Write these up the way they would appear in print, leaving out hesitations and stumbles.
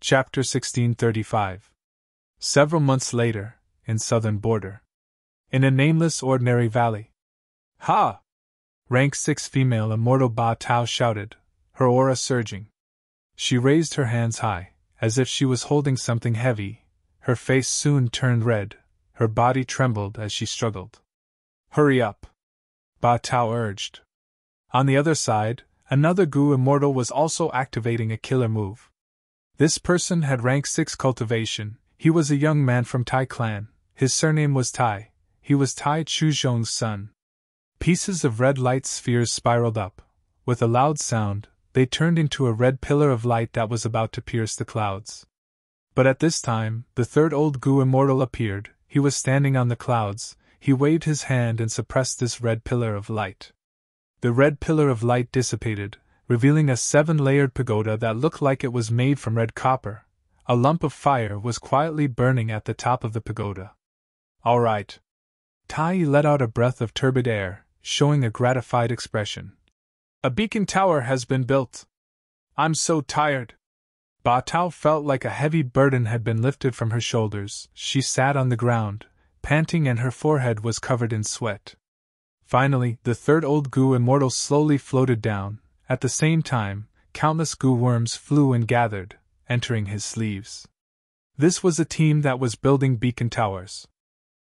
Chapter 1635. Several months later, in southern border. In a nameless ordinary valley. Ha! Rank 6 female immortal Ba Tao shouted, her aura surging. She raised her hands high, as if she was holding something heavy. Her face soon turned red, her body trembled as she struggled. Hurry up! Ba Tao urged. On the other side, another Gu immortal was also activating a killer move. This person had rank 6 cultivation. He was a young man from Tai clan. His surname was Tai. He was Tai Chuzhong's son. Pieces of red light spheres spiraled up. With a loud sound, they turned into a red pillar of light that was about to pierce the clouds. But at this time, the third old Gu immortal appeared. He was standing on the clouds. He waved his hand and suppressed this red pillar of light. The red pillar of light dissipated, revealing a 7-layered pagoda that looked like it was made from red copper. A lump of fire was quietly burning at the top of the pagoda. All right. Tai let out a breath of turbid air, showing a gratified expression. A beacon tower has been built. I'm so tired. Ba Tao felt like a heavy burden had been lifted from her shoulders. She sat on the ground, panting, and her forehead was covered in sweat. Finally, the third old Gu immortal slowly floated down. At the same time, countless Gu worms flew and gathered, entering his sleeves. This was a team that was building beacon towers.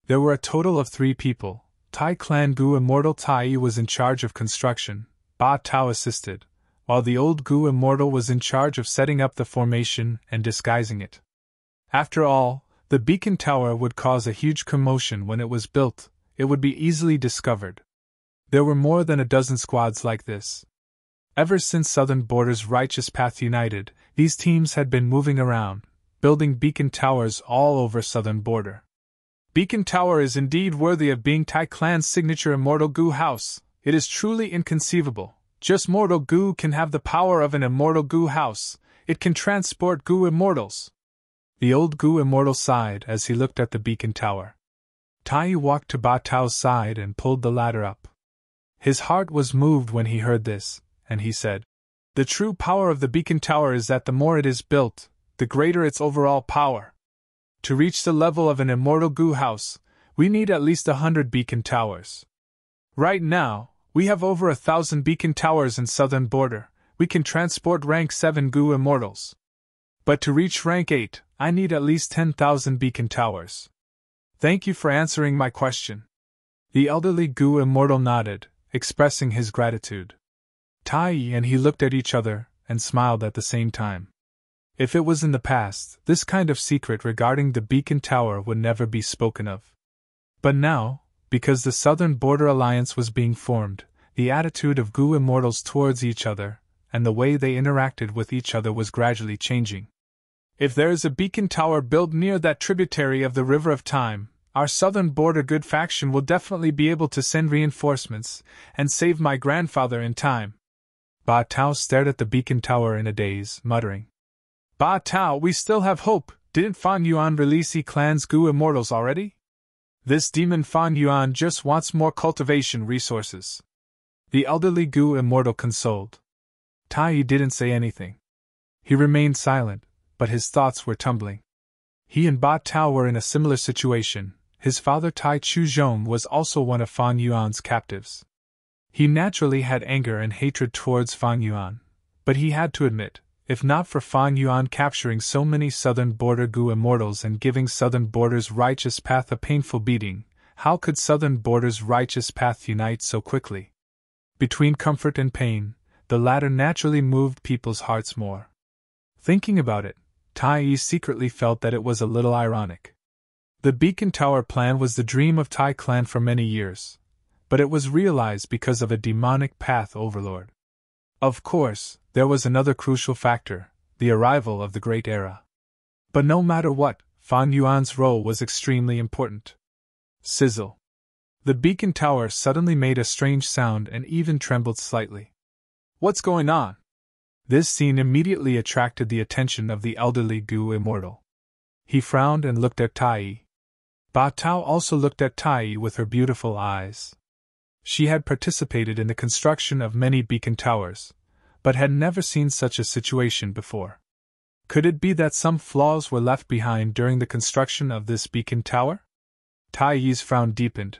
There were a total of 3 people. Tai clan Gu immortal Tai was in charge of construction. Ba Tao assisted, while the old Gu immortal was in charge of setting up the formation and disguising it. After all, the beacon tower would cause a huge commotion when it was built. It would be easily discovered. There were more than a dozen squads like this. Ever since Southern Border's Righteous Path united, these teams had been moving around, building beacon towers all over Southern Border. Beacon Tower is indeed worthy of being Tai clan's signature immortal Gu house. It is truly inconceivable. Just mortal Gu can have the power of an immortal Gu house. It can transport Gu immortals. The old Gu immortal sighed as he looked at the beacon tower. Tai walked to Ba Tao's side and pulled the ladder up. His heart was moved when he heard this, and he said, "The true power of the beacon tower is that the more it is built, the greater its overall power. To reach the level of an immortal Gu house, we need at least 100 beacon towers. Right now, we have over 1,000 beacon towers in Southern Border. We can transport rank 7 Gu immortals. But to reach rank 8, I need at least 10,000 beacon towers. Thank you for answering my question." The elderly Gu immortal nodded, expressing his gratitude. Tai and he looked at each other and smiled at the same time. If it was in the past, this kind of secret regarding the beacon tower would never be spoken of. But now, because the Southern Border Alliance was being formed, the attitude of Gu immortals towards each other, and the way they interacted with each other was gradually changing. If there is a beacon tower built near that tributary of the River of Time, our Southern Border Good faction will definitely be able to send reinforcements and save my grandfather in time. Ba Tao stared at the beacon tower in a daze, muttering, "Ba Tao, we still have hope. Didn't Fan Yuan release clan's Gu immortals already? This demon Fan Yuan just wants more cultivation resources." The elderly Gu immortal consoled. Tai didn't say anything. He remained silent, but his thoughts were tumbling. He and Ba Tao were in a similar situation. His father Tai Chuzhong was also one of Fan Yuan's captives. He naturally had anger and hatred towards Fan Yuan, but he had to admit, if not for Fan Yuan capturing so many Southern Border Gu immortals and giving Southern Border's Righteous Path a painful beating, how could Southern Border's Righteous Path unite so quickly? Between comfort and pain, the latter naturally moved people's hearts more. Thinking about it, Tai secretly felt that it was a little ironic. The beacon tower plan was the dream of Tai clan for many years, but it was realized because of a demonic path overlord. Of course, there was another crucial factor, the arrival of the Great Era. But no matter what, Fan Yuan's role was extremely important. Sizzle. The beacon tower suddenly made a strange sound and even trembled slightly. What's going on? This scene immediately attracted the attention of the elderly Gu immortal. He frowned and looked at Tai. Ba Tao also looked at Tai with her beautiful eyes. She had participated in the construction of many beacon towers, but had never seen such a situation before. Could it be that some flaws were left behind during the construction of this beacon tower? Tai Yi's frown deepened.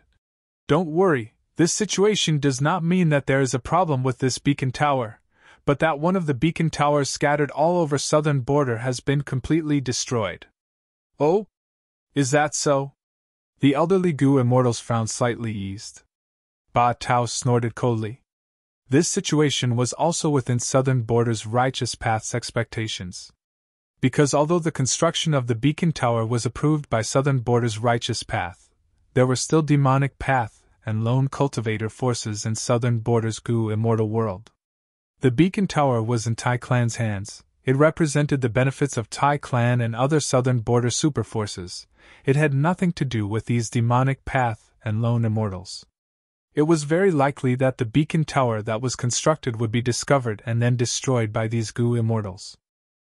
Don't worry, this situation does not mean that there is a problem with this beacon tower, but that one of the beacon towers scattered all over southern border has been completely destroyed. Oh? Is that so? The elderly Gu immortal's frown slightly eased. Ba Tao snorted coldly. This situation was also within southern border's righteous path's expectations. Because although the construction of the beacon tower was approved by southern border's righteous path, there were still demonic path and lone cultivator forces in southern border's Gu immortal world. The beacon tower was in Tai Clan's hands. It represented the benefits of Tai Clan and other southern border superforces. It had nothing to do with these demonic path and lone immortals. It was very likely that the beacon tower that was constructed would be discovered and then destroyed by these Gu immortals.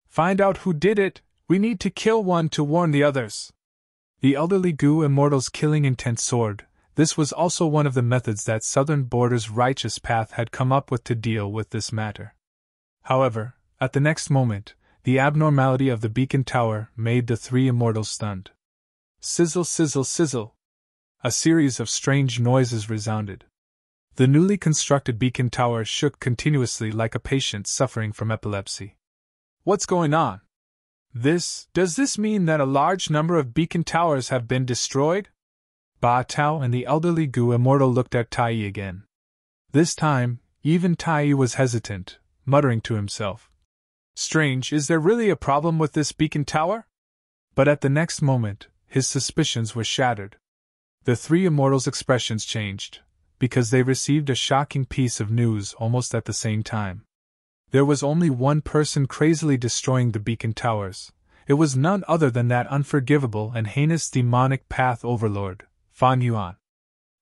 Find out who did it. We need to kill one to warn the others. The elderly Gu immortal's killing intent soared. This was also one of the methods that southern border's righteous path had come up with to deal with this matter. However, at the next moment, the abnormality of the beacon tower made the three immortals stunned. Sizzle, sizzle, sizzle. A series of strange noises resounded. The newly constructed beacon tower shook continuously like a patient suffering from epilepsy. What's going on? Does this mean that a large number of beacon towers have been destroyed? Ba Tao and the elderly Gu immortal looked at Tai Yi again. This time, even Tai Yi was hesitant, muttering to himself. Strange, is there really a problem with this beacon tower? But at the next moment, his suspicions were shattered. The three immortals' expressions changed, because they received a shocking piece of news almost at the same time. There was only one person crazily destroying the beacon towers. It was none other than that unforgivable and heinous demonic path overlord, Fan Yuan.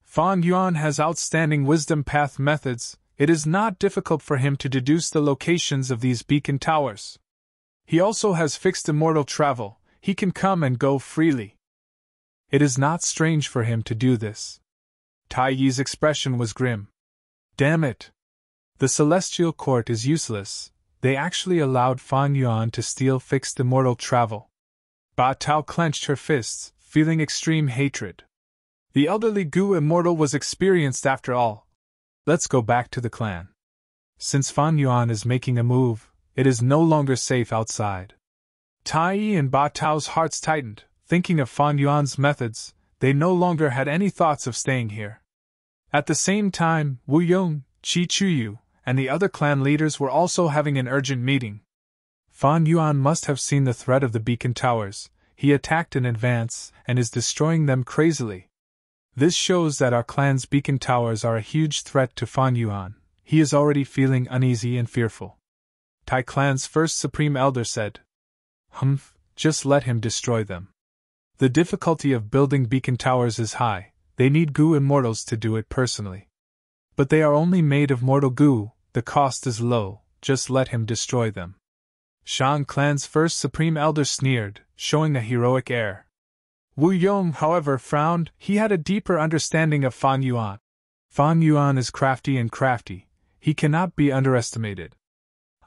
Fan Yuan has outstanding wisdom path methods. It is not difficult for him to deduce the locations of these beacon towers. He also has fixed immortal travel. He can come and go freely. It is not strange for him to do this. Tai Yi's expression was grim. Damn it! The celestial court is useless. They actually allowed Fan Yuan to steal fixed immortal travel. Ba Tao clenched her fists, feeling extreme hatred. The elderly Gu immortal was experienced after all. Let's go back to the clan. Since Fan Yuan is making a move, it is no longer safe outside. Tai Yi and Ba Tao's hearts tightened, thinking of Fan Yuan's methods. They no longer had any thoughts of staying here. At the same time, Wu Yong, Qi Chuyu, and the other clan leaders were also having an urgent meeting. Fan Yuan must have seen the threat of the beacon towers. He attacked in advance and is destroying them crazily. This shows that our clan's beacon towers are a huge threat to Fan Yuan. He is already feeling uneasy and fearful. Tai Clan's first Supreme Elder said, just let him destroy them. The difficulty of building beacon towers is high. They need Gu immortals to do it personally. But they are only made of mortal Gu. The cost is low, just let him destroy them. Shang Clan's first Supreme Elder sneered, showing a heroic air. Wu Yong, however, frowned. He had a deeper understanding of Fan Yuan. Fan Yuan is crafty and crafty. He cannot be underestimated.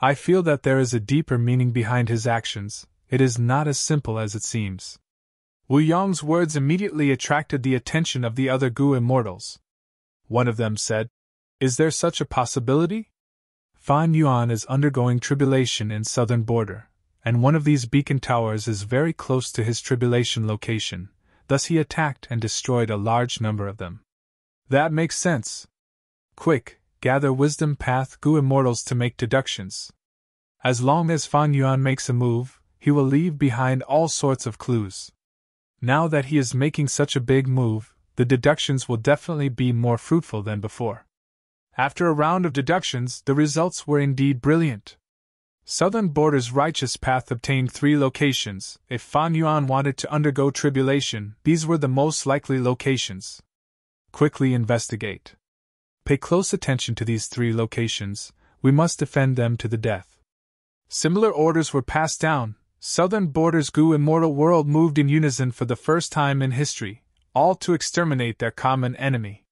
I feel that there is a deeper meaning behind his actions. It is not as simple as it seems. Wu Yong's words immediately attracted the attention of the other Gu immortals. One of them said, Is there such a possibility? Fan Yuan is undergoing tribulation in southern border, and one of these beacon towers is very close to his tribulation location, thus he attacked and destroyed a large number of them. That makes sense. Quick, gather wisdom path Gu immortals to make deductions. As long as Fan Yuan makes a move, he will leave behind all sorts of clues. Now that he is making such a big move, the deductions will definitely be more fruitful than before. After a round of deductions, the results were indeed brilliant. Southern Border's righteous path obtained 3 locations. If Fan Yuan wanted to undergo tribulation, these were the most likely locations. Quickly investigate. Pay close attention to these 3 locations. We must defend them to the death. Similar orders were passed down. Southern Border's Gu immortal world moved in unison for the first time in history, all to exterminate their common enemy.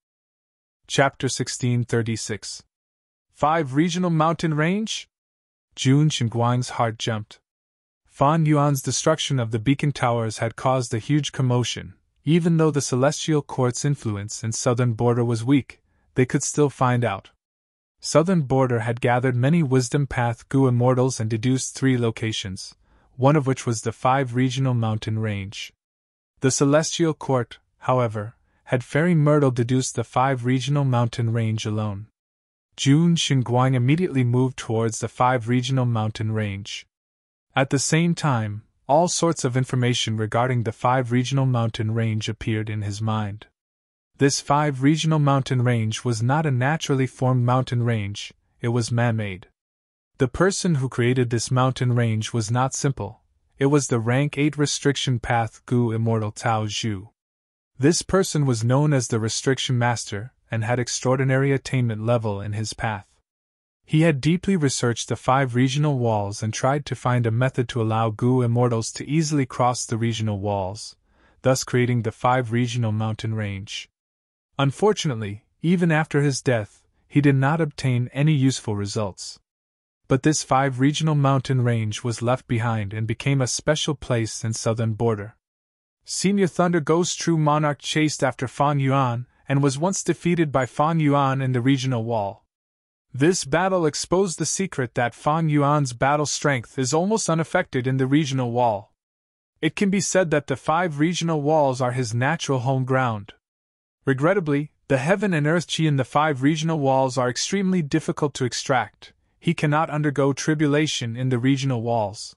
Chapter 1636. 5 Regional Mountain Range? Jun Xinguang's heart jumped. Fan Yuan's destruction of the beacon towers had caused a huge commotion. Even though the celestial court's influence in Southern Border was weak, they could still find out. Southern Border had gathered many Wisdom Path Gu immortals and deduced 3 locations, one of which was the 5 regional mountain range. The celestial court, however, had Fairy Myrtle deduced the 5 regional mountain range alone. Jun Xinguang immediately moved towards the 5 regional mountain range. At the same time, all sorts of information regarding the 5 regional mountain range appeared in his mind. This 5 regional mountain range was not a naturally formed mountain range, it was man-made. The person who created this mountain range was not simple, it was the rank 8 restriction path Gu immortal Tao Zhu. This person was known as the Restriction Master and had extraordinary attainment level in his path. He had deeply researched the 5 regional walls and tried to find a method to allow Gu immortals to easily cross the regional walls, thus creating the 5 regional mountain range. Unfortunately, even after his death, he did not obtain any useful results. But this 5 regional mountain range was left behind and became a special place in Southern Border. Senior Thunder Ghost True Monarch chased after Fan Yuan and was once defeated by Fan Yuan in the regional wall. This battle exposed the secret that Fan Yuan's battle strength is almost unaffected in the regional wall. It can be said that the 5 regional walls are his natural home ground. Regrettably, the heaven and earth chi in the 5 regional walls are extremely difficult to extract. He cannot undergo tribulation in the regional walls.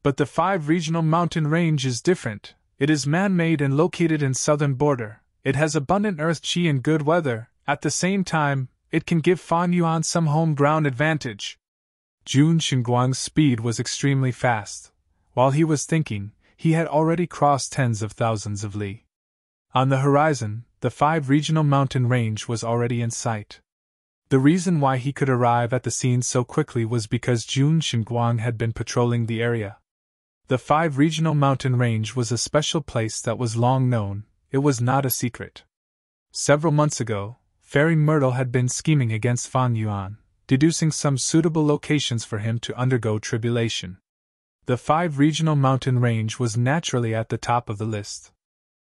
But the 5 regional mountain range is different. It is man-made and located in Southern Border. It has abundant earth chi and good weather. At the same time, it can give Fan Yuan some home ground advantage. Jun Xinguang's speed was extremely fast. While he was thinking, he had already crossed tens of thousands of li. On the horizon, the 5 regional mountain range was already in sight. The reason why he could arrive at the scene so quickly was because Jun Xinguang had been patrolling the area. The 5 regional mountain range was a special place that was long known, it was not a secret. Several months ago, Fairy Myrtle had been scheming against Fan Yuan, deducing some suitable locations for him to undergo tribulation. The 5 regional mountain range was naturally at the top of the list.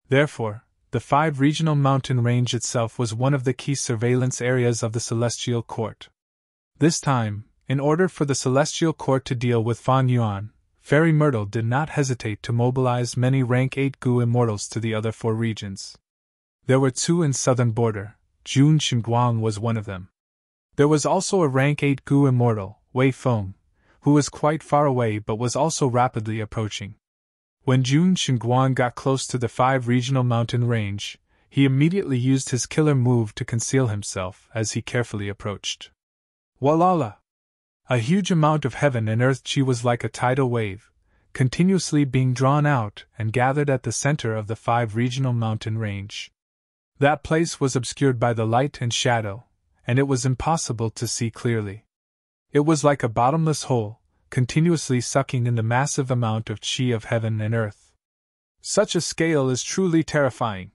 Therefore, the 5 regional mountain range itself was one of the key surveillance areas of the Celestial Court. This time, in order for the Celestial Court to deal with Fan Yuan, Fairy Myrtle did not hesitate to mobilize many rank 8 Gu immortals to the other 4 regions. There were 2 in Southern Border, Jun Xinguang was one of them. There was also a rank 8 Gu immortal, Wei Feng, who was quite far away but was also rapidly approaching. When Jun Xinguang got close to the 5 regional mountain range, he immediately used his killer move to conceal himself as he carefully approached. Walala! A huge amount of heaven and earth chi was like a tidal wave, continuously being drawn out and gathered at the center of the 5 regional mountain range. That place was obscured by the light and shadow, and it was impossible to see clearly. It was like a bottomless hole, continuously sucking in the massive amount of chi of heaven and earth. Such a scale is truly terrifying.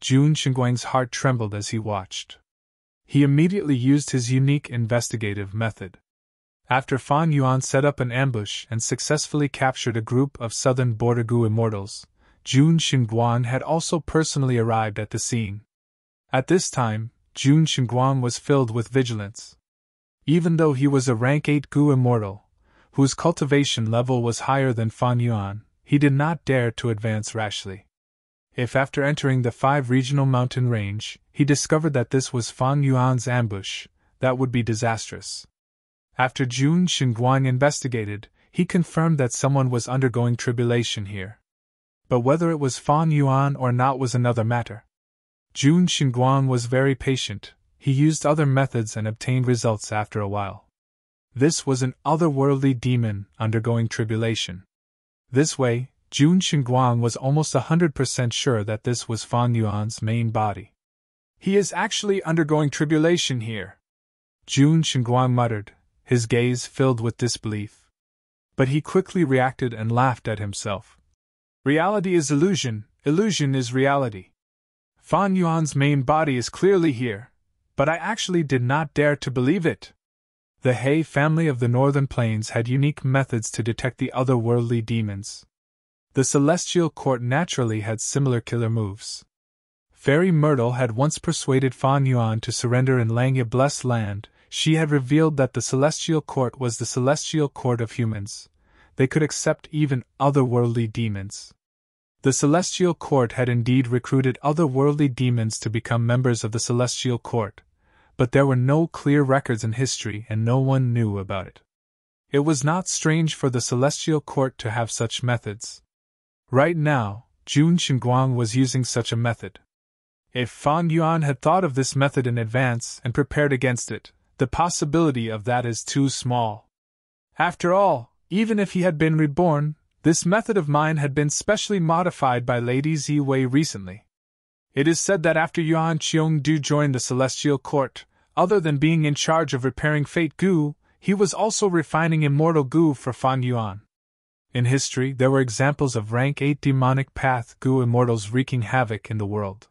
Jun Xinguang's heart trembled as he watched. He immediately used his unique investigative method. After Fan Yuan set up an ambush and successfully captured a group of Southern Border Gu immortals, Jun Xinguang had also personally arrived at the scene. At this time, Jun Xinguang was filled with vigilance. Even though he was a rank 8 Gu immortal, whose cultivation level was higher than Fan Yuan, he did not dare to advance rashly. If after entering the 5 regional mountain range, he discovered that this was Fan Yuan's ambush, that would be disastrous. After Jun Xinguang investigated, he confirmed that someone was undergoing tribulation here. But whether it was Fan Yuan or not was another matter. Jun Xinguang was very patient, he used other methods and obtained results after a while. This was an otherworldly demon undergoing tribulation. This way, Jun Xinguang was almost 100% sure that this was Fan Yuan's main body. He is actually undergoing tribulation here, Jun Xinguang muttered, his gaze filled with disbelief. But he quickly reacted and laughed at himself. Reality is illusion, illusion is reality. Fan Yuan's main body is clearly here, but I actually did not dare to believe it. The He family of the Northern Plains had unique methods to detect the otherworldly demons. The Celestial Court naturally had similar killer moves. Fairy Myrtle had once persuaded Fan Yuan to surrender in Langya Blessed Land. She had revealed that the Celestial Court was the Celestial Court of humans. They could accept even otherworldly demons. The Celestial Court had indeed recruited otherworldly demons to become members of the Celestial Court, but there were no clear records in history and no one knew about it. It was not strange for the Celestial Court to have such methods. Right now, Jun Xinguang was using such a method. If Fan Yuan had thought of this method in advance and prepared against it, the possibility of that is too small. After all, even if he had been reborn, this method of mine had been specially modified by Lady Ziwei recently. It is said that after Yuan Qiongdu joined the Celestial Court, other than being in charge of repairing Fate Gu, he was also refining Immortal Gu for Fan Yuan. In history, there were examples of rank 8 demonic path Gu immortals wreaking havoc in the world.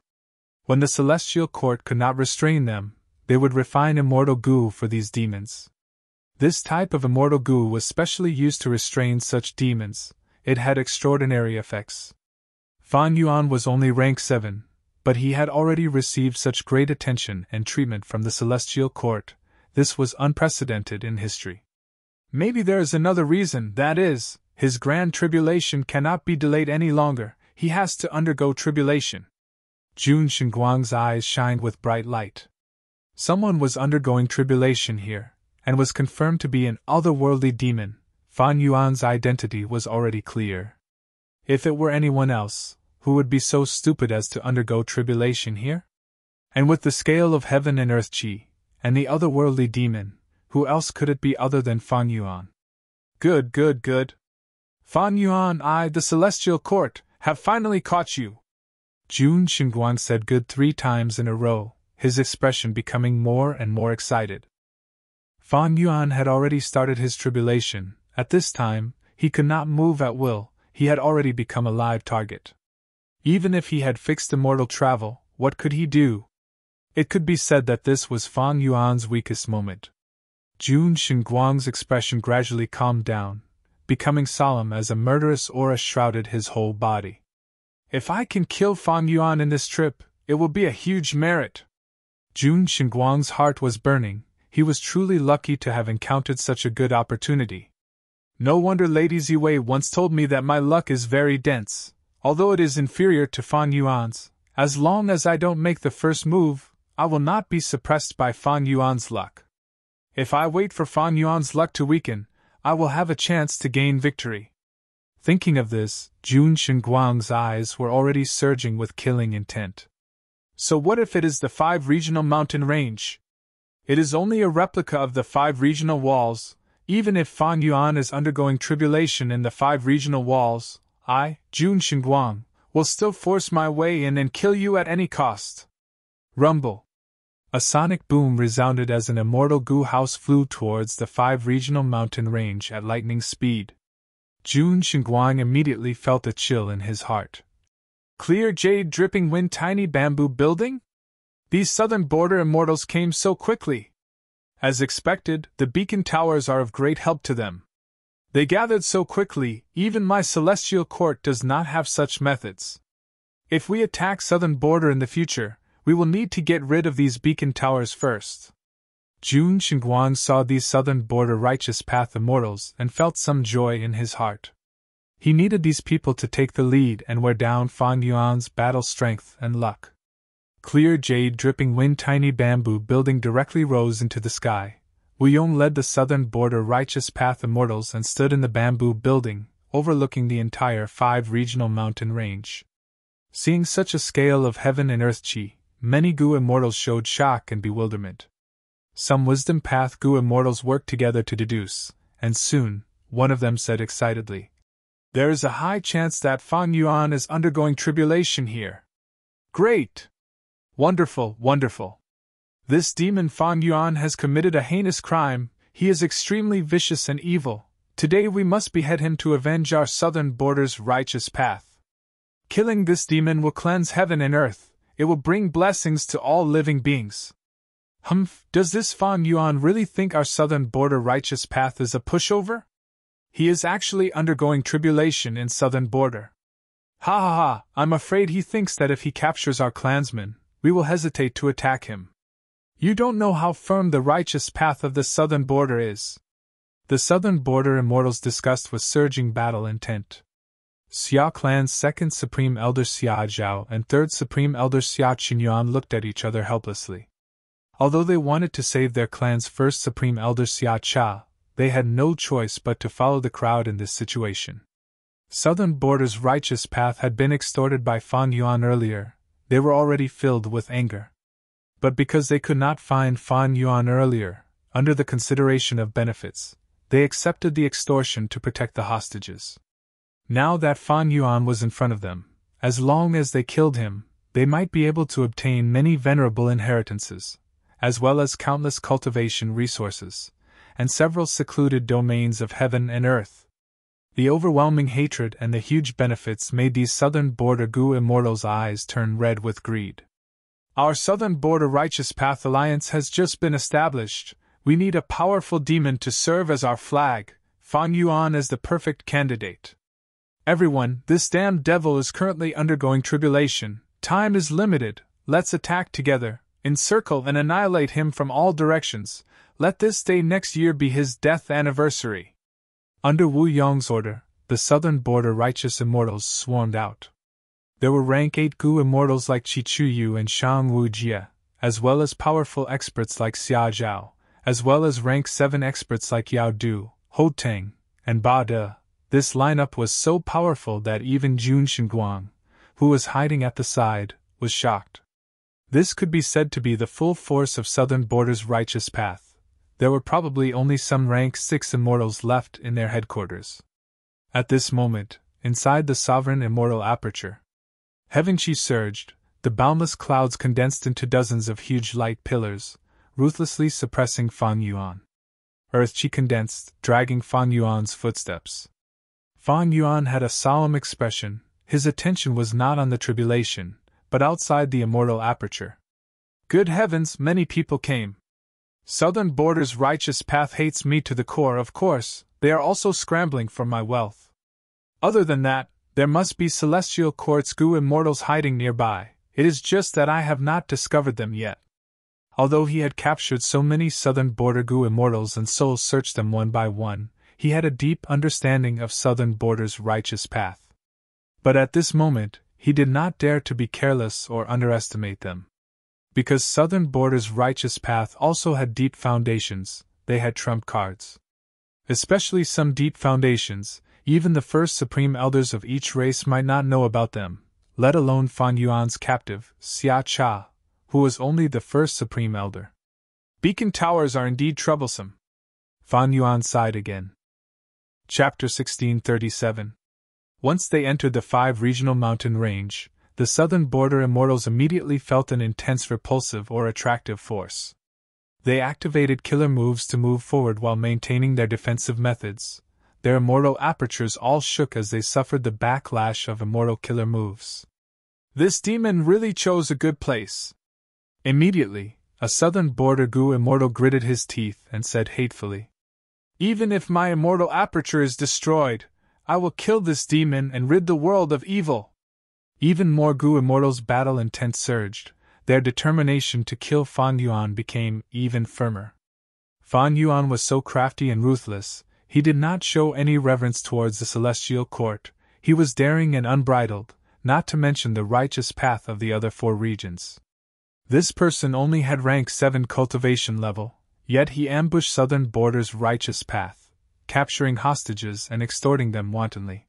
When the Celestial Court could not restrain them, they would refine Immortal Gu for these demons. This type of Immortal Gu was specially used to restrain such demons. It had extraordinary effects. Fan Yuan was only rank 7, but he had already received such great attention and treatment from the Celestial Court. This was unprecedented in history. Maybe there is another reason, that is, his grand tribulation cannot be delayed any longer. He has to undergo tribulation. Jun Xinguang's eyes shined with bright light. Someone was undergoing tribulation here, and was confirmed to be an otherworldly demon. Fan Yuan's identity was already clear. If it were anyone else, who would be so stupid as to undergo tribulation here? And with the scale of heaven and earth Qi, and the otherworldly demon, who else could it be other than Fan Yuan? Good, good, good. Fan Yuan, the Celestial Court, have finally caught you. Jun Xinguang said good 3 times in a row, his expression becoming more and more excited. Fan Yuan had already started his tribulation. At this time, he could not move at will. He had already become a live target. Even if he had fixed immortal travel, what could he do? It could be said that this was Fan Yuan's weakest moment. Jun Xinguang's expression gradually calmed down, becoming solemn as a murderous aura shrouded his whole body. If I can kill Fan Yuan in this trip, it will be a huge merit. Jun Xinguang's heart was burning. He was truly lucky to have encountered such a good opportunity. No wonder Lady Ziwei once told me that my luck is very dense, although it is inferior to Fan Yuan's. As long as I don't make the first move, I will not be suppressed by Fan Yuan's luck. If I wait for Fan Yuan's luck to weaken, I will have a chance to gain victory. Thinking of this, Jun Xinguang's eyes were already surging with killing intent. So what if it is the 5 regional mountain range? It is only a replica of the 5 regional walls. Even if Fan Yuan is undergoing tribulation in the 5 regional walls, I, Jun Xinguang, will still force my way in and kill you at any cost. Rumble. A sonic boom resounded as an immortal Gu house flew towards the 5 regional mountain range at lightning speed. Jun Xinguang immediately felt a chill in his heart. Clear jade dripping wind tiny bamboo building? These southern border immortals came so quickly. As expected, the beacon towers are of great help to them. They gathered so quickly, even my Celestial Court does not have such methods. If we attack southern border in the future, we will need to get rid of these beacon towers first. Jun Xinguang saw these southern border righteous path immortals and felt some joy in his heart. He needed these people to take the lead and wear down Fan Yuan's battle strength and luck. Clear jade dripping wind tiny bamboo building directly rose into the sky. Wu Yong led the southern border righteous path immortals and stood in the bamboo building, overlooking the entire 5 regional mountain range. Seeing such a scale of heaven and earth Qi, many Gu immortals showed shock and bewilderment. Some wisdom path Gu immortals worked together to deduce, and soon, one of them said excitedly, "There is a high chance that Fan Yuan is undergoing tribulation here." Great! Wonderful, wonderful. This demon Fan Yuan has committed a heinous crime. He is extremely vicious and evil. Today we must behead him to avenge our southern border's righteous path. Killing this demon will cleanse heaven and earth. It will bring blessings to all living beings. Humph, does this Fan Yuan really think our southern border righteous path is a pushover? He is actually undergoing tribulation in southern border. Ha ha ha, I'm afraid he thinks that if he captures our clansmen, we will hesitate to attack him. You don't know how firm the righteous path of the southern border is. The southern border immortals discussed with surging battle intent. Xia clan's second supreme elder Xia Zhao and third supreme elder Xia Qinyuan looked at each other helplessly. Although they wanted to save their clan's first supreme elder Xia Cha, they had no choice but to follow the crowd in this situation. Southern border's righteous path had been extorted by Fan Yuan earlier. They were already filled with anger. But because they could not find Fan Yuan earlier, under the consideration of benefits, they accepted the extortion to protect the hostages. Now that Fan Yuan was in front of them, as long as they killed him, they might be able to obtain many venerable inheritances, as well as countless cultivation resources, and several secluded domains of heaven and earth. The overwhelming hatred and the huge benefits made these southern border Gu immortals' eyes turn red with greed. Our southern border righteous path alliance has just been established. We need a powerful demon to serve as our flag, Fan Yuan as the perfect candidate. Everyone, this damned devil is currently undergoing tribulation. Time is limited. Let's attack together, encircle and annihilate him from all directions. Let this day next year be his death anniversary. Under Wu Yong's order, the southern border righteous immortals swarmed out. There were rank 8 Gu immortals like Qi Chuyu and Shang Wu Jie, as well as powerful experts like Xia Zhao, as well as rank 7 experts like Yao Du, Ho Teng, and Ba De. This lineup was so powerful that even Jun Xinguang, who was hiding at the side, was shocked. This could be said to be the full force of southern border's righteous path. There were probably only some rank 6 immortals left in their headquarters. At this moment, inside the sovereign immortal aperture, Heaven Qi surged, the boundless clouds condensed into dozens of huge light pillars, ruthlessly suppressing Fan Yuan. Earth Qi condensed, dragging Fan Yuan's footsteps. Fan Yuan had a solemn expression. His attention was not on the tribulation, but outside the immortal aperture. Good heavens, many people came. Southern border's righteous path hates me to the core, of course. They are also scrambling for my wealth. Other than that, there must be celestial quartz Gu immortals hiding nearby. It is just that I have not discovered them yet. Although he had captured so many southern border Gu immortals and soul searched them one by one, he had a deep understanding of southern border's righteous path. But at this moment, he did not dare to be careless or underestimate them. Because southern border's righteous path also had deep foundations, they had trump cards. Especially some deep foundations, even the first supreme elders of each race might not know about them, let alone Fan Yuan's captive, Xia Cha, who was only the first supreme elder. Beacon towers are indeed troublesome. Fan Yuan sighed again. Chapter 1637. Once they entered the 5 regional mountain range, the southern border immortals immediately felt an intense repulsive or attractive force. They activated killer moves to move forward while maintaining their defensive methods. Their immortal apertures all shook as they suffered the backlash of immortal killer moves. This demon really chose a good place. Immediately, a southern border Gu immortal gritted his teeth and said hatefully, "Even if my immortal aperture is destroyed, I will kill this demon and rid the world of evil." Even more Gu immortals' battle intent surged. Their determination to kill Fan Yuan became even firmer. Fan Yuan was so crafty and ruthless, he did not show any reverence towards the celestial court. He was daring and unbridled, not to mention the righteous path of the other 4 regions. This person only had rank 7 cultivation level, yet he ambushed southern border's righteous path, capturing hostages and extorting them wantonly.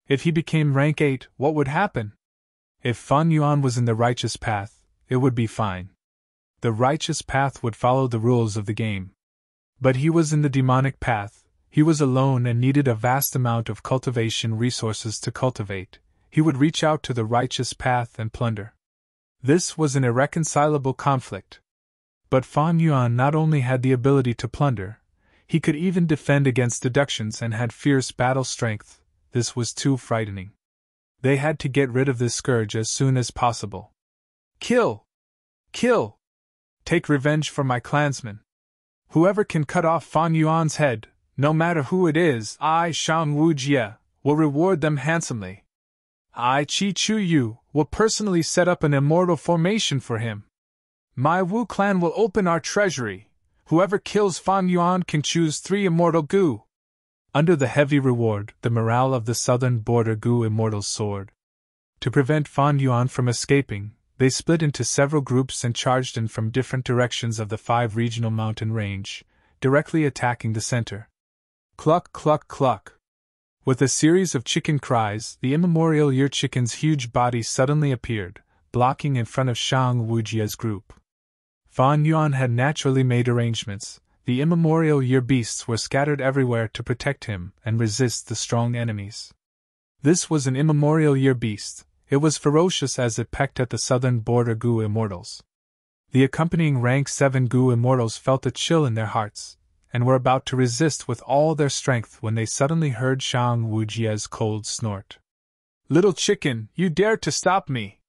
If he became rank 8, what would happen? If Fan Yuan was in the righteous path, it would be fine. The righteous path would follow the rules of the game. But he was in the demonic path. He was alone and needed a vast amount of cultivation resources to cultivate. He would reach out to the righteous path and plunder. This was an irreconcilable conflict. But Fan Yuan not only had the ability to plunder, he could even defend against deductions and had fierce battle strength. This was too frightening. They had to get rid of this scourge as soon as possible. Kill! Kill! take revenge for my clansmen. Whoever can cut off Fan Yuan's head, no matter who it is, I, Shang Wu Jie, will reward them handsomely. I, Qi Chu Yu, will personally set up an immortal formation for him. My Wu clan will open our treasury. Whoever kills Fan Yuan can choose 3 immortal Gu. Under the heavy reward, the morale of the southern border Gu immortals soared. To prevent Fan Yuan from escaping, they split into several groups and charged in from different directions of the 5 regional mountain range, directly attacking the center. Cluck, cluck, cluck. With a series of chicken cries, the immemorial year chicken's huge body suddenly appeared, blocking in front of Shang Wujie's group. Fan Yuan had naturally made arrangements. The immemorial year beasts were scattered everywhere to protect him and resist the strong enemies. This was an immemorial year beast. It was ferocious as it pecked at the southern border Gu immortals. The accompanying rank 7 Gu immortals felt a chill in their hearts, and were about to resist with all their strength when they suddenly heard Shang Wujie's cold snort. "Little chicken, you dare to stop me!"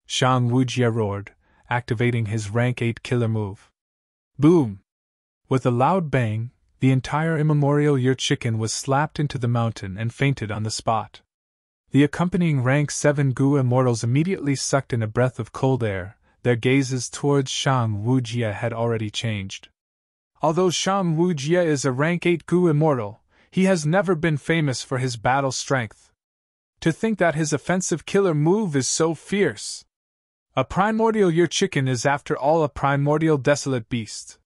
Shang Wujie roared, activating his rank 8 killer move. Boom! With a loud bang, the entire immemorial year chicken was slapped into the mountain and fainted on the spot. The accompanying rank 7 Gu immortals immediately sucked in a breath of cold air. Their gazes towards Shang Wujie had already changed. Although Shang Wujie is a rank 8 Gu immortal, he has never been famous for his battle strength. To think that his offensive killer move is so fierce! A primordial year chicken is after all a primordial desolate beast.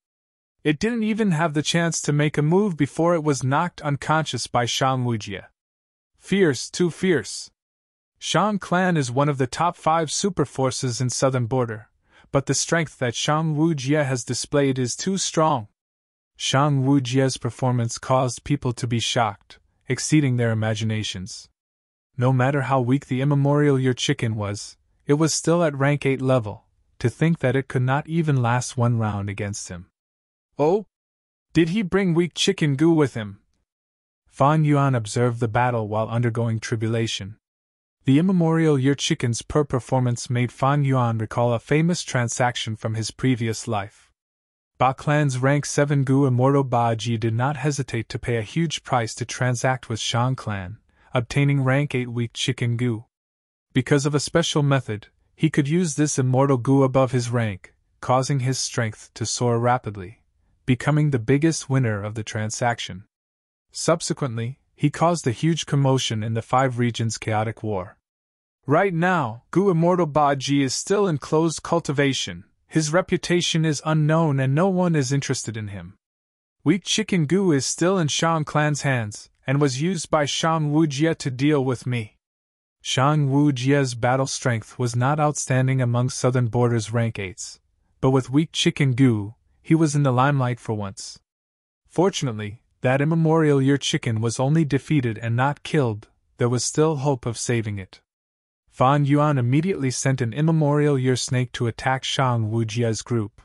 It didn't even have the chance to make a move before it was knocked unconscious by Shang Wujie. Fierce, too fierce. Shang clan is one of the top 5 super forces in southern border, but the strength that Shang Wujie has displayed is too strong. Shang Wujie's performance caused people to be shocked, exceeding their imaginations. No matter how weak the immemorial year chicken was, it was still at rank 8 level. To think that it could not even last 1 round against him. Oh? Did he bring weak chicken Gu with him? Fan Yuan observed the battle while undergoing tribulation. The immemorial year chicken's poor performance made Fan Yuan recall a famous transaction from his previous life. Ba Clan's rank 7 Gu immortal Ba Ji did not hesitate to pay a huge price to transact with Shang clan, obtaining rank 8 weak chicken Gu. Because of a special method, he could use this immortal Gu above his rank, causing his strength to soar rapidly, becoming the biggest winner of the transaction. Subsequently, he caused a huge commotion in the 5 regions' chaotic war. Right now, Gu Immortal Ba Ji is still in closed cultivation. His reputation is unknown and no one is interested in him. Weak Chicken Gu is still in Shang clan's hands, and was used by Shang Wujie to deal with me. Shang Wujie's battle strength was not outstanding among southern borders rank 8s, but with Weak Chicken Gu, he was in the limelight for once. Fortunately, that immemorial year chicken was only defeated and not killed. There was still hope of saving it. Fan Yuan immediately sent an immemorial year snake to attack Shang Wujie's group.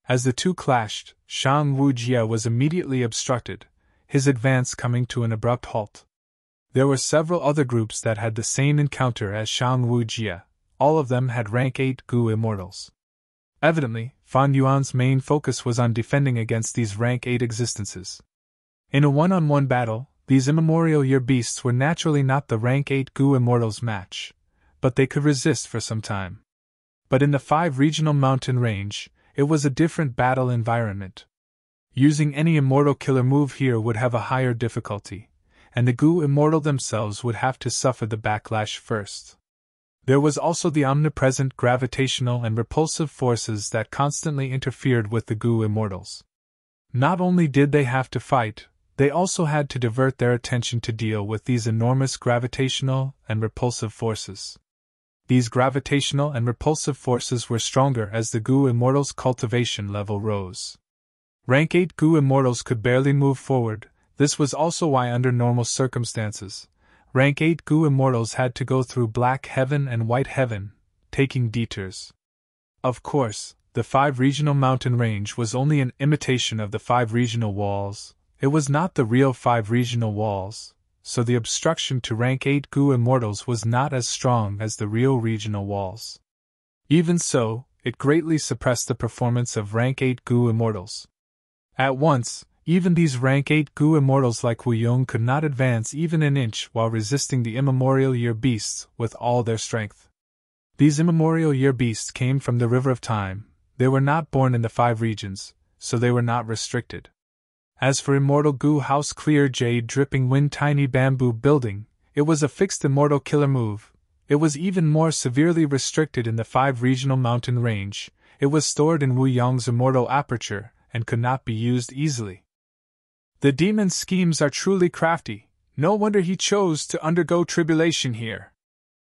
As the two clashed, Shang Wujie was immediately obstructed, his advance coming to an abrupt halt. There were several other groups that had the same encounter as Shang Wujie. All of them had rank 8 Gu immortals. Evidently, Fan Yuan's main focus was on defending against these rank 8 existences. In a one-on-one battle, these immemorial year beasts were naturally not the rank 8 Gu immortals' match, but they could resist for some time. But in the 5 regional mountain range, it was a different battle environment. Using any immortal killer move here would have a higher difficulty, and the Gu immortal themselves would have to suffer the backlash first. There was also the omnipresent gravitational and repulsive forces that constantly interfered with the Gu immortals. Not only did they have to fight, they also had to divert their attention to deal with these enormous gravitational and repulsive forces. These gravitational and repulsive forces were stronger as the Gu immortals' cultivation level rose. Rank 8 Gu immortals could barely move forward. This was also why under normal circumstances, rank 8 Gu immortals had to go through Black Heaven and White Heaven, taking detours. Of course, the 5 regional mountain range was only an imitation of the 5 regional walls. It was not the real 5 regional walls, so the obstruction to rank 8 Gu immortals was not as strong as the real regional walls. Even so, it greatly suppressed the performance of rank 8 Gu immortals. At once, even these rank 8 Gu immortals like Wu Yong could not advance even an inch while resisting the immemorial year beasts with all their strength. These immemorial year beasts came from the river of time. They were not born in the 5 regions, so they were not restricted. As for immortal Gu house clear jade dripping wind tiny bamboo building, it was a fixed immortal killer move. It was even more severely restricted in the 5 regional mountain range. It was stored in Wu Yong's immortal aperture and could not be used easily. The demon's schemes are truly crafty. No wonder he chose to undergo tribulation here.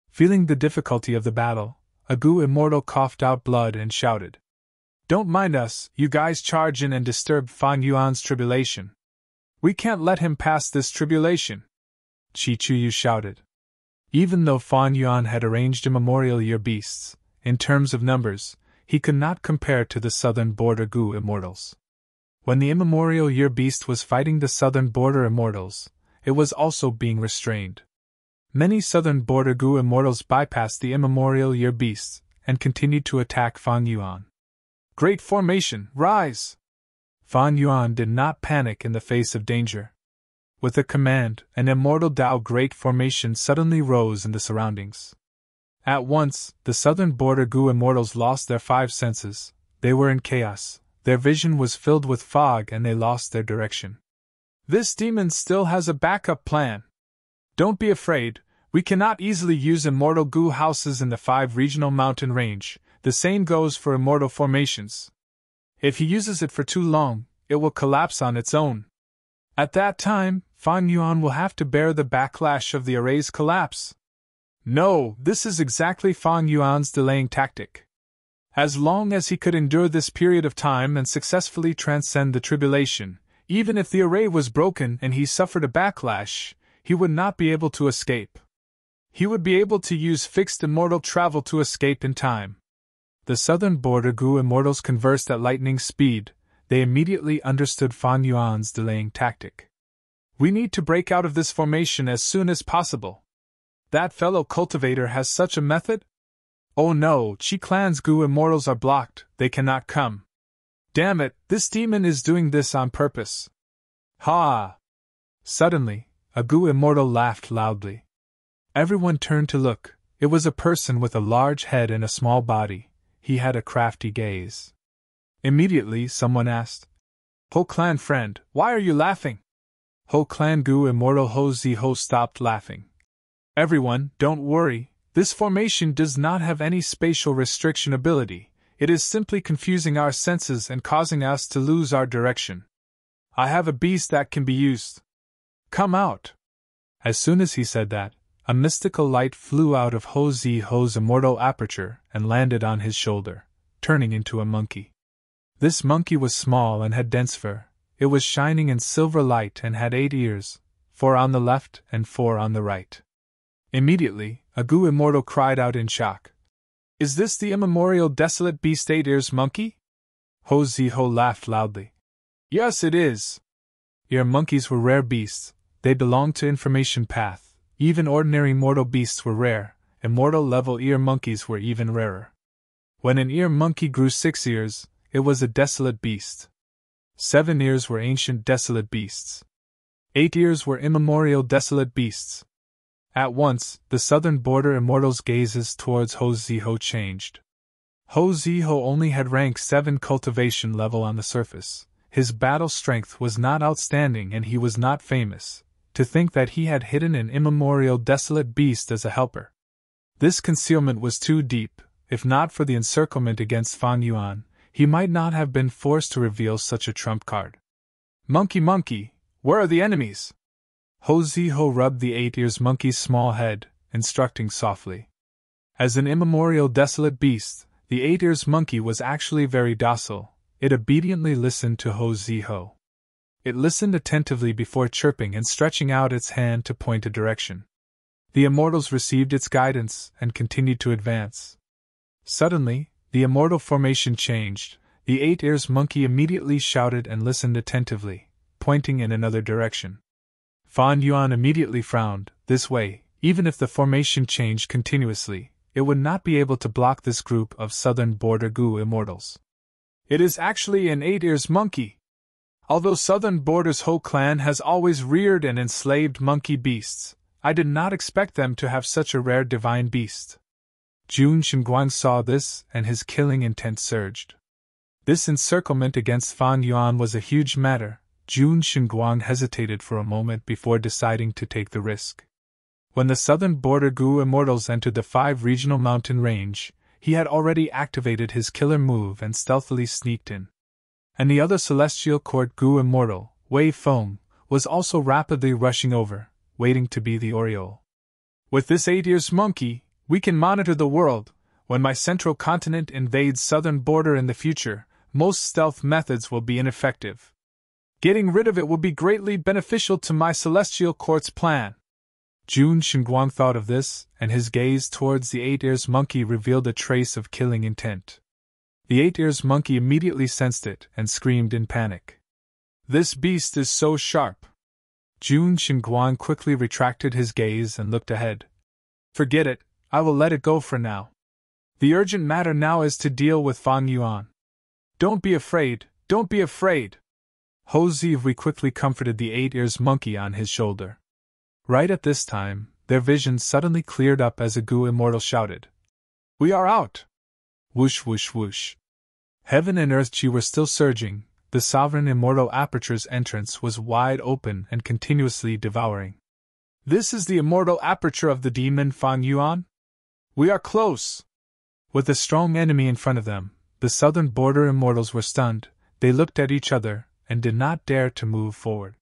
Feeling the difficulty of the battle, a Gu immortal coughed out blood and shouted, "Don't mind us, you guys charge in and disturb Fan Yuan's tribulation. We can't let him pass this tribulation." Chi Chuyu shouted. Even though Fan Yuan had arranged immemorial year beasts, in terms of numbers, he could not compare to the southern border Gu immortals. When the immemorial year beast was fighting the southern border immortals, it was also being restrained. Many southern border Gu immortals bypassed the immemorial year beasts and continued to attack Fan Yuan. "Great formation, rise!" Fan Yuan did not panic in the face of danger. With a command, an immortal Dao great formation suddenly rose in the surroundings. At once, the southern border Gu immortals lost their 5 senses. They were in chaos, their vision was filled with fog and they lost their direction. "This demon still has a backup plan. Don't be afraid, we cannot easily use immortal Gu houses in the 5 regional mountain range. The same goes for immortal formations. If he uses it for too long, it will collapse on its own. At that time, Fan Yuan will have to bear the backlash of the array's collapse." No, this is exactly Fan Yuan's delaying tactic. As long as he could endure this period of time and successfully transcend the tribulation, even if the array was broken and he suffered a backlash, he would not be able to escape. He would be able to use fixed immortal travel to escape in time. The southern border Gu immortals conversed at lightning speed. They immediately understood Fan Yuan's delaying tactic. "We need to break out of this formation as soon as possible. That fellow cultivator has such a method? Oh no, Qi Clan's Gu immortals are blocked, they cannot come. Damn it, this demon is doing this on purpose. Ha!" Suddenly, a Gu immortal laughed loudly. Everyone turned to look. It was a person with a large head and a small body. He had a crafty gaze. Immediately, someone asked, "Ho Clan friend, why are you laughing?" Ho Clan Gu immortal Ho Zi Ho stopped laughing. "Everyone, don't worry, this formation does not have any spatial restriction ability, it is simply confusing our senses and causing us to lose our direction. I have a beast that can be used. Come out." As soon as he said that, a mystical light flew out of Ho Zi Ho's immortal aperture and landed on his shoulder, turning into a monkey. This monkey was small and had dense fur. It was shining in silver light and had 8 ears, 4 on the left and 4 on the right. Immediately, a Gu immortal cried out in shock. "Is this the immemorial desolate beast 8 ears monkey?" Ho Zi Ho laughed loudly. "Yes, it is." Ear monkeys were rare beasts. They belonged to information path. Even ordinary mortal beasts were rare. Immortal level ear monkeys were even rarer. When an ear monkey grew 6 ears, it was a desolate beast. 7 ears were ancient desolate beasts. 8 ears were immemorial desolate beasts. At once, the southern border immortals' gazes towards Ho Zi Ho changed. Ho Zi Ho only had rank 7 cultivation level on the surface. His battle strength was not outstanding and he was not famous. To think that he had hidden an immemorial desolate beast as a helper. This concealment was too deep. If not for the encirclement against Fan Yuan, he might not have been forced to reveal such a trump card. "Monkey, monkey, where are the enemies?" Ho Zi Ho rubbed the 8 ears monkey's small head, instructing softly. As an immemorial desolate beast, the 8 ears monkey was actually very docile. It obediently listened to Ho Zi Ho. It listened attentively before chirping and stretching out its hand to point a direction. The immortals received its guidance and continued to advance. Suddenly, the immortal formation changed. The 8 ears monkey immediately shouted and listened attentively, pointing in another direction. Fan Yuan immediately frowned. This way, even if the formation changed continuously, it would not be able to block this group of southern border goo immortals. It is actually an 8-ears monkey. Although southern border's whole clan has always reared and enslaved monkey beasts, I did not expect them to have such a rare divine beast. Jun Xinguang saw this, and his killing intent surged. This encirclement against Fan Yuan was a huge matter. Jun Xinguang hesitated for a moment before deciding to take the risk. When the southern border goo immortals entered the 5 regional mountain range, he had already activated his killer move and stealthily sneaked in. And the other celestial court goo immortal, Wei Feng, was also rapidly rushing over, waiting to be the Oriole. With this 8-ears monkey, we can monitor the world. When my central continent invades southern border in the future, most stealth methods will be ineffective. Getting rid of it will be greatly beneficial to my celestial court's plan. Jun Xinguang thought of this, and his gaze towards the 8-ears monkey revealed a trace of killing intent. The 8-ears monkey immediately sensed it and screamed in panic. This beast is so sharp. Jun Xinguang quickly retracted his gaze and looked ahead. Forget it, I will let it go for now. The urgent matter now is to deal with Fan Yuan. Don't be afraid, don't be afraid. Ho Zivui quickly comforted the 8-ears monkey on his shoulder. Right at this time, their vision suddenly cleared up as a goo immortal shouted. We are out! Whoosh whoosh whoosh. Heaven and earth chi were still surging, the sovereign immortal aperture's entrance was wide open and continuously devouring. This is the immortal aperture of the demon Fan Yuan? We are close! With a strong enemy in front of them, the southern border immortals were stunned. They looked at each other and did not dare to move forward.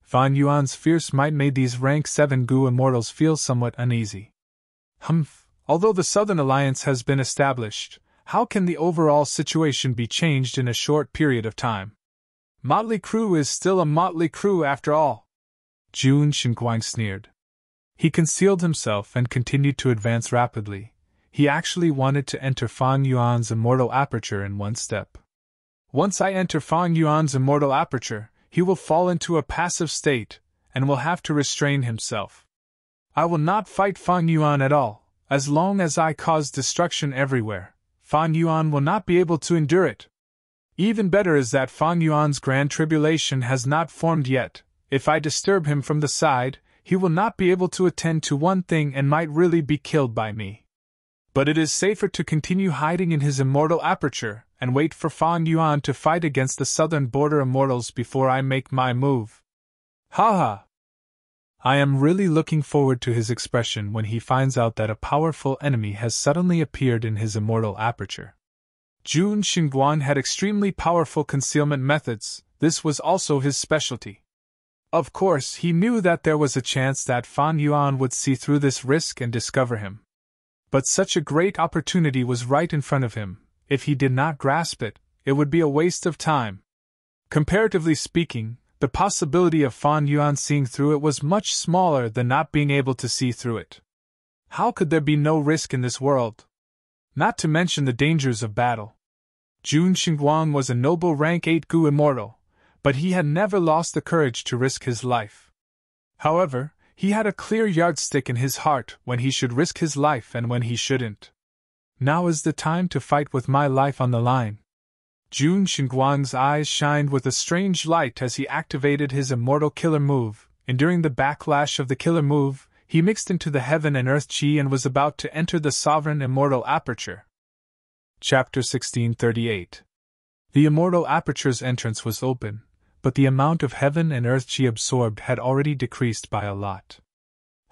Fan Yuan's fierce might made these rank 7 goo immortals feel somewhat uneasy. Humph, although the Southern Alliance has been established, how can the overall situation be changed in a short period of time? Motley Crew is still a motley crew after all. Jun Xinguang sneered. He concealed himself and continued to advance rapidly. He actually wanted to enter Fan Yuan's immortal aperture in one step. Once I enter Fan Yuan's immortal aperture, he will fall into a passive state, and will have to restrain himself. I will not fight Fan Yuan at all. As long as I cause destruction everywhere, Fan Yuan will not be able to endure it. Even better is that Fan Yuan's grand tribulation has not formed yet. If I disturb him from the side, he will not be able to attend to one thing and might really be killed by me. But it is safer to continue hiding in his immortal aperture, and wait for Fan Yuan to fight against the southern border immortals before I make my move. Ha! I am really looking forward to his expression when he finds out that a powerful enemy has suddenly appeared in his immortal aperture. Jun Xinguang had extremely powerful concealment methods. This was also his specialty. Of course, he knew that there was a chance that Fan Yuan would see through this risk and discover him. But such a great opportunity was right in front of him. If he did not grasp it, it would be a waste of time. Comparatively speaking, the possibility of Fan Yuan seeing through it was much smaller than not being able to see through it. How could there be no risk in this world? Not to mention the dangers of battle. Jun Xinguang was a noble rank 8 goo immortal, but he had never lost the courage to risk his life. However, he had a clear yardstick in his heart when he should risk his life and when he shouldn't. Now is the time to fight with my life on the line. Jun Xinguang's eyes shined with a strange light as he activated his immortal killer move. Enduring the backlash of the killer move, he mixed into the heaven and earth chi and was about to enter the sovereign immortal aperture. Chapter 1638. The immortal aperture's entrance was open, but the amount of heaven and earth chi absorbed had already decreased by a lot.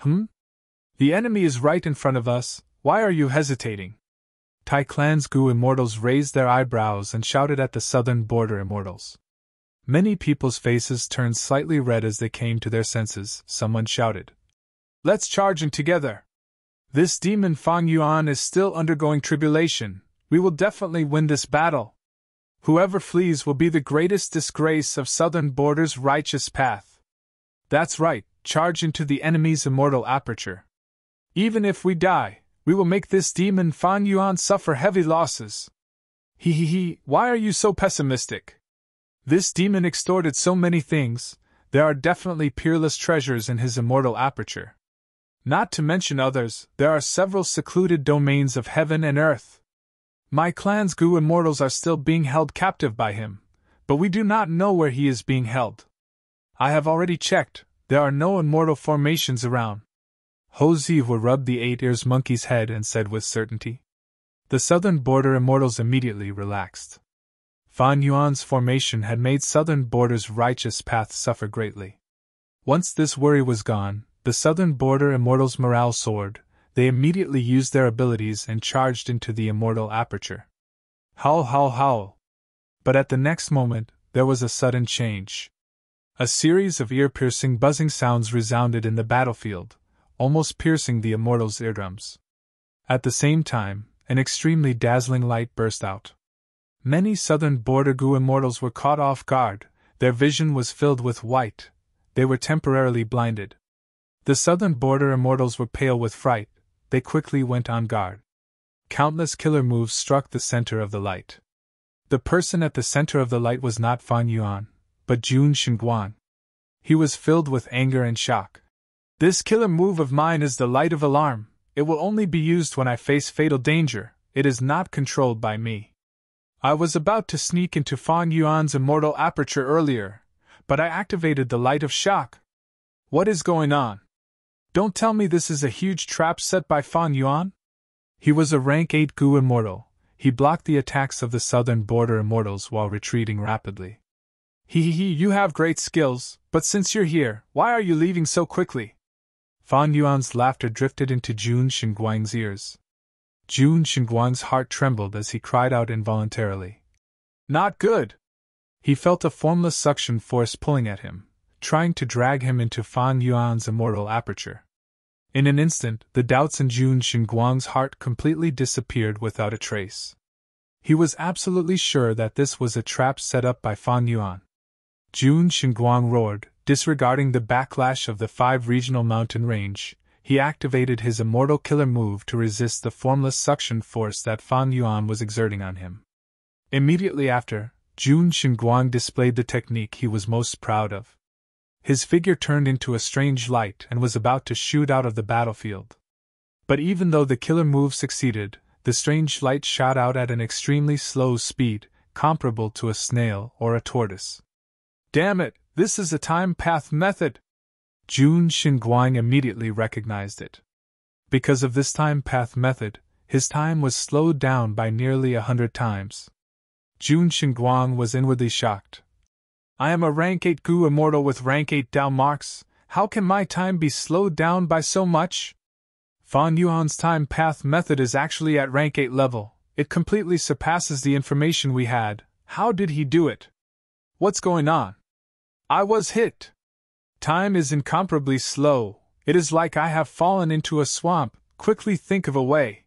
The enemy is right in front of us, why are you hesitating? Tai Clan's goo immortals raised their eyebrows and shouted at the southern border immortals. Many people's faces turned slightly red as they came to their senses. Someone shouted, "Let's charge in together! This demon Fan Yuan is still undergoing tribulation. We will definitely win this battle. Whoever flees will be the greatest disgrace of southern border's righteous path. That's right, charge into the enemy's immortal aperture. Even if we die, we will make this demon Fan Yuan suffer heavy losses. Why are you so pessimistic? This demon extorted so many things, there are definitely peerless treasures in his immortal aperture. Not to mention others, there are several secluded domains of heaven and earth. My clan's Gu immortals are still being held captive by him, but we do not know where he is being held. I have already checked, there are no immortal formations around. Hozhiva rubbed the 8 ears monkey's head and said with certainty. The southern border immortals immediately relaxed. Fan Yuan's formation had made southern border's righteous path suffer greatly. Once this worry was gone, the southern border immortals' morale soared. They immediately used their abilities and charged into the immortal aperture. Howl, howl, howl. But at the next moment, there was a sudden change. A series of ear-piercing buzzing sounds resounded in the battlefield, almost piercing the immortals' eardrums. At the same time, an extremely dazzling light burst out. Many southern border Gu immortals were caught off guard, their vision was filled with white, they were temporarily blinded. The southern border immortals were pale with fright, they quickly went on guard. Countless killer moves struck the center of the light. The person at the center of the light was not Fan Yuan, but Jun Xinguang. He was filled with anger and shock. This killer move of mine is the light of alarm. It will only be used when I face fatal danger. It is not controlled by me. I was about to sneak into Fan Yuan's immortal aperture earlier, but I activated the light of shock. What is going on? Don't tell me this is a huge trap set by Fan Yuan? He was a rank 8 Gu immortal. He blocked the attacks of the southern border immortals while retreating rapidly. You have great skills, but since you're here, why are you leaving so quickly? Fan Yuan's laughter drifted into Jun Xinguang's ears. Jun Xinguang's heart trembled as he cried out involuntarily. Not good! He felt a formless suction force pulling at him, trying to drag him into Fan Yuan's immortal aperture. In an instant, the doubts in Jun Xinguang's heart completely disappeared without a trace. He was absolutely sure that this was a trap set up by Fan Yuan. Jun Xinguang roared, disregarding the backlash of the 5 regional mountain range. He activated his immortal killer move to resist the formless suction force that Fan Yuan was exerting on him. Immediately after, Jun Xinguang displayed the technique he was most proud of. His figure turned into a strange light and was about to shoot out of the battlefield. But even though the killer move succeeded, the strange light shot out at an extremely slow speed, comparable to a snail or a tortoise. Damn it, this is a time path method! Jun Xinguang immediately recognized it. Because of this time path method, his time was slowed down by nearly 100 times. Jun Xinguang was inwardly shocked. I am a rank 8 Gu immortal with rank 8 Dao marks, how can my time be slowed down by so much? Fan Yuan's time path method is actually at rank 8 level, it completely surpasses the information we had. How did he do it? What's going on? I was hit. Time is incomparably slow, it is like I have fallen into a swamp, quickly think of a way.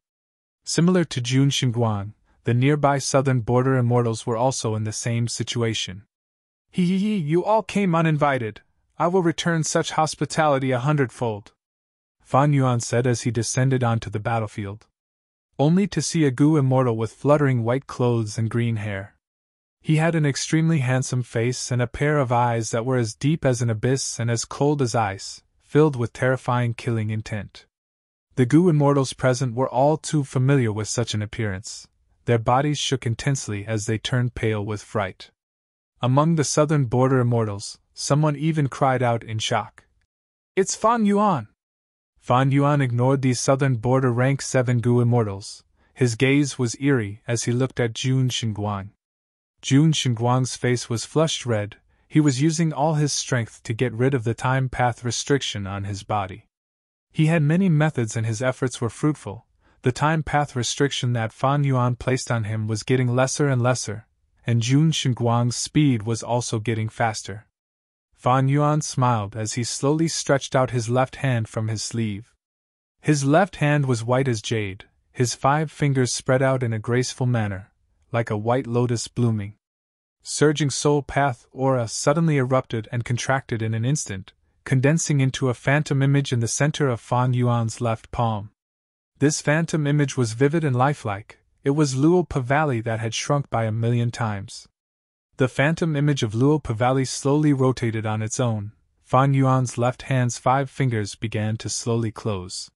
Similar to Jun Xinguang, the nearby southern border immortals were also in the same situation. You all came uninvited, I will return such hospitality 100-fold. Fan Yuan said as he descended onto the battlefield. Only to see a Gu immortal with fluttering white clothes and green hair. He had an extremely handsome face and a pair of eyes that were as deep as an abyss and as cold as ice, filled with terrifying killing intent. The Gu immortals present were all too familiar with such an appearance. Their bodies shook intensely as they turned pale with fright. Among the southern border immortals, someone even cried out in shock. It's Fan Yuan! Fan Yuan ignored these southern border rank 7 Gu immortals. His gaze was eerie as he looked at Jun Xinguang. Jun Xinguang's face was flushed red, he was using all his strength to get rid of the time path restriction on his body. He had many methods and his efforts were fruitful. The time path restriction that Fan Yuan placed on him was getting lesser and lesser, and Jun Xinguang's speed was also getting faster. Fan Yuan smiled as he slowly stretched out his left hand from his sleeve. His left hand was white as jade, his 5 fingers spread out in a graceful manner, like a white lotus blooming. Surging soul path aura suddenly erupted and contracted in an instant, condensing into a phantom image in the center of Fan Yuan's left palm. This phantom image was vivid and lifelike. It was Luo Pavali that had shrunk by 1,000,000 times. The phantom image of Luo Pavali slowly rotated on its own, Fan Yuan's left hand's 5 fingers began to slowly close.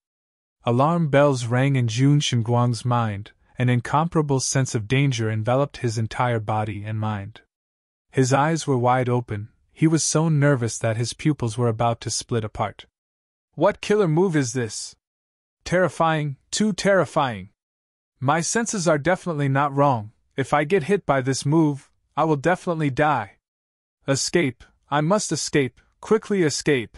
Alarm bells rang in Jun Xinguang's mind. An incomparable sense of danger enveloped his entire body and mind. His eyes were wide open, he was so nervous that his pupils were about to split apart. What killer move is this? Terrifying, too terrifying. My senses are definitely not wrong. If I get hit by this move, I will definitely die. Escape, I must escape, quickly escape.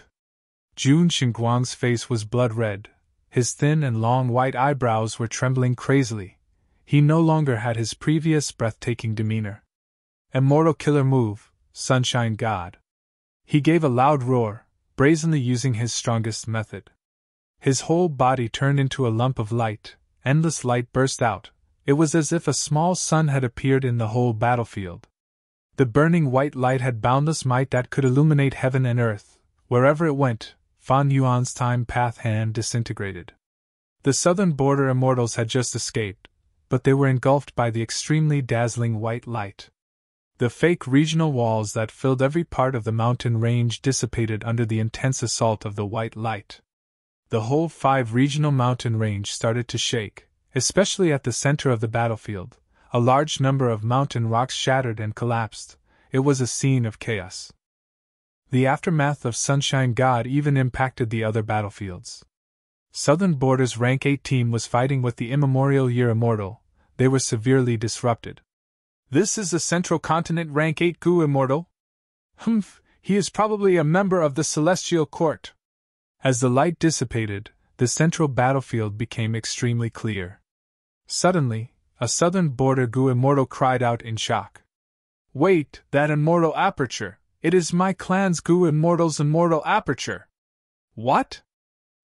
Jun Xinguang's face was blood red, his thin and long white eyebrows were trembling crazily. He no longer had his previous breathtaking demeanor. Immortal killer move, Sunshine God. He gave a loud roar, brazenly using his strongest method. His whole body turned into a lump of light, endless light burst out. It was as if a small sun had appeared in the whole battlefield. The burning white light had boundless might that could illuminate heaven and earth. Wherever it went, Fan Yuan's time path hand disintegrated. The southern border immortals had just escaped, but they were engulfed by the extremely dazzling white light. The fake regional walls that filled every part of the mountain range dissipated under the intense assault of the white light. The whole 5 regional mountain range started to shake, especially at the center of the battlefield. A large number of mountain rocks shattered and collapsed. It was a scene of chaos. The aftermath of Sunshine God even impacted the other battlefields. Southern Border's Rank 8 team was fighting with the Immemorial Year Immortal. They were severely disrupted. This is the Central Continent Rank 8 Gu Immortal? Humph, he is probably a member of the Celestial Court. As the light dissipated, the central battlefield became extremely clear. Suddenly, a Southern Border Gu Immortal cried out in shock. Wait, that immortal aperture! It is my clan's Gu Immortal's immortal aperture! What?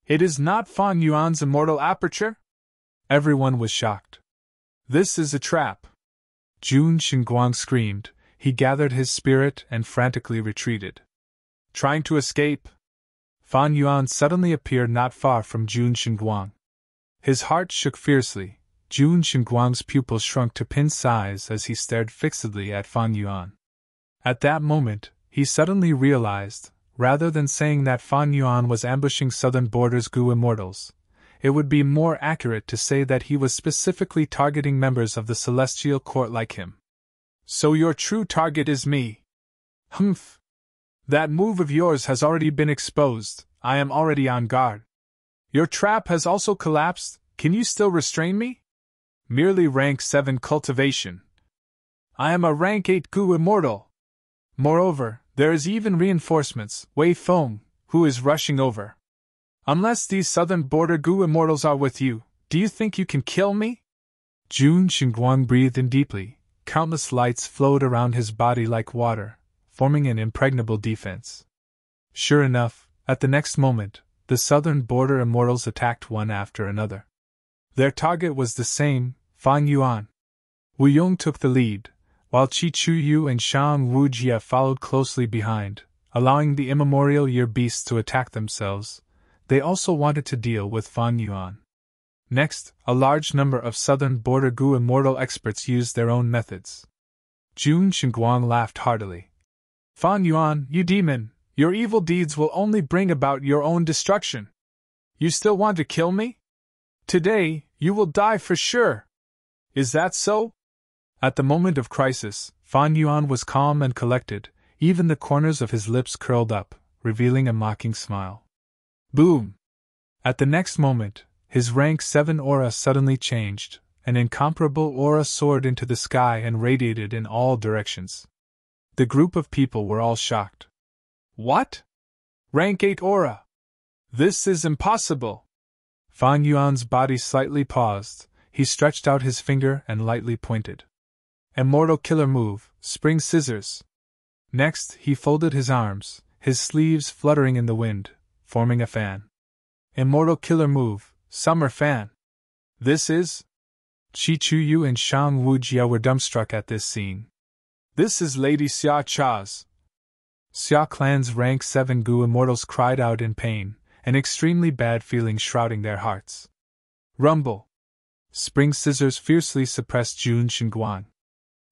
It is not Fan Yuan's immortal aperture? Everyone was shocked. This is a trap! Jun Xinguang screamed. He gathered his spirit and frantically retreated. Trying to escape? Fan Yuan suddenly appeared not far from Jun Xinguang. His heart shook fiercely. Jun Xinguang's pupils shrunk to pin size as he stared fixedly at Fan Yuan. At that moment, he suddenly realized, rather than saying that Fan Yuan was ambushing Southern Border's Gu Immortals, it would be more accurate to say that he was specifically targeting members of the Celestial Court like him. So your true target is me? Humph! That move of yours has already been exposed. I am already on guard. Your trap has also collapsed. Can you still restrain me? Merely rank 7 cultivation. I am a rank 8 Gu Immortal. Moreover, there is even reinforcements, Wei Feng, who is rushing over. Unless these Southern Border Gu Immortals are with you, do you think you can kill me? Jun Xinguang breathed in deeply. Countless lights flowed around his body like water, forming an impregnable defense. Sure enough, at the next moment, the Southern Border Immortals attacked one after another. Their target was the same, Fan Yuan. Wu Yong took the lead, while Qi Chuyu and Shang Wujie followed closely behind, allowing the Immemorial Year beasts to attack themselves. They also wanted to deal with Fan Yuan. Next, a large number of Southern Border Gu Immortal experts used their own methods. Jun Xinguang laughed heartily. Fan Yuan, you demon, your evil deeds will only bring about your own destruction. You still want to kill me? Today, you will die for sure. Is that so? At the moment of crisis, Fan Yuan was calm and collected, even the corners of his lips curled up, revealing a mocking smile. Boom! At the next moment, his rank 7 aura suddenly changed. An incomparable aura soared into the sky and radiated in all directions. The group of people were all shocked. What? Rank 8 aura! This is impossible! Fan Yuan's body slightly paused. He stretched out his finger and lightly pointed. Immortal killer move, spring scissors. Next, he folded his arms, his sleeves fluttering in the wind, forming a fan. Immortal killer move, summer fan. This is? Qi Chuyu and Shang Wujie were dumbstruck at this scene. This is Lady Xia Cha's. Xia clan's rank 7 Gu Immortals cried out in pain, an extremely bad feeling shrouding their hearts. Rumble! Spring scissors fiercely suppressed Jun Xinguang.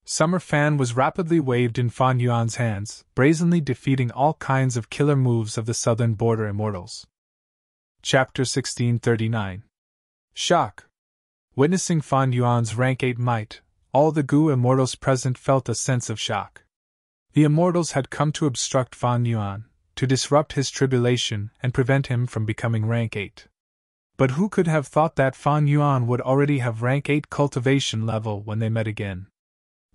Summer Fan was rapidly waved in Fan Yuan's hands, brazenly defeating all kinds of killer moves of the Southern Border Immortals. Chapter 1639. Shock. Witnessing Fan Yuan's rank 8 might, all the Gu Immortals present felt a sense of shock. The Immortals had come to obstruct Fan Yuan, to disrupt his tribulation and prevent him from becoming rank 8. But who could have thought that Fan Yuan would already have rank 8 cultivation level when they met again?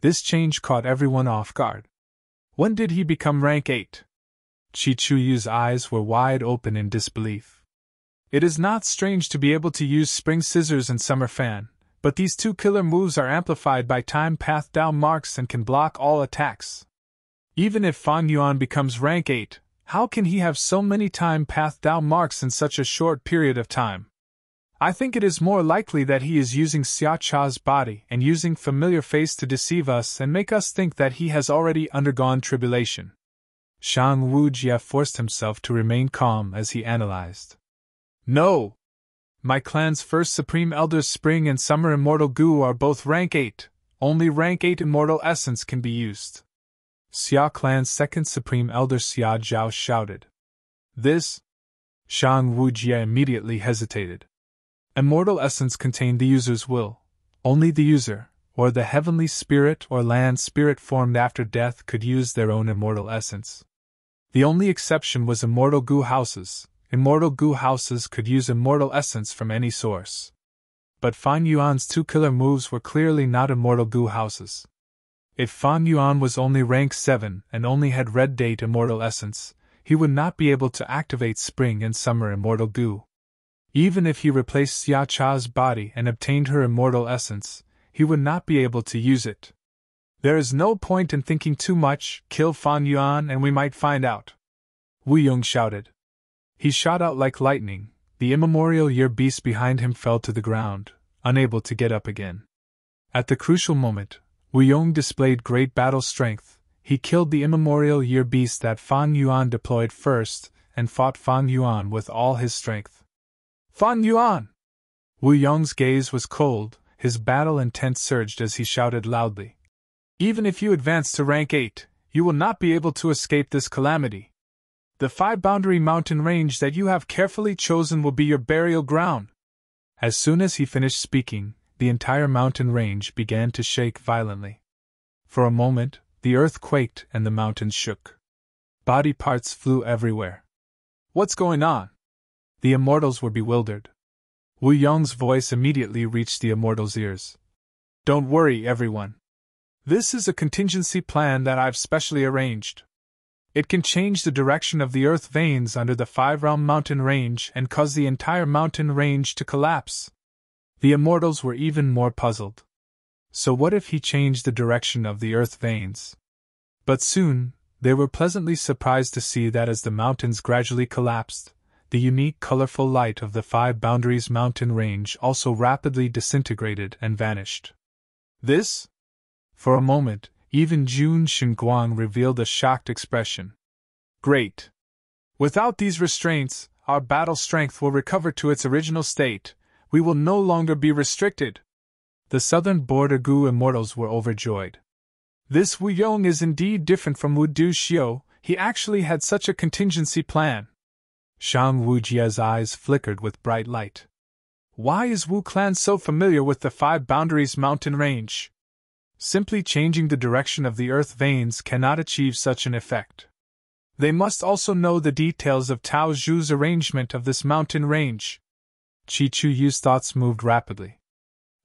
This change caught everyone off guard. When did he become rank 8? Chi Chuyu's eyes were wide open in disbelief. It is not strange to be able to use Spring Scissors and Summer Fan, but these two killer moves are amplified by Time Path Dao marks and can block all attacks. Even if Fan Yuan becomes rank 8, how can he have so many Time Path Dao marks in such a short period of time? I think it is more likely that he is using Xia Cha's body and using familiar face to deceive us and make us think that he has already undergone tribulation. Shang Wujie forced himself to remain calm as he analyzed. No! My clan's first Supreme Elders Spring and Summer Immortal Gu are both rank 8, only rank 8 Immortal Essence can be used. Xia clan's second Supreme Elder Xia Zhao shouted. This? Shang Wujie immediately hesitated. Immortal essence contained the user's will. Only the user, or the heavenly spirit or land spirit formed after death could use their own immortal essence. The only exception was immortal Gu houses. Immortal Gu houses could use immortal essence from any source. But Fan Yuan's two killer moves were clearly not immortal Gu houses. If Fan Yuan was only rank 7 and only had red date immortal essence, he would not be able to activate Spring and Summer immortal Gu. Even if he replaced Xia Cha's body and obtained her immortal essence, he would not be able to use it. There is no point in thinking too much. Kill Fan Yuan and we might find out. Wu Yong shouted. He shot out like lightning. The immemorial year beast behind him fell to the ground, unable to get up again. At the crucial moment, Wu Yong displayed great battle strength. He killed the immemorial year beast that Fan Yuan deployed first, and fought Fan Yuan with all his strength. Fan Yuan! Wu Yong's gaze was cold, his battle intent surged as he shouted loudly. Even if you advance to rank 8, you will not be able to escape this calamity. The 5-boundary mountain range that you have carefully chosen will be your burial ground. As soon as he finished speaking, the entire mountain range began to shake violently. For a moment, the earth quaked and the mountains shook. Body parts flew everywhere. What's going on? The immortals were bewildered. Wu Yong's voice immediately reached the immortals' ears. Don't worry, everyone. This is a contingency plan that I've specially arranged. It can change the direction of the earth veins under the 5-realm mountain range and cause the entire mountain range to collapse. The immortals were even more puzzled. So what if he changed the direction of the earth veins? But soon, they were pleasantly surprised to see that as the mountains gradually collapsed, the unique colorful light of the 5 boundaries mountain range also rapidly disintegrated and vanished. This? For a moment, even Jun Xinguang revealed a shocked expression. Great! Without these restraints, our battle strength will recover to its original state. We will no longer be restricted. The Southern Border Gu Immortals were overjoyed. This Wu Yong is indeed different from Wu Du Xiu. He actually had such a contingency plan. Shang Wujie's eyes flickered with bright light. Why is Wu Clan so familiar with the 5 boundaries mountain range? Simply changing the direction of the earth veins cannot achieve such an effect. They must also know the details of Tao Zhu's arrangement of this mountain range. Chi Chuyu's thoughts moved rapidly.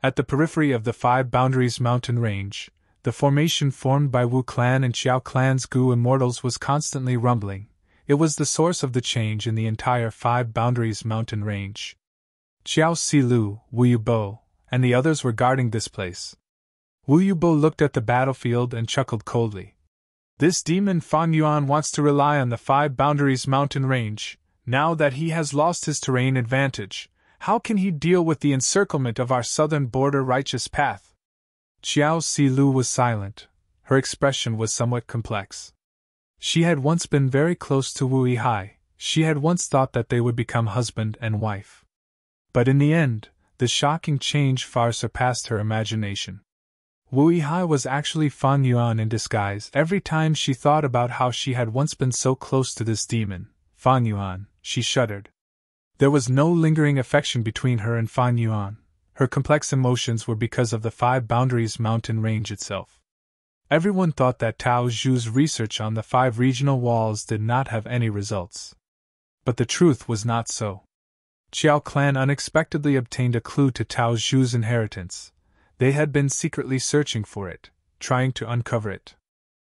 At the periphery of the 5 boundaries mountain range, the formation formed by Wu Clan and Xiao Clan's Gu Immortals was constantly rumbling. It was the source of the change in the entire 5 boundaries mountain range. Xiao Silu, Wu Yubo, and the others were guarding this place. Wu Yubo looked at the battlefield and chuckled coldly. This demon Fan Yuan wants to rely on the 5 boundaries mountain range. Now that he has lost his terrain advantage, how can he deal with the encirclement of our southern border righteous path? Xiao Silu was silent. Her expression was somewhat complex. She had once been very close to Wu Yihai. She had once thought that they would become husband and wife. But in the end, the shocking change far surpassed her imagination. Wu Yihai was actually Fan Yuan in disguise. Every time she thought about how she had once been so close to this demon, Fan Yuan, she shuddered. There was no lingering affection between her and Fan Yuan. Her complex emotions were because of the Five Boundaries mountain range itself. Everyone thought that Tao Zhu's research on the 5 regional walls did not have any results. But the truth was not so. Qiao clan unexpectedly obtained a clue to Tao Zhu's inheritance. They had been secretly searching for it, trying to uncover it.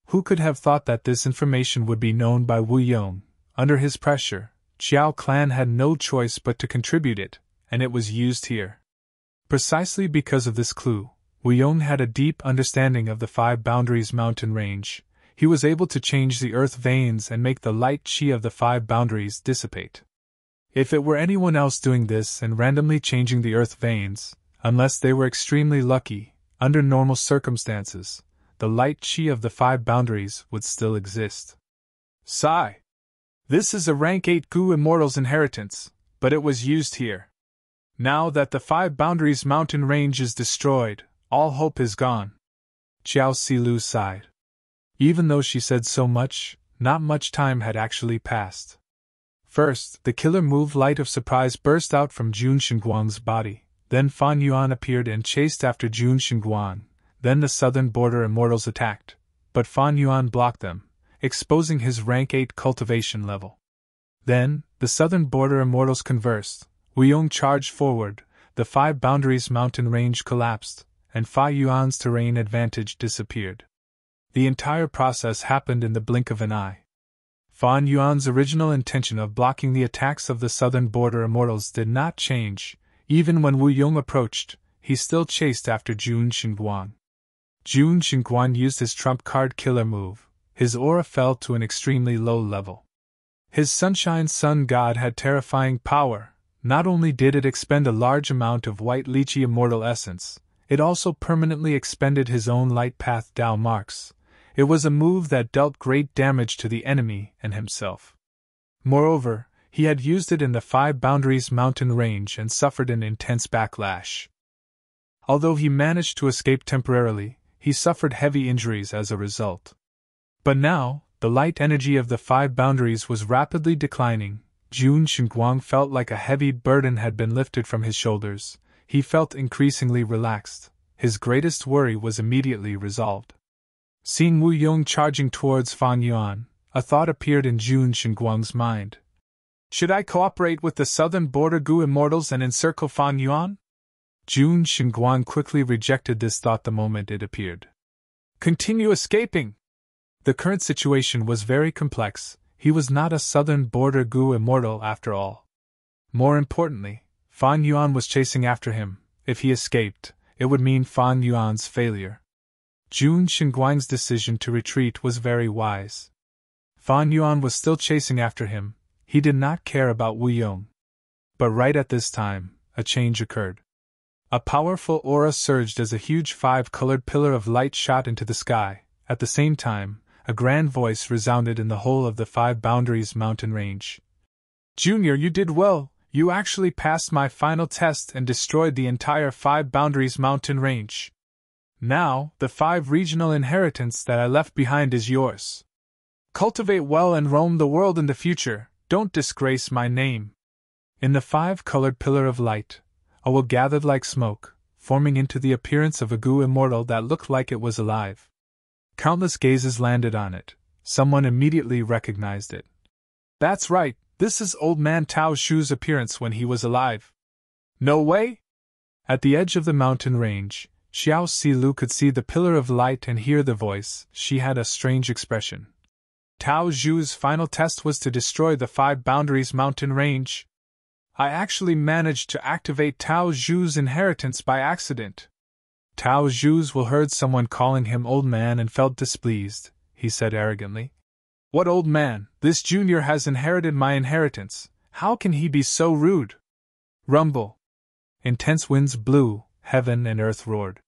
Who could have thought that this information would be known by Wu Yong? Under his pressure, Qiao clan had no choice but to contribute it, and it was used here. Precisely because of this clue, Wu Yong had a deep understanding of the 5 Boundaries mountain range. He was able to change the earth veins and make the light qi of the 5 boundaries dissipate. If it were anyone else doing this and randomly changing the earth veins, unless they were extremely lucky, under normal circumstances, the light qi of the 5 boundaries would still exist. Sigh. This is a rank 8 Gu Immortal's inheritance, but it was used here. Now that the 5 Boundaries mountain range is destroyed, all hope is gone. Qiao Silu sighed. Even though she said so much, not much time had actually passed. First, the killer move Light of Surprise burst out from Jun Xinguang's body, then Fan Yuan appeared and chased after Jun Xinguang, then the southern border immortals attacked, but Fan Yuan blocked them, exposing his rank 8 cultivation level. Then, the southern border immortals conversed. Wu Yong charged forward, the 5 Boundaries mountain range collapsed, and Fa Yuan's terrain advantage disappeared. The entire process happened in the blink of an eye. Fan Yuan's original intention of blocking the attacks of the southern border immortals did not change. Even when Wu Yong approached, he still chased after Jun Xinguang. Jun Xinguang used his trump card killer move. His aura fell to an extremely low level. His Sunshine Sun God had terrifying power. Not only did it expend a large amount of white lychee immortal essence, it also permanently expended his own light path Dao marks. It was a move that dealt great damage to the enemy and himself. Moreover, he had used it in the 5 Boundaries mountain range and suffered an intense backlash. Although he managed to escape temporarily, he suffered heavy injuries as a result. But now, the light energy of the 5 Boundaries was rapidly declining. Jun Xinguang felt like a heavy burden had been lifted from his shoulders. He felt increasingly relaxed. His greatest worry was immediately resolved. Seeing Wu Yong charging towards Fan Yuan, a thought appeared in Jun Xinguang's mind. Should I cooperate with the southern border Gu immortals and encircle Fan Yuan? Jun Xinguang quickly rejected this thought the moment it appeared. Continue escaping! The current situation was very complex. He was not a southern border Gu immortal after all. More importantly, Fan Yuan was chasing after him. If he escaped, it would mean Fan Yuan's failure. Jun Xinguang's decision to retreat was very wise. Fan Yuan was still chasing after him. He did not care about Wu Yong. But right at this time, a change occurred. A powerful aura surged as a huge 5-colored pillar of light shot into the sky. At the same time, a grand voice resounded in the whole of the 5 Boundaries mountain range. Junior, you did well. You actually passed my final test and destroyed the entire 5 Boundaries mountain range. Now, the 5 regional inheritance that I left behind is yours. Cultivate well and roam the world in the future. Don't disgrace my name. In the 5-colored pillar of light, a will gathered like smoke, forming into the appearance of a Gu immortal that looked like it was alive. Countless gazes landed on it. Someone immediately recognized it. That's right, this is old man Tao Zhu's appearance when he was alive. No way? At the edge of the mountain range, Xiao Silu could see the pillar of light and hear the voice. She had a strange expression. Tao Zhu's final test was to destroy the 5 Boundaries mountain range. I actually managed to activate Tao Zhu's inheritance by accident. Tao Zhu's will heard someone calling him old man and felt displeased. He said arrogantly. What old man? This junior has inherited my inheritance. How can he be so rude? Rumble. Intense winds blew, heaven and earth roared.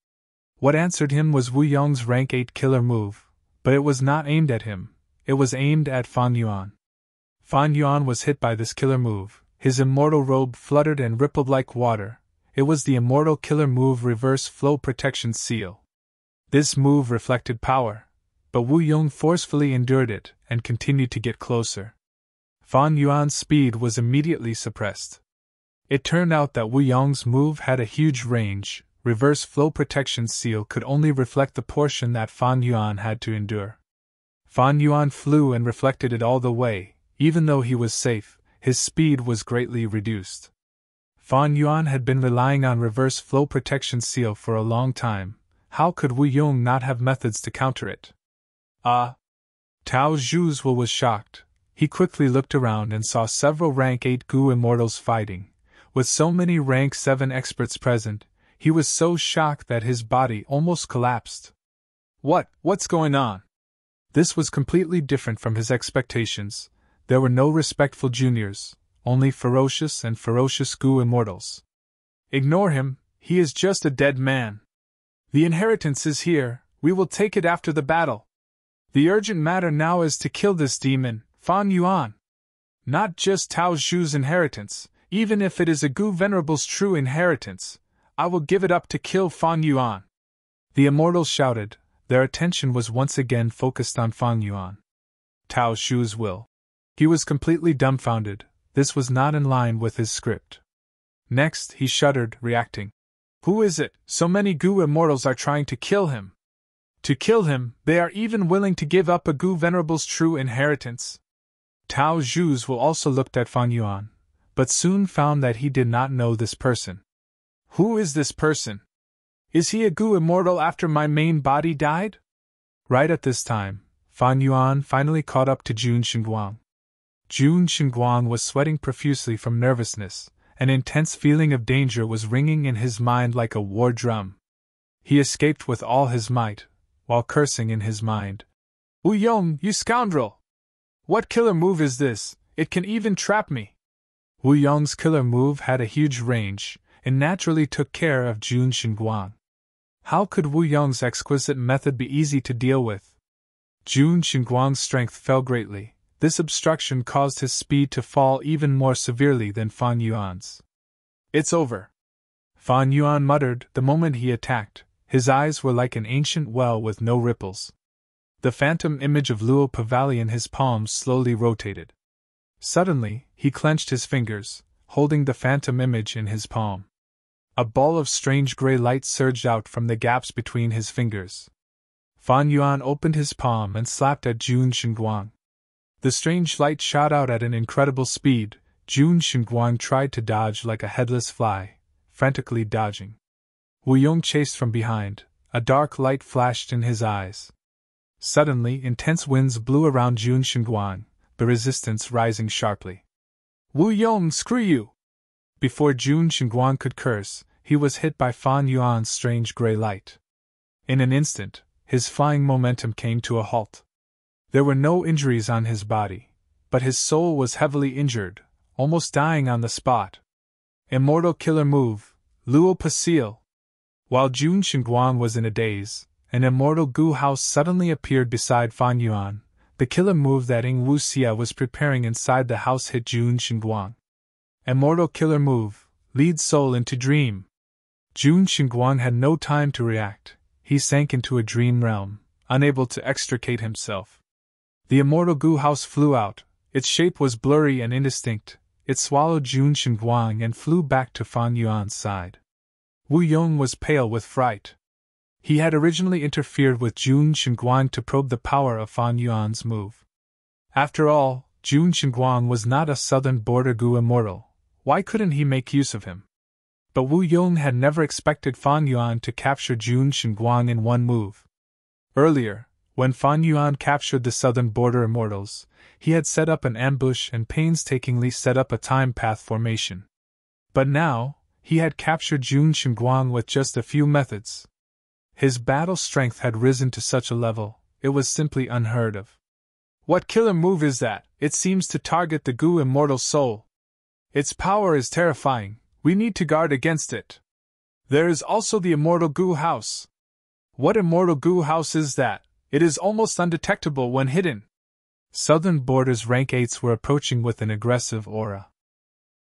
What answered him was Wu Yong's rank 8 killer move, but it was not aimed at him. It was aimed at Fan Yuan. Fan Yuan was hit by this killer move. His immortal robe fluttered and rippled like water. It was the immortal killer move Reverse Flow Protection Seal. This move reflected power, but Wu Yong forcefully endured it and continued to get closer. Fan Yuan's speed was immediately suppressed. It turned out that Wu Yong's move had a huge range. Reverse flow protection seal could only reflect the portion that Fan Yuan had to endure. Fan Yuan flew and reflected it all the way. Even though he was safe, his speed was greatly reduced. Fan Yuan had been relying on reverse flow protection seal for a long time. How could Wu Yong not have methods to counter it? Tao Zhu's will was shocked. He quickly looked around and saw several rank 8 Gu immortals fighting. With so many rank 7 experts present, he was so shocked that his body almost collapsed. What's going on? This was completely different from his expectations. There were no respectful juniors, only ferocious and ferocious Gu immortals. Ignore him, he is just a dead man. The inheritance is here, we will take it after the battle. The urgent matter now is to kill this demon, Fan Yuan. Not just Tao Zhu's inheritance, even if it is a Gu Venerable's true inheritance, I will give it up to kill Fan Yuan. The immortals shouted, their attention was once again focused on Fan Yuan. Tao Zhu's will. He was completely dumbfounded, this was not in line with his script. Next, he shuddered, reacting. Who is it? So many Gu immortals are trying to kill him. To kill him, they are even willing to give up a Gu Venerable's true inheritance. Tao Zhu's will also looked at Fan Yuan, but soon found that he did not know this person. Who is this person? Is he a Gu immortal after my main body died? Right at this time, Fan Yuan finally caught up to Jun Xinguang. Jun Xinguang was sweating profusely from nervousness. An intense feeling of danger was ringing in his mind like a war drum. He escaped with all his might, while cursing in his mind. Wu Yong, you scoundrel! What killer move is this? It can even trap me! Wu Yong's killer move had a huge range, and naturally took care of Jun Xinguang. How could Wu Yong's exquisite method be easy to deal with? Jun Xinguang's strength fell greatly. This obstruction caused his speed to fall even more severely than Fan Yuan's. It's over. Fan Yuan muttered the moment he attacked. His eyes were like an ancient well with no ripples. The phantom image of Luo Pavali in his palms slowly rotated. Suddenly, he clenched his fingers, holding the phantom image in his palm. A ball of strange gray light surged out from the gaps between his fingers. Fan Yuan opened his palm and slapped at Jun Xinguang. The strange light shot out at an incredible speed. Jun Xinguang tried to dodge like a headless fly, frantically dodging. Wu Yong chased from behind. A dark light flashed in his eyes. Suddenly, intense winds blew around Jun Xinguang, the resistance rising sharply. Wu Yong, screw you! Before Jun Xinguang could curse, he was hit by Fan Yuan's strange gray light. In an instant, his flying momentum came to a halt. There were no injuries on his body, but his soul was heavily injured, almost dying on the spot. Immortal killer move, Luo Pasil. While Jun Xinguang was in a daze, an immortal Gu house suddenly appeared beside Fan Yuan. The killer move that Ing Wuxia was preparing inside the house hit Jun Xinguang. Immortal killer move, lead soul into dream. Jun Xinguang had no time to react. He sank into a dream realm, unable to extricate himself. The immortal Gu house flew out. Its shape was blurry and indistinct. It swallowed Jun Xinguang and flew back to Fan Yuan's side. Wu Yong was pale with fright. He had originally interfered with Jun Xinguang to probe the power of Fan Yuan's move. After all, Jun Xinguang was not a southern border Gu immortal. Why couldn't he make use of him? But Wu Yong had never expected Fan Yuan to capture Jun Xinguang in one move. Earlier, when Fan Yuan captured the southern border immortals, he had set up an ambush and painstakingly set up a time path formation. But now, he had captured Jun Xinguang with just a few methods. His battle strength had risen to such a level, it was simply unheard of. What killer move is that? It seems to target the Gu immortal soul. Its power is terrifying, we need to guard against it. There is also the immortal Gu house. What immortal Gu house is that? It is almost undetectable when hidden. Southern Borders rank 8s were approaching with an aggressive aura.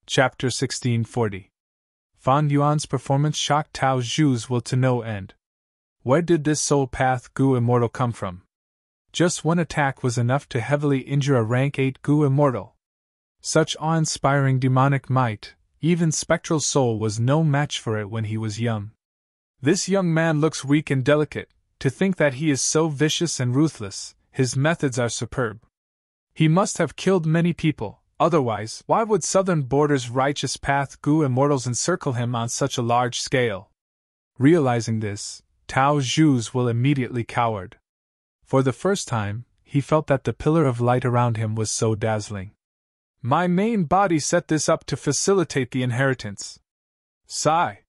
Chapter 1640. Fan Yuan's performance shocked Tao Zhu's will to no end. Where did this soul path Gu immortal come from? Just one attack was enough to heavily injure a rank 8 Gu immortal. Such awe-inspiring demonic might, even Spectral Soul was no match for it when he was young. This young man looks weak and delicate. To think that he is so vicious and ruthless, his methods are superb. He must have killed many people, otherwise, why would Southern Border's righteous path Gu immortals encircle him on such a large scale? Realizing this, Tao Zhu's will immediately cowered. For the first time, he felt that the pillar of light around him was so dazzling. My main body set this up to facilitate the inheritance. Sigh.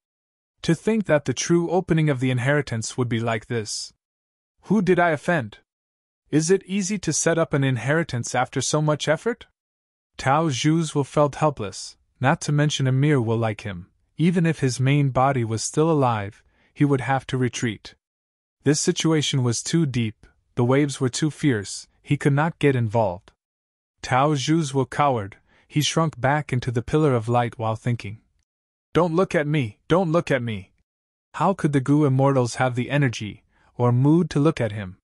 To think that the true opening of the inheritance would be like this. Who did I offend? Is it easy to set up an inheritance after so much effort? Tao Zhu's will felt helpless, not to mention Emir will like him. Even if his main body was still alive, he would have to retreat. This situation was too deep, the waves were too fierce, he could not get involved. Tao Zhu's will cowered, he shrunk back into the pillar of light while thinking. Don't look at me, don't look at me. How could the Gu immortals have the energy, or mood to look at him?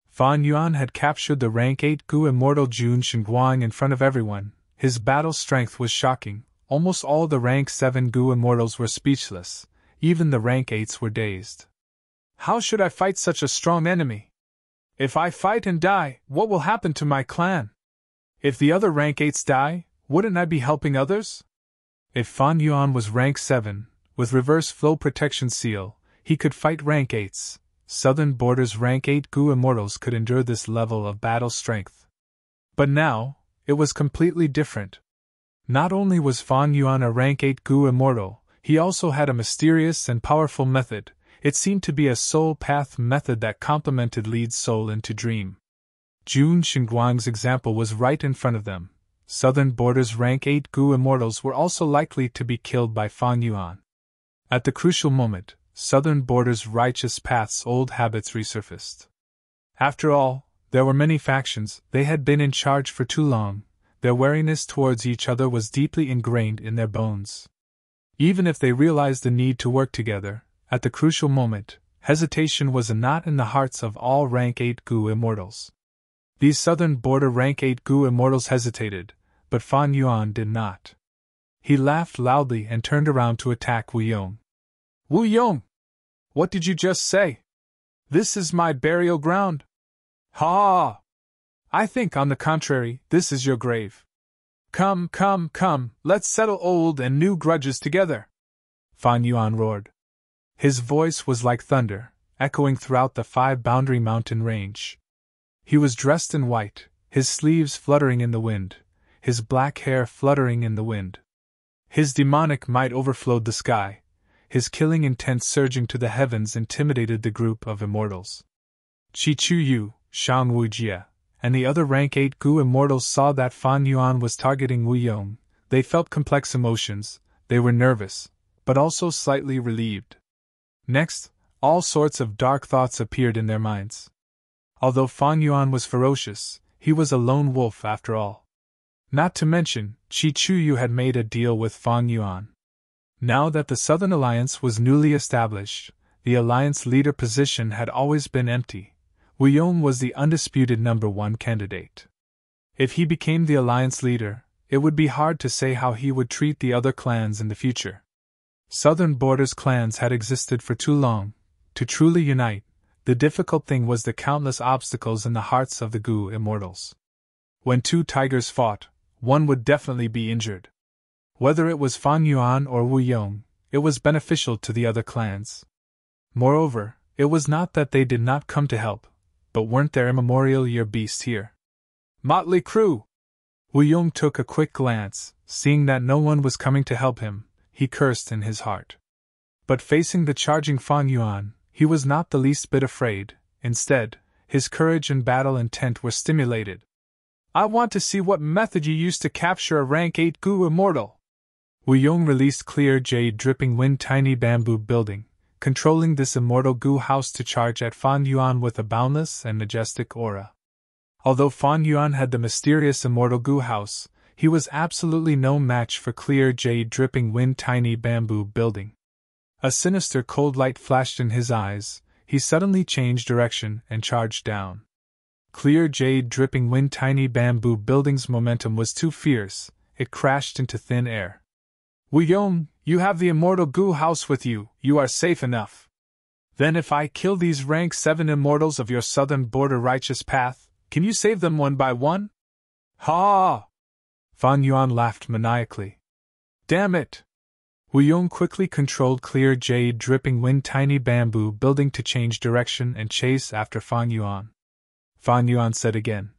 Fan Yuan had captured the rank 8 Gu immortal Jun Shengguang in front of everyone. His battle strength was shocking. Almost all the rank 7 Gu immortals were speechless. Even the rank 8s were dazed. How should I fight such a strong enemy? If I fight and die, what will happen to my clan? If the other rank 8s die, wouldn't I be helping others? If Fan Yuan was rank 7, with reverse flow protection seal, he could fight rank 8s. Southern Border's rank 8 Gu immortals could endure this level of battle strength. But now, it was completely different. Not only was Fan Yuan a rank 8 Gu immortal, he also had a mysterious and powerful method. It seemed to be a soul path method that complemented Lead's soul into dream. Jun Shengguang's example was right in front of them. Southern Border's rank 8 Gu immortals were also likely to be killed by Fan Yuan. At the crucial moment, Southern Border's righteous path's old habits resurfaced. After all, there were many factions, they had been in charge for too long, their wariness towards each other was deeply ingrained in their bones. Even if they realized the need to work together, at the crucial moment, hesitation was a knot in the hearts of all rank 8 Gu immortals. These Southern Border rank 8 Gu immortals hesitated, but Fan Yuan did not. He laughed loudly and turned around to attack Wu Yong. Wu Yong! What did you just say? This is my burial ground? Ha! I think, on the contrary, this is your grave. Come, come, come, let's settle old and new grudges together! Fan Yuan roared. His voice was like thunder, echoing throughout the 5-boundary mountain range. He was dressed in white, his sleeves fluttering in the wind, his black hair fluttering in the wind. His demonic might overflowed the sky, his killing intent surging to the heavens intimidated the group of immortals. Qi Chu Yu, Shang Wu Jie, and the other rank 8 Gu immortals saw that Fan Yuan was targeting Wu Yong. They felt complex emotions, they were nervous, but also slightly relieved. Next, all sorts of dark thoughts appeared in their minds. Although Fan Yuan was ferocious, he was a lone wolf after all. Not to mention, Qi Chu Yu had made a deal with Fan Yuan. Now that the Southern Alliance was newly established, the Alliance leader position had always been empty. Wu Yong was the undisputed #1 candidate. If he became the Alliance leader, it would be hard to say how he would treat the other clans in the future. Southern Border's clans had existed for too long. To truly unite, the difficult thing was the countless obstacles in the hearts of the Gu immortals. When two tigers fought, one would definitely be injured. Whether it was Fan Yuan or Wu Yong, it was beneficial to the other clans. Moreover, it was not that they did not come to help, but weren't there immemorial year beasts here? Motley crew! Wu Yong took a quick glance, seeing that no one was coming to help him, he cursed in his heart. But facing the charging Fan Yuan, he was not the least bit afraid. Instead, his courage and battle intent were stimulated. I want to see what method you used to capture a rank 8 Gu immortal. Wu Yong released clear jade dripping wind tiny bamboo building, controlling this immortal Gu house to charge at Fan Yuan with a boundless and majestic aura. Although Fan Yuan had the mysterious immortal Gu house, he was absolutely no match for clear jade dripping wind tiny bamboo building. A sinister cold light flashed in his eyes, he suddenly changed direction and charged down. Clear jade dripping wind tiny bamboo building's momentum was too fierce, it crashed into thin air. Wu Yong, you have the immortal goo house with you, you are safe enough. Then if I kill these rank 7 immortals of your southern border righteous path, can you save them one by one? Ha! Fan Yuan laughed maniacally. Damn it! Wu Yong quickly controlled clear jade dripping wind tiny bamboo building to change direction and chase after Fan Yuan. Fan Yuan said again.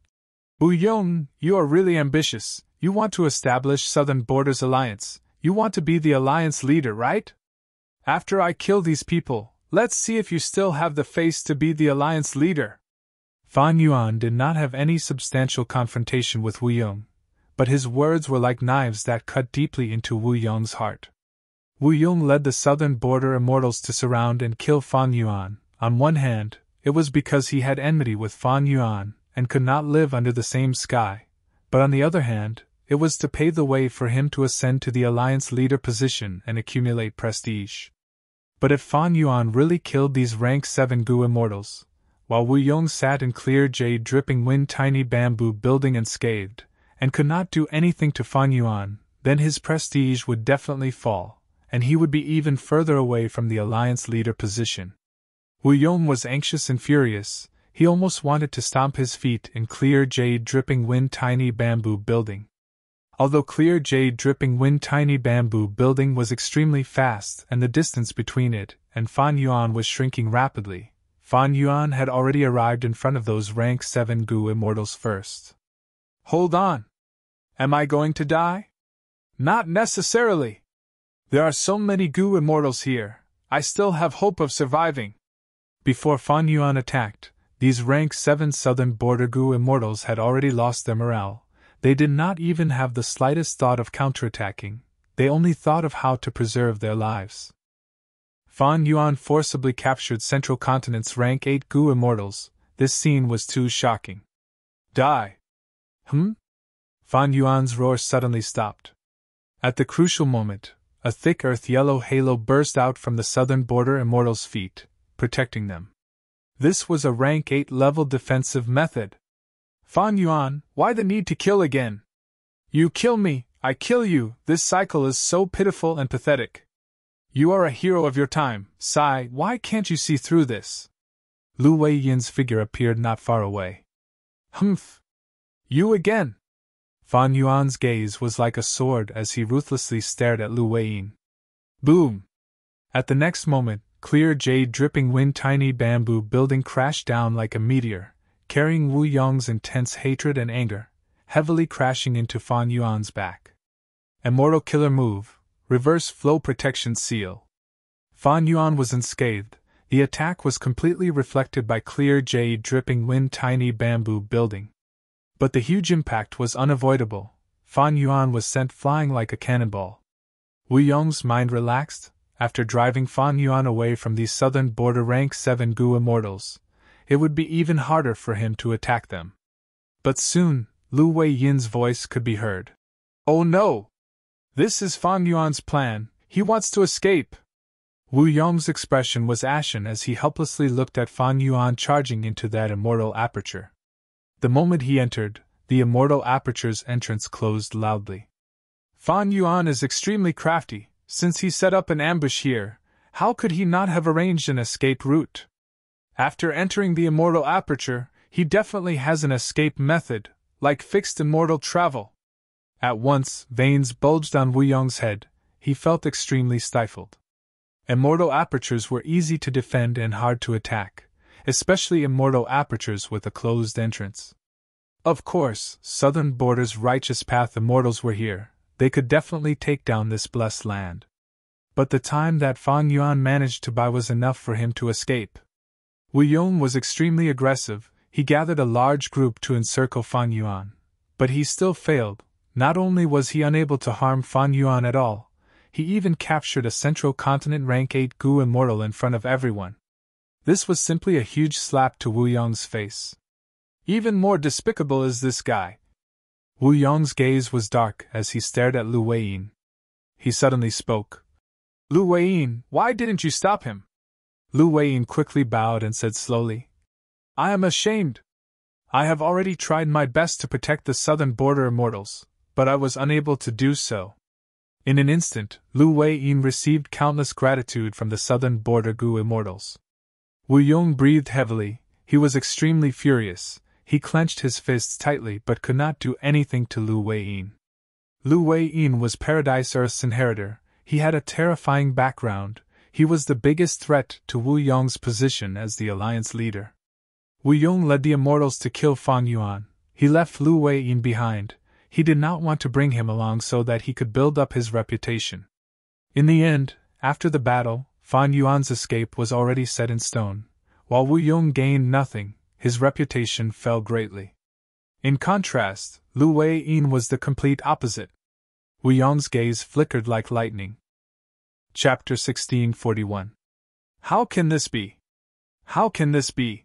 Wu Yong, you are really ambitious, you want to establish Southern Borders Alliance, you want to be the alliance leader, right? After I kill these people, let's see if you still have the face to be the alliance leader. Fan Yuan did not have any substantial confrontation with Wu Yong, but his words were like knives that cut deeply into Wu Yong's heart. Wu Yong led the southern border immortals to surround and kill Fan Yuan. On one hand, it was because he had enmity with Fan Yuan and could not live under the same sky, but on the other hand, it was to pave the way for him to ascend to the alliance leader position and accumulate prestige. But if Fan Yuan really killed these rank 7 Gu immortals, while Wu Yong sat in clear jade dripping wind tiny bamboo building unscathed, and could not do anything to Fan Yuan, then his prestige would definitely fall, and he would be even further away from the alliance leader position. Wu Yong was anxious and furious, he almost wanted to stomp his feet in clear jade dripping wind tiny bamboo building. Although clear jade dripping wind tiny bamboo building was extremely fast and the distance between it and Fan Yuan was shrinking rapidly, Fan Yuan had already arrived in front of those rank 7 Gu immortals first. Hold on! Am I going to die? Not necessarily! There are so many Gu immortals here, I still have hope of surviving. Before Fan Yuan attacked, these rank 7 southern border Gu immortals had already lost their morale. They did not even have the slightest thought of counterattacking, they only thought of how to preserve their lives. Fan Yuan forcibly captured Central Continent's rank 8 Gu immortals. This scene was too shocking. Die! Fan Yuan's roar suddenly stopped. At the crucial moment, a thick earth-yellow halo burst out from the southern border immortals' feet, protecting them. This was a rank 8 level defensive method. Fan Yuan, why the need to kill again? You kill me, I kill you, this cycle is so pitiful and pathetic. You are a hero of your time, Sai, why can't you see through this? Lu Weiyin's figure appeared not far away. Humph! You again! Fan Yuan's gaze was like a sword as he ruthlessly stared at Lu Weiyin. Boom! At the next moment, clear jade dripping wind tiny bamboo building crashed down like a meteor, carrying Wu Yong's intense hatred and anger, heavily crashing into Fan Yuan's back. Immortal killer move, reverse flow protection seal. Fan Yuan was unscathed, the attack was completely reflected by clear jade dripping wind tiny bamboo building. But the huge impact was unavoidable, Fan Yuan was sent flying like a cannonball. Wu Yong's mind relaxed, after driving Fan Yuan away from these southern border rank 7 Gu immortals. It would be even harder for him to attack them. But soon, Lu Weiyin's voice could be heard. Oh no! This is Fan Yuan's plan, he wants to escape! Wu Yong's expression was ashen as he helplessly looked at Fan Yuan charging into that immortal aperture. The moment he entered, the immortal aperture's entrance closed loudly. Fan Yuan is extremely crafty, since he set up an ambush here, how could he not have arranged an escape route? After entering the immortal aperture, he definitely has an escape method, like fixed immortal travel. At once, veins bulged on Wu Yong's head, he felt extremely stifled. Immortal apertures were easy to defend and hard to attack, especially immortal apertures with a closed entrance. Of course, Southern Border's righteous path immortals were here, they could definitely take down this blessed land. But the time that Fan Yuan managed to buy was enough for him to escape. Wu Yong was extremely aggressive, he gathered a large group to encircle Fan Yuan. But he still failed, not only was he unable to harm Fan Yuan at all, he even captured a Central Continent rank 8 Gu immortal in front of everyone. This was simply a huge slap to Wu Yong's face. Even more despicable is this guy. Wu Yong's gaze was dark as he stared at Lu Weiyin. He suddenly spoke. Lu Weiyin, why didn't you stop him? Lu Weiyin quickly bowed and said slowly, I am ashamed. I have already tried my best to protect the southern border immortals, but I was unable to do so. In an instant, Lu Weiyin received countless gratitude from the southern border Gu immortals. Wu Yong breathed heavily. He was extremely furious. He clenched his fists tightly but could not do anything to Lu Weiyin. Lu Weiyin was Paradise Earth's inheritor. He had a terrifying background. He was the biggest threat to Wu Yong's position as the alliance leader. Wu Yong led the immortals to kill Fan Yuan. He left Lu Weiyin behind. He did not want to bring him along so that he could build up his reputation. In the end, after the battle, Fan Yuan's escape was already set in stone. While Wu Yong gained nothing, his reputation fell greatly. In contrast, Lu Weiyin was the complete opposite. Wu Yong's gaze flickered like lightning. Chapter 1641. How can this be? How can this be?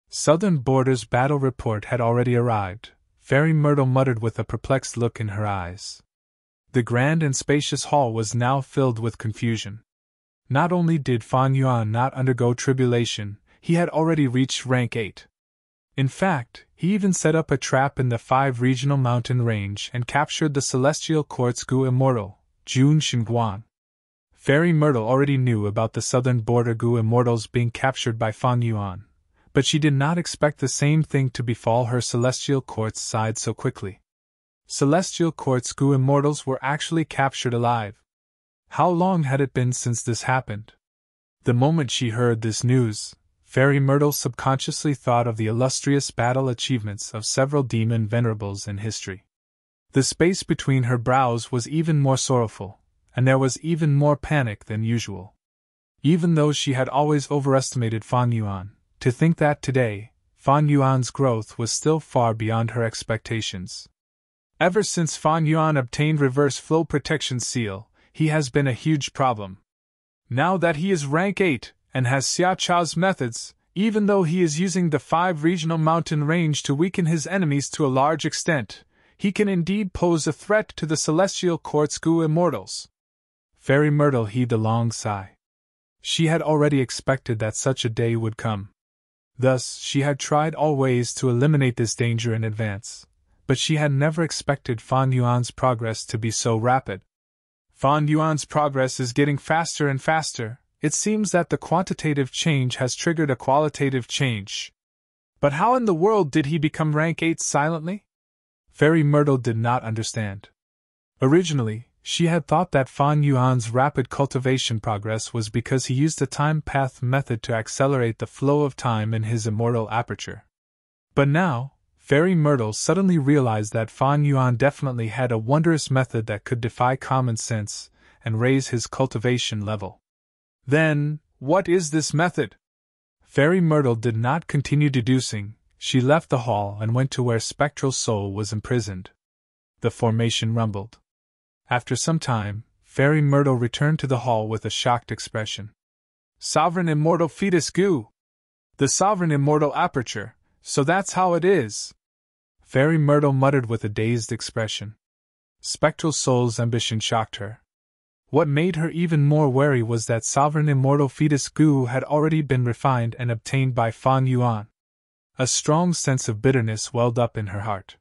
Southern Border's battle report had already arrived. Fairy Myrtle muttered with a perplexed look in her eyes. The grand and spacious hall was now filled with confusion. Not only did Fan Yuan not undergo tribulation, he had already reached rank 8. In fact, he even set up a trap in the 5 regional mountain range and captured the celestial quartz Gu immortal, Jun Xinguan. Fairy Myrtle already knew about the southern border Gu immortals being captured by Fan Yuan, but she did not expect the same thing to befall her celestial quartz side so quickly. Celestial quartz Gu immortals were actually captured alive. How long had it been since this happened? The moment she heard this news, Fairy Myrtle subconsciously thought of the illustrious battle achievements of several demon venerables in history. The space between her brows was even more sorrowful, and there was even more panic than usual. Even though she had always overestimated Fan Yuan, to think that today, Fan Yuan's growth was still far beyond her expectations. Ever since Fan Yuan obtained Reverse Flow Protection Seal, he has been a huge problem. Now that he is rank 8 and has Xia Chao's methods, even though he is using the 5 regional mountain range to weaken his enemies to a large extent, he can indeed pose a threat to the celestial quartz Gu immortals. Fairy Myrtle heaved a long sigh. She had already expected that such a day would come. Thus, she had tried all ways to eliminate this danger in advance, but she had never expected Fan Yuan's progress to be so rapid. Fan Yuan's progress is getting faster and faster. It seems that the quantitative change has triggered a qualitative change. But how in the world did he become rank 8 silently? Fairy Myrtle did not understand. Originally, she had thought that Fan Yuan's rapid cultivation progress was because he used a time path method to accelerate the flow of time in his immortal aperture. But now, Fairy Myrtle suddenly realized that Fan Yuan definitely had a wondrous method that could defy common sense and raise his cultivation level. Then, what is this method? Fairy Myrtle did not continue deducing. She left the hall and went to where Spectral Soul was imprisoned. The formation rumbled. After some time, Fairy Myrtle returned to the hall with a shocked expression. Sovereign Immortal Fetus Gu! The Sovereign Immortal Aperture, so that's how it is! Fairy Myrtle muttered with a dazed expression. Spectral Soul's ambition shocked her. What made her even more wary was that Sovereign Immortal Fetus Gu had already been refined and obtained by Fan Yuan. A strong sense of bitterness welled up in her heart.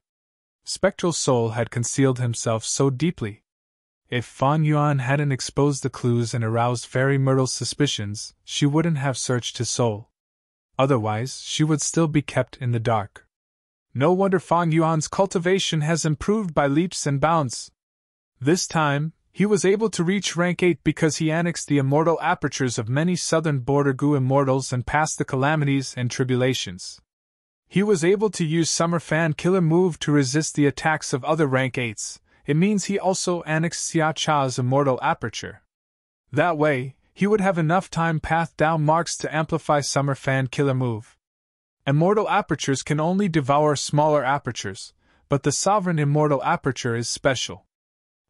Spectral Soul had concealed himself so deeply. If Fan Yuan hadn't exposed the clues and aroused Fairy Myrtle's suspicions, she wouldn't have searched his soul. Otherwise, she would still be kept in the dark. No wonder Fan Yuan's cultivation has improved by leaps and bounds. This time, he was able to reach rank 8 because he annexed the immortal apertures of many southern border Gu immortals and passed the calamities and tribulations. He was able to use Summer Fan Killer move to resist the attacks of other rank 8s. It means he also annexed Xia Cha's immortal aperture. That way, he would have enough time path down marks to amplify Summer Fan Killer move. Immortal apertures can only devour smaller apertures, but the Sovereign Immortal Aperture is special.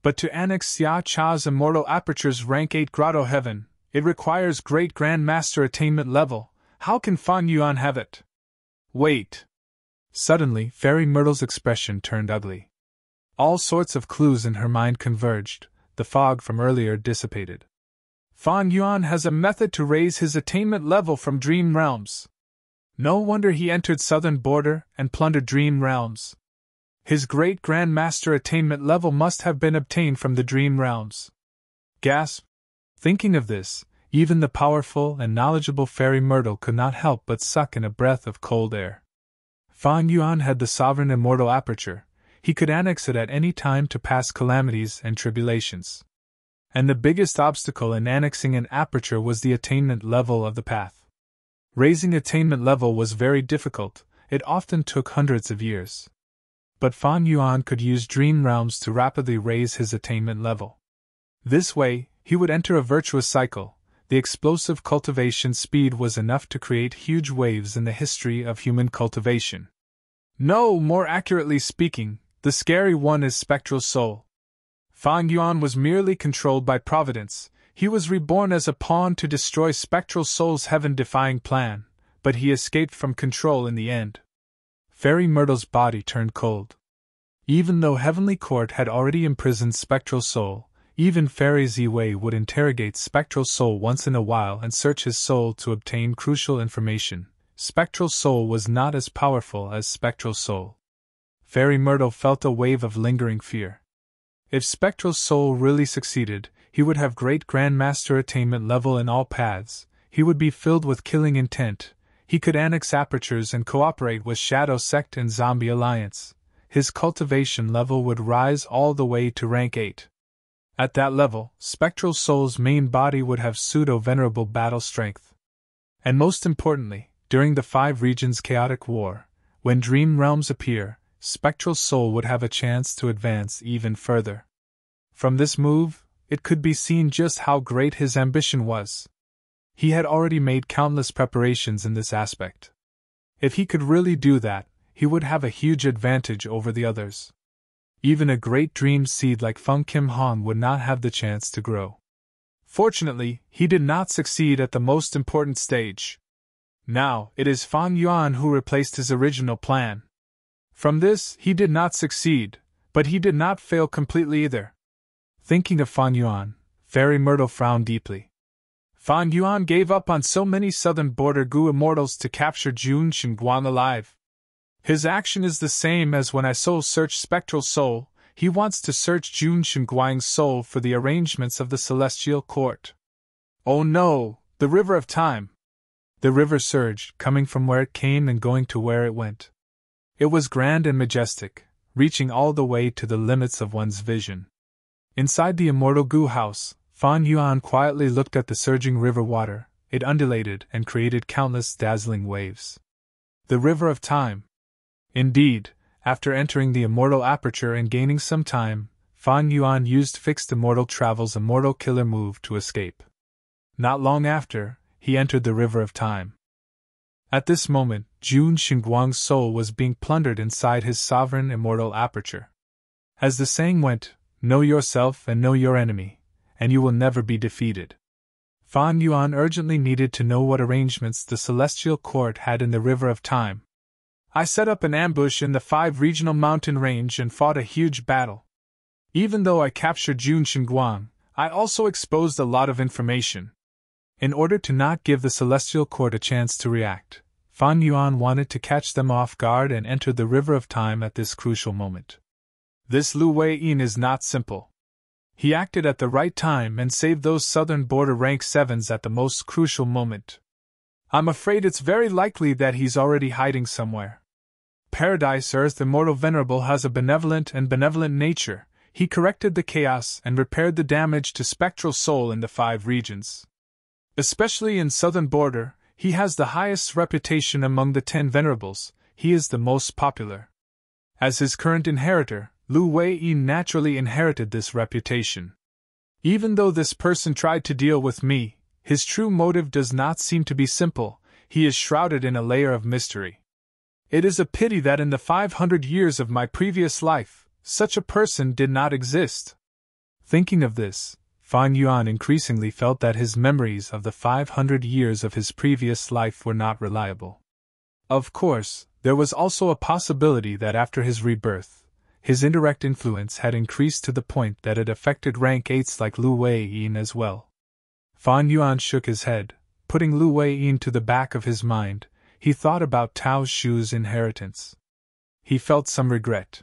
But to annex Xia Cha's immortal aperture's rank 8 Grotto Heaven, it requires Great Grand Master attainment level. How can Fan Yuan have it? Wait. Suddenly, Fairy Myrtle's expression turned ugly. All sorts of clues in her mind converged. The fog from earlier dissipated. Fan Yuan has a method to raise his attainment level from dream realms. No wonder he entered southern border and plundered dream realms. His great Grand Master attainment level must have been obtained from the dream realms. Gasp! Thinking of this, even the powerful and knowledgeable Fairy Myrtle could not help but suck in a breath of cold air. Fan Yuan had the sovereign immortal aperture. He could annex it at any time to pass calamities and tribulations. And the biggest obstacle in annexing an aperture was the attainment level of the path. Raising attainment level was very difficult, it often took hundreds of years. But Fan Yuan could use dream realms to rapidly raise his attainment level. This way, he would enter a virtuous cycle. The explosive cultivation speed was enough to create huge waves in the history of human cultivation. No, more accurately speaking, the scary one is spectral soul. Fan Yuan was merely controlled by providence. He was reborn as a pawn to destroy spectral soul's heaven-defying plan, but he escaped from control in the end. Fairy Myrtle's body turned cold. Even though Heavenly Court had already imprisoned spectral soul, even Fairy Ziwei would interrogate spectral soul once in a while and search his soul to obtain crucial information. Spectral soul was not as powerful as spectral soul. Fairy Myrtle felt a wave of lingering fear. If spectral soul really succeeded, he would have great Grand Master attainment level in all paths. He would be filled with killing intent. He could annex apertures and cooperate with Shadow Sect and Zombie Alliance. His cultivation level would rise all the way to rank 8. At that level, spectral soul's main body would have pseudo-venerable battle strength. And most importantly, during the 5 regions chaotic war, when dream realms appear, spectral soul would have a chance to advance even further. From this move, it could be seen just how great his ambition was. He had already made countless preparations in this aspect. If he could really do that, he would have a huge advantage over the others. Even a great dream seed like Feng Kim Han would not have the chance to grow. Fortunately, he did not succeed at the most important stage. Now, it is Fan Yuan who replaced his original plan. From this, he did not succeed, but he did not fail completely either. Thinking of Fan Yuan, Fairy Myrtle frowned deeply. Fan Yuan gave up on so many southern border Gu immortals to capture Jun Xinguang alive. His action is the same as when I soul-searched spectral soul. He wants to search Jun Xinguang's soul for the arrangements of the celestial court. Oh no, the river of time! The river surged, coming from where it came and going to where it went. It was grand and majestic, reaching all the way to the limits of one's vision. Inside the immortal Gu house, Fan Yuan quietly looked at the surging river water. It undulated and created countless dazzling waves. The river of time. Indeed, after entering the immortal aperture and gaining some time, Fan Yuan used fixed immortal travel's immortal killer move to escape. Not long after, he entered the river of time. At this moment, Jun Xinguang's soul was being plundered inside his sovereign immortal aperture. As the saying went, know yourself and know your enemy, and you will never be defeated. Fan Yuan urgently needed to know what arrangements the celestial court had in the river of time. I set up an ambush in the 5 regional mountain range and fought a huge battle. Even though I captured Jun Xinguang, I also exposed a lot of information. In order to not give the celestial court a chance to react, Fan Yuan wanted to catch them off guard and entered the river of time at this crucial moment. This Lu Wei-yin is not simple. He acted at the right time and saved those southern border rank 7s at the most crucial moment. I'm afraid it's very likely that he's already hiding somewhere. Paradise Earth Immortal Venerable has a benevolent nature. He corrected the chaos and repaired the damage to spectral soul in the 5 regions. Especially in southern border, he has the highest reputation among the 10 venerables. He is the most popular. As his current inheritor, Lu Wei-yin naturally inherited this reputation. Even though this person tried to deal with me, his true motive does not seem to be simple. He is shrouded in a layer of mystery. It is a pity that in the 500 years of my previous life, such a person did not exist. Thinking of this, Fan Yuan increasingly felt that his memories of the 500 years of his previous life were not reliable. Of course, there was also a possibility that after his rebirth, his indirect influence had increased to the point that it affected rank 8s like Lu Wei-yin as well. Fan Yuan shook his head, putting Lu Wei into the back of his mind. He thought about Tao Xu's inheritance. He felt some regret.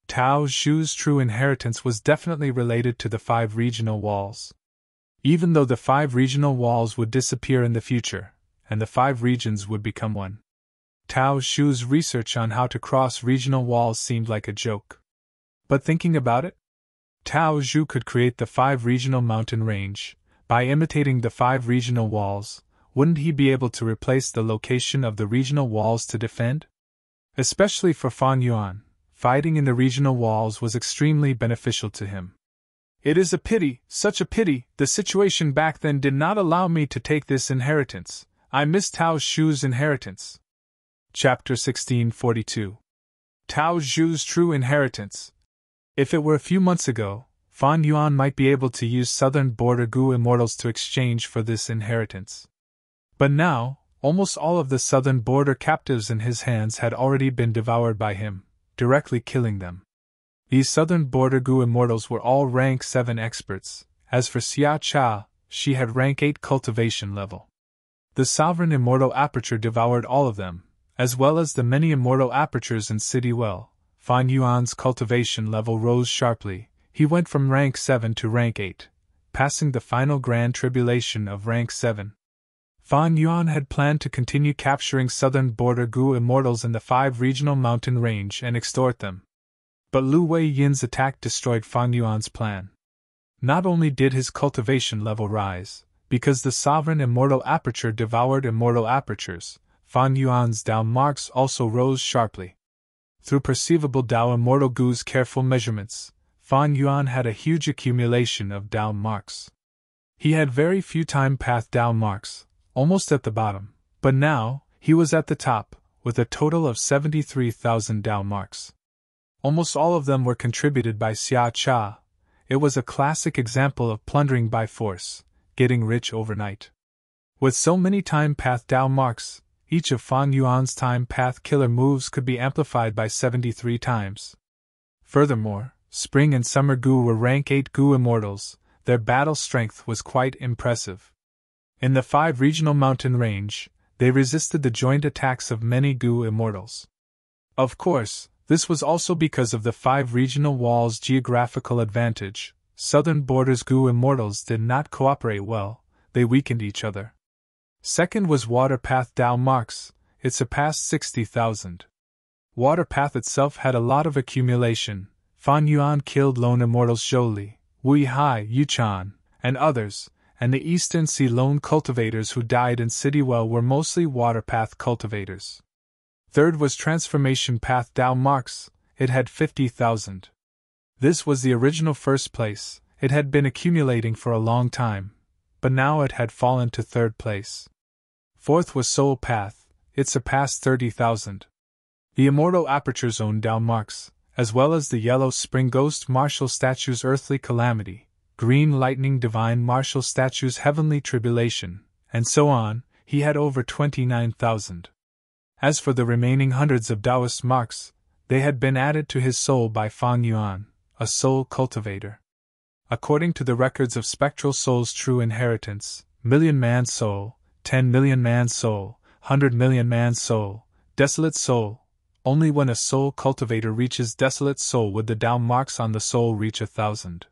Tao Xu's true inheritance was definitely related to the 5 regional walls. Even though the 5 regional walls would disappear in the future, and the 5 regions would become one, Tao Xu's research on how to cross regional walls seemed like a joke. But thinking about it, Tao Xu could create the 5 regional mountain range. By imitating the 5 regional walls, wouldn't he be able to replace the location of the regional walls to defend? Especially for Fan Yuan, fighting in the regional walls was extremely beneficial to him. It is a pity, such a pity, the situation back then did not allow me to take this inheritance. I miss Tao Xu's inheritance. Chapter 1642. Tao Xu's true inheritance. If it were a few months ago, Fan Yuan might be able to use southern border Gu immortals to exchange for this inheritance. But now, almost all of the southern border captives in his hands had already been devoured by him, directly killing them. These southern border Gu immortals were all rank 7 experts. As for Xia Cha, she had rank 8 cultivation level. The sovereign immortal aperture devoured all of them, as well as the many immortal apertures in City Well. Fan Yuan's cultivation level rose sharply. He went from rank 7 to rank 8, passing the final grand tribulation of rank 7. Fan Yuan had planned to continue capturing southern border Gu immortals in the 5 regional mountain range and extort them. But Lu Wei Yin's attack destroyed Fan Yuan's plan. Not only did his cultivation level rise, because the sovereign immortal aperture devoured immortal apertures, Fan Yuan's Dao marks also rose sharply. Through perceivable Dao immortal Gu's careful measurements, Fan Yuan had a huge accumulation of Dao marks. He had very few time path Dao marks, almost at the bottom, but now, he was at the top, with a total of 73,000 Dao marks. Almost all of them were contributed by Xia Cha. It was a classic example of plundering by force, getting rich overnight. With so many time path Dao marks, each of Fan Yuan's time path killer moves could be amplified by 73 times. Furthermore, Spring and Summer Gu were rank 8 Gu immortals. Their battle strength was quite impressive. In the 5 regional mountain range, they resisted the joint attacks of many Gu immortals. Of course, this was also because of the 5 regional walls' geographical advantage. Southern borders Gu immortals did not cooperate well, they weakened each other. Second was Water Path Dao marks, it surpassed 60,000. Water Path itself had a lot of accumulation. Fan Yuan killed lone immortals Zhou Li, Wei Hai, Yu Chan, and others, and the Eastern Sea lone cultivators who died in City Well were mostly Water Path cultivators. Third was Transformation Path Dao marks, it had 50,000. This was the original first place, it had been accumulating for a long time, but now it had fallen to 3rd place. Fourth was Soul Path, it surpassed 30,000. The Immortal Aperture Zone Dao marks, as well as the Yellow Spring Ghost Martial Statue's Earthly Calamity, Green Lightning Divine Martial Statue's Heavenly Tribulation, and so on, he had over 29,000. As for the remaining hundreds of Taoist marks, they had been added to his soul by Fan Yuan, a soul cultivator. According to the records of Spectral Soul's true inheritance, Million Man Soul, 10 Million Man Soul, 100 Million Man Soul, Desolate Soul, only when a soul cultivator reaches Desolate Soul would the Dao marks on the soul reach 1,000.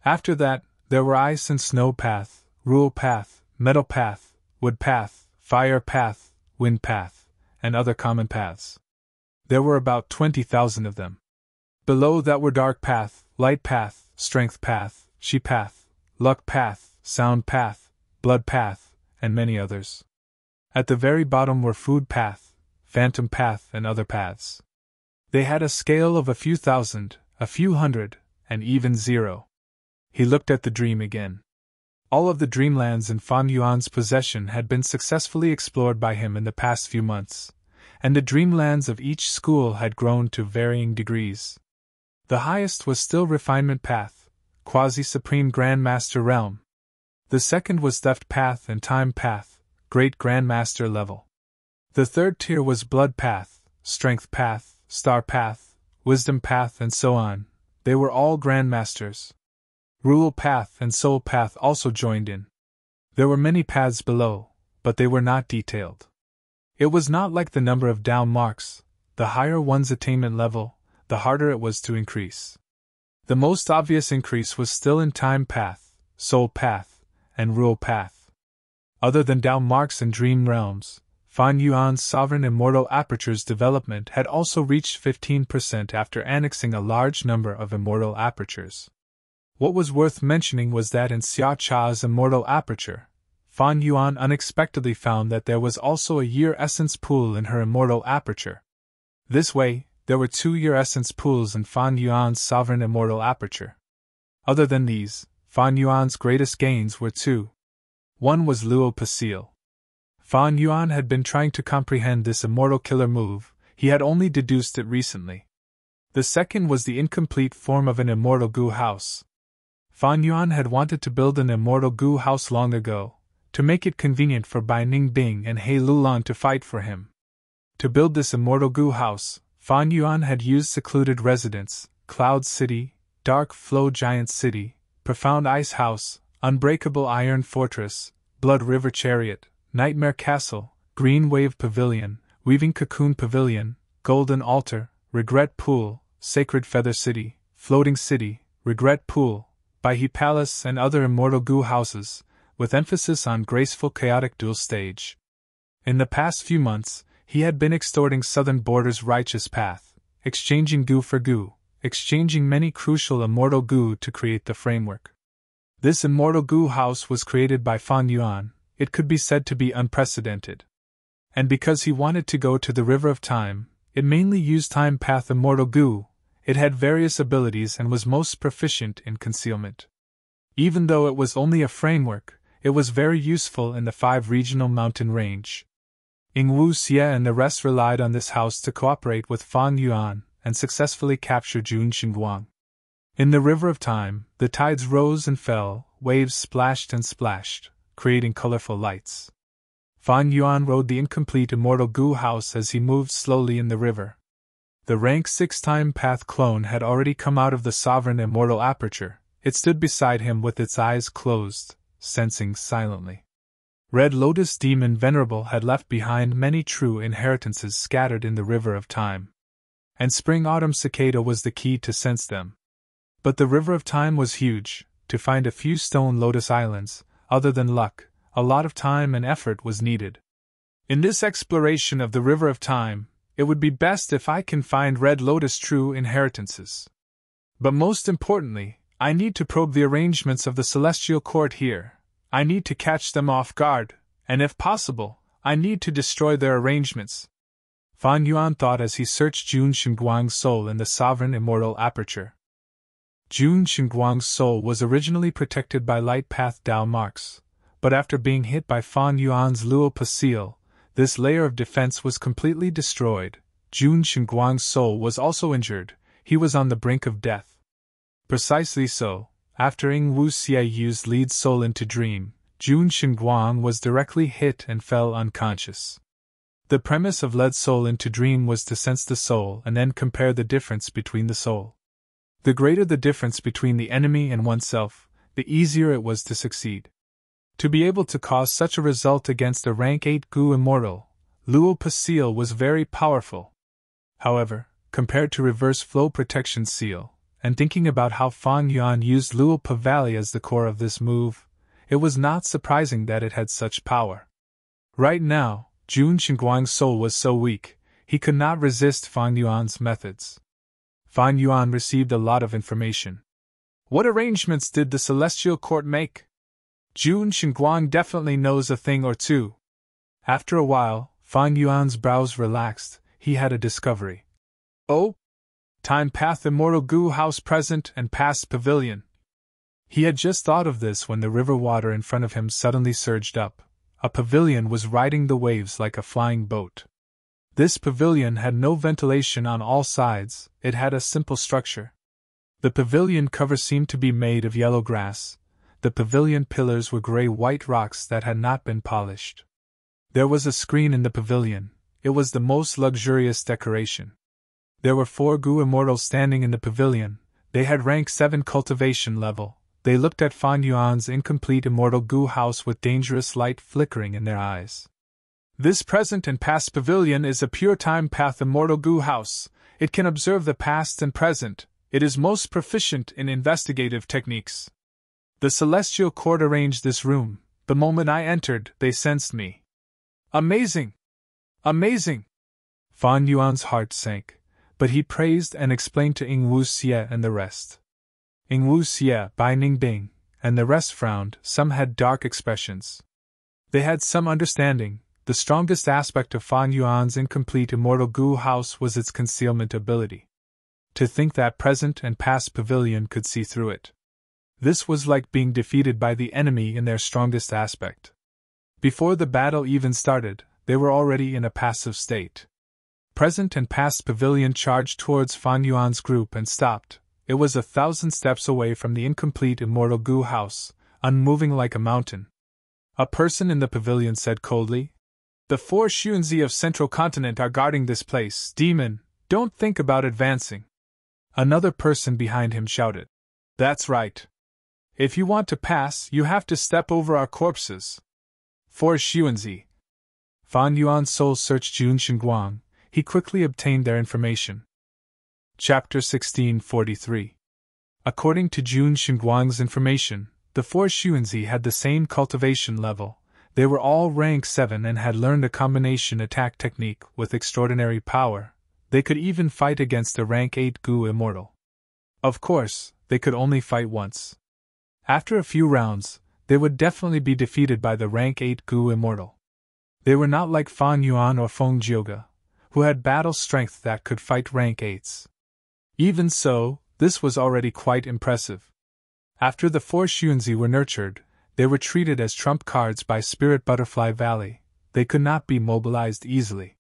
After that, there were Ice and Snow Path, Rule Path, Metal Path, Wood Path, Fire Path, Wind Path, and other common paths. There were about 20,000 of them. Below that were Dark Path, Light Path, Strength Path, Chi Path, Luck Path, Sound Path, Blood Path, and many others. At the very bottom were Food Path, Phantom Path, and other paths. They had a scale of a few thousand, a few hundred, and even 0. He looked at the dream again. All of the dreamlands in Fan Yuan's possession had been successfully explored by him in the past few months, and the dreamlands of each school had grown to varying degrees. The highest was still Refinement Path, Quasi-Supreme Grandmaster Realm. The second was Theft Path and Time Path, Great Grandmaster Level. The third tier was Blood Path, Strength Path, Star Path, Wisdom Path, and so on. They were all Grandmasters. Rule Path and Soul Path also joined in. There were many paths below, but they were not detailed. It was not like the number of down marks. The higher one's attainment level, the harder it was to increase. The most obvious increase was still in time path, soul path, and rule path. Other than down marks and dream realms, Fan Yuan's sovereign immortal aperture's development had also reached 15% after annexing a large number of immortal apertures. What was worth mentioning was that in Xia Cha's immortal aperture, Fan Yuan unexpectedly found that there was also a year essence pool in her immortal aperture. This way, there were 2 year essence pools in Fan Yuan's sovereign immortal aperture. Other than these, Fan Yuan's greatest gains were 2. One was Luo Pasil. Fan Yuan had been trying to comprehend this immortal killer move, he had only deduced it recently. The second was the incomplete form of an immortal Gu house. Fan Yuan had wanted to build an immortal Gu house long ago, to make it convenient for Bai Ningbing and He Lulan to fight for him. To build this immortal Gu house, Fan Yuan had used secluded residence, Cloud City, Dark Flow Giant City, Profound Ice House, Unbreakable Iron Fortress, Blood River Chariot, Nightmare Castle, Green Wave Pavilion, Weaving Cocoon Pavilion, Golden Altar, Regret Pool, Sacred Feather City, Floating City, Regret Pool, Baihe Palace, and other immortal Gu houses, with emphasis on graceful chaotic dual stage. In the past few months, he had been extorting Southern Border's righteous path, exchanging Gu for Gu, exchanging many crucial immortal Gu to create the framework. This immortal Gu house was created by Fan Yuan. It could be said to be unprecedented. And because he wanted to go to the River of Time, it mainly used Time Path Immortal Gu. It had various abilities and was most proficient in concealment. Even though it was only a framework, it was very useful in the 5 regional mountain range. Yingwu Xie and the rest relied on this house to cooperate with Fan Yuan and successfully capture Jun Xingguang. In the River of Time, the tides rose and fell, waves splashed and splashed, creating colorful lights. Fan Yuan rode the incomplete immortal Gu house as he moved slowly in the river. The rank 6 time path clone had already come out of the sovereign immortal aperture. It stood beside him with its eyes closed, sensing silently. Red Lotus Demon Venerable had left behind many true inheritances scattered in the River of Time. And Spring Autumn Cicada was the key to sense them. But the River of Time was huge. To find a few stone lotus islands, other than luck, a lot of time and effort was needed. In this exploration of the River of Time, it would be best if I can find Red Lotus true inheritances. But most importantly, I need to probe the arrangements of the Celestial Court here. I need to catch them off guard, and if possible, I need to destroy their arrangements. Fan Yuan thought as he searched Jun Xingguang's soul in the sovereign immortal aperture. Jun Xingguang's soul was originally protected by light path Dao marks, but after being hit by Fan Yuan's Luo Pasil, this layer of defense was completely destroyed. Jun Xingguang's soul was also injured, he was on the brink of death. Precisely so, after Yingwu Xie used lead soul into dream, Jun Xingguang was directly hit and fell unconscious. The premise of lead soul into dream was to sense the soul and then compare the difference between the soul. The greater the difference between the enemy and oneself, the easier it was to succeed. To be able to cause such a result against a rank 8 Gu immortal, Luo Pasil was very powerful. However, compared to reverse flow protection seal, and thinking about how Fan Yuan used Luo Pavali as the core of this move, it was not surprising that it had such power. Right now, Jun Xingguang's soul was so weak, he could not resist Fan Yuan's methods. Fan Yuan received a lot of information. What arrangements did the Celestial Court make? Jun Xingguang definitely knows a thing or two. After a while, Fan Yuan's brows relaxed, he had a discovery. Oh? Time Path Immortal Gu House Present and Past Pavilion. He had just thought of this when the river water in front of him suddenly surged up. A pavilion was riding the waves like a flying boat. This pavilion had no ventilation on all sides, it had a simple structure. The pavilion cover seemed to be made of yellow grass. The pavilion pillars were gray-white rocks that had not been polished. There was a screen in the pavilion. It was the most luxurious decoration. There were 4 Gu immortals standing in the pavilion. They had rank 7 cultivation level. They looked at Fan Yuan's incomplete immortal goo house with dangerous light flickering in their eyes. This present and past pavilion is a pure time path immortal goo house. It can observe the past and present. It is most proficient in investigative techniques. The celestial court arranged this room. The moment I entered, they sensed me. Amazing! Amazing! Fan Yuan's heart sank, but he praised and explained to Ing Wu Xie and the rest. Ing Wu Xie, Bai Ningbing, and the rest frowned. Some had dark expressions. They had some understanding. The strongest aspect of Fan Yuan's incomplete immortal goo house was its concealment ability. To think that present and past pavilion could see through it. This was like being defeated by the enemy in their strongest aspect. Before the battle even started, they were already in a passive state. Present and past pavilion charged towards Fan Yuan's group and stopped. It was 1,000 steps away from the incomplete immortal goo house, unmoving like a mountain. A person in the pavilion said coldly, "The 4 Xunzi of Central Continent are guarding this place. Demon, don't think about advancing." Another person behind him shouted, "That's right. If you want to pass, you have to step over our corpses." 4 Xunzi. Fan Yuan's soul searched Jun Xinguang. He quickly obtained their information. Chapter 1643. According to Jun Xinguang's information, the 4 Xunzi had the same cultivation level. They were all rank 7 and had learned a combination attack technique with extraordinary power. They could even fight against a rank 8 Gu immortal. Of course, they could only fight once. After a few rounds, they would definitely be defeated by the rank 8 Gu immortal. They were not like Fan Yuan or Feng Jioge, who had battle strength that could fight rank 8s. Even so, this was already quite impressive. After the 4 Xunzi were nurtured, they were treated as trump cards by Spirit Butterfly Valley. They could not be mobilized easily.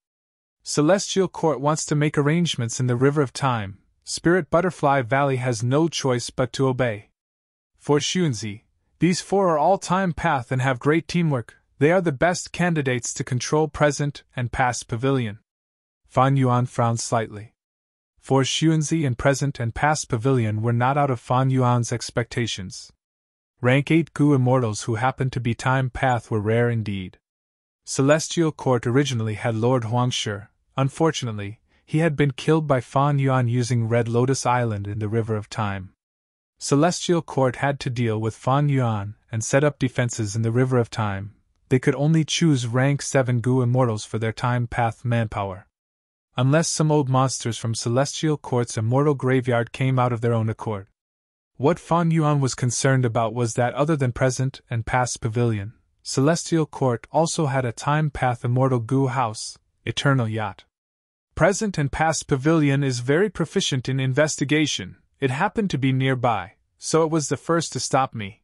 Celestial Court wants to make arrangements in the River of Time. Spirit Butterfly Valley has no choice but to obey. 4 Xunzi, these 4 are all time path and have great teamwork. They are the best candidates to control present and past pavilion. Fan Yuan frowned slightly. 4 Xunzi and present and past pavilion were not out of Fan Yuan's expectations. Rank 8 Gu immortals who happened to be time path were rare indeed. Celestial Court originally had Lord Huangshi. Unfortunately, he had been killed by Fan Yuan using Red Lotus Island in the River of Time. Celestial Court had to deal with Fan Yuan and set up defenses in the River of Time. They could only choose rank 7 Gu immortals for their time path manpower. Unless some old monsters from Celestial Court's immortal graveyard came out of their own accord. What Fan Yuan was concerned about was that other than present and past pavilion, Celestial Court also had a time path immortal Gu house, Eternal Yacht. Present and past pavilion is very proficient in investigation. It happened to be nearby, so it was the first to stop me.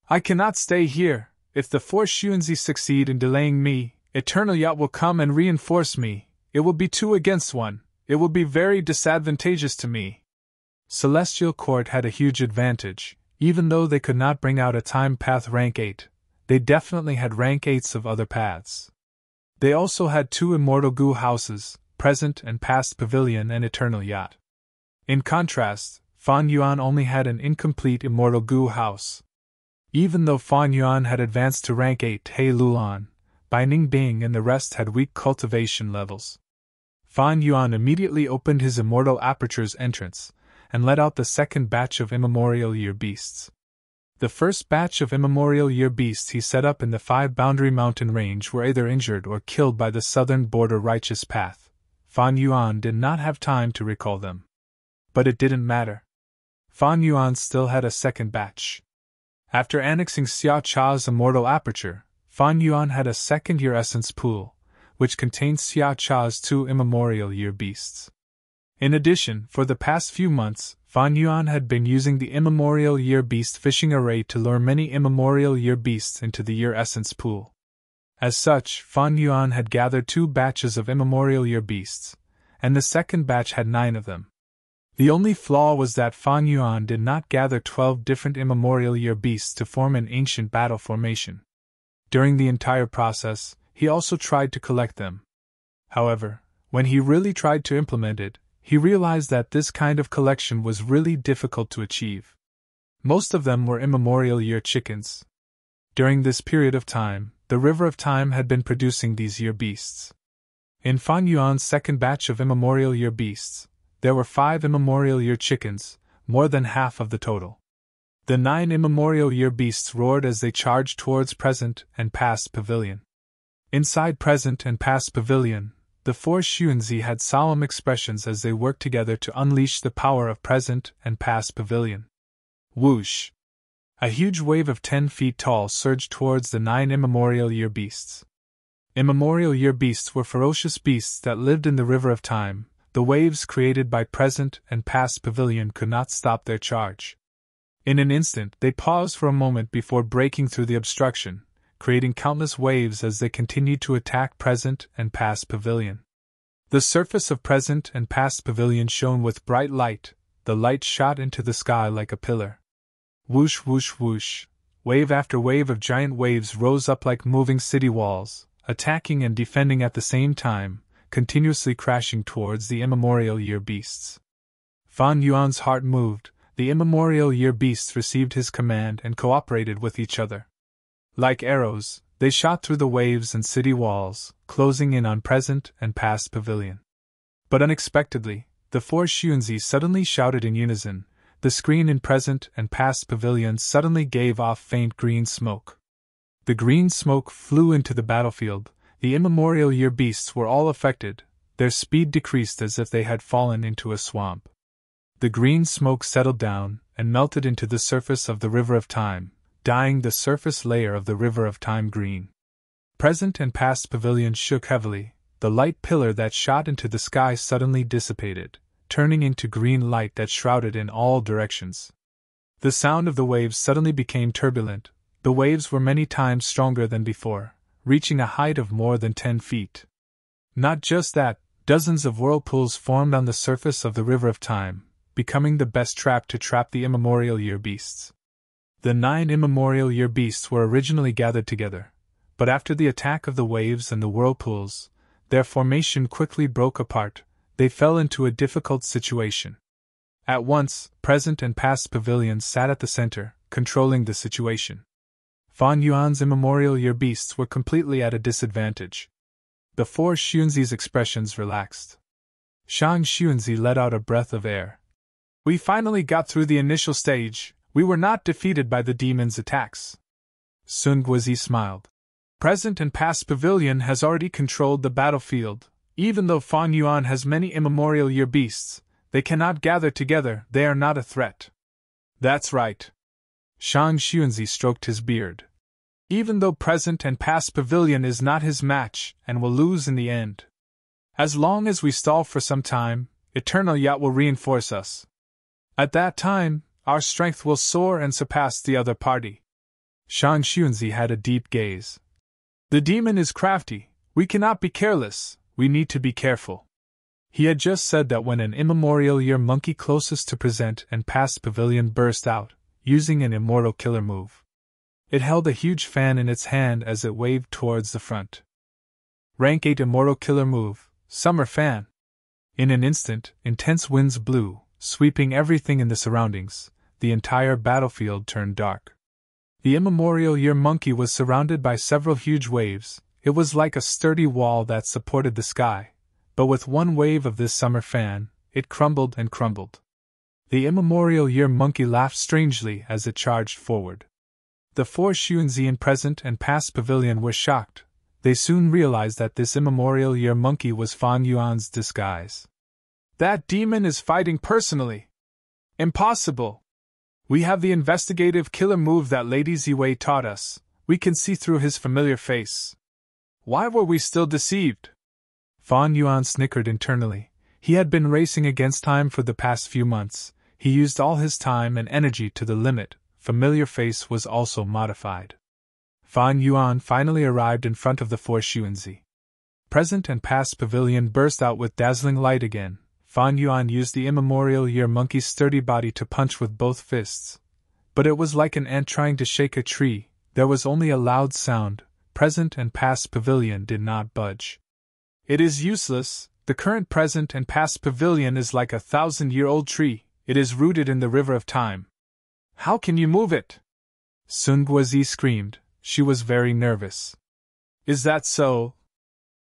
I cannot stay here. If the 4 Xunzi succeed in delaying me, Eternal Yacht will come and reinforce me. It will be 2 against 1. It will be very disadvantageous to me. Celestial Court had a huge advantage. Even though they could not bring out a time path rank 8, they definitely had rank 8s of other paths. They also had 2 immortal Gu houses, present and past pavilion and Eternal Yacht. In contrast, Fan Yuan only had an incomplete immortal Gu house. Even though Fan Yuan had advanced to rank 8, He Lulan, Bai Ningbing and the rest had weak cultivation levels. Fan Yuan immediately opened his immortal aperture's entrance, and let out the second batch of immemorial year beasts. The first batch of immemorial year beasts he set up in the 5 boundary mountain range were either injured or killed by the southern border righteous path. Fan Yuan did not have time to recall them. But it didn't matter. Fan Yuan still had a second batch. After annexing Xia Cha's immortal aperture, Fan Yuan had a second year essence pool, which contained Xia Cha's 2 immemorial year beasts. In addition, for the past few months, Fan Yuan had been using the immemorial year beast fishing array to lure many immemorial year beasts into the year essence pool. As such, Fan Yuan had gathered 2 batches of immemorial year beasts, and the second batch had 9 of them. The only flaw was that Fan Yuan did not gather 12 different immemorial year beasts to form an ancient battle formation. During the entire process, he also tried to collect them. However, when he really tried to implement it, he realized that this kind of collection was really difficult to achieve. Most of them were immemorial year chickens. During this period of time, the River of Time had been producing these year beasts. In Fan Yuan's second batch of immemorial year beasts, there were 5 immemorial year chickens, more than half of the total. The 9 immemorial year beasts roared as they charged towards present and past pavilion. Inside present and past pavilion, the 4 Xuanzi had solemn expressions as they worked together to unleash the power of present and past pavilion. Whoosh! A huge wave of 10 feet tall surged towards the 9 immemorial year beasts. Immemorial year beasts were ferocious beasts that lived in the River of Time. The waves created by present and past pavilion could not stop their charge. In an instant, they paused for a moment before breaking through the obstruction, creating countless waves as they continued to attack present and past pavilion. The surface of present and past pavilion shone with bright light. The light shot into the sky like a pillar. Whoosh, whoosh, whoosh. Wave after wave of giant waves rose up like moving city walls, attacking and defending at the same time, continuously crashing towards the immemorial year beasts. Fan Yuan's heart moved. The immemorial year beasts received his command and cooperated with each other. Like arrows, they shot through the waves and city walls, closing in on present and past pavilion. But unexpectedly, the 4 Xuanzi suddenly shouted in unison. The screen in present and past pavilions suddenly gave off faint green smoke. The green smoke flew into the battlefield. The immemorial year beasts were all affected. Their speed decreased as if they had fallen into a swamp. The green smoke settled down and melted into the surface of the River of Time, dyeing the surface layer of the River of Time green. Present and past pavilions shook heavily. The light pillar that shot into the sky suddenly dissipated, turning into green light that shrouded in all directions. The sound of the waves suddenly became turbulent. The waves were many times stronger than before, reaching a height of more than 10 feet. Not just that, dozens of whirlpools formed on the surface of the River of Time, becoming the best trap to trap the immemorial year beasts. The 9 immemorial year beasts were originally gathered together, but after the attack of the waves and the whirlpools, their formation quickly broke apart. They fell into a difficult situation. At once, present and past pavilions sat at the center, controlling the situation. Fan Yuan's immemorial year beasts were completely at a disadvantage. The 4 Xuanzi's expressions relaxed. Shang Xuanzi let out a breath of air. We finally got through the initial stage. We were not defeated by the demon's attacks. Sun Guozi smiled. Present and past pavilion has already controlled the battlefield. Even though Fan Yuan has many immemorial year beasts, they cannot gather together. They are not a threat. That's right. Shang Xuanzi stroked his beard. Even though present and past pavilion is not his match and will lose in the end. As long as we stall for some time, eternal yacht will reinforce us. At that time, our strength will soar and surpass the other party. Shang Xuanzi had a deep gaze. The demon is crafty. We cannot be careless. We need to be careful. He had just said that when an immemorial year monkey closest to present and past pavilion burst out, using an immortal killer move. It held a huge fan in its hand as it waved towards the front. Rank 8 immortal killer move, Summer Fan. In an instant, intense winds blew, sweeping everything in the surroundings. The entire battlefield turned dark. The immemorial year monkey was surrounded by several huge waves. It was like a sturdy wall that supported the sky, but with one wave of this summer fan, it crumbled and crumbled. The immemorial year monkey laughed strangely as it charged forward. The 4 Xuanzi in present and past pavilion were shocked. They soon realized that this immemorial year monkey was Fan Yuan's disguise. That demon is fighting personally. Impossible. We have the investigative killer move that Lady Ziwei taught us. We can see through his familiar face. Why were we still deceived? Fan Yuan snickered internally. He had been racing against time for the past few months. He used all his time and energy to the limit. Familiar face was also modified. Fan Yuan finally arrived in front of the 4 Xuanzi. Present and past pavilion burst out with dazzling light again. Fan Yuan used the immemorial year monkey's sturdy body to punch with both fists. But it was like an ant trying to shake a tree. There was only a loud sound. Present and past pavilion did not budge. It is useless. The current present and past pavilion is like a 1,000-year-old tree. It is rooted in the River of Time. How can you move it? Sun Guozi screamed. She was very nervous. Is that so?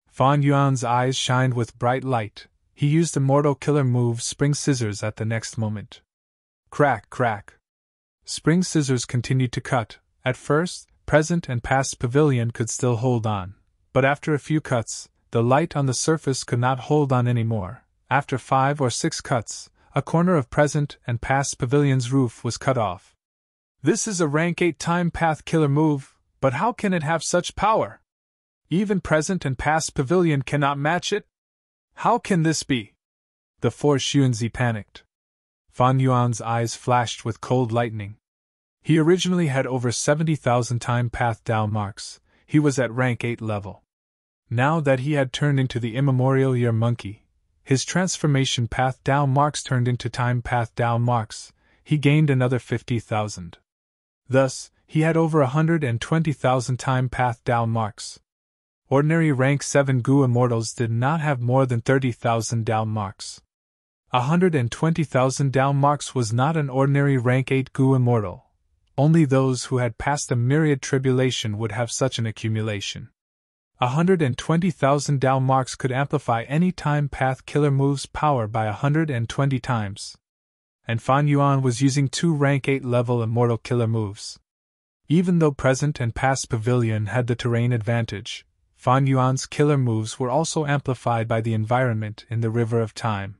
Fan Yuan's eyes shined with bright light. He used immortal killer move Spring Scissors at the next moment. Crack, crack. Spring Scissors continued to cut. At first, present and past pavilion could still hold on. But after a few cuts, the light on the surface could not hold on anymore. After 5 or 6 cuts, a corner of present and past pavilion's roof was cut off. This is a rank 8 time path killer move, but how can it have such power? Even present and past pavilion cannot match it? How can this be? The 4 Xuanzi panicked. Fan Yuan's eyes flashed with cold lightning. He originally had over 70,000 time path Dao marks. He was at rank 8 level. Now that he had turned into the immemorial year monkey, his transformation path Dao marks turned into time path Dao marks, he gained another 50,000. Thus, he had over 120,000 time path Dao marks. Ordinary rank 7 Gu immortals did not have more than 30,000 Dao marks. 120,000 Dao marks was not an ordinary rank 8 Gu immortal. Only those who had passed a myriad tribulation would have such an accumulation. 120,000 Dao marks could amplify any time path killer move's power by 120 times. And Fan Yuan was using 2 rank 8 level immortal killer moves. Even though present and past pavilion had the terrain advantage, Fan Yuan's killer moves were also amplified by the environment in the river of time.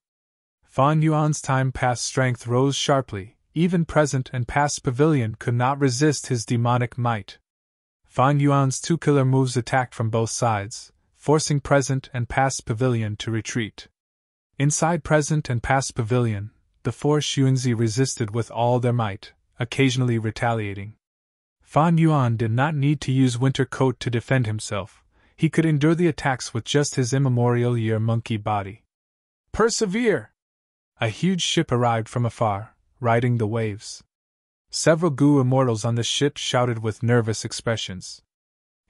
Fan Yuan's time path strength rose sharply. Even present and past pavilion could not resist his demonic might. Fan Yuan's 2 killer moves attacked from both sides, forcing present and past pavilion to retreat. Inside present and past pavilion, the 4 Xuanzi resisted with all their might, occasionally retaliating. Fan Yuan did not need to use winter coat to defend himself. He could endure the attacks with just his immemorial year monkey body. Persevere! A huge ship arrived from afar, riding the waves. Several Gu immortals on the ship shouted with nervous expressions.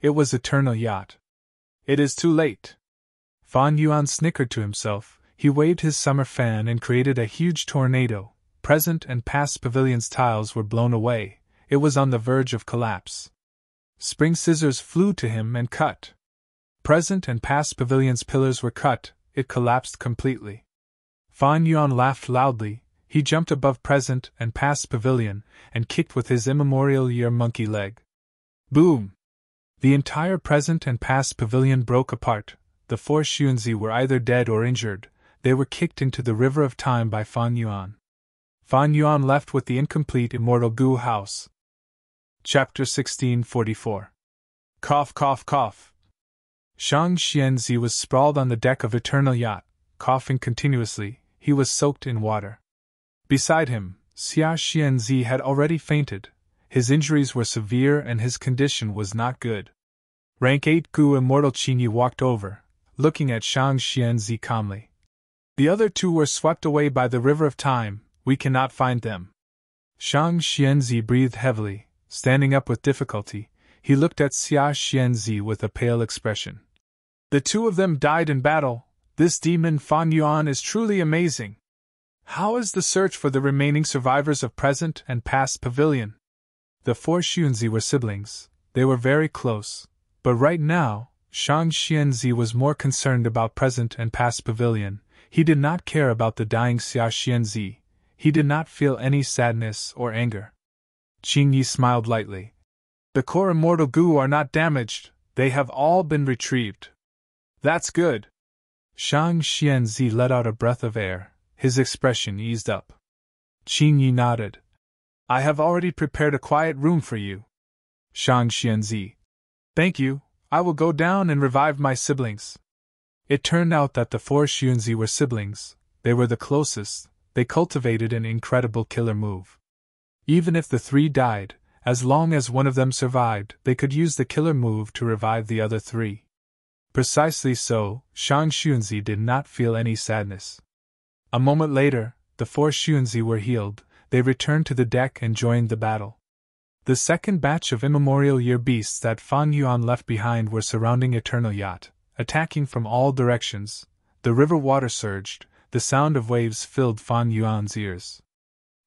It was Eternal Yacht. It is too late. Fan Yuan snickered to himself. He waved his summer fan and created a huge tornado. Present and past pavilion's tiles were blown away. It was on the verge of collapse. Spring Scissors flew to him and cut. Present and past pavilion's pillars were cut. It collapsed completely. Fan Yuan laughed loudly. He jumped above present and past pavilion, and kicked with his immemorial year monkey leg. Boom! The entire present and past pavilion broke apart. The 4 Xuanzi were either dead or injured. They were kicked into the river of time by Fan Yuan. Fan Yuan left with the incomplete immortal Gu house. Chapter 1644. Cough, cough, cough. Shang Xianzi was sprawled on the deck of Eternal Yacht, coughing continuously. He was soaked in water. Beside him, Xia Xianzi had already fainted. His injuries were severe and his condition was not good. Rank 8 Gu immortal Qingyi walked over, looking at Shang Xianzi calmly. The other 2 were swept away by the river of time. We cannot find them. Shang Xianzi breathed heavily, standing up with difficulty. He looked at Xia Xianzi with a pale expression. The 2 of them died in battle. This demon Fan Yuan is truly amazing. How is the search for the remaining survivors of present and past pavilion? The 4 Xuanzi were siblings. They were very close. But right now, Shang Xianzi was more concerned about present and past pavilion. He did not care about the dying Xia Xianzi. He did not feel any sadness or anger. Qingyi smiled lightly. The core immortal Gu are not damaged. They have all been retrieved. That's good. Shang Xianzi let out a breath of air. His expression eased up. Qingyi nodded. I have already prepared a quiet room for you. Shang Xianzi. Thank you. I will go down and revive my siblings. It turned out that the 4 Xuanzi were siblings. They were the closest. They cultivated an incredible killer move. Even if the 3 died, as long as one of them survived, they could use the killer move to revive the other 3. Precisely so, Shang Xuanzi did not feel any sadness. A moment later, the 4 Xuanzi were healed. They returned to the deck and joined the battle. The second batch of immemorial year beasts that Fan Yuan left behind were surrounding Eternal Yacht, attacking from all directions. The river water surged. The sound of waves filled Fan Yuan's ears.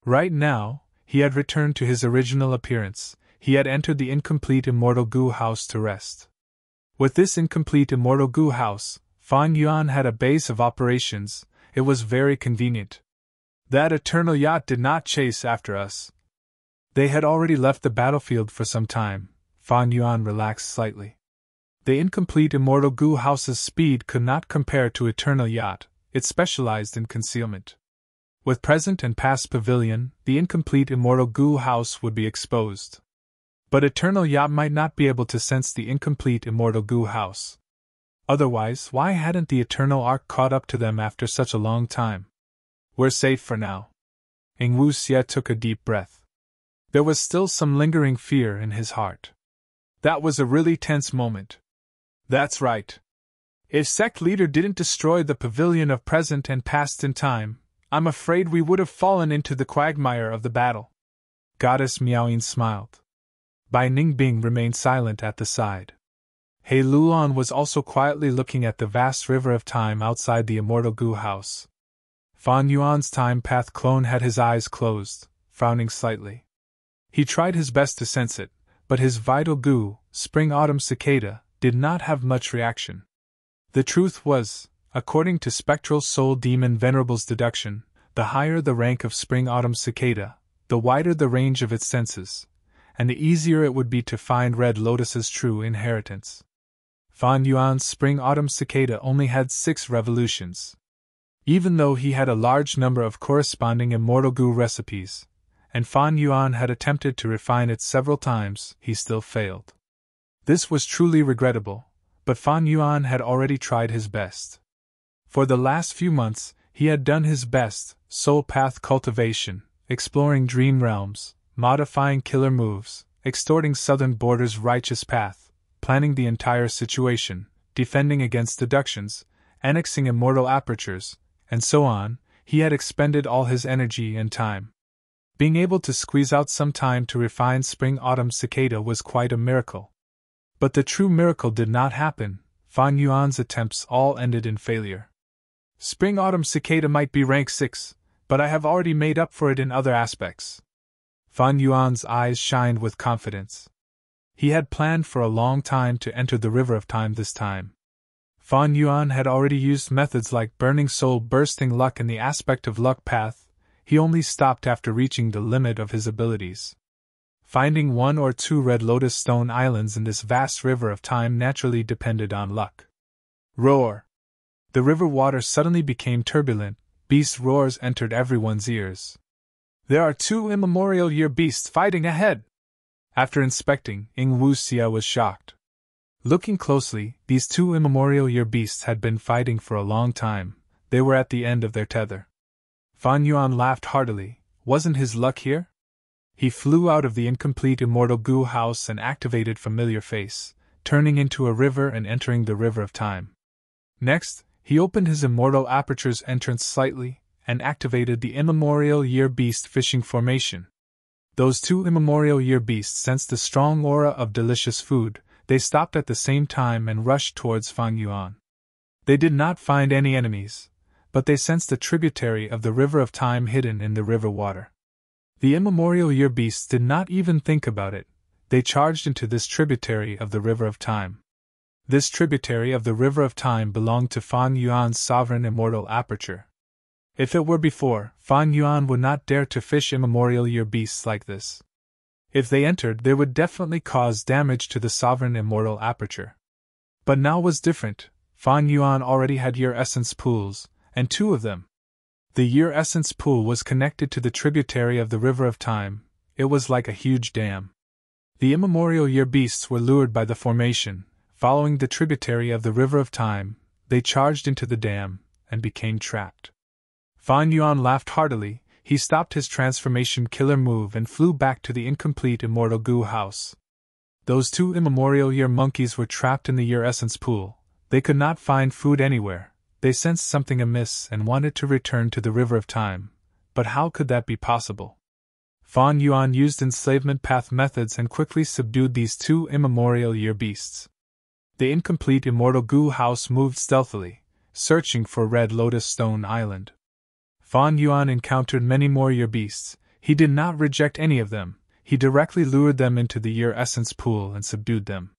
Right now, he had returned to his original appearance. He had entered the incomplete immortal goo house to rest. With this incomplete immortal goo house, Fan Yuan had a base of operations. It was very convenient. That eternal yacht did not chase after us. They had already left the battlefield for some time. Fan Yuan relaxed slightly. The incomplete immortal goo house's speed could not compare to eternal yacht. It specialized in concealment. With present and past pavilion, the incomplete immortal goo house would be exposed. But eternal yacht might not be able to sense the incomplete immortal goo house. Otherwise, why hadn't the eternal arc caught up to them after such a long time? We're safe for now. Ing Wuxia took a deep breath. There was still some lingering fear in his heart. That was a really tense moment. That's right. If sect leader didn't destroy the pavilion of present and past in time, I'm afraid we would have fallen into the quagmire of the battle. Goddess Miaoyin smiled. Bai Ningbing remained silent at the side. He Luan was also quietly looking at the vast river of time outside the immortal goo house. Fan Yuan's time path clone had his eyes closed, frowning slightly. He tried his best to sense it, but his vital goo, spring-autumn cicada, did not have much reaction. The truth was, according to Spectral Soul Demon Venerable's deduction, the higher the rank of spring-autumn cicada, the wider the range of its senses, and the easier it would be to find Red Lotus's true inheritance. Fan Yuan's spring-autumn cicada only had 6 revolutions. Even though he had a large number of corresponding immortal goo recipes, and Fan Yuan had attempted to refine it several times, he still failed. This was truly regrettable, but Fan Yuan had already tried his best. For the last few months, he had done his best, soul path cultivation, exploring dream realms, modifying killer moves, extorting Southern Border's righteous path, planning the entire situation, defending against deductions, annexing immortal apertures, and so on. He had expended all his energy and time. Being able to squeeze out some time to refine spring-autumn cicada was quite a miracle. But the true miracle did not happen. Fan Yuan's attempts all ended in failure. Spring-autumn cicada might be rank 6, but I have already made up for it in other aspects. Fan Yuan's eyes shined with confidence. He had planned for a long time to enter the river of time this time. Fan Yuan had already used methods like burning soul bursting luck in the aspect of luck path. He only stopped after reaching the limit of his abilities. Finding 1 or 2 red lotus stone islands in this vast river of time naturally depended on luck. Roar! The river water suddenly became turbulent. Beast roars entered everyone's ears. There are 2 immemorial year beasts fighting ahead! After inspecting, Ing Wuxia was shocked. Looking closely, these 2 immemorial year beasts had been fighting for a long time. They were at the end of their tether. Fan Yuan laughed heartily. Wasn't his luck here? He flew out of the incomplete immortal goo house and activated Familiar Face, turning into a river and entering the river of time. Next, he opened his immortal aperture's entrance slightly, and activated the immemorial year beast fishing formation. Those 2 immemorial year beasts sensed the strong aura of delicious food. They stopped at the same time and rushed towards Fan Yuan. They did not find any enemies, but they sensed a tributary of the river of time hidden in the river water. The immemorial year beasts did not even think about it. They charged into this tributary of the river of time. This tributary of the river of time belonged to Fan Yuan's sovereign immortal aperture. If it were before, Fan Yuan would not dare to fish immemorial year beasts like this. If they entered, they would definitely cause damage to the sovereign immortal aperture. But now was different. Fan Yuan already had year essence pools, and 2 of them. The year essence pool was connected to the tributary of the river of time. It was like a huge dam. The immemorial year beasts were lured by the formation. Following the tributary of the river of time, they charged into the dam and became trapped. Fan Yuan laughed heartily. He stopped his transformation killer move and flew back to the incomplete immortal goo house. Those 2 immemorial year monkeys were trapped in the year essence pool. They could not find food anywhere. They sensed something amiss and wanted to return to the river of time. But how could that be possible? Fan Yuan used enslavement path methods and quickly subdued these 2 immemorial year beasts. The incomplete immortal goo house moved stealthily, searching for Red Lotus Stone Island. Fan Yuan encountered many more year beasts. He did not reject any of them, he directly lured them into the year essence pool and subdued them.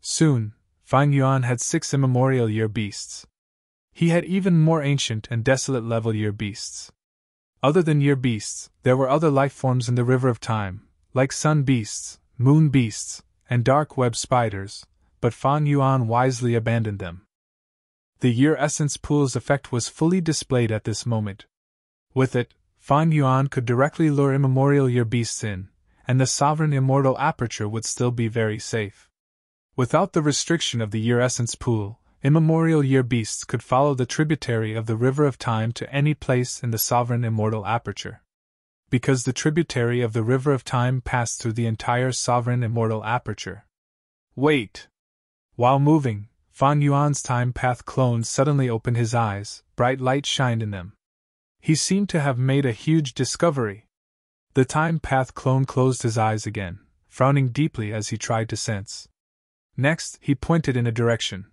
Soon, Fan Yuan had 6 immemorial year beasts. He had even more ancient and desolate level year beasts. Other than year beasts, there were other life forms in the river of time, like sun beasts, moon beasts, and dark web spiders, but Fan Yuan wisely abandoned them. The year essence pool's effect was fully displayed at this moment. With it, Fan Yuan could directly lure immemorial year beasts in, and the sovereign immortal aperture would still be very safe. Without the restriction of the year essence pool, immemorial year beasts could follow the tributary of the river of time to any place in the sovereign immortal aperture. Because the tributary of the river of time passed through the entire sovereign immortal aperture. Wait! While moving, Fan Yuan's time path clone suddenly opened his eyes, bright light shined in them. He seemed to have made a huge discovery. The time path clone closed his eyes again, frowning deeply as he tried to sense. Next, he pointed in a direction.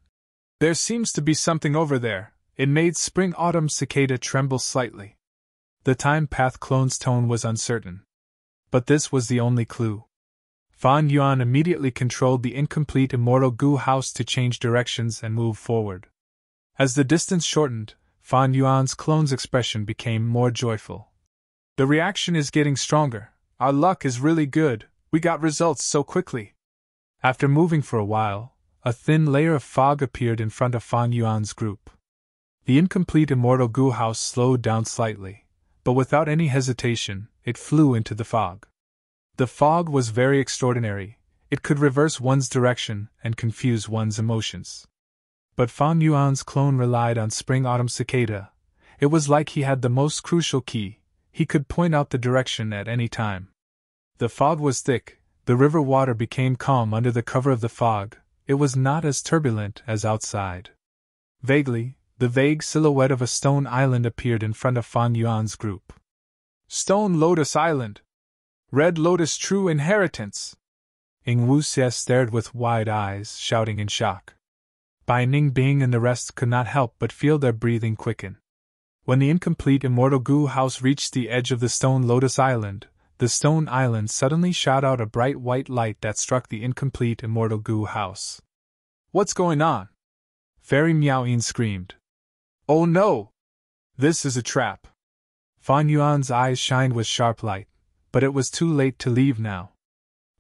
There seems to be something over there. It made spring-autumn cicada tremble slightly. The time path clone's tone was uncertain. But this was the only clue. Fan Yuan immediately controlled the incomplete immortal goo house to change directions and move forward. As the distance shortened, Fan Yuan's clone's expression became more joyful. The reaction is getting stronger. Our luck is really good. We got results so quickly. After moving for a while, a thin layer of fog appeared in front of Fan Yuan's group. The incomplete immortal goo house slowed down slightly, but without any hesitation, it flew into the fog. The fog was very extraordinary. It could reverse one's direction and confuse one's emotions. But Fan Yuan's clone relied on spring-autumn cicada. It was like he had the most crucial key. He could point out the direction at any time. The fog was thick. The river water became calm under the cover of the fog. It was not as turbulent as outside. Vaguely, the vague silhouette of a stone island appeared in front of Fan Yuan's group. Stone Lotus Island! Red Lotus True Inheritance! Ing Wuxie stared with wide eyes, shouting in shock. Bai Ningbing and the rest could not help but feel their breathing quicken. When the incomplete immortal goo house reached the edge of the Stone Lotus Island, the stone island suddenly shot out a bright white light that struck the incomplete immortal goo house. What's going on? Fairy Miaoyin screamed. Oh no! This is a trap. Fan Yuan's eyes shined with sharp light, but it was too late to leave now.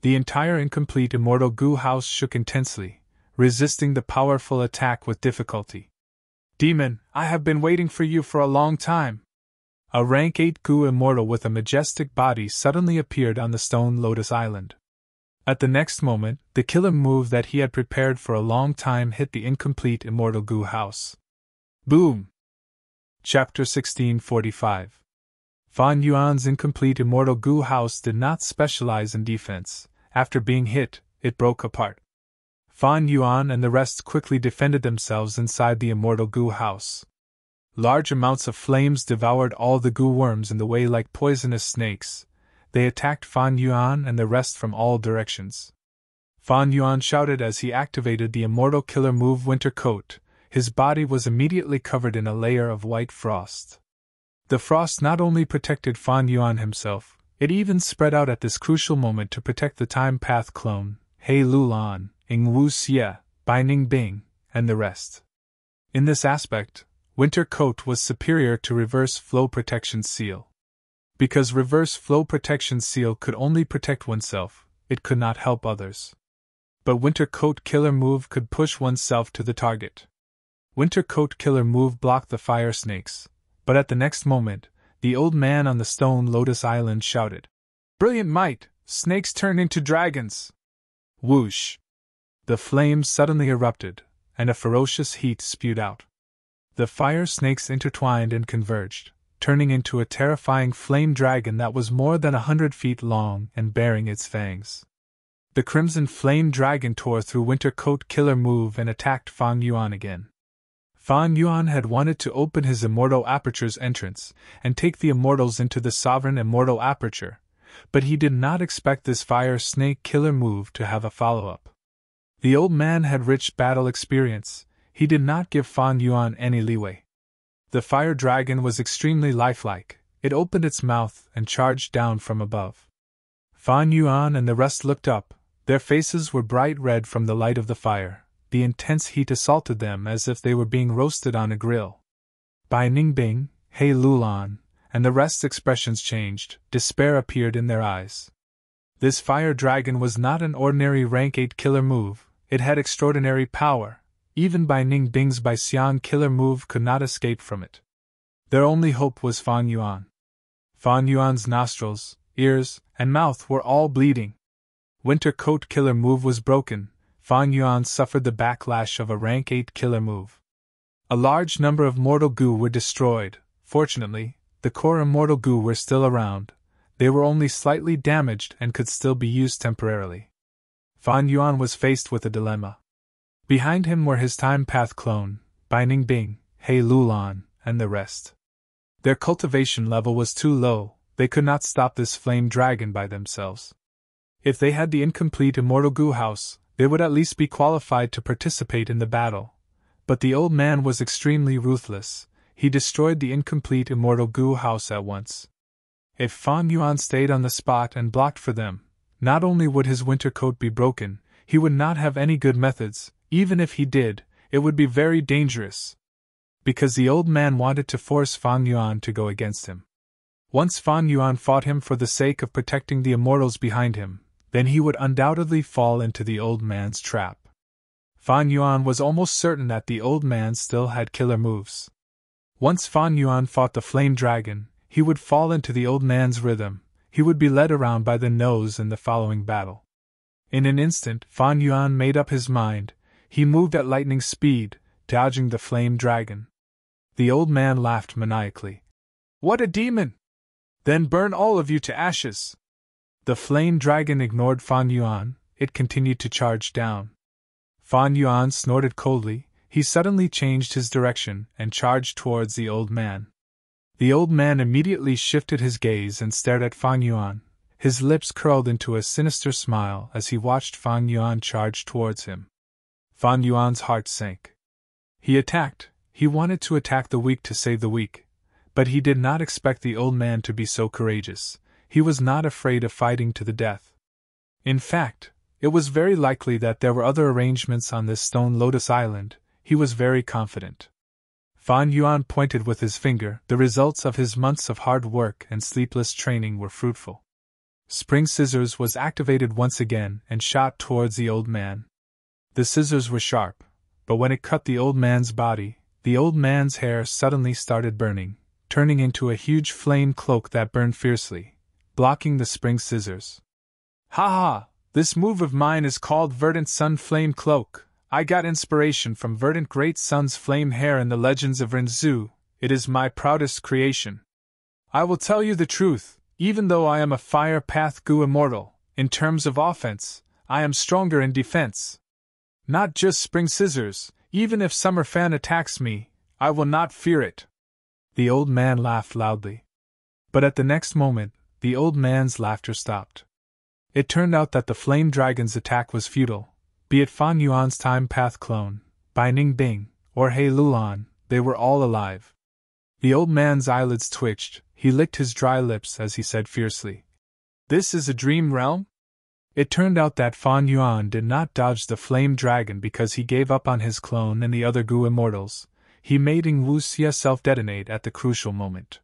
The entire incomplete immortal goo house shook intensely, resisting the powerful attack with difficulty. Demon, I have been waiting for you for a long time. A rank 8 goo immortal with a majestic body suddenly appeared on the Stone Lotus Island. At the next moment, the killer move that he had prepared for a long time hit the incomplete immortal goo house. Boom! Chapter 1645. Fan Yuan's incomplete immortal goo house did not specialize in defense. After being hit, it broke apart. Fan Yuan and the rest quickly defended themselves inside the immortal goo house. Large amounts of flames devoured all the goo worms in the way like poisonous snakes. They attacked Fan Yuan and the rest from all directions. Fan Yuan shouted as he activated the immortal killer move Winter Coat. His body was immediately covered in a layer of white frost. The frost not only protected Fan Yuan himself, it even spread out at this crucial moment to protect the time path clone, He Lulan, Ing Wuxie, Bai Ningbing, and the rest. In this aspect, Winter Coat was superior to Reverse Flow Protection Seal. Because Reverse Flow Protection Seal could only protect oneself, it could not help others. But Winter Coat Killer Move could push oneself to the target. Winter Coat Killer Move blocked the fire snakes, but at the next moment, the old man on the Stone Lotus Island shouted, "Brilliant might! Snakes turn into dragons!" Whoosh! The flames suddenly erupted, and a ferocious heat spewed out. The fire snakes intertwined and converged, turning into a terrifying flame dragon that was more than 100 feet long and bearing its fangs. The crimson flame dragon tore through Winter Coat Killer Move and attacked Fan Yuan again. Fan Yuan had wanted to open his immortal aperture's entrance and take the immortals into the sovereign immortal aperture, but he did not expect this fire snake killer move to have a follow-up. The old man had rich battle experience. He did not give Fan Yuan any leeway. The fire dragon was extremely lifelike, it opened its mouth and charged down from above. Fan Yuan and the rest looked up. Their faces were bright red from the light of the fire. The intense heat assaulted them as if they were being roasted on a grill. Bai Ningbing, He Lulan, and the rest's expressions changed. Despair appeared in their eyes. This fire dragon was not an ordinary rank 8 killer move, it had extraordinary power. Even Bai Ningbing's Bai Xian killer move could not escape from it. Their only hope was Fan Yuan. Fan Yuan's nostrils, ears, and mouth were all bleeding. Winter Coat killer move was broken. Fan Yuan suffered the backlash of a rank 8 killer move. A large number of mortal goo were destroyed. Fortunately, the core immortal goo were still around. They were only slightly damaged and could still be used temporarily. Fan Yuan was faced with a dilemma. Behind him were his time path clone, Bai Ningbing, He Lulan, and the rest. Their cultivation level was too low, they could not stop this flame dragon by themselves. If they had the incomplete immortal goo house, they would at least be qualified to participate in the battle. But the old man was extremely ruthless. He destroyed the incomplete immortal goo house at once. If Fan Yuan stayed on the spot and blocked for them, not only would his winter coat be broken, he would not have any good methods. Even if he did, it would be very dangerous. Because the old man wanted to force Fan Yuan to go against him. Once Fan Yuan fought him for the sake of protecting the immortals behind him, then he would undoubtedly fall into the old man's trap. Fan Yuan was almost certain that the old man still had killer moves. Once Fan Yuan fought the flame dragon, he would fall into the old man's rhythm. He would be led around by the nose in the following battle. In an instant, Fan Yuan made up his mind. He moved at lightning speed, dodging the flame dragon. The old man laughed maniacally. "What a demon! Then burn all of you to ashes!" The flame dragon ignored Fan Yuan, it continued to charge down. Fan Yuan snorted coldly, he suddenly changed his direction and charged towards the old man. The old man immediately shifted his gaze and stared at Fan Yuan. His lips curled into a sinister smile as he watched Fan Yuan charge towards him. Fan Yuan's heart sank. He attacked. He wanted to attack the weak to save the weak. But he did not expect the old man to be so courageous. He was not afraid of fighting to the death. In fact, it was very likely that there were other arrangements on this stone lotus island. He was very confident. Fan Yuan pointed with his finger. The results of his months of hard work and sleepless training were fruitful. Spring Scissors was activated once again and shot towards the old man. The scissors were sharp, but when it cut the old man's body, the old man's hair suddenly started burning, turning into a huge flame cloak that burned fiercely, blocking the spring scissors. "Ha ha! This move of mine is called Verdant Sun Flame Cloak. I got inspiration from Verdant Great Sun's flame hair in the legends of Rinzu. It is my proudest creation. I will tell you the truth, even though I am a Fire Path Goo immortal, in terms of offense, I am stronger in defense. Not just Spring Scissors, even if Summer Fan attacks me, I will not fear it." The old man laughed loudly. But at the next moment, the old man's laughter stopped. It turned out that the flame dragon's attack was futile. Be it Fan Yuan's time path clone, Bai Ningbing, or He Lulan, they were all alive. The old man's eyelids twitched, he licked his dry lips as he said fiercely, "This is a dream realm?" It turned out that Fan Yuan did not dodge the flame dragon because he gave up on his clone and the other Goo immortals. He made Ing Wuxia self-detonate at the crucial moment.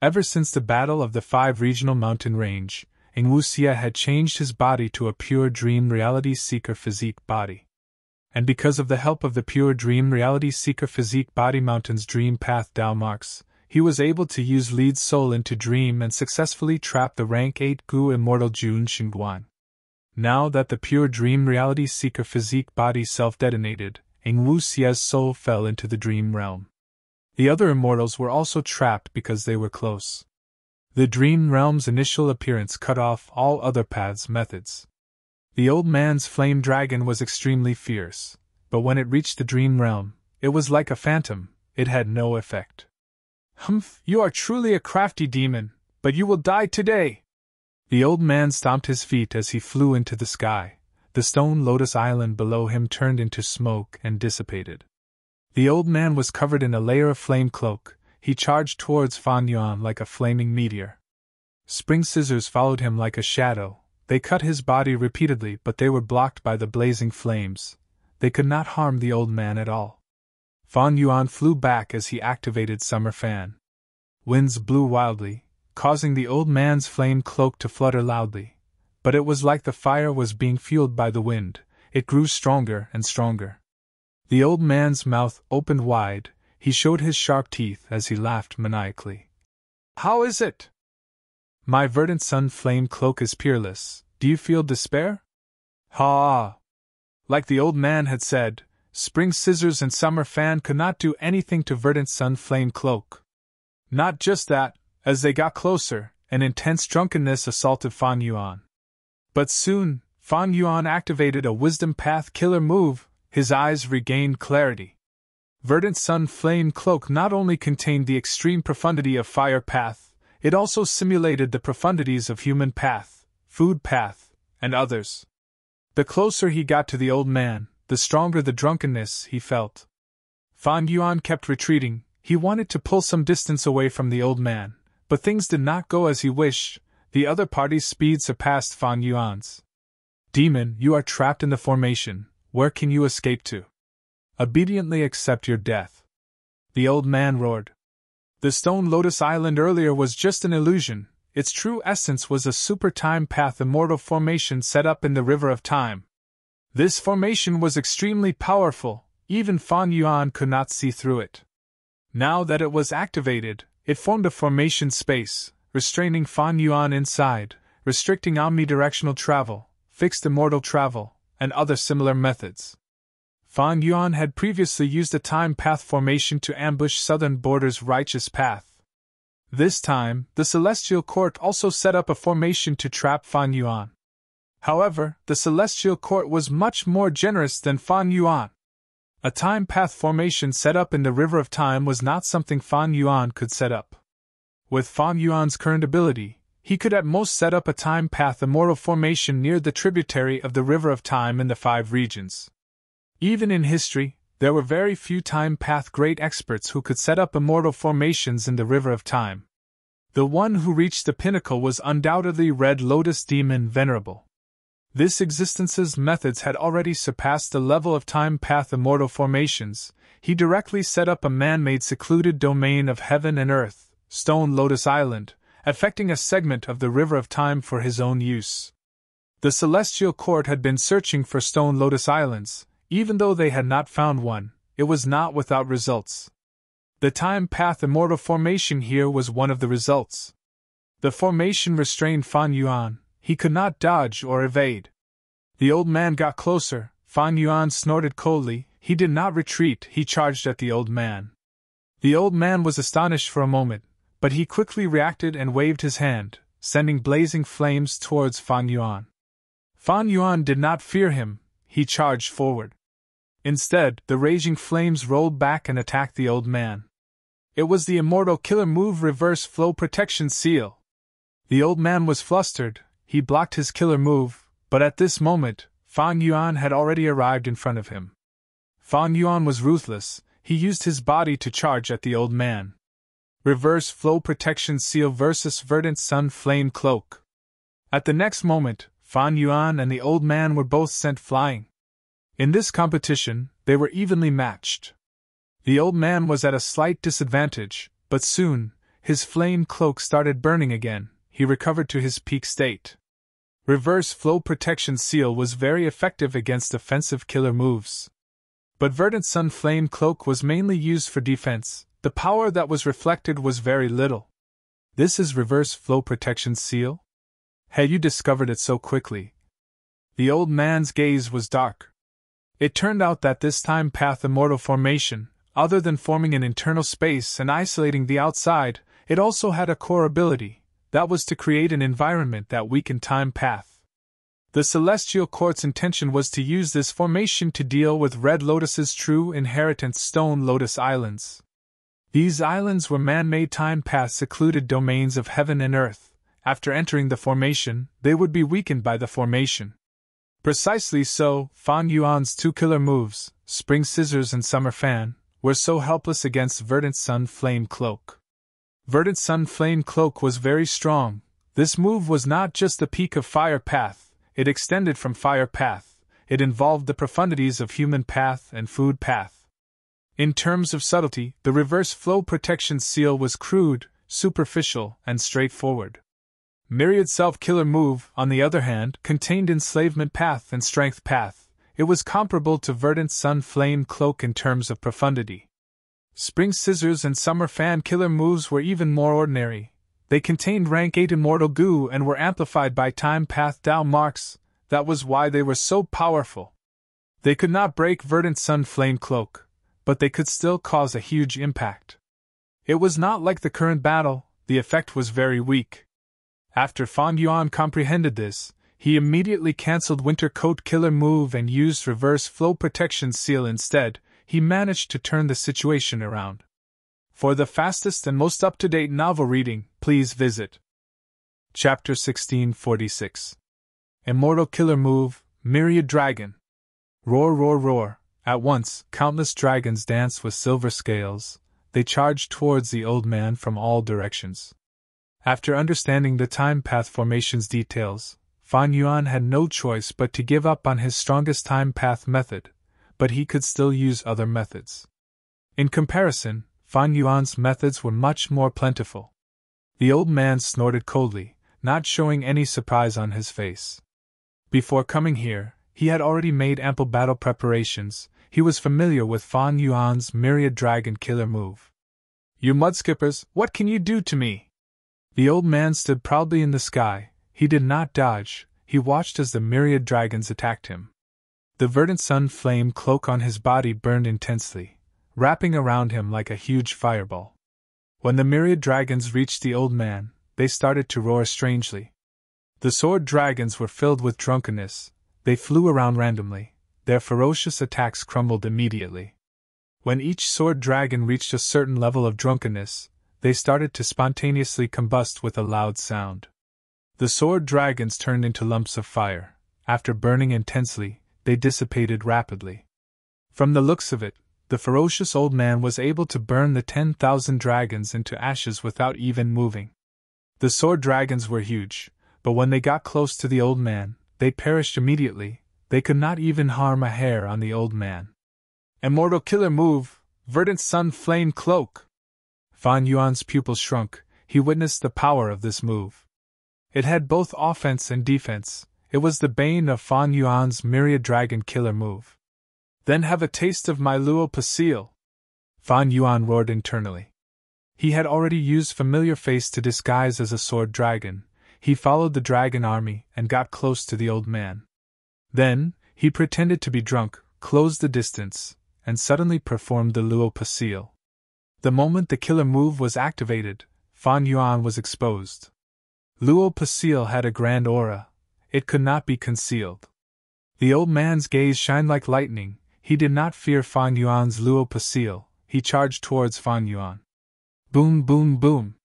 Ever since the battle of the 5 regional mountain range, Ing Wuxia had changed his body to a pure dream reality seeker physique body. And because of the help of the pure dream reality seeker physique body mountain's dream path Dao marks, he was able to use lead soul into dream and successfully trap the rank 8 Goo immortal Jun Xingguan. Now that the pure dream reality seeker physique body self-detonated, Ing Wuxia's soul fell into the dream realm. The other immortals were also trapped because they were close. The dream realm's initial appearance cut off all other paths' methods. The old man's flame dragon was extremely fierce, but when it reached the dream realm, it was like a phantom, it had no effect. "Humph, you are truly a crafty demon, but you will die today!" The old man stomped his feet as he flew into the sky. The stone lotus island below him turned into smoke and dissipated. The old man was covered in a layer of flame cloak, he charged towards Fan Yuan like a flaming meteor. Spring scissors followed him like a shadow. They cut his body repeatedly, but they were blocked by the blazing flames. They could not harm the old man at all. Fan Yuan flew back as he activated Summer Fan. Winds blew wildly, causing the old man's flame cloak to flutter loudly. But it was like the fire was being fueled by the wind. It grew stronger and stronger. The old man's mouth opened wide. He showed his sharp teeth as he laughed maniacally. "How is it? My verdant sun flame cloak is peerless. Do you feel despair?" "Ha!" Like the old man had said, Spring Scissors and Summer Fan could not do anything to Verdant Sun Flame Cloak. Not just that, as they got closer, an intense drunkenness assaulted Fan Yuan. But soon, Fan Yuan activated a Wisdom Path killer move. His eyes regained clarity. Verdant Sun Flame Cloak not only contained the extreme profundity of Fire Path, it also simulated the profundities of Human Path, Food Path, and others. The closer he got to the old man, the stronger the drunkenness he felt. Fan Yuan kept retreating. He wanted to pull some distance away from the old man, but things did not go as he wished. The other party's speed surpassed Fan Yuan's. "Demon, you are trapped in the formation. Where can you escape to? Obediently accept your death," the old man roared. The Stone Lotus Island earlier was just an illusion. Its true essence was a super time path immortal formation set up in the River of Time. This formation was extremely powerful, even Fan Yuan could not see through it. Now that it was activated, it formed a formation space, restraining Fan Yuan inside, restricting omnidirectional travel, fixed immortal travel, and other similar methods. Fan Yuan had previously used a time path formation to ambush Southern Border's righteous path. This time, the Celestial Court also set up a formation to trap Fan Yuan. However, the Celestial Court was much more generous than Fan Yuan. A time path formation set up in the River of Time was not something Fan Yuan could set up. With Fan Yuan's current ability, he could at most set up a time path immortal formation near the tributary of the River of Time in the 5 regions. Even in history, there were very few time path great experts who could set up immortal formations in the River of Time. The one who reached the pinnacle was undoubtedly Red Lotus Demon Venerable. This existence's methods had already surpassed the level of time path immortal formations. He directly set up a man-made secluded domain of heaven and earth, Stone Lotus Island, affecting a segment of the River of Time for his own use. The Celestial Court had been searching for Stone Lotus Islands. Even though they had not found one, it was not without results. The time path immortal formation here was one of the results. The formation restrained Fan Yuan. He could not dodge or evade. The old man got closer. Fan Yuan snorted coldly. He did not retreat, he charged at the old man. The old man was astonished for a moment, but he quickly reacted and waved his hand, sending blazing flames towards Fan Yuan. Fan Yuan did not fear him. He charged forward. Instead, the raging flames rolled back and attacked the old man. It was the immortal killer move Reverse Flow Protection Seal. The old man was flustered. He blocked his killer move, but at this moment, Fan Yuan had already arrived in front of him. Fan Yuan was ruthless. He used his body to charge at the old man. Reverse Flow Protection Seal versus Verdant Sun Flame Cloak. At the next moment, Fan Yuan and the old man were both sent flying. In this competition, they were evenly matched. The old man was at a slight disadvantage, but soon, his flame cloak started burning again. He recovered to his peak state. Reverse Flow Protection Seal was very effective against offensive killer moves. But Verdant Sun Flame Cloak was mainly used for defense. The power that was reflected was very little. This is Reverse Flow Protection Seal? Had you discovered it so quickly? The old man's gaze was dark. It turned out that this time path immortal formation, other than forming an internal space and isolating the outside, it also had a core ability, that was to create an environment that weakened time path. The Celestial Court's intention was to use this formation to deal with Red Lotus's true inheritance Stone Lotus Islands. These islands were man-made time path secluded domains of heaven and earth. After entering the formation, they would be weakened by the formation. Precisely so, Fan Yuan's 2 killer moves, Spring Scissors and Summer Fan, were so helpless against Verdant's Sun Flame Cloak. Verdant's Sun Flame Cloak was very strong. This move was not just the peak of Fire Path, it extended from Fire Path, it involved the profundities of Human Path and Food Path. In terms of subtlety, the Reverse Flow Protection Seal was crude, superficial, and straightforward. Myriad Self-Killer Move, on the other hand, contained Enslavement Path and Strength Path. It was comparable to Verdant's Sun Flame Cloak in terms of profundity. Spring Scissors and Summer Fan Killer moves were even more ordinary. They contained rank 8 Immortal Goo and were amplified by Time Path Dao marks. That was why they were so powerful. They could not break Verdant's Sun Flame Cloak, but they could still cause a huge impact. It was not like the current battle, the effect was very weak. After Fan Yuan comprehended this, he immediately cancelled Winter Coat Killer move and used Reverse Flow Protection Seal instead. He managed to turn the situation around. For the fastest and most up-to-date novel reading, please visit Chapter 1646. Immortal Killer Move, Myriad Dragon. Roar, roar, roar. At once, countless dragons danced with silver scales. They charged towards the old man from all directions. After understanding the time path formation's details, Fan Yuan had no choice but to give up on his strongest time path method, but he could still use other methods. In comparison, Fan Yuan's methods were much more plentiful. The old man snorted coldly, not showing any surprise on his face. Before coming here, he had already made ample battle preparations. He was familiar with Fan Yuan's Myriad Dragon Killer move. "You mudskippers, what can you do to me?" The old man stood proudly in the sky. He did not dodge, he watched as the myriad dragons attacked him. The Verdant Sun Flame Cloak on his body burned intensely, wrapping around him like a huge fireball. When the myriad dragons reached the old man, they started to roar strangely. The sword dragons were filled with drunkenness. They flew around randomly. Their ferocious attacks crumbled immediately. When each sword dragon reached a certain level of drunkenness, they started to spontaneously combust with a loud sound. The sword dragons turned into lumps of fire. After burning intensely, they dissipated rapidly. From the looks of it, the ferocious old man was able to burn the 10,000 dragons into ashes without even moving. The sword dragons were huge, but when they got close to the old man, they perished immediately. They could not even harm a hair on the old man. Immortal Killer Move, Verdant Sun Flame Cloak. Fan Yuan's pupils shrunk. He witnessed the power of this move. It had both offense and defense. It was the bane of Fan Yuan's Myriad Dragon Killer move. "Then have a taste of my Luo Pasil," Fan Yuan roared internally. He had already used Familiar Face to disguise as a sword dragon. He followed the dragon army and got close to the old man. Then, he pretended to be drunk, closed the distance, and suddenly performed the Luo Pasil. The moment the killer move was activated, Fan Yuan was exposed. Luo Pasil had a grand aura. It could not be concealed. The old man's gaze shined like lightning. He did not fear Fan Yuan's Luo Pasil. He charged towards Fan Yuan. Boom, boom, boom.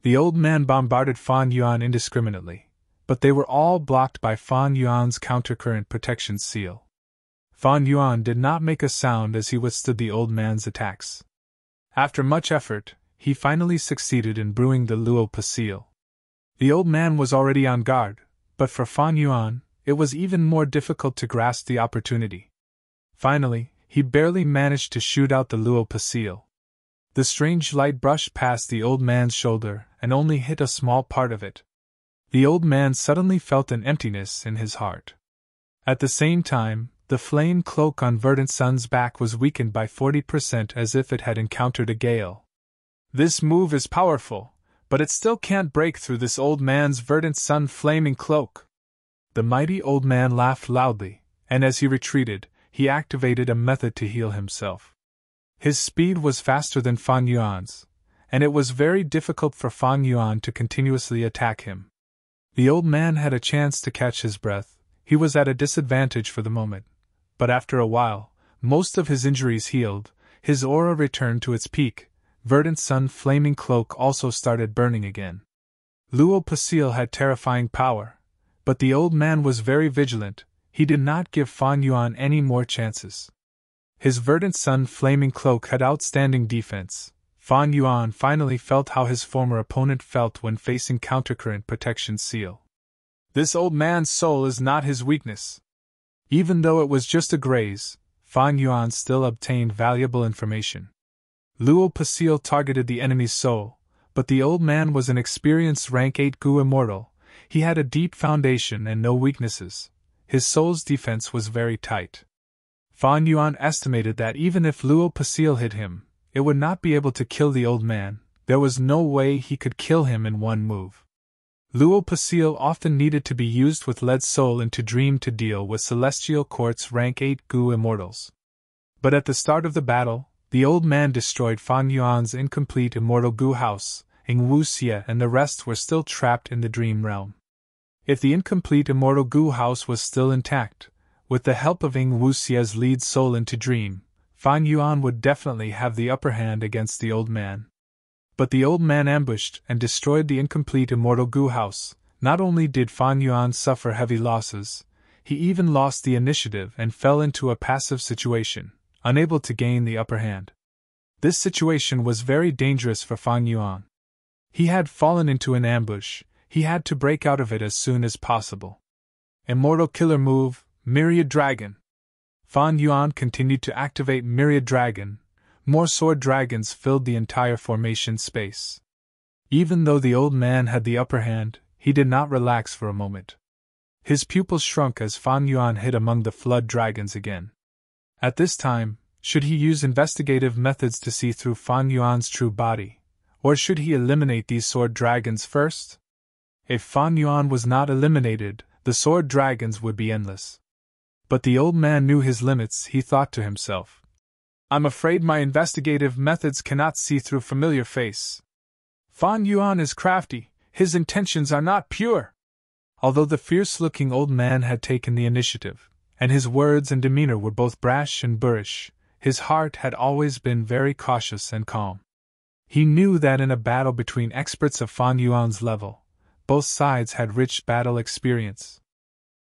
The old man bombarded Fan Yuan indiscriminately, but they were all blocked by Fan Yuan's countercurrent protection seal. Fan Yuan did not make a sound as he withstood the old man's attacks. After much effort, he finally succeeded in brewing the Luo Pasil. The old man was already on guard, but for Fan Yuan, it was even more difficult to grasp the opportunity. Finally, he barely managed to shoot out the Luo Pasil. The strange light brushed past the old man's shoulder and only hit a small part of it. The old man suddenly felt an emptiness in his heart. At the same time, the flame cloak on Verdant Sun's back was weakened by 40% as if it had encountered a gale. "This move is powerful, but it still can't break through this old man's Verdant Sun flaming cloak." The mighty old man laughed loudly, and as he retreated, he activated a method to heal himself. His speed was faster than Fan Yuan's, and it was very difficult for Fan Yuan to continuously attack him. The old man had a chance to catch his breath. He was at a disadvantage for the moment, but after a while, most of his injuries healed, his aura returned to its peak. Verdant Sun flaming cloak also started burning again. Luo Pasil had terrifying power, but the old man was very vigilant. He did not give Fan Yuan any more chances. His verdant sun flaming cloak had outstanding defense. Fan Yuan finally felt how his former opponent felt when facing countercurrent protection seal. This old man's soul is not his weakness. Even though it was just a graze, Fan Yuan still obtained valuable information. Luo Pasil targeted the enemy's soul, but the old man was an experienced rank 8 Gu immortal. He had a deep foundation and no weaknesses. His soul's defense was very tight. Fan Yuan estimated that even if Luo Pasil hit him, it would not be able to kill the old man. There was no way he could kill him in one move. Luo Pasil often needed to be used with lead soul into dream to deal with celestial quartz rank 8 Gu immortals. But at the start of the battle, the old man destroyed Fan Yuan's incomplete immortal Gu house. Ing Wuxie and the rest were still trapped in the dream realm. If the incomplete immortal Gu house was still intact, with the help of Ing Wuxie's lead soul into dream, Fan Yuan would definitely have the upper hand against the old man. But the old man ambushed and destroyed the incomplete immortal Gu house. Not only did Fan Yuan suffer heavy losses, he even lost the initiative and fell into a passive situation, unable to gain the upper hand. This situation was very dangerous for Fan Yuan. He had fallen into an ambush. He had to break out of it as soon as possible. Immortal killer move, Myriad Dragon. Fan Yuan continued to activate Myriad Dragon. More sword dragons filled the entire formation space. Even though the old man had the upper hand, he did not relax for a moment. His pupils shrunk as Fan Yuan hit among the flood dragons again. At this time, should he use investigative methods to see through Fan Yuan's true body, or should he eliminate these sword dragons first? If Fan Yuan was not eliminated, the sword dragons would be endless. But the old man knew his limits. He thought to himself, I'm afraid my investigative methods cannot see through familiar face. Fan Yuan is crafty, his intentions are not pure. Although the fierce-looking old man had taken the initiative, and his words and demeanor were both brash and boorish, his heart had always been very cautious and calm. He knew that in a battle between experts of Fan Yuan's level, both sides had rich battle experience.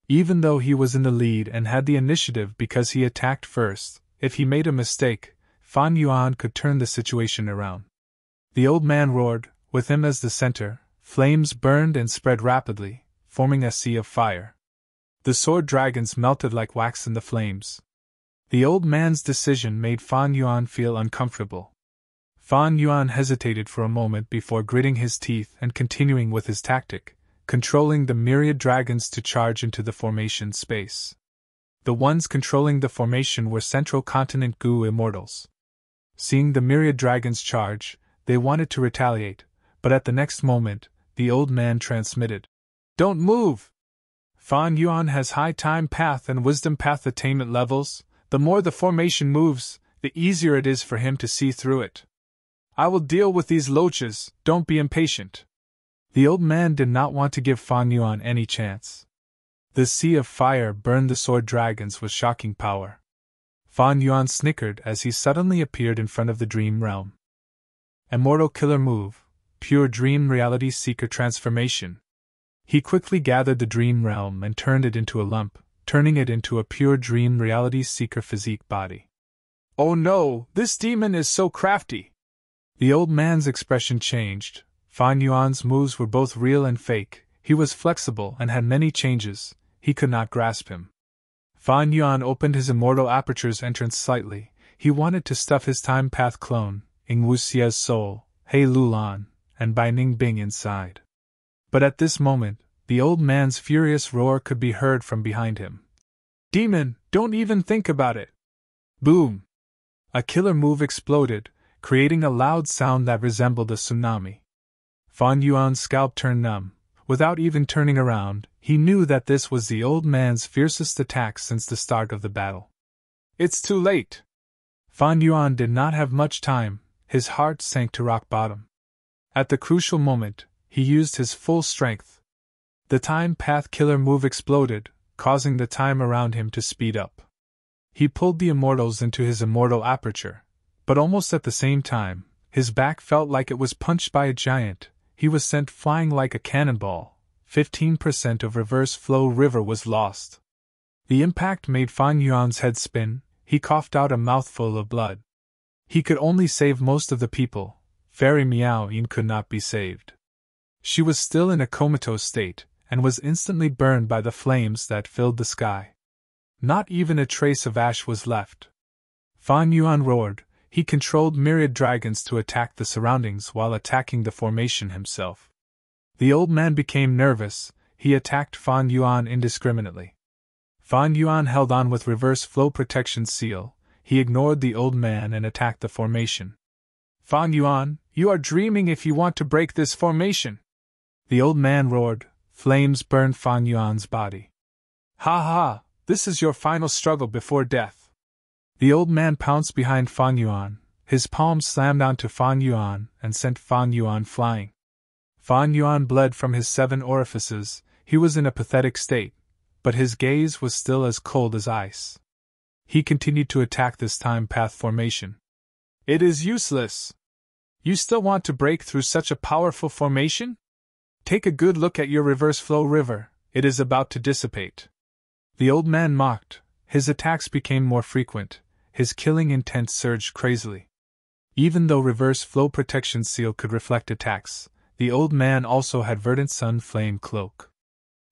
Even though he was in the lead and had the initiative because he attacked first, if he made a mistake, Fan Yuan could turn the situation around. The old man roared, with him as the center. Flames burned and spread rapidly, forming a sea of fire. The sword dragons melted like wax in the flames. The old man's decision made Fan Yuan feel uncomfortable. Fan Yuan hesitated for a moment before gritting his teeth and continuing with his tactic, controlling the myriad dragons to charge into the formation space. The ones controlling the formation were Central Continent Gu immortals. Seeing the myriad dragons charge, they wanted to retaliate, but at the next moment, the old man transmitted, Don't move! Fan Yuan has high time path and wisdom path attainment levels. The more the formation moves, the easier it is for him to see through it. I will deal with these loaches, don't be impatient. The old man did not want to give Fan Yuan any chance. The sea of fire burned the sword dragons with shocking power. Fan Yuan snickered as he suddenly appeared in front of the dream realm. Immortal killer move, pure dream reality seeker transformation. He quickly gathered the dream realm and turned it into a lump, turning it into a pure dream reality seeker physique body. Oh no, this demon is so crafty! The old man's expression changed. Fan Yuan's moves were both real and fake. He was flexible and had many changes. He could not grasp him. Fan Yuan opened his immortal aperture's entrance slightly. He wanted to stuff his time path clone, Ing Wuxie's soul, He Lulan, and Bai Ningbing inside. But at this moment, the old man's furious roar could be heard from behind him. Demon, don't even think about it! Boom! A killer move exploded, creating a loud sound that resembled a tsunami. Fan Yuan's scalp turned numb. Without even turning around, he knew that this was the old man's fiercest attack since the start of the battle. It's too late! Fan Yuan did not have much time. His heart sank to rock bottom. At the crucial moment, he used his full strength. The time path killer move exploded, causing the time around him to speed up. He pulled the immortals into his immortal aperture, but almost at the same time, his back felt like it was punched by a giant. He was sent flying like a cannonball. 15% of reverse flow river was lost. The impact made Fan Yuan's head spin. he coughed out a mouthful of blood. He could only save most of the people. Fairy Meow Yin could not be saved. She was still in a comatose state, and was instantly burned by the flames that filled the sky. Not even a trace of ash was left. Fan Yuan roared. He controlled myriad dragons to attack the surroundings while attacking the formation himself. The old man became nervous. He attacked Fan Yuan indiscriminately. Fan Yuan held on with reverse flow protection seal. He ignored the old man and attacked the formation. Fan Yuan, you are dreaming if you want to break this formation! The old man roared. Flames burned Fan Yuan's body. Ha ha! This is your final struggle before death. The old man pounced behind Fan Yuan. His palms slammed onto Fan Yuan and sent Fan Yuan flying. Fan Yuan bled from his 7 orifices. He was in a pathetic state, but his gaze was still as cold as ice. He continued to attack this time path formation. It is useless. You still want to break through such a powerful formation? Take a good look at your reverse flow river. It is about to dissipate. The old man mocked. His attacks became more frequent. His killing intent surged crazily. Even though reverse flow protection seal could reflect attacks, the old man also had verdant sun flame cloak.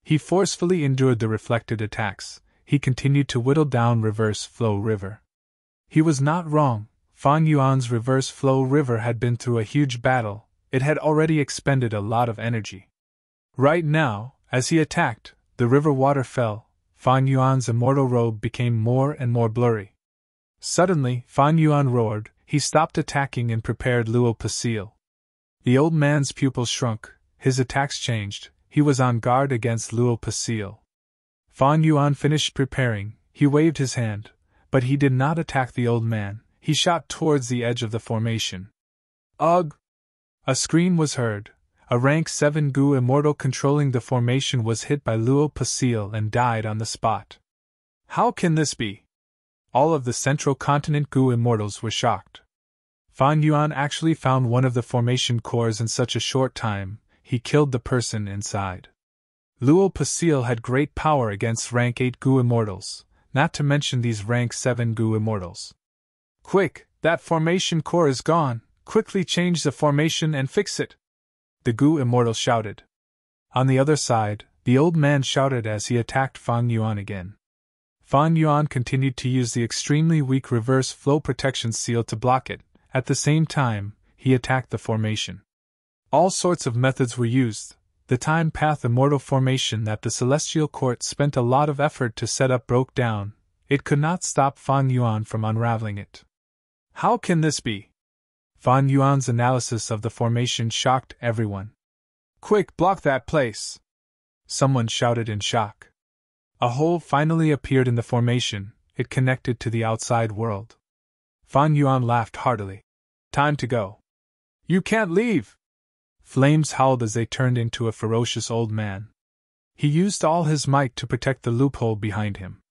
He forcefully endured the reflected attacks. He continued to whittle down reverse flow river. He was not wrong. Fan Yuan's reverse flow river had been through a huge battle. It had already expended a lot of energy. Right now, as he attacked, the river water fell. Fan Yuan's immortal robe became more and more blurry. Suddenly, Fan Yuan roared. He stopped attacking and prepared Luo Pasil. The old man's pupils shrunk. His attacks changed. He was on guard against Luo Pasil. Fan Yuan finished preparing. He waved his hand, but he did not attack the old man. He shot towards the edge of the formation. Ugh! A scream was heard. A rank 7 Gu immortal controlling the formation was hit by Luo Pasil and died on the spot. How can this be? All of the Central Continent Gu immortals were shocked. Fan Yuan actually found one of the formation cores in such a short time. He killed the person inside. Luo Pasil had great power against rank 8 Gu immortals, not to mention these rank 7 Gu immortals. Quick, that formation core is gone. Quickly change the formation and fix it. The Gu immortal shouted. On the other side, the old man shouted as he attacked Fan Yuan again. Fan Yuan continued to use the extremely weak reverse flow protection seal to block it. At the same time, he attacked the formation. All sorts of methods were used. The time path immortal formation that the Celestial Court spent a lot of effort to set up broke down. It could not stop Fan Yuan from unraveling it. How can this be? Fan Yuan's analysis of the formation shocked everyone. Quick, block that place! Someone shouted in shock. A hole finally appeared in the formation. It connected to the outside world. Fan Yuan laughed heartily. Time to go. You can't leave! Flames howled as they turned into a ferocious old man. He used all his might to protect the loophole behind him.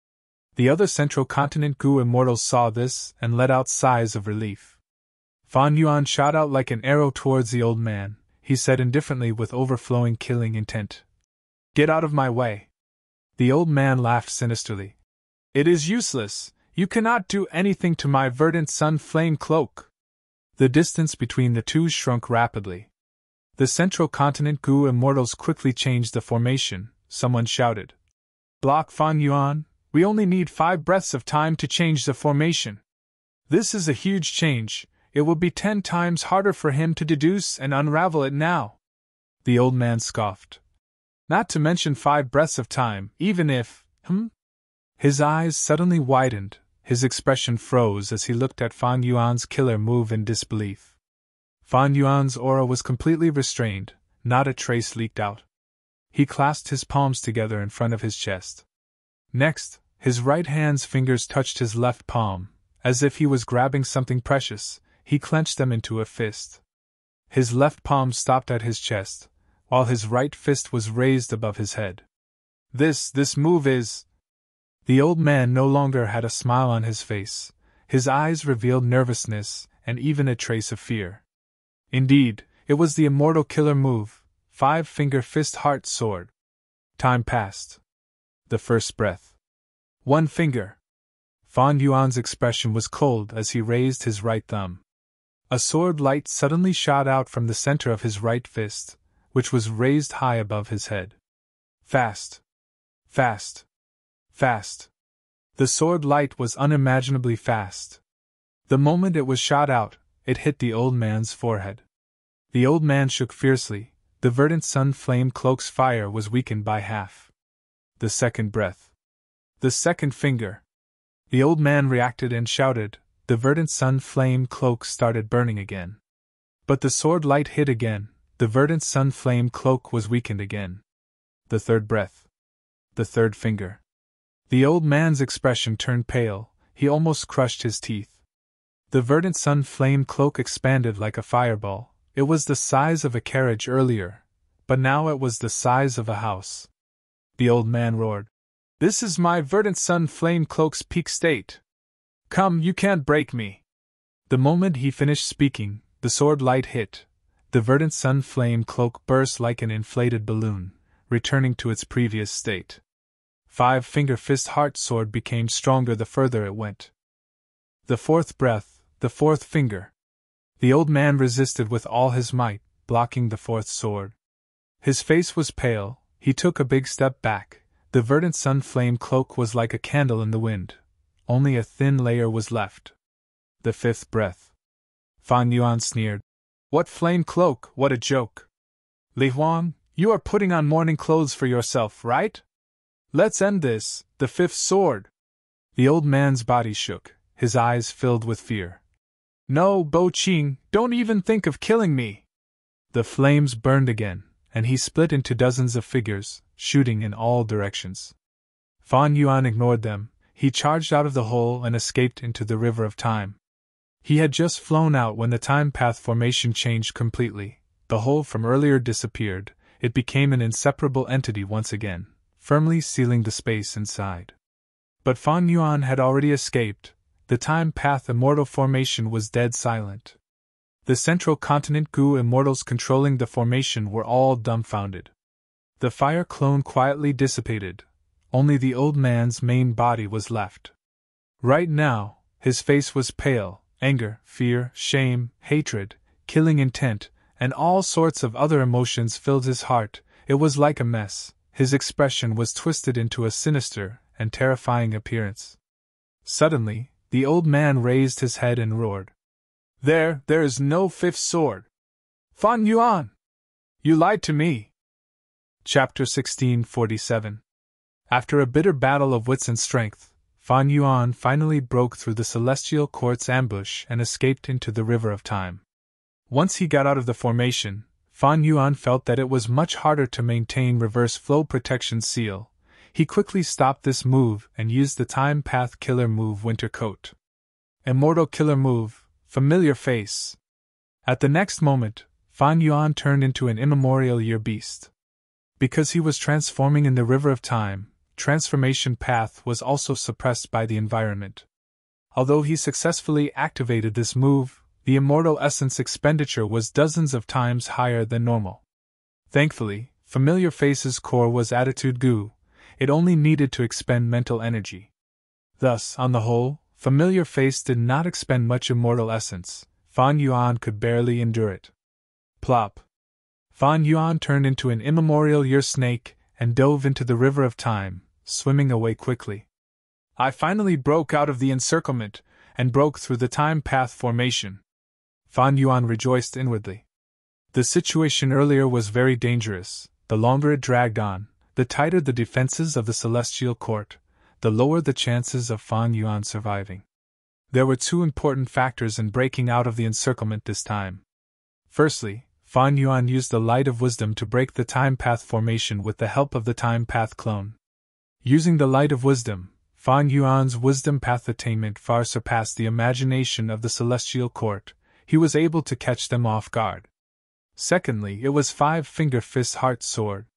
The other Central Continent Gu immortals saw this and let out sighs of relief. Fan Yuan shot out like an arrow towards the old man. He said indifferently with overflowing killing intent. Get out of my way! The old man laughed sinisterly. It is useless. You cannot do anything to my verdant sun flame cloak. The distance between the two shrunk rapidly. The Central Continent Gu immortals quickly changed the formation. Someone shouted. Block Fan Yuan, we only need 5 breaths of time to change the formation. This is a huge change. It will be 10 times harder for him to deduce and unravel it now. The old man scoffed. Not to mention 5 breaths of time, even if, His eyes suddenly widened. His expression froze as he looked at Fan Yuan's killer move in disbelief. Fan Yuan's aura was completely restrained, not a trace leaked out. He clasped his palms together in front of his chest. Next, his right hand's fingers touched his left palm, as if he was grabbing something precious. He clenched them into a fist. His left palm stopped at his chest, while his right fist was raised above his head. This move is... The old man no longer had a smile on his face. His eyes revealed nervousness and even a trace of fear. Indeed, it was the immortal killer move, 5-finger fist heart sword. Time passed. The first breath. 1 finger. Fan Yuan's expression was cold as he raised his right thumb. A sword light suddenly shot out from the center of his right fist, which was raised high above his head. Fast. Fast. Fast. The sword light was unimaginably fast. The moment it was shot out, it hit the old man's forehead. The old man shook fiercely. The verdant sun flame cloak's fire was weakened by half. The second breath. The second finger. The old man reacted and shouted. The verdant sun flame cloak started burning again. But the sword light hit again. The verdant sun flame cloak was weakened again. The third breath. The third finger. The old man's expression turned pale. He almost crushed his teeth. The verdant sun flame cloak expanded like a fireball. It was the size of a carriage earlier, but now it was the size of a house. The old man roared. "This is my verdant sun flame cloak's peak state. Come, you can't break me." The moment he finished speaking, the sword light hit. The verdant sun flame cloak burst like an inflated balloon, returning to its previous state. Five-finger fist heart sword became stronger the further it went. The fourth breath, the fourth finger. The old man resisted with all his might, blocking the fourth sword. His face was pale. He took a big step back. The verdant sun flame cloak was like a candle in the wind. Only a thin layer was left. The fifth breath. Fan Yuan sneered. "What flame cloak, what a joke! Li Huang, you are putting on mourning clothes for yourself, right? Let's end this." The fifth sword. The old man's body shook, his eyes filled with fear. "No, Bo Qing, don't even think of killing me." The flames burned again, and he split into dozens of figures, shooting in all directions. Fan Yuan ignored them. He charged out of the hole and escaped into the river of time. He had just flown out when the time path formation changed completely. The hole from earlier disappeared. It became an inseparable entity once again, firmly sealing the space inside. But Fan Yuan had already escaped. The time path immortal formation was dead silent. The central continent Gu immortals controlling the formation were all dumbfounded. The fire clone quietly dissipated. Only the old man's main body was left. Right now, his face was pale. Anger, fear, shame, hatred, killing intent, and all sorts of other emotions filled his heart. It was like a mess. His expression was twisted into a sinister and terrifying appearance. Suddenly, the old man raised his head and roared. There is no fifth sword. Fan Yuan! You lied to me! Chapter 1647. After a bitter battle of wits and strength, Fan Yuan finally broke through the celestial court's ambush and escaped into the river of time. Once he got out of the formation, Fan Yuan felt that it was much harder to maintain reverse flow protection seal. He quickly stopped this move and used the time path killer move Winter Coat. Immortal killer move, familiar face. At the next moment, Fan Yuan turned into an immemorial year beast. Because he was transforming in the river of time, transformation path was also suppressed by the environment. Although he successfully activated this move, the immortal essence expenditure was dozens of times higher than normal. Thankfully, familiar face's core was attitude Gu. It only needed to expend mental energy. Thus, on the whole, familiar face did not expend much immortal essence. Fan Yuan could barely endure it. Plop. Fan Yuan turned into an immemorial year snake and dove into the river of time, swimming away quickly. I finally broke out of the encirclement and broke through the time path formation. Fan Yuan rejoiced inwardly. The situation earlier was very dangerous. The longer it dragged on, the tighter the defenses of the celestial court, the lower the chances of Fan Yuan surviving. There were two important factors in breaking out of the encirclement this time. Firstly, Fan Yuan used the light of wisdom to break the time path formation with the help of the time path clone. Using the light of wisdom, Fan Yuan's wisdom path attainment far surpassed the imagination of the celestial court. He was able to catch them off guard. Secondly, it was five-finger fist heart sword.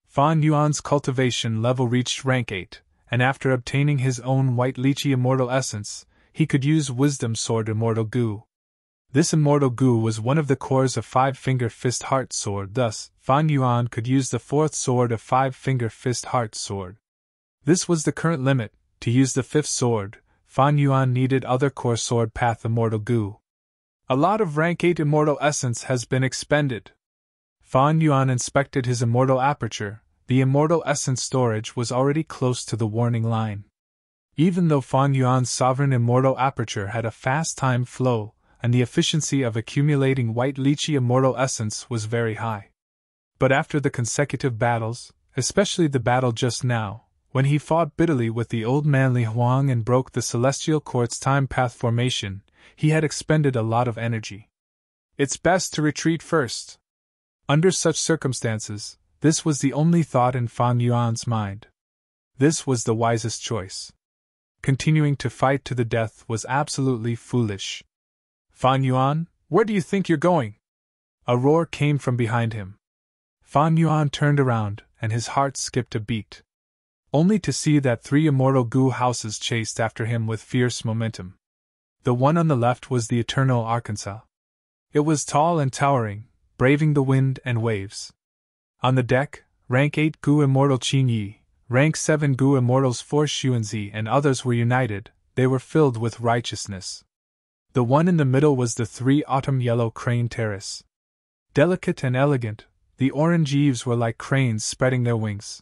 Fan Yuan's cultivation level reached rank 8, and after obtaining his own white lychee immortal essence, he could use wisdom sword immortal Gu. This immortal Gu was one of the cores of five-finger fist heart sword. Thus, Fan Yuan could use the fourth sword of five-finger fist heart sword. This was the current limit. To use the fifth sword, Fan Yuan needed other core sword path immortal goo. A lot of rank 8 immortal essence has been expended. Fan Yuan inspected his immortal aperture. The immortal essence storage was already close to the warning line. Even though Fan Yuan's sovereign immortal aperture had a fast time flow, and the efficiency of accumulating white lychee immortal essence was very high. But after the consecutive battles, especially the battle just now, when he fought bitterly with the old man Li Huang and broke the Celestial Court's time path formation, he had expended a lot of energy. It's best to retreat first. Under such circumstances, this was the only thought in Fan Yuan's mind. This was the wisest choice. Continuing to fight to the death was absolutely foolish. Fan Yuan, where do you think you're going? A roar came from behind him. Fan Yuan turned around, and his heart skipped a beat. Only to see that 3 immortal goo houses chased after him with fierce momentum. The one on the left was the eternal Arkansas. It was tall and towering, braving the wind and waves. On the deck, rank 8 goo immortal Qin Yi, rank 7 goo immortals 4 Xuanzi and others were united. They were filled with righteousness. The one in the middle was the 3 autumn yellow crane terrace. Delicate and elegant, the orange eaves were like cranes spreading their wings.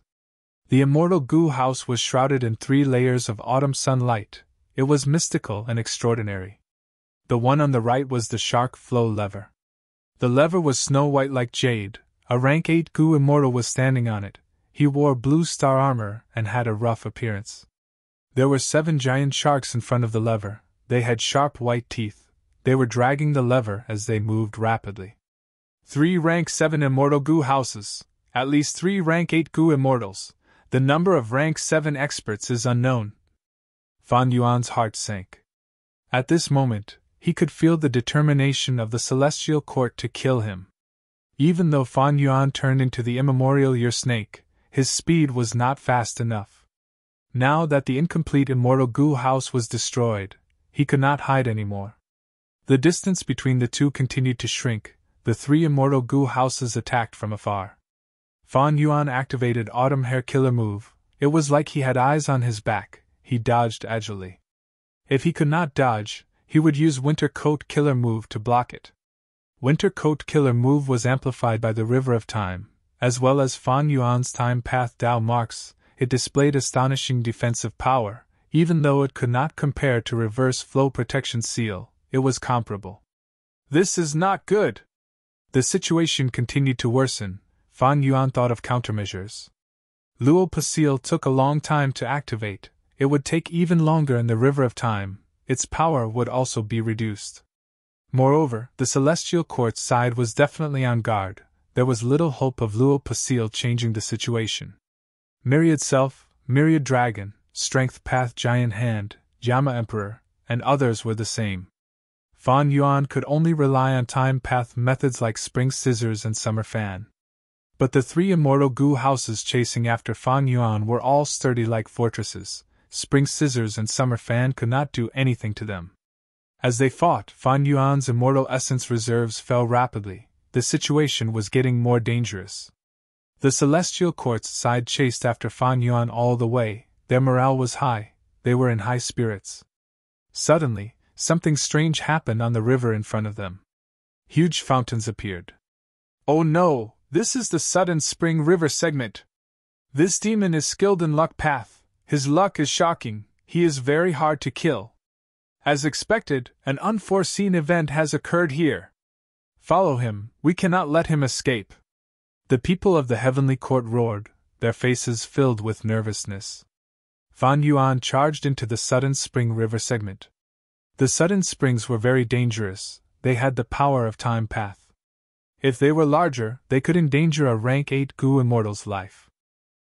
The immortal goo house was shrouded in 3 layers of autumn sunlight. It was mystical and extraordinary. The one on the right was the shark flow lever. The lever was snow-white like jade. A rank 8 goo immortal was standing on it. He wore blue star armor and had a rough appearance. There were 7 giant sharks in front of the lever. They had sharp white teeth. They were dragging the lever as they moved rapidly. 3 rank 7 immortal goo houses. At least 3 rank 8 goo immortals. The number of rank 7 experts is unknown. Fan Yuan's heart sank. At this moment, he could feel the determination of the Celestial Court to kill him. Even though Fan Yuan turned into the immemorial year snake, his speed was not fast enough. Now that the incomplete immortal goo house was destroyed, he could not hide anymore. The distance between the two continued to shrink. The 3 immortal goo houses attacked from afar. Fan Yuan activated Autumn Hair Killer move. It was like he had eyes on his back. He dodged agilely. If he could not dodge, he would use Winter Coat Killer move to block it. Winter Coat Killer move was amplified by the River of Time, as well as Fan Yuan's Time Path Dao marks. It displayed astonishing defensive power. Even though it could not compare to Reverse Flow Protection Seal, it was comparable. This is not good. The situation continued to worsen. Fan Yuan thought of countermeasures. Luo Pasil took a long time to activate. It would take even longer in the River of Time. Its power would also be reduced. Moreover, the Celestial Court's side was definitely on guard. There was little hope of Luo Pasil changing the situation. Myriad Self, Myriad Dragon, Strength Path Giant Hand, Yama Emperor, and others were the same. Fan Yuan could only rely on time path methods like Spring Scissors and Summer Fan. But the 3 immortal goo houses chasing after Fan Yuan were all sturdy like fortresses. Spring Scissors and Summer Fan could not do anything to them. As they fought, Fan Yuan's immortal essence reserves fell rapidly. The situation was getting more dangerous. The Celestial Court's side chased after Fan Yuan all the way. Their morale was high. They were in high spirits. Suddenly, something strange happened on the river in front of them. Huge fountains appeared. Oh no, this is the Sudden Spring River segment. This demon is skilled in luck path. His luck is shocking. He is very hard to kill. As expected, an unforeseen event has occurred here. Follow him, we cannot let him escape. The people of the Heavenly Court roared, their faces filled with nervousness. Fan Yuan charged into the Sudden Spring River segment. The Sudden Springs were very dangerous. They had the power of time path. If they were larger, they could endanger a rank 8 goo immortal's life.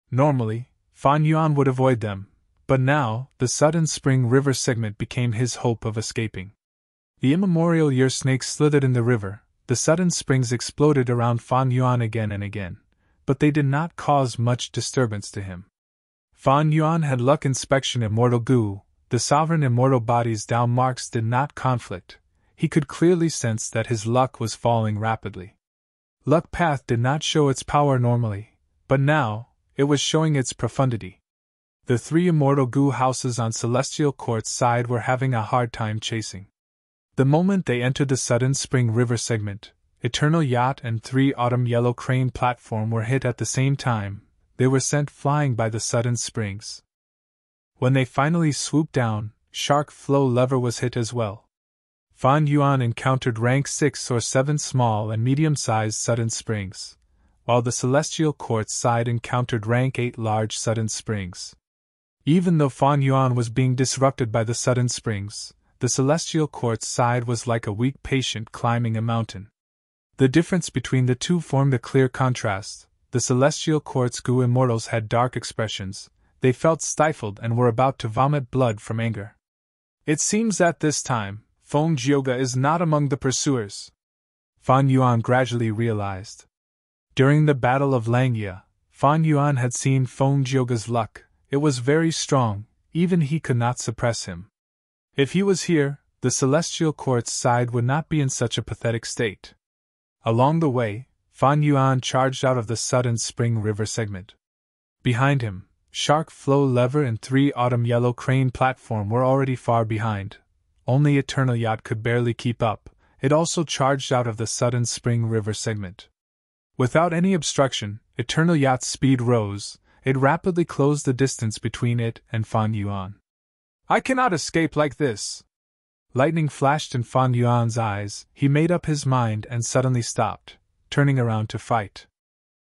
Normally, Fan Yuan would avoid them, but now, the Sudden Spring River segment became his hope of escaping. The immemorial year snakes slithered in the river. The Sudden Springs exploded around Fan Yuan again and again, but they did not cause much disturbance to him. Fan Yuan had luck inspection immortal goo. The sovereign immortal body's Dao marks did not conflict. He could clearly sense that his luck was falling rapidly. Luck path did not show its power normally, but now, it was showing its profundity. The 3 immortal goo houses on Celestial Court's side were having a hard time chasing. The moment they entered the Sudden Spring River segment, Eternal Yacht and 3 Autumn Yellow Crane platform were hit at the same time. They were sent flying by the sudden springs. When they finally swooped down, Shark Flow Lever was hit as well. Fan Yuan encountered rank 6 or 7 small and medium-sized sudden springs, while the Celestial Court's side encountered rank 8 large sudden springs. Even though Fan Yuan was being disrupted by the sudden springs, the Celestial Court's side was like a weak patient climbing a mountain. The difference between the two formed a clear contrast. The Celestial Court's goo immortals had dark expressions. They felt stifled and were about to vomit blood from anger. It seems that this time, Feng Jioga is not among the pursuers, Fan Yuan gradually realized. During the Battle of Langya, Fan Yuan had seen Feng Jioga's luck. It was very strong, even he could not suppress him. If he was here, the Celestial Court's side would not be in such a pathetic state. Along the way, Fan Yuan charged out of the Sudden Spring River segment. Behind him, Shark Flow Lever and 3 Autumn Yellow Crane platform were already far behind. Only Eternal Yacht could barely keep up. It also charged out of the Sudden Spring River segment. Without any obstruction, Eternal Yacht's speed rose. It rapidly closed the distance between it and Fan Yuan. I cannot escape like this. Lightning flashed in Fan Yuan's eyes. He made up his mind and suddenly stopped, turning around to fight.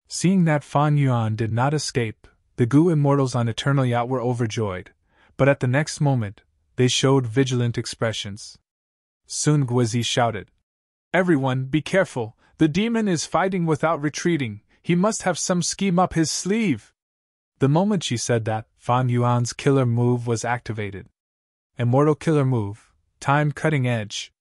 Seeing that Fan Yuan did not escape, the goo immortals on Eternal Yacht were overjoyed, but at the next moment, they showed vigilant expressions. Sun Guizi shouted, "Everyone, be careful! The demon is fighting without retreating. He must have some scheme up his sleeve." The moment she said that, Fan Yuan's killer move was activated. Immortal Killer Move, Time Cutting Edge.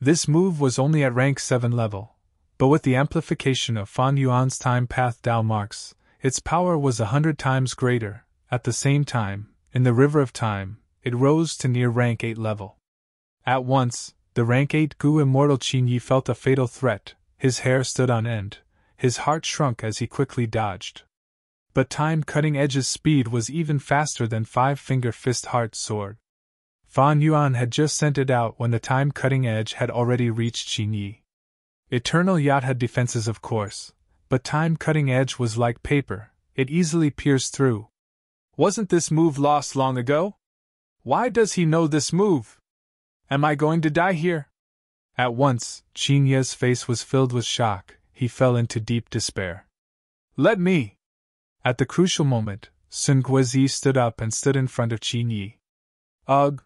This move was only at rank 7 level, but with the amplification of Fan Yuan's Time Path Dao marks, its power was 100 times greater. At the same time, in the River of Time, it rose to near rank 8 level. At once, the rank 8 goo immortal Qin Yi felt a fatal threat. His hair stood on end, his heart shrunk as he quickly dodged. But Time Cutting Edge's speed was even faster than Five-Finger Fist Heart Sword. Fan Yuan had just sent it out when the Time Cutting Edge had already reached Qin Yi. Eternal Yacht had defenses, of course, but Time Cutting Edge was like paper, it easily pierced through. Wasn't this move lost long ago? Why does he know this move? Am I going to die here? At once, Qin Yi's face was filled with shock. He fell into deep despair. Let me! At the crucial moment, Sun Guizi stood up and stood in front of Qin Yi. Ugh!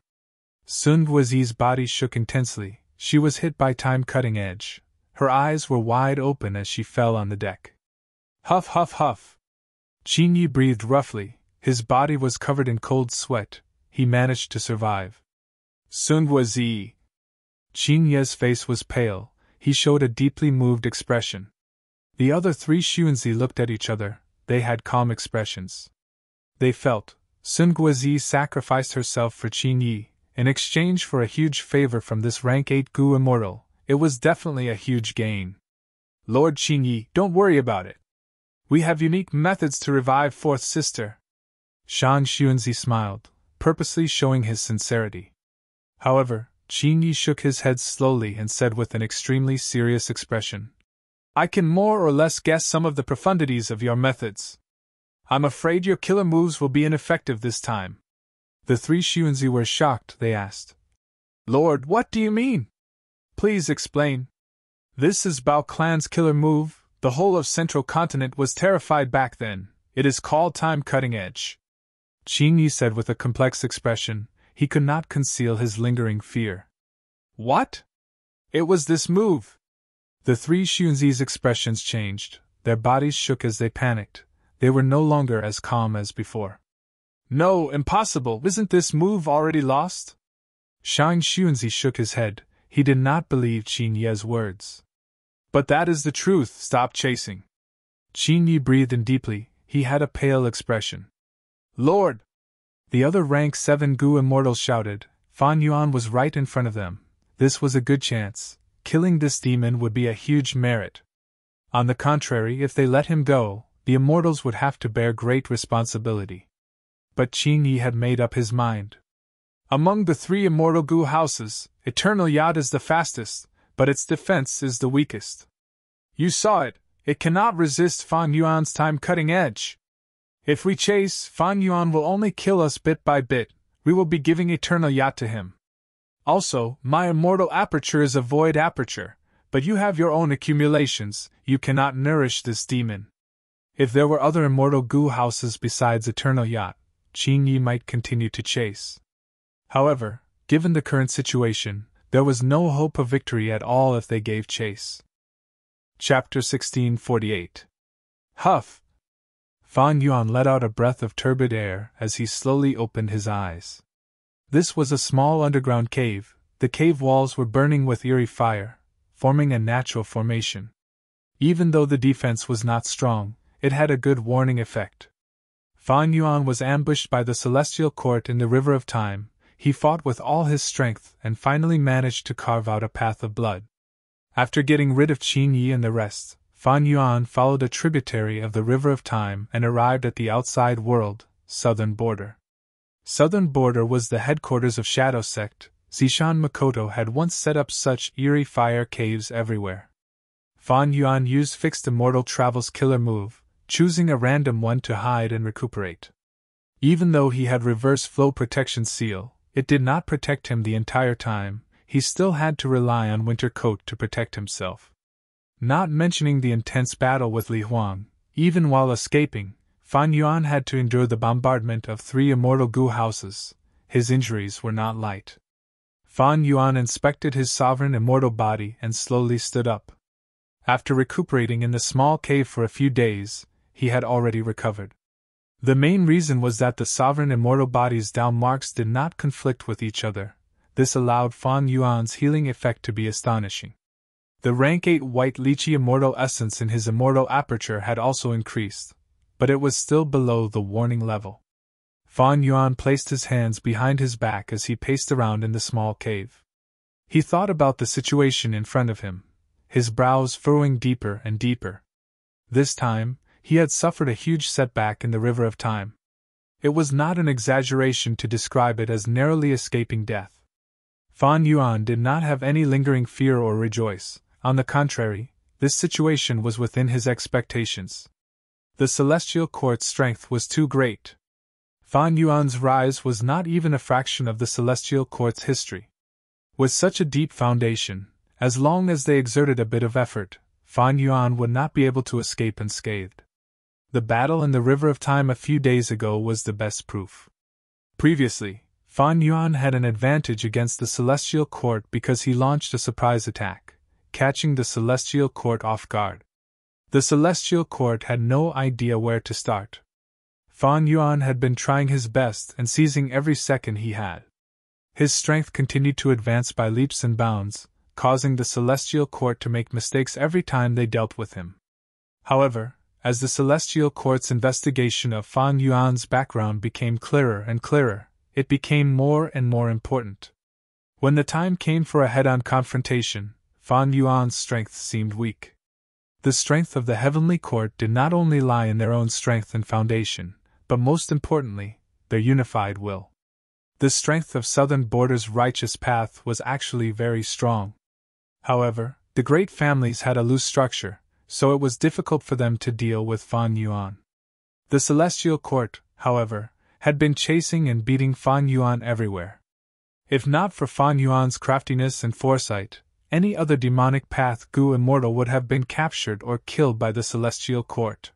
Sun Guizi's body shook intensely. She was hit by Time Cutting Edge. Her eyes were wide open as she fell on the deck. Huff, huff, huff! Qin Yi breathed roughly. His body was covered in cold sweat. He managed to survive. Sun Guizi! Qin Yi's face was pale. He showed a deeply moved expression. The other 3 Xuanzi looked at each other. They had calm expressions. They felt Sun Guizi sacrificed herself for Qin Yi, in exchange for a huge favor from this rank 8 goo immortal. It was definitely a huge gain. Lord Qin Yi, don't worry about it. We have unique methods to revive fourth sister. Shan Xuanzi smiled, purposely showing his sincerity. However, Qin Yi shook his head slowly and said with an extremely serious expression, I can more or less guess some of the profundities of your methods. I'm afraid your killer moves will be ineffective this time. The 3 Xuanzi were shocked. They asked, Lord, what do you mean? Please explain. This is Bao Clan's killer move. The whole of Central Continent was terrified back then. It is called Time Cutting Edge. Qin Yi said with a complex expression. He could not conceal his lingering fear. What? It was this move. The 3 Xuanzi's expressions changed. Their bodies shook as they panicked. They were no longer as calm as before. No, impossible. Isn't this move already lost? Shang Xuanzi shook his head. He did not believe Qin Yi's words. But that is the truth. Stop chasing. Qin Yi breathed in deeply. He had a pale expression. Lord! The other rank 7 goo immortals shouted. Fan Yuan was right in front of them. This was a good chance. Killing this demon would be a huge merit. On the contrary, if they let him go, the immortals would have to bear great responsibility. but Qin Yi had made up his mind. Among the 3 immortal Gu houses, Eternal Yacht is the fastest, but its defense is the weakest. You saw it, it cannot resist Fan Yuan's time-cutting edge. If we chase, Fan Yuan will only kill us bit by bit. We will be giving Eternal Yacht to him. Also, my immortal aperture is a void aperture, but you have your own accumulations, you cannot nourish this demon. If there were other immortal Gu houses besides Eternal Yacht, Qin Yi might continue to chase. However, given the current situation, there was no hope of victory at all if they gave chase. Chapter 1648. Huff! Fan Yuan let out a breath of turbid air as he slowly opened his eyes. This was a small underground cave. The cave walls were burning with eerie fire, forming a natural formation. Even though the defense was not strong, it had a good warning effect. Fan Yuan was ambushed by the Celestial Court in the River of Time. He fought with all his strength and finally managed to carve out a path of blood. After getting rid of Qin Yi and the rest, Fan Yuan followed a tributary of the River of Time and arrived at the outside world, Southern Border. Southern Border was the headquarters of Shadow Sect. Zishan Makoto had once set up such eerie fire caves everywhere. Fan Yuan used Fixed Immortal Travel's killer move, choosing a random one to hide and recuperate. Even though he had reverse flow protection seal, it did not protect him the entire time. He still had to rely on Winter Coat to protect himself. Not mentioning the intense battle with Li Huang, even while escaping, Fan Yuan had to endure the bombardment of 3 immortal Gu houses. His injuries were not light. Fan Yuan inspected his sovereign immortal body and slowly stood up. After recuperating in the small cave for a few days, he had already recovered. The main reason was that the sovereign immortal body's down marks did not conflict with each other. This allowed Fan Yuan's healing effect to be astonishing. The rank 8 white lychee immortal essence in his immortal aperture had also increased, but it was still below the warning level. Fan Yuan placed his hands behind his back as he paced around in the small cave. He thought about the situation in front of him, his brows furrowing deeper and deeper. This time, he had suffered a huge setback in the River of Time. It was not an exaggeration to describe it as narrowly escaping death. Fan Yuan did not have any lingering fear or rejoice. On the contrary, this situation was within his expectations. The Celestial Court's strength was too great. Fan Yuan's rise was not even a fraction of the Celestial Court's history. With such a deep foundation, as long as they exerted a bit of effort, Fan Yuan would not be able to escape unscathed. The battle in the River of Time a few days ago was the best proof. Previously, Fan Yuan had an advantage against the Celestial Court because he launched a surprise attack, catching the Celestial Court off guard. The Celestial Court had no idea where to start. Fan Yuan had been trying his best and seizing every second he had. His strength continued to advance by leaps and bounds, causing the Celestial Court to make mistakes every time they dealt with him. However, as the Celestial Court's investigation of Fan Yuan's background became clearer and clearer, it became more and more important. When the time came for a head-on confrontation, Fan Yuan's strength seemed weak. The strength of the Heavenly Court did not only lie in their own strength and foundation, but most importantly, their unified will. The strength of Southern Border's righteous path was actually very strong. However, the great families had a loose structure, so it was difficult for them to deal with Fan Yuan. The Celestial Court, however, had been chasing and beating Fan Yuan everywhere. If not for Fan Yuan's craftiness and foresight, any other demonic path Gu immortal would have been captured or killed by the Celestial Court.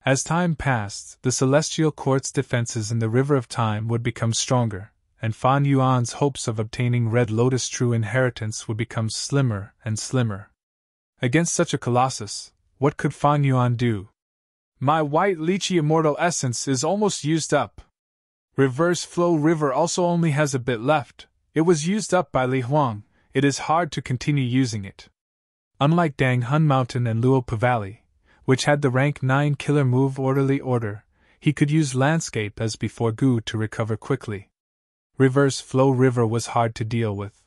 As time passed, the Celestial Court's defenses in the River of Time would become stronger, and Fan Yuan's hopes of obtaining Red Lotus true inheritance would become slimmer and slimmer. Against such a colossus, what could Fan Yuan do? My white lychee immortal essence is almost used up. Reverse Flow River also only has a bit left. It was used up by Li Huang. It is hard to continue using it. Unlike Dang Hun Mountain and Luopa Valley, which had the rank 9 killer move Orderly Order, he could use Landscape as before Gu to recover quickly. Reverse Flow River was hard to deal with.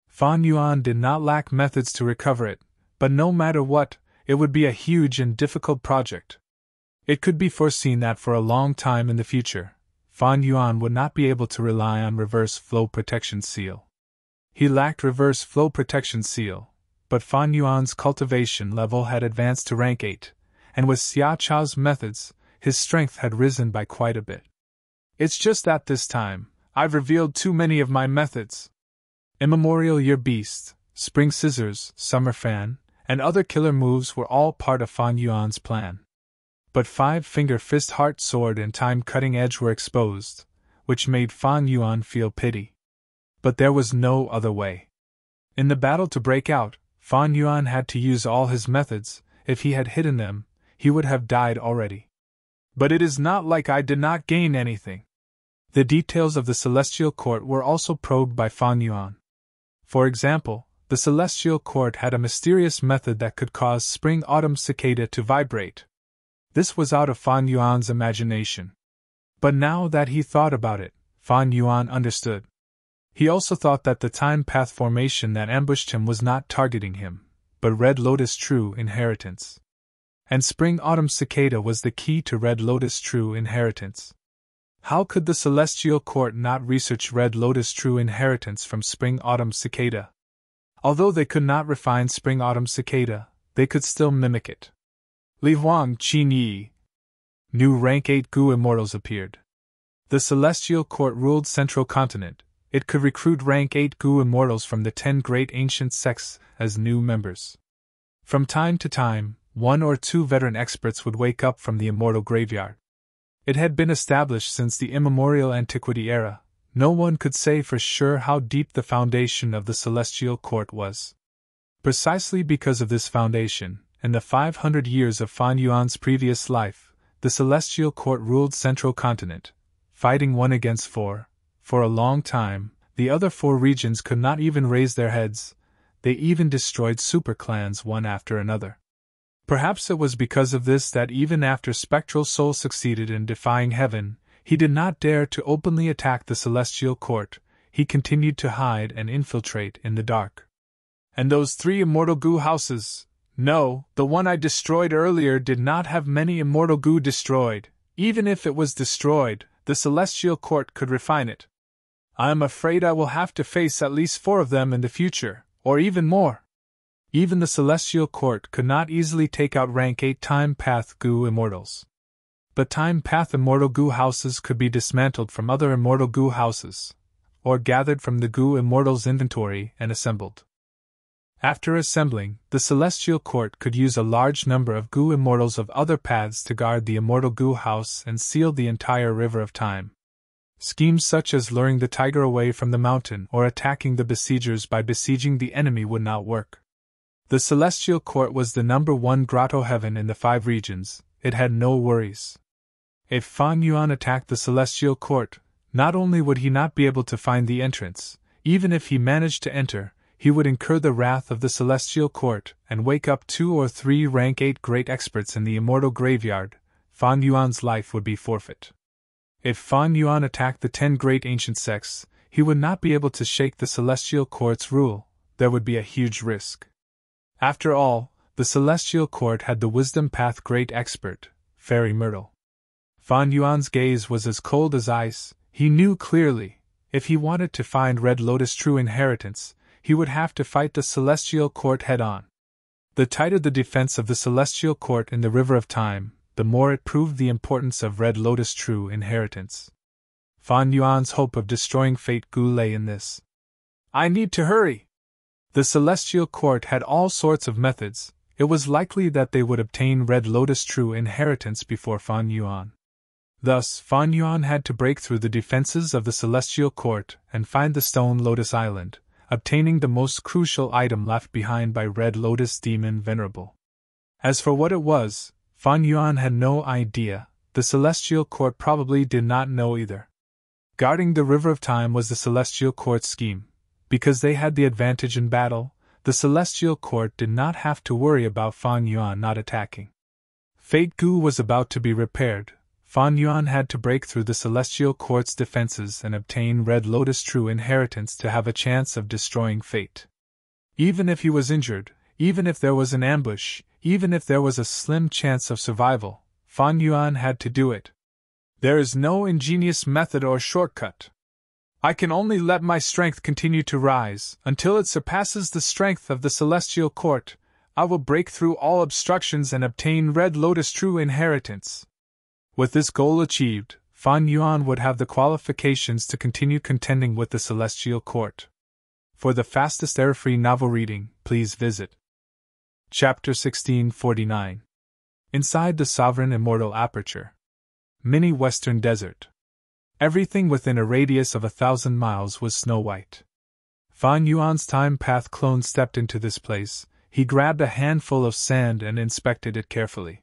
Fan Yuan did not lack methods to recover it, but no matter what, it would be a huge and difficult project. It could be foreseen that for a long time in the future, Fan Yuan would not be able to rely on reverse flow protection seal. He lacked reverse flow protection seal, but Fan Yuan's cultivation level had advanced to rank 8, and with Xia Chao's methods, his strength had risen by quite a bit. It's just that this time, I've revealed too many of my methods. Immemorial Year Beast, Spring Scissors, Summer Fan, and other killer moves were all part of Fan Yuan's plan. But Five-Finger Fist Heart Sword and Time Cutting Edge were exposed, which made Fan Yuan feel pity. But there was no other way. In the battle to break out, Fan Yuan had to use all his methods. If he had hidden them, he would have died already. But it is not like I did not gain anything. The details of the Celestial Court were also probed by Fan Yuan. For example, the Celestial Court had a mysterious method that could cause Spring-Autumn Cicada to vibrate. This was out of Fan Yuan's imagination. But now that he thought about it, Fan Yuan understood. He also thought that the time path formation that ambushed him was not targeting him, but Red Lotus True Inheritance. And Spring-Autumn Cicada was the key to Red Lotus True Inheritance. How could the Celestial Court not research Red Lotus True Inheritance from Spring-Autumn Cicada? Although they could not refine Spring-Autumn Cicada, they could still mimic it. Li Huang Qin Yi. New Rank 8 Gu Immortals appeared. The Celestial Court ruled Central Continent. It could recruit Rank 8 Gu Immortals from the 10 great ancient sects as new members. From time to time, 1 or 2 veteran experts would wake up from the immortal graveyard. It had been established since the immemorial antiquity era. No one could say for sure how deep the foundation of the Celestial Court was. Precisely because of this foundation, in the 500 years of Fan Yuan's previous life, the Celestial Court ruled Central Continent, fighting 1 against 4. For a long time, the other 4 regions could not even raise their heads. They even destroyed superclans one after another. Perhaps it was because of this that even after Spectral Soul succeeded in defying heaven, he did not dare to openly attack the Celestial Court. He continued to hide and infiltrate in the dark. And those 3 immortal Gu houses? No, the one I destroyed earlier did not have many immortal Gu destroyed. Even if it was destroyed, the Celestial Court could refine it. I am afraid I will have to face at least 4 of them in the future, or even more. Even the Celestial Court could not easily take out Rank 8 Time Path Gu Immortals. But Time Path Immortal Gu houses could be dismantled from other Immortal Gu houses, or gathered from the Gu Immortals inventory and assembled. After assembling, the Celestial Court could use a large number of Gu Immortals of other paths to guard the Immortal Gu house and seal the entire River of Time. Schemes such as luring the tiger away from the mountain or attacking the besiegers by besieging the enemy would not work. The Celestial Court was the number 1 grotto heaven in the 5 regions. It had no worries. If Fan Yuan attacked the Celestial Court, not only would he not be able to find the entrance, even if he managed to enter, he would incur the wrath of the Celestial Court and wake up 2 or 3 Rank 8 great experts in the immortal graveyard. Fan Yuan's life would be forfeit. If Fan Yuan attacked the 10 great ancient sects, he would not be able to shake the Celestial Court's rule. There would be a huge risk. After all, the Celestial Court had the Wisdom Path great expert, Fairy Myrtle. Fan Yuan's gaze was as cold as ice. He knew clearly, if he wanted to find Red Lotus True Inheritance, he would have to fight the Celestial Court head-on. The tighter the defense of the Celestial Court in the River of Time, the more it proved the importance of Red Lotus True Inheritance. Fan Yuan's hope of destroying Fate Gu lay in this. I need to hurry! The Celestial Court had all sorts of methods. It was likely that they would obtain Red Lotus True Inheritance before Fan Yuan. Thus, Fan Yuan had to break through the defenses of the Celestial Court and find the Stone Lotus Island, obtaining the most crucial item left behind by Red Lotus Demon Venerable. As for what it was, Fan Yuan had no idea. The Celestial Court probably did not know either. Guarding the River of Time was the Celestial Court's scheme. Because they had the advantage in battle, the Celestial Court did not have to worry about Fan Yuan not attacking. Fate Gu was about to be repaired. Fan Yuan had to break through the Celestial Court's defenses and obtain Red Lotus True Inheritance to have a chance of destroying Fate. Even if he was injured, even if there was an ambush, even if there was a slim chance of survival, Fan Yuan had to do it. There is no ingenious method or shortcut. I can only let my strength continue to rise until it surpasses the strength of the celestial court. I will break through all obstructions and obtain Red Lotus true inheritance. With this goal achieved, Fan Yuan would have the qualifications to continue contending with the celestial court. For the fastest error-free novel reading, please visit Chapter 1649. Inside the Sovereign Immortal Aperture. Mini Western Desert. Everything within a radius of 1,000 miles was snow-white. Fan Yuan's time path clone stepped into this place. He grabbed a handful of sand and inspected it carefully.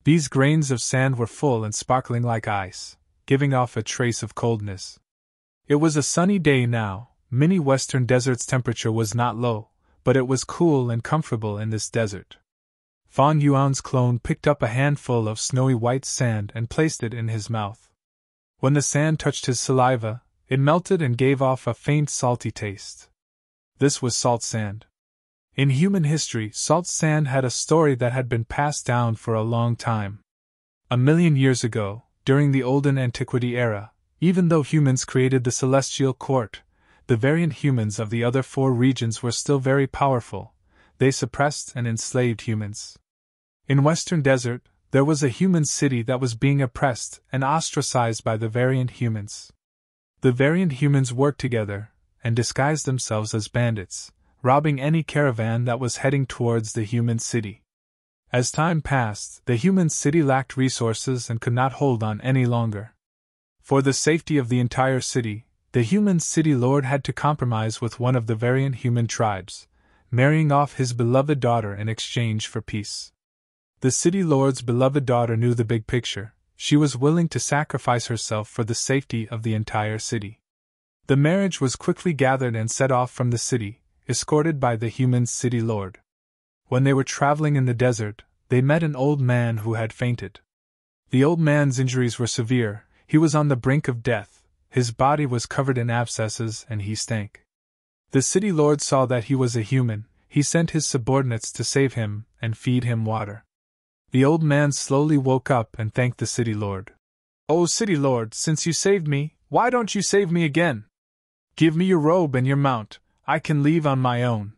These grains of sand were full and sparkling like ice, giving off a trace of coldness. It was a sunny day now. Mini Western Desert's temperature was not low, but it was cool and comfortable in this desert. Fan Yuan's clone picked up a handful of snowy white sand and placed it in his mouth. When the sand touched his saliva, it melted and gave off a faint salty taste. This was salt sand. In human history, salt sand had a story that had been passed down for a long time. 1,000,000 years ago, during the Olden Antiquity era, even though humans created the celestial court, the variant humans of the other 4 regions were still very powerful. They suppressed and enslaved humans. In Western Desert, there was a human city that was being oppressed and ostracized by the variant humans. The variant humans worked together and disguised themselves as bandits, robbing any caravan that was heading towards the human city. As time passed, the human city lacked resources and could not hold on any longer. For the safety of the entire city, the human city lord had to compromise with one of the variant human tribes, marrying off his beloved daughter in exchange for peace. The city lord's beloved daughter knew the big picture. She was willing to sacrifice herself for the safety of the entire city. The marriage was quickly gathered and set off from the city, escorted by the human city lord. When they were traveling in the desert, they met an old man who had fainted. The old man's injuries were severe. He was on the brink of death. His body was covered in abscesses and he stank. The city lord saw that he was a human. He sent his subordinates to save him and feed him water. The old man slowly woke up and thanked the city lord. "Oh, city lord, since you saved me, why don't you save me again? Give me your robe and your mount. I can leave on my own."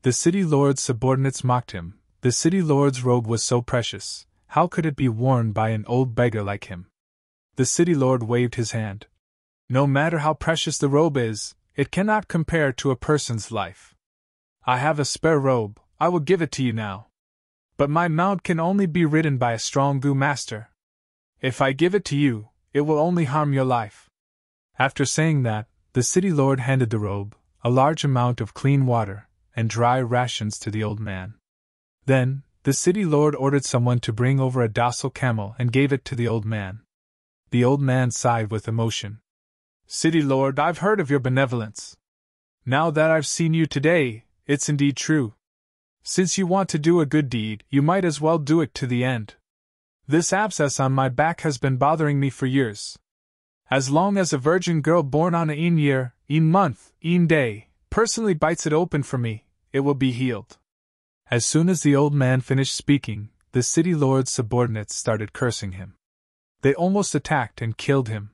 The city lord's subordinates mocked him. The city lord's robe was so precious. How could it be worn by an old beggar like him? The city lord waved his hand. "No matter how precious the robe is, it cannot compare to a person's life. I have a spare robe. I will give it to you now. But my mount can only be ridden by a strong Gu master. If I give it to you, it will only harm your life." After saying that, the city lord handed the robe, a large amount of clean water, and dry rations to the old man. Then, the city lord ordered someone to bring over a docile camel and gave it to the old man. The old man sighed with emotion. "City lord, I've heard of your benevolence. Now that I've seen you today, it's indeed true. Since you want to do a good deed, you might as well do it to the end. This abscess on my back has been bothering me for years. As long as a virgin girl born on a year, month, day, personally bites it open for me, it will be healed." As soon as the old man finished speaking, the city lord's subordinates started cursing him. They almost attacked and killed him.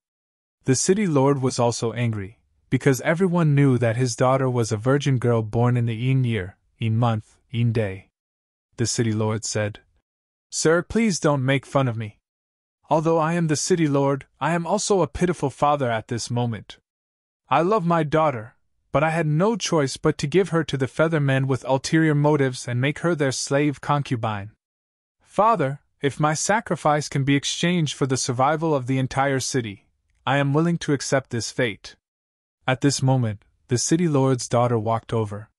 The city lord was also angry, because everyone knew that his daughter was a virgin girl born in the year, month, day. The city lord said, "Sir, please don't make fun of me. Although I am the city lord, I am also a pitiful father at this moment. I love my daughter, but I had no choice but to give her to the feather men with ulterior motives and make her their slave concubine. Father, if my sacrifice can be exchanged for the survival of the entire city, I am willing to accept this fate." At this moment, the city lord's daughter walked over.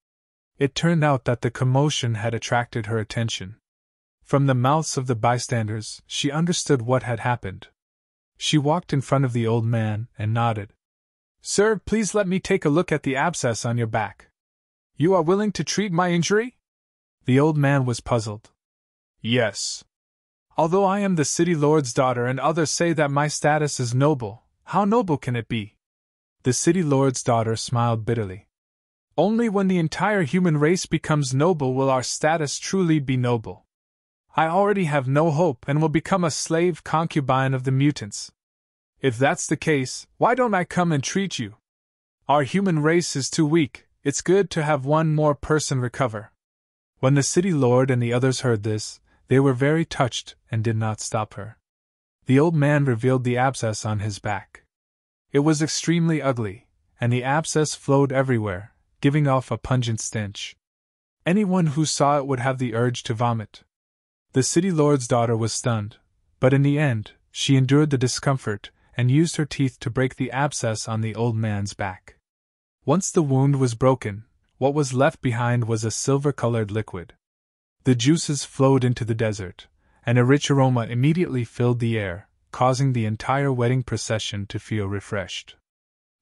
It turned out that the commotion had attracted her attention. From the mouths of the bystanders, she understood what had happened. She walked in front of the old man and nodded. "Sir, please let me take a look at the abscess on your back. You are willing to treat my injury?" The old man was puzzled. "Yes. Although I am the city lord's daughter and others say that my status is noble, how noble can it be?" The city lord's daughter smiled bitterly. "Only when the entire human race becomes noble will our status truly be noble. I already have no hope and will become a slave concubine of the mutants. If that's the case, why don't I come and treat you? Our human race is too weak, it's good to have one more person recover. When the city lord and the others heard this, they were very touched and did not stop her. The old man revealed the abscess on his back. It was extremely ugly, and the abscess flowed everywhere, giving off a pungent stench. Anyone who saw it would have the urge to vomit. The city lord's daughter was stunned, but in the end, she endured the discomfort and used her teeth to break the abscess on the old man's back. Once the wound was broken, what was left behind was a silver-colored liquid. The juices flowed into the desert, and a rich aroma immediately filled the air, causing the entire wedding procession to feel refreshed.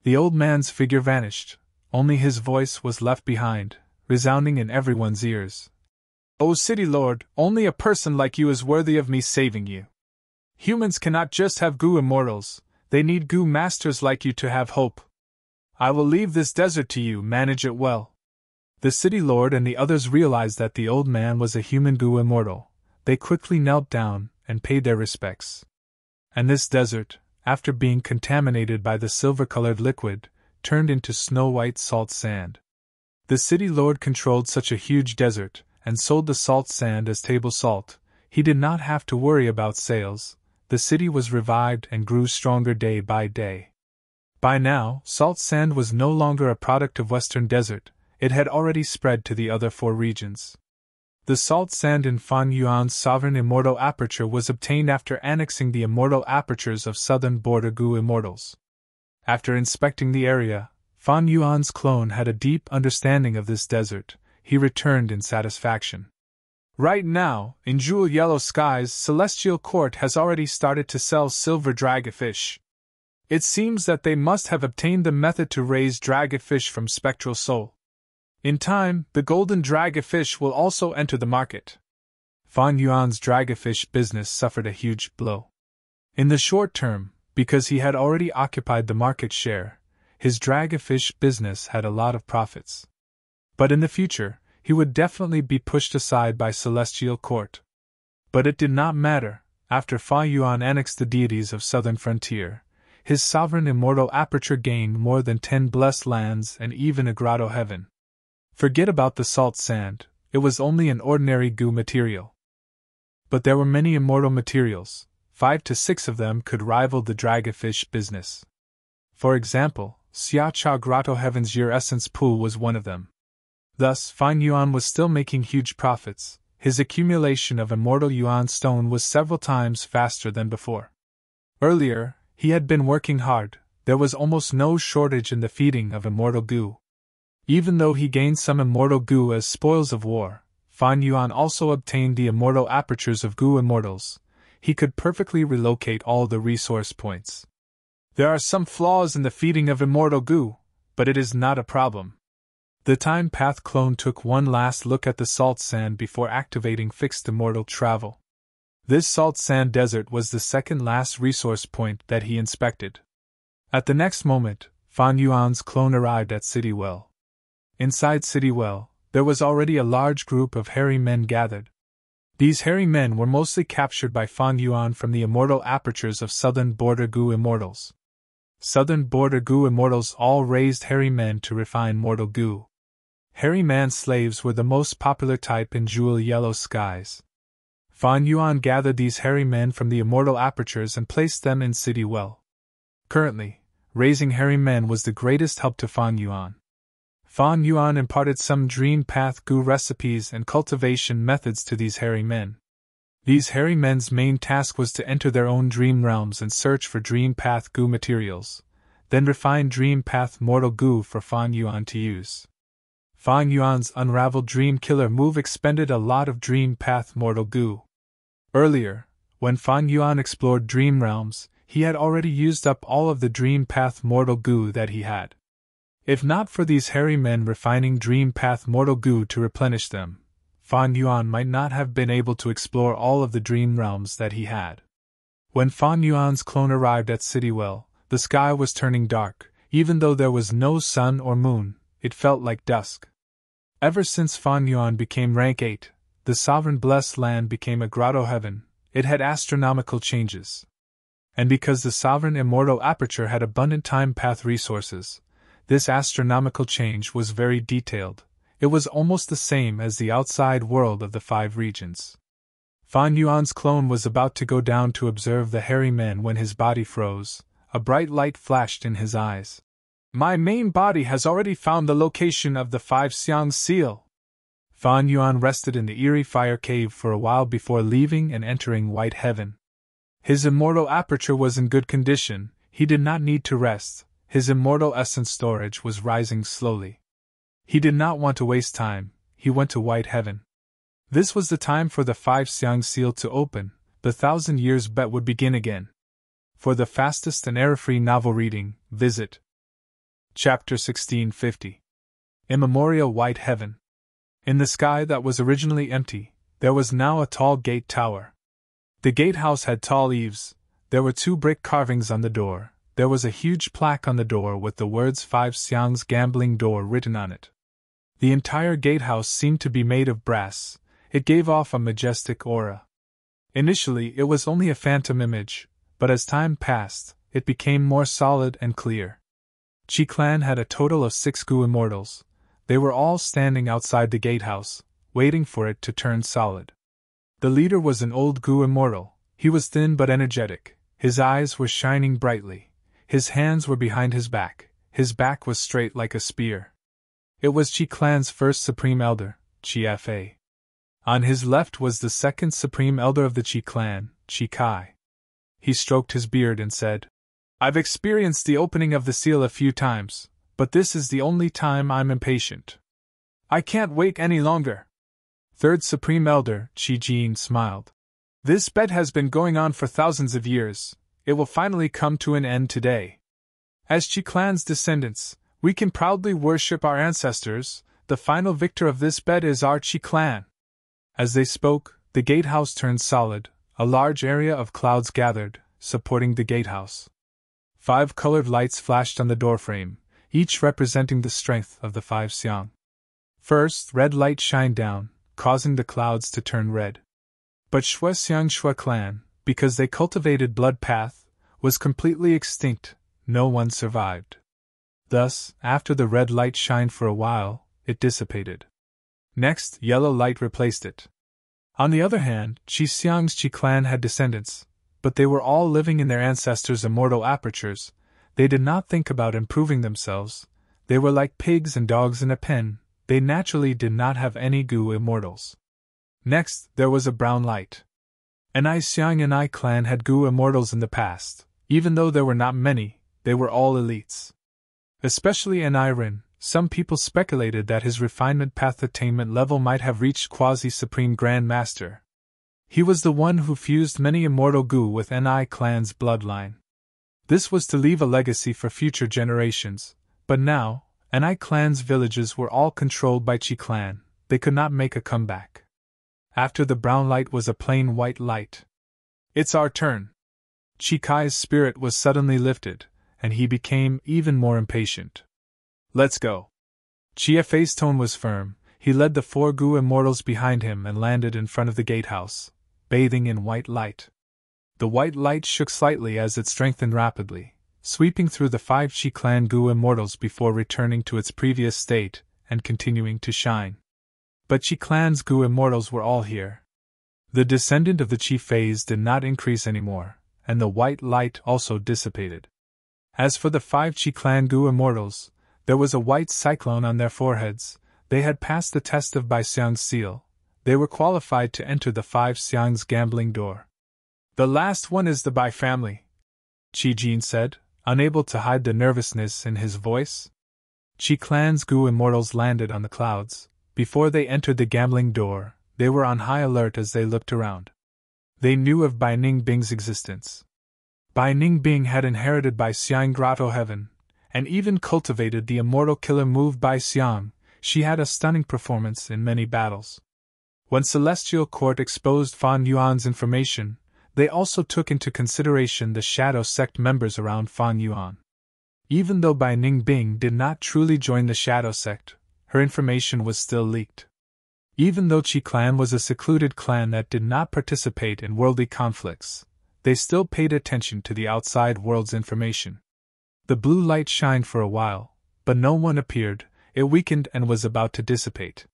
The old man's figure vanished, only his voice was left behind, resounding in everyone's ears. "O city lord, only a person like you is worthy of me saving you. Humans cannot just have goo immortals, they need goo masters like you to have hope. I will leave this desert to you, manage it well." The city lord and the others realized that the old man was a human goo immortal. They quickly knelt down and paid their respects. And this desert, after being contaminated by the silver-colored liquid, turned into snow-white salt sand. The city lord controlled such a huge desert, and sold the salt sand as table salt. He did not have to worry about sales. The city was revived and grew stronger day by day. By now, salt sand was no longer a product of Western Desert, it had already spread to the other 4 regions. The salt sand in Fan Yuan's sovereign immortal aperture was obtained after annexing the immortal apertures of southern border Gu immortals. After inspecting the area, Fan Yuan's clone had a deep understanding of this desert. He returned in satisfaction. Right now, in Jewel Yellow Sky's Celestial Court has already started to sell silver dragonfish. It seems that they must have obtained the method to raise dragonfish from spectral soul. In time, the golden dragonfish will also enter the market. Fan Yuan's dragonfish business suffered a huge blow. In the short term, because he had already occupied the market share, his dragonfish business had a lot of profits. But in the future, he would definitely be pushed aside by Celestial Court. But it did not matter. After Fa Yuan annexed the deities of Southern Frontier, his sovereign immortal aperture gained more than 10 blessed lands and even a grotto heaven. Forget about the salt sand, it was only an ordinary goo material. But there were many immortal materials, 5 to 6 of them could rival the dragonfish business. For example, Xia Cha Grotto Heaven's Year Essence Pool was one of them. Thus, Fan Yuan was still making huge profits. His accumulation of immortal Yuan stone was several times faster than before. Earlier, he had been working hard, there was almost no shortage in the feeding of immortal goo. Even though he gained some immortal goo as spoils of war, Fan Yuan also obtained the immortal apertures of goo immortals. He could perfectly relocate all the resource points. There are some flaws in the feeding of immortal goo, but it is not a problem. The Time Path clone took one last look at the salt sand before activating fixed immortal travel. This salt sand desert was the second last resource point that he inspected. At the next moment, Fan Yuan's clone arrived at City Well. Inside City Well, there was already a large group of hairy men gathered. These hairy men were mostly captured by Fan Yuan from the immortal apertures of Southern Border Gu Immortals. Southern Border Gu Immortals all raised hairy men to refine mortal Gu. Hairy man slaves were the most popular type in Jewel Yellow Skies. Fan Yuan gathered these hairy men from the immortal apertures and placed them in City Well. Currently, raising hairy men was the greatest help to Fan Yuan. Fan Yuan imparted some Dream Path Gu recipes and cultivation methods to these hairy men. These hairy men's main task was to enter their own dream realms and search for Dream Path Gu materials, then refine Dream Path Mortal Gu for Fan Yuan to use. Fan Yuan's Unraveled Dream Killer move expended a lot of Dream Path Mortal Gu. Earlier, when Fan Yuan explored dream realms, he had already used up all of the Dream Path Mortal Gu that he had. If not for these hairy men refining Dream Path Mortal Gu to replenish them, Fan Yuan might not have been able to explore all of the dream realms that he had. When Fan Yuan's clone arrived at City Well, the sky was turning dark. Even though there was no sun or moon, it felt like dusk. Ever since Fan Yuan became rank 8, the sovereign blessed land became a grotto heaven. It had astronomical changes. And because the sovereign immortal aperture had abundant time path resources, this astronomical change was very detailed. It was almost the same as the outside world of the 5 regions. Fan Yuan's clone was about to go down to observe the hairy man when his body froze. A bright light flashed in his eyes. My main body has already found the location of the 5 Xiang seal. Fan Yuan rested in the eerie fire cave for a while before leaving and entering White Heaven. His immortal aperture was in good condition, he did not need to rest, his immortal essence storage was rising slowly. He did not want to waste time, he went to White Heaven. This was the time for the 5 Xiang seal to open, the 1,000 years bet would begin again. For the fastest and error-free novel reading, visit Chapter 1650. Immemorial White Heaven. In the sky that was originally empty, there was now a tall gate tower. The gatehouse had tall eaves, there were 2 brick carvings on the door, there was a huge plaque on the door with the words 5 Xiang's gambling door written on it. The entire gatehouse seemed to be made of brass, it gave off a majestic aura. Initially it was only a phantom image, but as time passed, it became more solid and clear. Qi Clan had a total of 6 Gu immortals. They were all standing outside the gatehouse, waiting for it to turn solid. The leader was an old Gu immortal. He was thin but energetic, his eyes were shining brightly, his hands were behind his back was straight like a spear. It was Qi Clan's first Supreme Elder, Qi Fa. On his left was the second Supreme Elder of the Qi Clan, Qi Kai. He stroked his beard and said, I've experienced the opening of the seal a few times, but this is the only time I'm impatient. I can't wait any longer. Third Supreme Elder, Qi Jin, smiled. This bet has been going on for thousands of years, it will finally come to an end today. As Qi Clan's descendants, we can proudly worship our ancestors, the final victor of this bet is our Qi Clan. As they spoke, the gatehouse turned solid, a large area of clouds gathered, supporting the gatehouse. 5 colored lights flashed on the doorframe, each representing the strength of the 5 Xiang. First, red light shined down, causing the clouds to turn red. But Shui Xiang Shui Clan, because they cultivated blood path, was completely extinct, no one survived. Thus, after the red light shined for a while, it dissipated. Next, yellow light replaced it. On the other hand, Qi Xiang's Qi Clan had descendants, but they were all living in their ancestors' immortal apertures. They did not think about improving themselves. They were like pigs and dogs in a pen. They naturally did not have any Gu immortals. Next, there was a brown light. Ni Xiang and I Clan had Gu immortals in the past. Even though there were not many, they were all elites. Especially Ni Rin, some people speculated that his refinement path attainment level might have reached quasi-supreme Grand Master. He was the one who fused many immortal Gu with Ni Clan's bloodline. This was to leave a legacy for future generations, but now, Ni Clan's villages were all controlled by Qi Clan, they could not make a comeback. After the brown light was a plain white light. It's our turn. Qi Kai's spirit was suddenly lifted, and he became even more impatient. Let's go. Qi Fa's tone was firm, he led the 4 Gu immortals behind him and landed in front of the gatehouse, bathing in white light. The white light shook slightly as it strengthened rapidly, sweeping through the 5 Qi Clan Gu immortals before returning to its previous state and continuing to shine. But Qi Clan's Gu immortals were all here. The descendant of the Qi phase did not increase anymore, and the white light also dissipated. As for the 5 Qi Clan Gu immortals, there was a white cyclone on their foreheads. They had passed the test of Bai Xiang's seal. They were qualified to enter the 5 Xiang's gambling door. The last one is the Bai family, Qi Jin said, unable to hide the nervousness in his voice. Qi Clan's Gu immortals landed on the clouds. Before they entered the gambling door, they were on high alert as they looked around. They knew of Bai Ningbing's existence. Bai Ningbing had inherited Bai Xiang Grotto Heaven, and even cultivated the immortal killer move Bai Xiang. She had a stunning performance in many battles. When Celestial Court exposed Fan Yuan's information, they also took into consideration the Shadow Sect members around Fan Yuan. Even though Bai Ningbing did not truly join the Shadow Sect, her information was still leaked. Even though Qi Clan was a secluded clan that did not participate in worldly conflicts, they still paid attention to the outside world's information. The blue light shined for a while, but no one appeared. It weakened and was about to dissipate.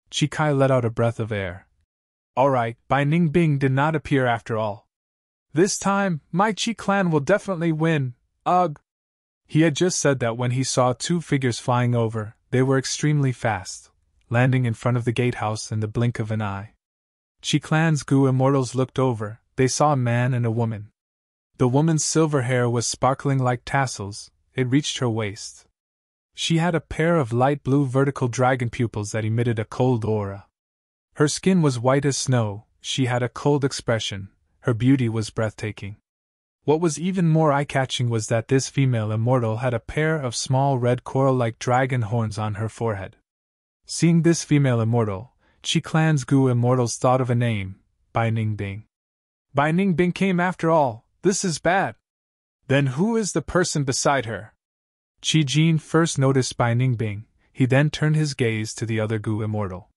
Chikai let out a breath of air. Alright, Bai Ningbing did not appear after all. This time, my Chi clan will definitely win, ugh. He had just said that when he saw two figures flying over. They were extremely fast, landing in front of the gatehouse in the blink of an eye. Chi clan's Gu immortals looked over. They saw a man and a woman. The woman's silver hair was sparkling like tassels. It reached her waist. She had a pair of light blue vertical dragon pupils that emitted a cold aura. Her skin was white as snow. She had a cold expression. Her beauty was breathtaking. What was even more eye-catching was that this female immortal had a pair of small red coral-like dragon horns on her forehead. Seeing this female immortal, Chi clan's Gu immortals thought of a name, Bai Ningbing. Bai Ningbing came after all. This is bad. Then who is the person beside her? Chi Jin first noticed Bai Ningbing. He then turned his gaze to the other Gu immortal.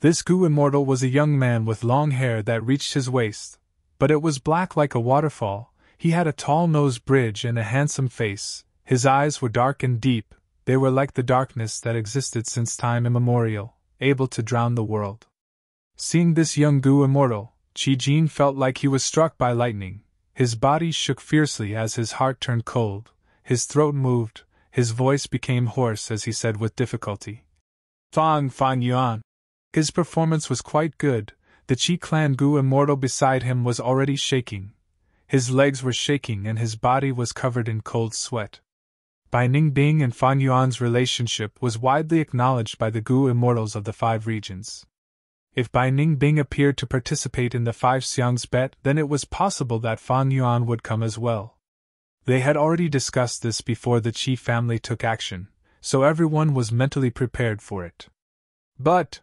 This Gu immortal was a young man with long hair that reached his waist, but it was black like a waterfall. He had a tall nose bridge and a handsome face. His eyes were dark and deep. They were like the darkness that existed since time immemorial, able to drown the world. Seeing this young Gu immortal, Chi Jin felt like he was struck by lightning. His body shook fiercely as his heart turned cold. His throat moved. His voice became hoarse as he said with difficulty, Fan Yuan. His performance was quite good. The Chi clan Gu immortal beside him was already shaking. His legs were shaking and his body was covered in cold sweat. Bai Ningbing and Fan Yuan's relationship was widely acknowledged by the Gu immortals of the 5 regions. If Bai Ningbing appeared to participate in the 5 Xiang's bet, then it was possible that Fan Yuan would come as well. They had already discussed this before the Qi family took action, so everyone was mentally prepared for it. But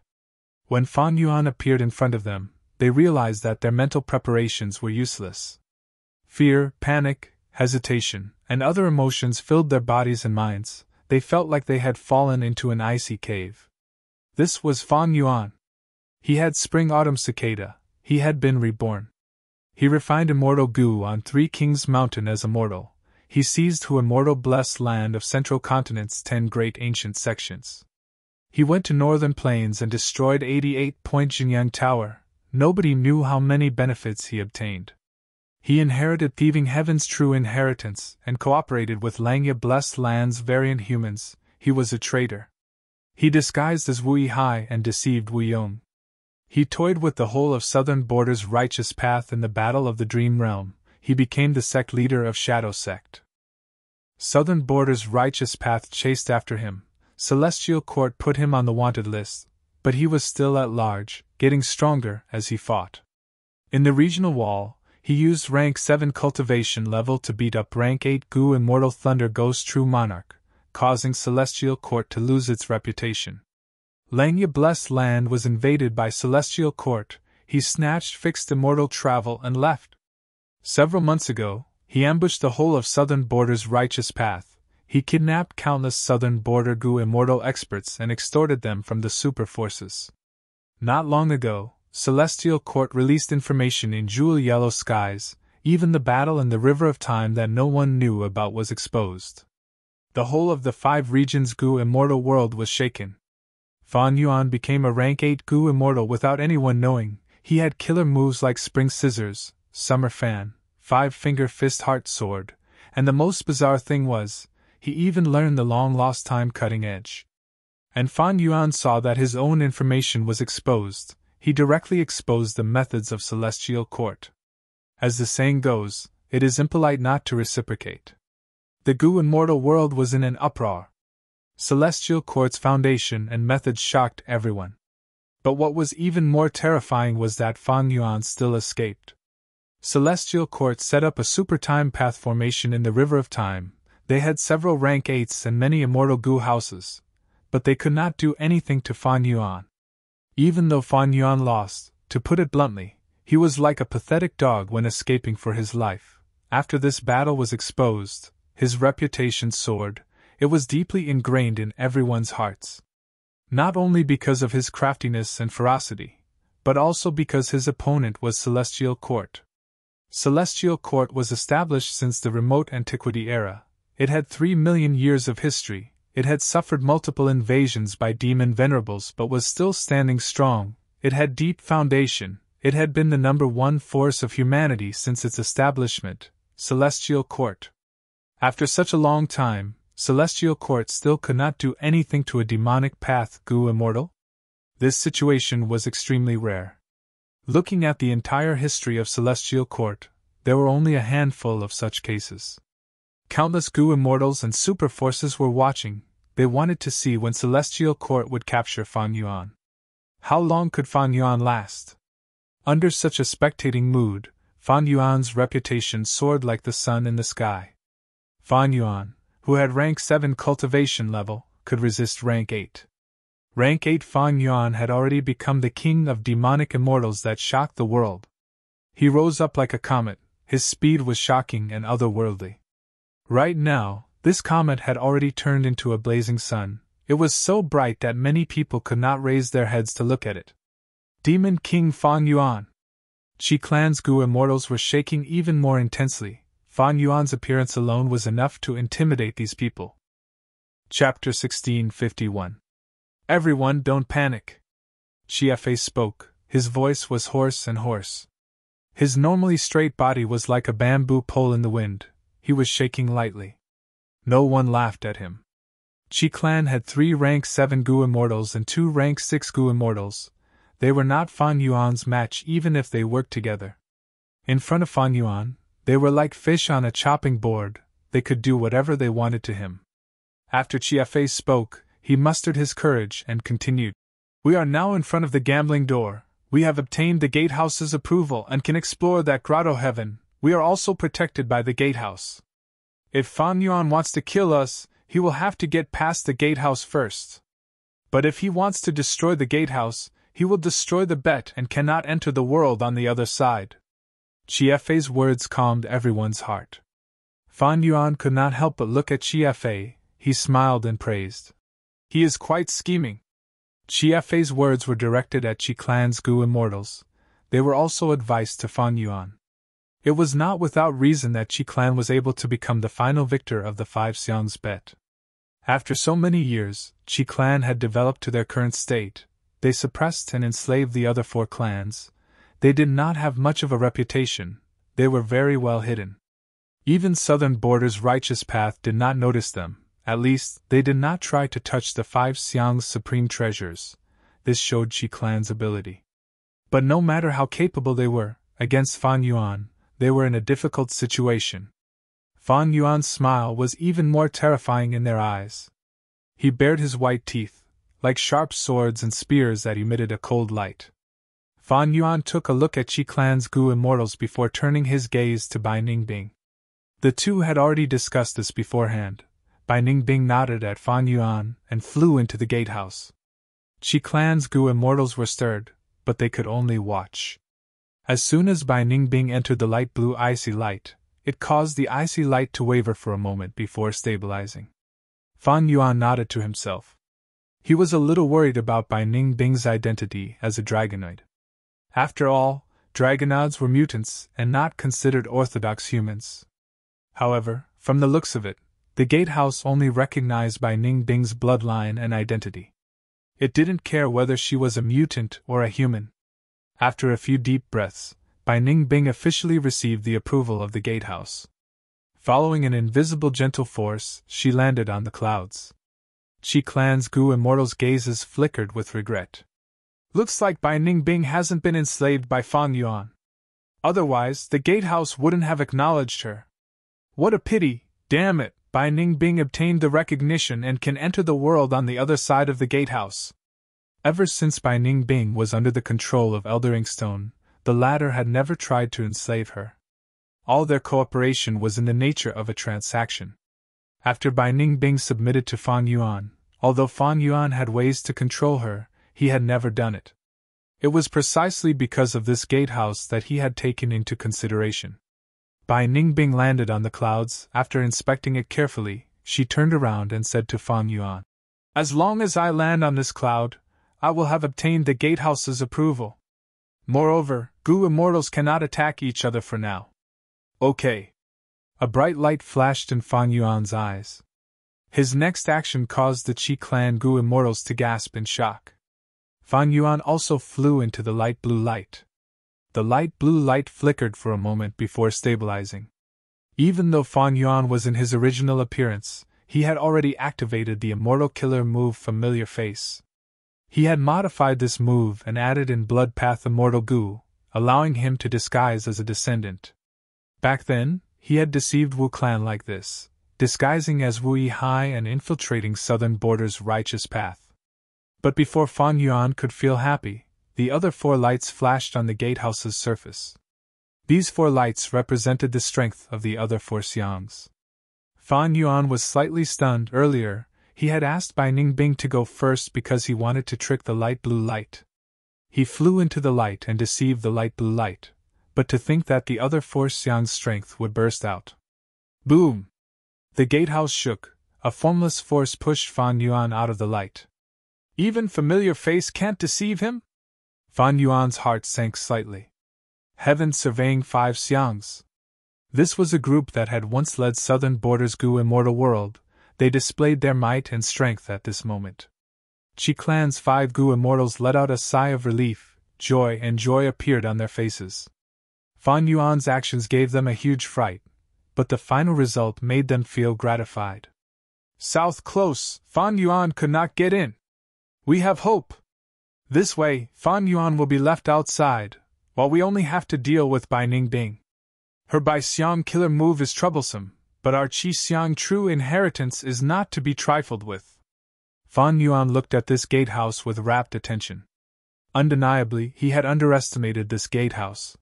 when Fan Yuan appeared in front of them, they realized that their mental preparations were useless. Fear, panic, hesitation, and other emotions filled their bodies and minds. They felt like they had fallen into an icy cave. This was Fan Yuan. He had spring-autumn cicada. He had been reborn. He refined immortal Gu on 3 Kings Mountain as immortal. He seized Hu immortal blessed land of central continent's 10 great ancient sections. He went to northern plains and destroyed 88-point Jinyang Tower. Nobody knew how many benefits he obtained. He inherited thieving heaven's true inheritance and cooperated with Langya blessed land's variant humans. He was a traitor. He disguised as Wu Yihai and deceived Wu Yong. He toyed with the whole of Southern Border's righteous path in the Battle of the Dream Realm. He became the sect leader of Shadow Sect. Southern Border's righteous path chased after him. Celestial Court put him on the wanted list, but he was still at large, getting stronger as he fought. In the regional wall, he used rank 7 cultivation level to beat up rank 8 Gu Immortal Thunder Ghost True Monarch, causing Celestial Court to lose its reputation. Langya Blessed Land was invaded by Celestial Court. He snatched fixed immortal travel and left. Several months ago, he ambushed the whole of Southern Border's righteous path. He kidnapped countless Southern Border Gu immortal experts and extorted them from the super forces. Not long ago, Celestial Court released information in Jewel Yellow Skies. Even the battle in the River of Time that no one knew about was exposed. The whole of the 5 regions Gu immortal world was shaken. Fan Yuan became a rank 8 Gu immortal without anyone knowing. He had killer moves like Spring Scissors, Summer Fan, 5-finger fist heart sword, and the most bizarre thing was, he even learned the long-lost time cutting edge. And Fan Yuan saw that his own information was exposed. He directly exposed the methods of Celestial Court. As the saying goes, it is impolite not to reciprocate. The Gu immortal world was in an uproar. Celestial Court's foundation and methods shocked everyone. But what was even more terrifying was that Fan Yuan still escaped. Celestial Court set up a super time path formation in the River of Time. They had several rank 8s and many immortal Gu houses, but they could not do anything to Fan Yuan. Even though Fan Yuan lost, to put it bluntly, he was like a pathetic dog when escaping for his life. After this battle was exposed, his reputation soared. It was deeply ingrained in everyone's hearts. Not only because of his craftiness and ferocity, but also because his opponent was Celestial Court. Celestial Court was established since the remote antiquity era. It had 3 million years of history. It had suffered multiple invasions by demon venerables but was still standing strong. It had deep foundation. It had been the number one force of humanity since its establishment. Celestial Court. After such a long time, Celestial Court still could not do anything to a demonic path Gu immortal? This situation was extremely rare. Looking at the entire history of Celestial Court, there were only a handful of such cases. Countless Gu immortals and super forces were watching. They wanted to see when Celestial Court would capture Fan Yuan. How long could Fan Yuan last? Under such a spectating mood, Fan Yuan's reputation soared like the sun in the sky. Fan Yuan, who had rank 7 cultivation level, could resist rank 8. Rank 8 Fan Yuan had already become the king of demonic immortals that shocked the world. He rose up like a comet. His speed was shocking and otherworldly. Right now, this comet had already turned into a blazing sun. It was so bright that many people could not raise their heads to look at it. Demon King Fan Yuan. Qi Clan's Gu immortals were shaking even more intensely. Fan Yuan's appearance alone was enough to intimidate these people. Chapter 1651. Everyone don't panic. Xiaofei spoke. His voice was hoarse and hoarse. His normally straight body was like a bamboo pole in the wind. He was shaking lightly. No one laughed at him. Qi Clan had 3 rank 7 Gu immortals and 2 rank 6 Gu immortals. They were not Fan Yuan's match even if they worked together. In front of Fan Yuan, they were like fish on a chopping board. They could do whatever they wanted to him. After Xiaofei spoke, he mustered his courage and continued. We are now in front of the gambling door. We have obtained the gatehouse's approval and can explore that grotto heaven. We are also protected by the gatehouse. If Fan Yuan wants to kill us, he will have to get past the gatehouse first. But if he wants to destroy the gatehouse, he will destroy the bet and cannot enter the world on the other side. Xiaofei's words calmed everyone's heart. Fan Yuan could not help but look at Xiaofei. He smiled and praised. He is quite scheming. Xiaofei's words were directed at Qi Clan's Gu immortals. They were also advice to Fan Yuan. It was not without reason that Qi Clan was able to become the final victor of the 5 xiangs bet. After so many years, Qi Clan had developed to their current state. They suppressed and enslaved the other 4 clans. They did not have much of a reputation. They were very well hidden. Even Southern Border's righteous path did not notice them. At least, they did not try to touch the 5 xiangs' supreme treasures. This showed Qi Clan's ability. But no matter how capable they were, against Fan Yuan, they were in a difficult situation. Fan Yuan's smile was even more terrifying in their eyes. He bared his white teeth, like sharp swords and spears that emitted a cold light. Fan Yuan took a look at Qi Clan's Gu immortals before turning his gaze to Bai Ningbing. The two had already discussed this beforehand. Bai Ningbing nodded at Fan Yuan and flew into the gatehouse. Qi Clan's Gu immortals were stirred, but they could only watch. As soon as Bai Ningbing entered the light blue icy light, it caused the icy light to waver for a moment before stabilizing. Fan Yuan nodded to himself. He was a little worried about Bai Ningbing's identity as a dragonoid. After all, dragonoids were mutants and not considered orthodox humans. However, from the looks of it, the gatehouse only recognized Bai Ningbing's bloodline and identity. It didn't care whether she was a mutant or a human. After a few deep breaths, Bai Ningbing officially received the approval of the gatehouse. Following an invisible gentle force, she landed on the clouds. Qi Clan's Gu immortals' gazes flickered with regret. Looks like Bai Ningbing hasn't been enslaved by Fan Yuan. Otherwise, the gatehouse wouldn't have acknowledged her. What a pity, damn it! Bai Ningbing obtained the recognition and can enter the world on the other side of the gatehouse. Ever since Bai Ningbing was under the control of Elder Inkstone, the latter had never tried to enslave her. All their cooperation was in the nature of a transaction. After Bai Ningbing submitted to Fan Yuan, although Fan Yuan had ways to control her, he had never done it. It was precisely because of this gatehouse that he had taken into consideration. Bai Ningbing landed on the clouds. After inspecting it carefully, she turned around and said to Fan Yuan, "As long as I land on this cloud, I will have obtained the gatehouse's approval. Moreover, Gu immortals cannot attack each other for now. Okay. A bright light flashed in Fan Yuan's eyes. His next action caused the Qi Clan Gu immortals to gasp in shock. Fan Yuan also flew into the light blue light. The light blue light flickered for a moment before stabilizing. Even though Fan Yuan was in his original appearance, he had already activated the immortal killer move Familiar Face. He had modified this move and added in Blood Path Immortal Gu, allowing him to disguise as a descendant. Back then, he had deceived Wu Clan like this, disguising as Wu Yihai and infiltrating Southern Border's righteous path. But before Fan Yuan could feel happy, the other 4 lights flashed on the gatehouse's surface. These 4 lights represented the strength of the other 4 xiangs. Fan Yuan was slightly stunned. Earlier, he had asked Bai Ningbing to go first because he wanted to trick the light blue light. He flew into the light and deceived the light blue light, but to think that the other 4 xiang's strength would burst out. Boom! The gatehouse shook, a formless force pushed Fan Yuan out of the light. Even Familiar Face can't deceive him? Fan Yuan's heart sank slightly. Heaven surveying 5 xiangs. This was a group that had once led Southern Border's Gu immortal world. They displayed their might and strength at this moment. Qi Clan's 5 Gu immortals let out a sigh of relief, joy appeared on their faces. Fan Yuan's actions gave them a huge fright, but the final result made them feel gratified. South close, Fan Yuan could not get in. We have hope. This way, Fan Yuan will be left outside, while we only have to deal with Bai Ningbing. Her Bai Xiang killer move is troublesome, but our Qi Xiang true inheritance is not to be trifled with. Fan Yuan looked at this gatehouse with rapt attention. Undeniably, he had underestimated this gatehouse.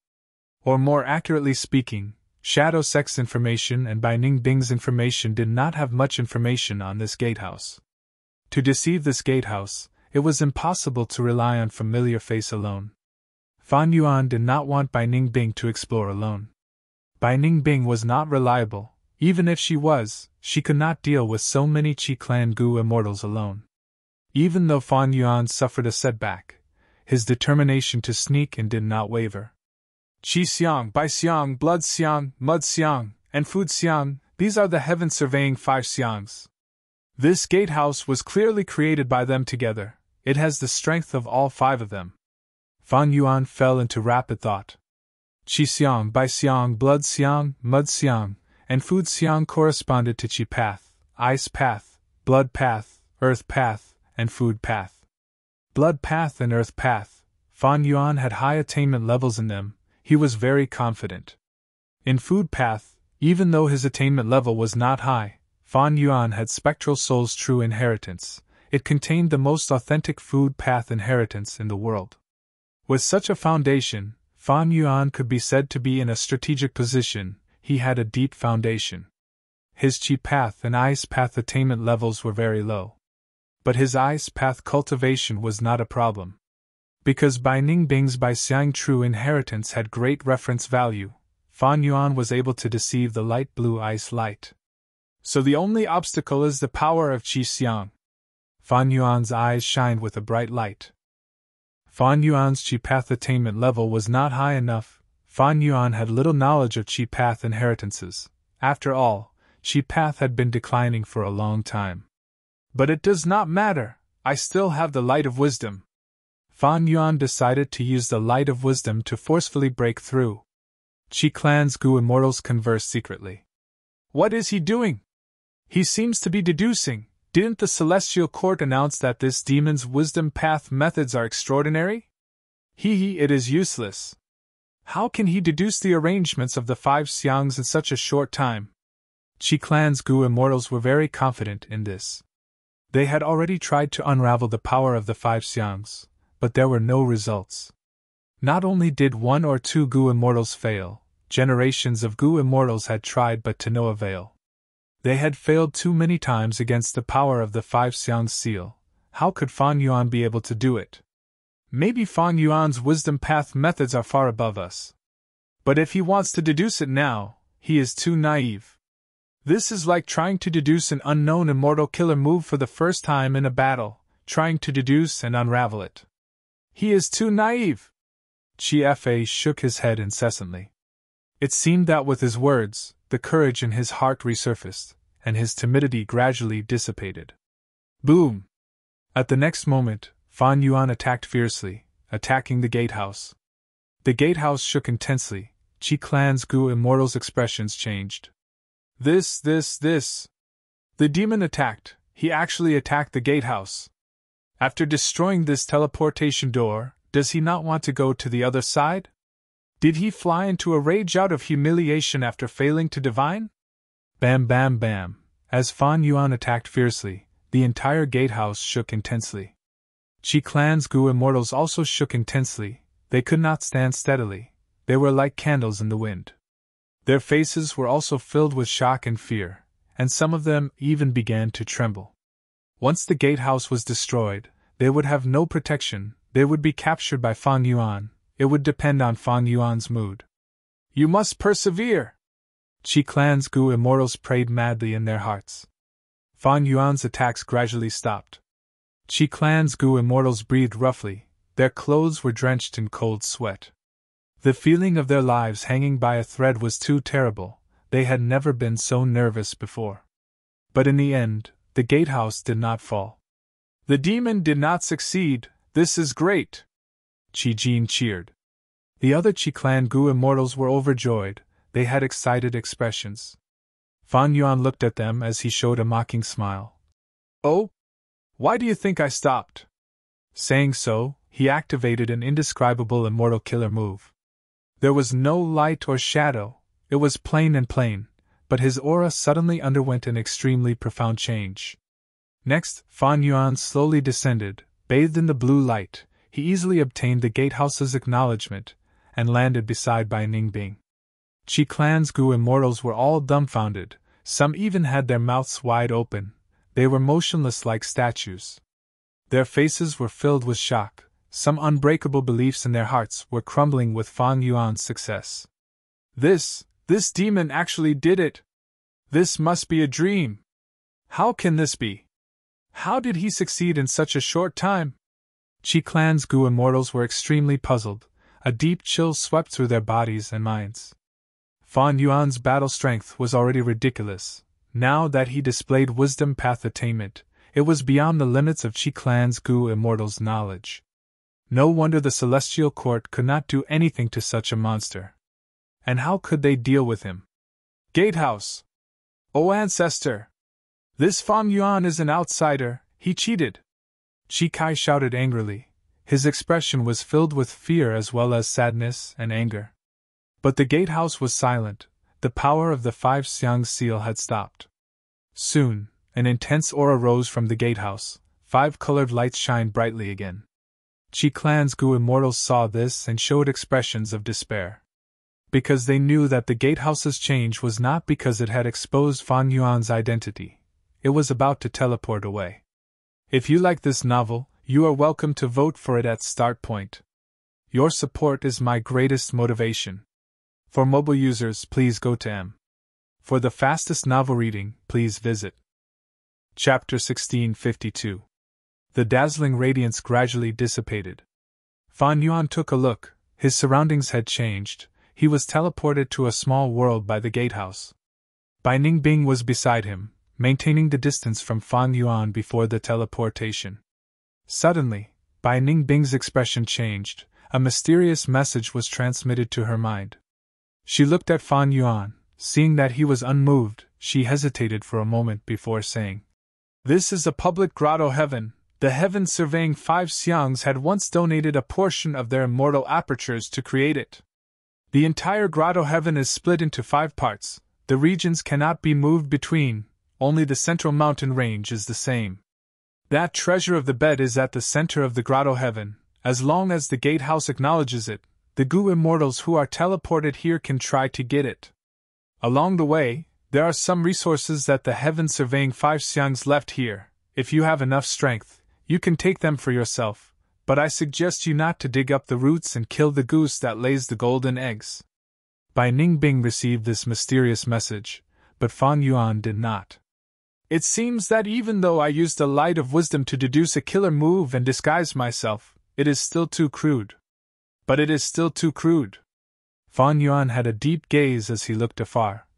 Or more accurately speaking, Shadow Sect's information and Bai Ningbing's information did not have much information on this gatehouse. To deceive this gatehouse, it was impossible to rely on Familiar Face alone. Fan Yuan did not want Bai Ningbing to explore alone. Bai Ningbing was not reliable. Even if she was, she could not deal with so many Qi Clan Gu immortals alone. Even though Fan Yuan suffered a setback, his determination to sneak in did not waver. Qi Xiang, Bai Xiang, Blood Xiang, Mud Xiang, and Food Xiang, these are the heaven surveying 5 xiangs. This gatehouse was clearly created by them together. It has the strength of all 5 of them. Fan Yuan fell into rapid thought. Qi Xiang, Bai Xiang, Blood Xiang, Mud Xiang, and Food Xiang corresponded to Qi Path, Ice Path, Blood Path, Earth Path, and Food Path. Blood Path and Earth Path, Fan Yuan had high attainment levels in them. He was very confident. In Food Path, even though his attainment level was not high, Fan Yuan had Spectral Soul's true inheritance. It contained the most authentic Food Path inheritance in the world. With such a foundation, Fan Yuan could be said to be in a strategic position. He had a deep foundation. His Qi Path and Ice Path attainment levels were very low. But his Ice Path cultivation was not a problem. Because Bai Ningbing's Bai Xiang true inheritance had great reference value, Fan Yuan was able to deceive the light blue ice light. So the only obstacle is the power of Qi Xiang. Fan Yuan's eyes shined with a bright light. Fan Yuan's Qi Path attainment level was not high enough. Fan Yuan had little knowledge of Qi Path inheritances. After all, Qi Path had been declining for a long time. But it does not matter, I still have the light of wisdom. Fan Yuan decided to use the light of wisdom to forcefully break through. Qi Clan's Gu immortals conversed secretly. What is he doing? He seems to be deducing. Didn't the Celestial Court announce that this demon's wisdom path methods are extraordinary? It is useless. How can he deduce the arrangements of the 5 xiangs in such a short time? Qi Clan's Gu immortals were very confident in this. They had already tried to unravel the power of the 5 xiangs, but there were no results. Not only did 1 or 2 Gu immortals fail, generations of Gu immortals had tried but to no avail. They had failed too many times against the power of the 5 xiangs seal. How could Fan Yuan be able to do it? Maybe Fan Yuan's wisdom path methods are far above us. But if he wants to deduce it now, he is too naive. This is like trying to deduce an unknown immortal killer move for the first time in a battle, trying to deduce and unravel it. He is too naive. Qi Fa shook his head incessantly. It seemed that with his words, the courage in his heart resurfaced, and his timidity gradually dissipated. Boom! At the next moment, Fan Yuan attacked fiercely, attacking the gatehouse. The gatehouse shook intensely. Qi Clan's Gu Immortal's expressions changed. This. The demon attacked. He actually attacked the gatehouse. After destroying this teleportation door, does he not want to go to the other side? Did he fly into a rage out of humiliation after failing to divine? Bam bam bam. As Fan Yuan attacked fiercely, the entire gatehouse shook intensely. Qi Clan's Gu Immortals also shook intensely. They could not stand steadily. They were like candles in the wind. Their faces were also filled with shock and fear, and some of them even began to tremble. Once the gatehouse was destroyed, they would have no protection. They would be captured by Fan Yuan. It would depend on Fan Yuan's mood. You must persevere! Qi Clan's Gu Immortals prayed madly in their hearts. Fan Yuan's attacks gradually stopped. Qi Clan's Gu Immortals breathed roughly. Their clothes were drenched in cold sweat. The feeling of their lives hanging by a thread was too terrible. They had never been so nervous before. But in the end, the gatehouse did not fall. The demon did not succeed. This is great! Qi Jin cheered. The other Qi Clan Gu Immortals were overjoyed. They had excited expressions. Fan Yuan looked at them as he showed a mocking smile. Oh? Why do you think I stopped? Saying so, he activated an indescribable immortal killer move. There was no light or shadow, it was plain and plain, but his aura suddenly underwent an extremely profound change. Next, Fan Yuan slowly descended, bathed in the blue light. He easily obtained the gatehouse's acknowledgement, and landed beside Bai Ningbing. Qi Clan's Gu Immortals were all dumbfounded, some even had their mouths wide open. They were motionless like statues. Their faces were filled with shock. Some unbreakable beliefs in their hearts were crumbling with Fan Yuan's success. This demon actually did it! This must be a dream! How can this be? How did he succeed in such a short time? Qi Clan's Gu Immortals were extremely puzzled. A deep chill swept through their bodies and minds. Fan Yuan's battle strength was already ridiculous. Now that he displayed wisdom path attainment, it was beyond the limits of Qi Clan's Gu Immortals' knowledge. No wonder the Celestial Court could not do anything to such a monster. And how could they deal with him? Gatehouse! O ancestor! This Fan Yuan is an outsider, he cheated! Qi Kai shouted angrily. His expression was filled with fear as well as sadness and anger. But the gatehouse was silent. The power of the five Xiang seal had stopped. Soon, an intense aura rose from the gatehouse. 5 colored lights shined brightly again. Qi Clan's Gu Immortals saw this and showed expressions of despair. Because they knew that the gatehouse's change was not because it had exposed Fan Yuan's identity. It was about to teleport away. If you like this novel, you are welcome to vote for it at Start Point. Your support is my greatest motivation. For mobile users, please go to M. For the fastest novel reading, please visit Chapter 1652. The dazzling radiance gradually dissipated. Fan Yuan took a look. His surroundings had changed. He was teleported to a small world by the gatehouse. Bai Ningbing was beside him, maintaining the distance from Fan Yuan before the teleportation. Suddenly, Bai Ningbing's expression changed. A mysterious message was transmitted to her mind. She looked at Fan Yuan. Seeing that he was unmoved, she hesitated for a moment before saying, "This is a public grotto heaven. The heaven surveying 5 Xiangs had once donated a portion of their immortal apertures to create it. The entire grotto heaven is split into 5 parts. The regions cannot be moved between, only the central mountain range is the same. That treasure of the bed is at the center of the grotto heaven. As long as the gatehouse acknowledges it, the Gu Immortals who are teleported here can try to get it. Along the way, there are some resources that the heaven surveying 5 Xiangs left here. If you have enough strength, you can take them for yourself, but I suggest you not to dig up the roots and kill the goose that lays the golden eggs." Bai Ningbing received this mysterious message, but Fan Yuan did not. "It seems that even though I used the light of wisdom to deduce a killer move and disguise myself, it is still too crude. But it is still too crude." Fan Yuan had a deep gaze as he looked afar.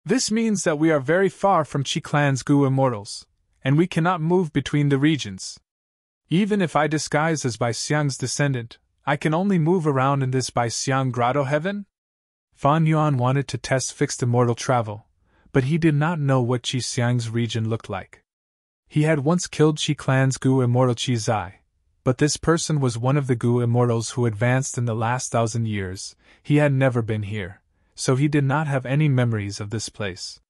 This means that we are very far from Qi Clan's Gu immortals, and we cannot move between the regions. Even if I disguise as Bai Xiang's descendant, I can only move around in this Bai Xiang grotto heaven? Fan Yuan wanted to test fixed immortal travel, but he did not know what Qi Xiang's region looked like. He had once killed Qi Clan's Gu immortal Qi Zai, but this person was one of the Gu immortals who advanced in the last 1,000 years. He had never been here, so he did not have any memories of this place.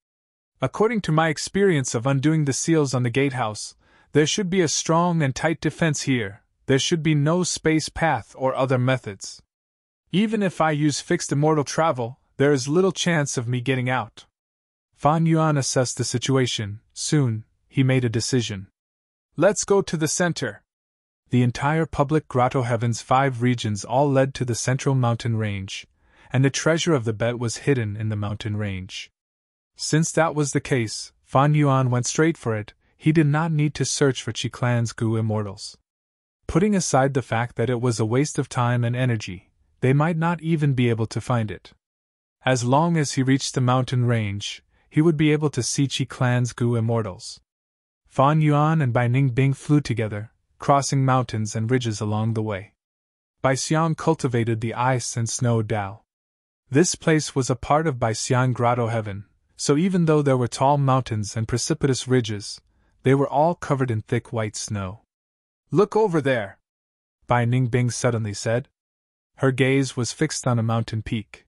According to my experience of undoing the seals on the gatehouse, there should be a strong and tight defense here. There should be no space path or other methods. Even if I use fixed immortal travel, there is little chance of me getting out. Fan Yuan assessed the situation. Soon, he made a decision. Let's go to the center. The entire public grotto heaven's 5 regions all led to the central mountain range, and the treasure of the bet was hidden in the mountain range. Since that was the case, Fan Yuan went straight for it. He did not need to search for Qi Clan's Gu immortals. Putting aside the fact that it was a waste of time and energy, they might not even be able to find it. As long as he reached the mountain range, he would be able to see Qi Clan's Gu immortals. Fan Yuan and Bai Ningbing flew together, crossing mountains and ridges along the way. Bai Xiang cultivated the ice and snow Dao. This place was a part of Bai Xiang grotto heaven, so even though there were tall mountains and precipitous ridges, they were all covered in thick white snow. Look over there, Bai Ningbing suddenly said. Her gaze was fixed on a mountain peak.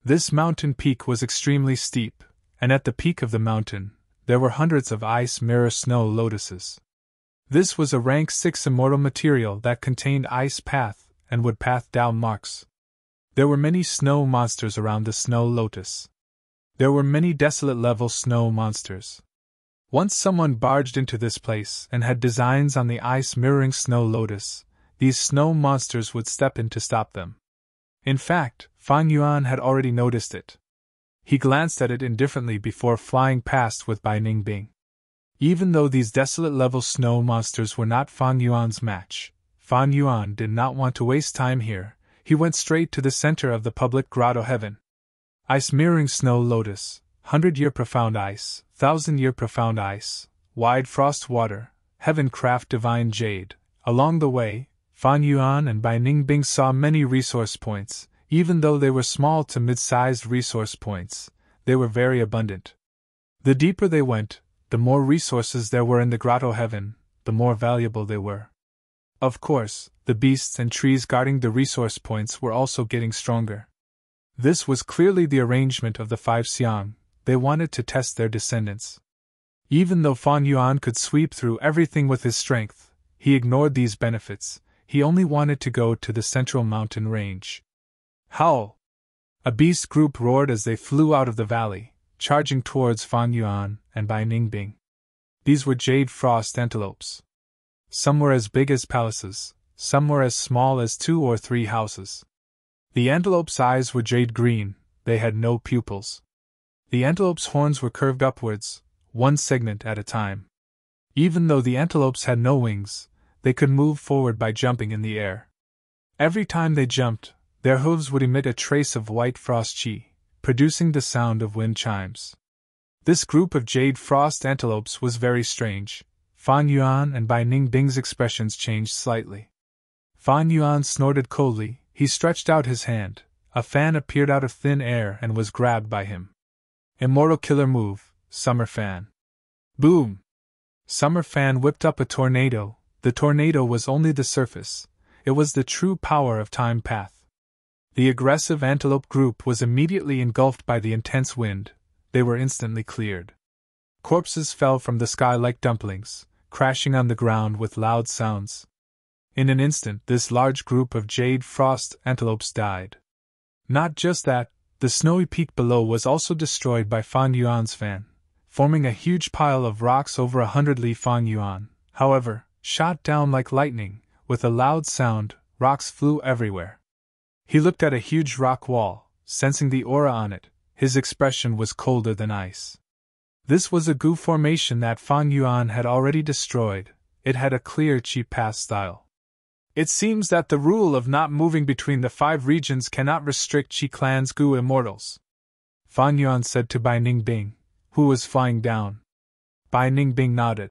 This mountain peak was extremely steep, and at the peak of the mountain, there were hundreds of ice mirror snow lotuses. This was a rank 6 immortal material that contained ice path and wood path Dao marks. There were many snow monsters around the snow lotus. There were many desolate level snow monsters. Once someone barged into this place and had designs on the ice mirroring snow lotus, these snow monsters would step in to stop them. In fact, Fan Yuan had already noticed it. He glanced at it indifferently before flying past with Bai Ningbing. Even though these desolate level snow monsters were not Fan Yuan's match, Fan Yuan did not want to waste time here. He went straight to the center of the public grotto heaven. Ice mirroring snow lotus, 100-year profound ice, 1,000-year profound ice, wide frost water, heaven craft divine jade. Along the way, Fan Yuan and Bai Ningbing saw many resource points. Even though they were small to mid-sized resource points, they were very abundant. The deeper they went, the more resources there were in the grotto heaven, the more valuable they were. Of course, the beasts and trees guarding the resource points were also getting stronger. This was clearly the arrangement of the 5 Xiang. They wanted to test their descendants. Even though Fan Yuan could sweep through everything with his strength, he ignored these benefits. He only wanted to go to the central mountain range. Howl! A beast group roared as they flew out of the valley, charging towards Fan Yuan and Bai Ningbing. These were jade frost antelopes. Some were as big as palaces, some were as small as 2 or 3 houses. The antelope's eyes were jade green, they had no pupils. The antelope's horns were curved upwards, one segment at a time. Even though the antelopes had no wings, they could move forward by jumping in the air. Every time they jumped, their hooves would emit a trace of white frost chi, producing the sound of wind chimes. This group of jade frost antelopes was very strange. Fan Yuan and Bai Ningbing's expressions changed slightly. Fan Yuan snorted coldly. He stretched out his hand. A fan appeared out of thin air and was grabbed by him. Immortal killer move, Summer Fan. Boom! Summer Fan whipped up a tornado. The tornado was only the surface. It was the true power of Time Path. The aggressive antelope group was immediately engulfed by the intense wind. They were instantly cleared. Corpses fell from the sky like dumplings, crashing on the ground with loud sounds. In an instant, this large group of jade frost antelopes died. Not just that, the snowy peak below was also destroyed by Fan Yuan's fan, forming a huge pile of rocks over 100 li. Fan Yuan, however, shot down like lightning. With a loud sound, rocks flew everywhere. He looked at a huge rock wall, sensing the aura on it. His expression was colder than ice. This was a Gu formation that Fan Yuan had already destroyed. It had a clear Qi path style. It seems that the rule of not moving between the 5 regions cannot restrict Qi Clan's Gu immortals, Fan Yuan said to Bai Ningbing, who was flying down. Bai Ningbing nodded.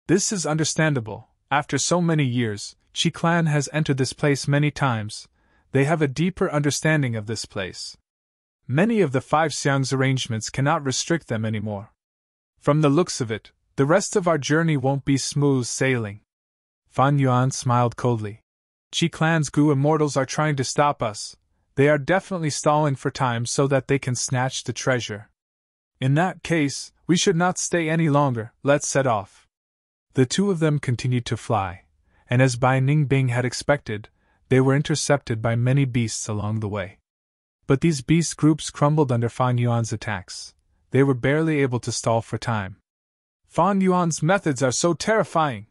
This is understandable. After so many years, Qi Clan has entered this place many times. They have a deeper understanding of this place. Many of the 5 Xiang's arrangements cannot restrict them anymore. From the looks of it, the rest of our journey won't be smooth sailing. Fan Yuan smiled coldly. Qi Clan's Gu immortals are trying to stop us. They are definitely stalling for time so that they can snatch the treasure. In that case, we should not stay any longer. Let's set off. The 2 of them continued to fly, and as Bai Ningbing had expected, they were intercepted by many beasts along the way. But these beast groups crumbled under Fan Yuan's attacks. They were barely able to stall for time. Fan Yuan's methods are so terrifying.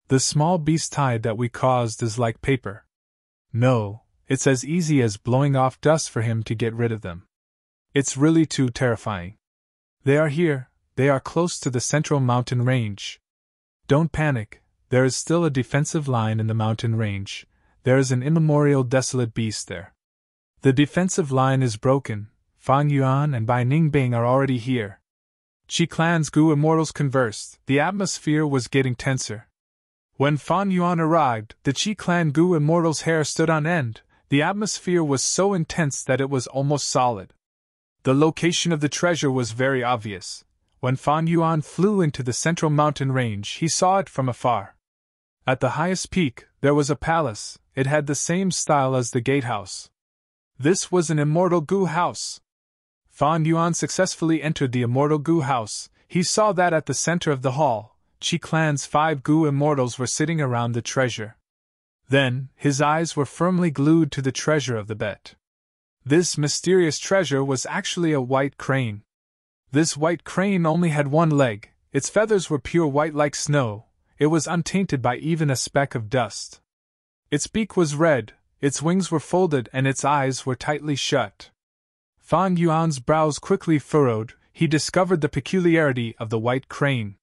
The small beast tide that we caused is like paper. No, it's as easy as blowing off dust for him to get rid of them. It's really too terrifying. They are here, they are close to the central mountain range. Don't panic, there is still a defensive line in the mountain range. There is an immemorial desolate beast there. The defensive line is broken. Fan Yuan and Bai Ningbing are already here. Qi Clan's Gu immortals conversed. The atmosphere was getting tenser. When Fan Yuan arrived, the Qi Clan Gu immortals' hair stood on end. The atmosphere was so intense that it was almost solid. The location of the treasure was very obvious. When Fan Yuan flew into the central mountain range, he saw it from afar. At the highest peak, there was a palace. It had the same style as the gatehouse. This was an immortal Gu house. Fan Yuan successfully entered the immortal Gu house. He saw that at the center of the hall, Qi Clan's 5 Gu immortals were sitting around the treasure. Then, his eyes were firmly glued to the treasure of the bet. This mysterious treasure was actually a white crane. This white crane only had 1 leg, its feathers were pure white like snow, it was untainted by even a speck of dust. Its beak was red, its wings were folded and its eyes were tightly shut. Fan Yuan's brows quickly furrowed, he discovered the peculiarity of the white crane.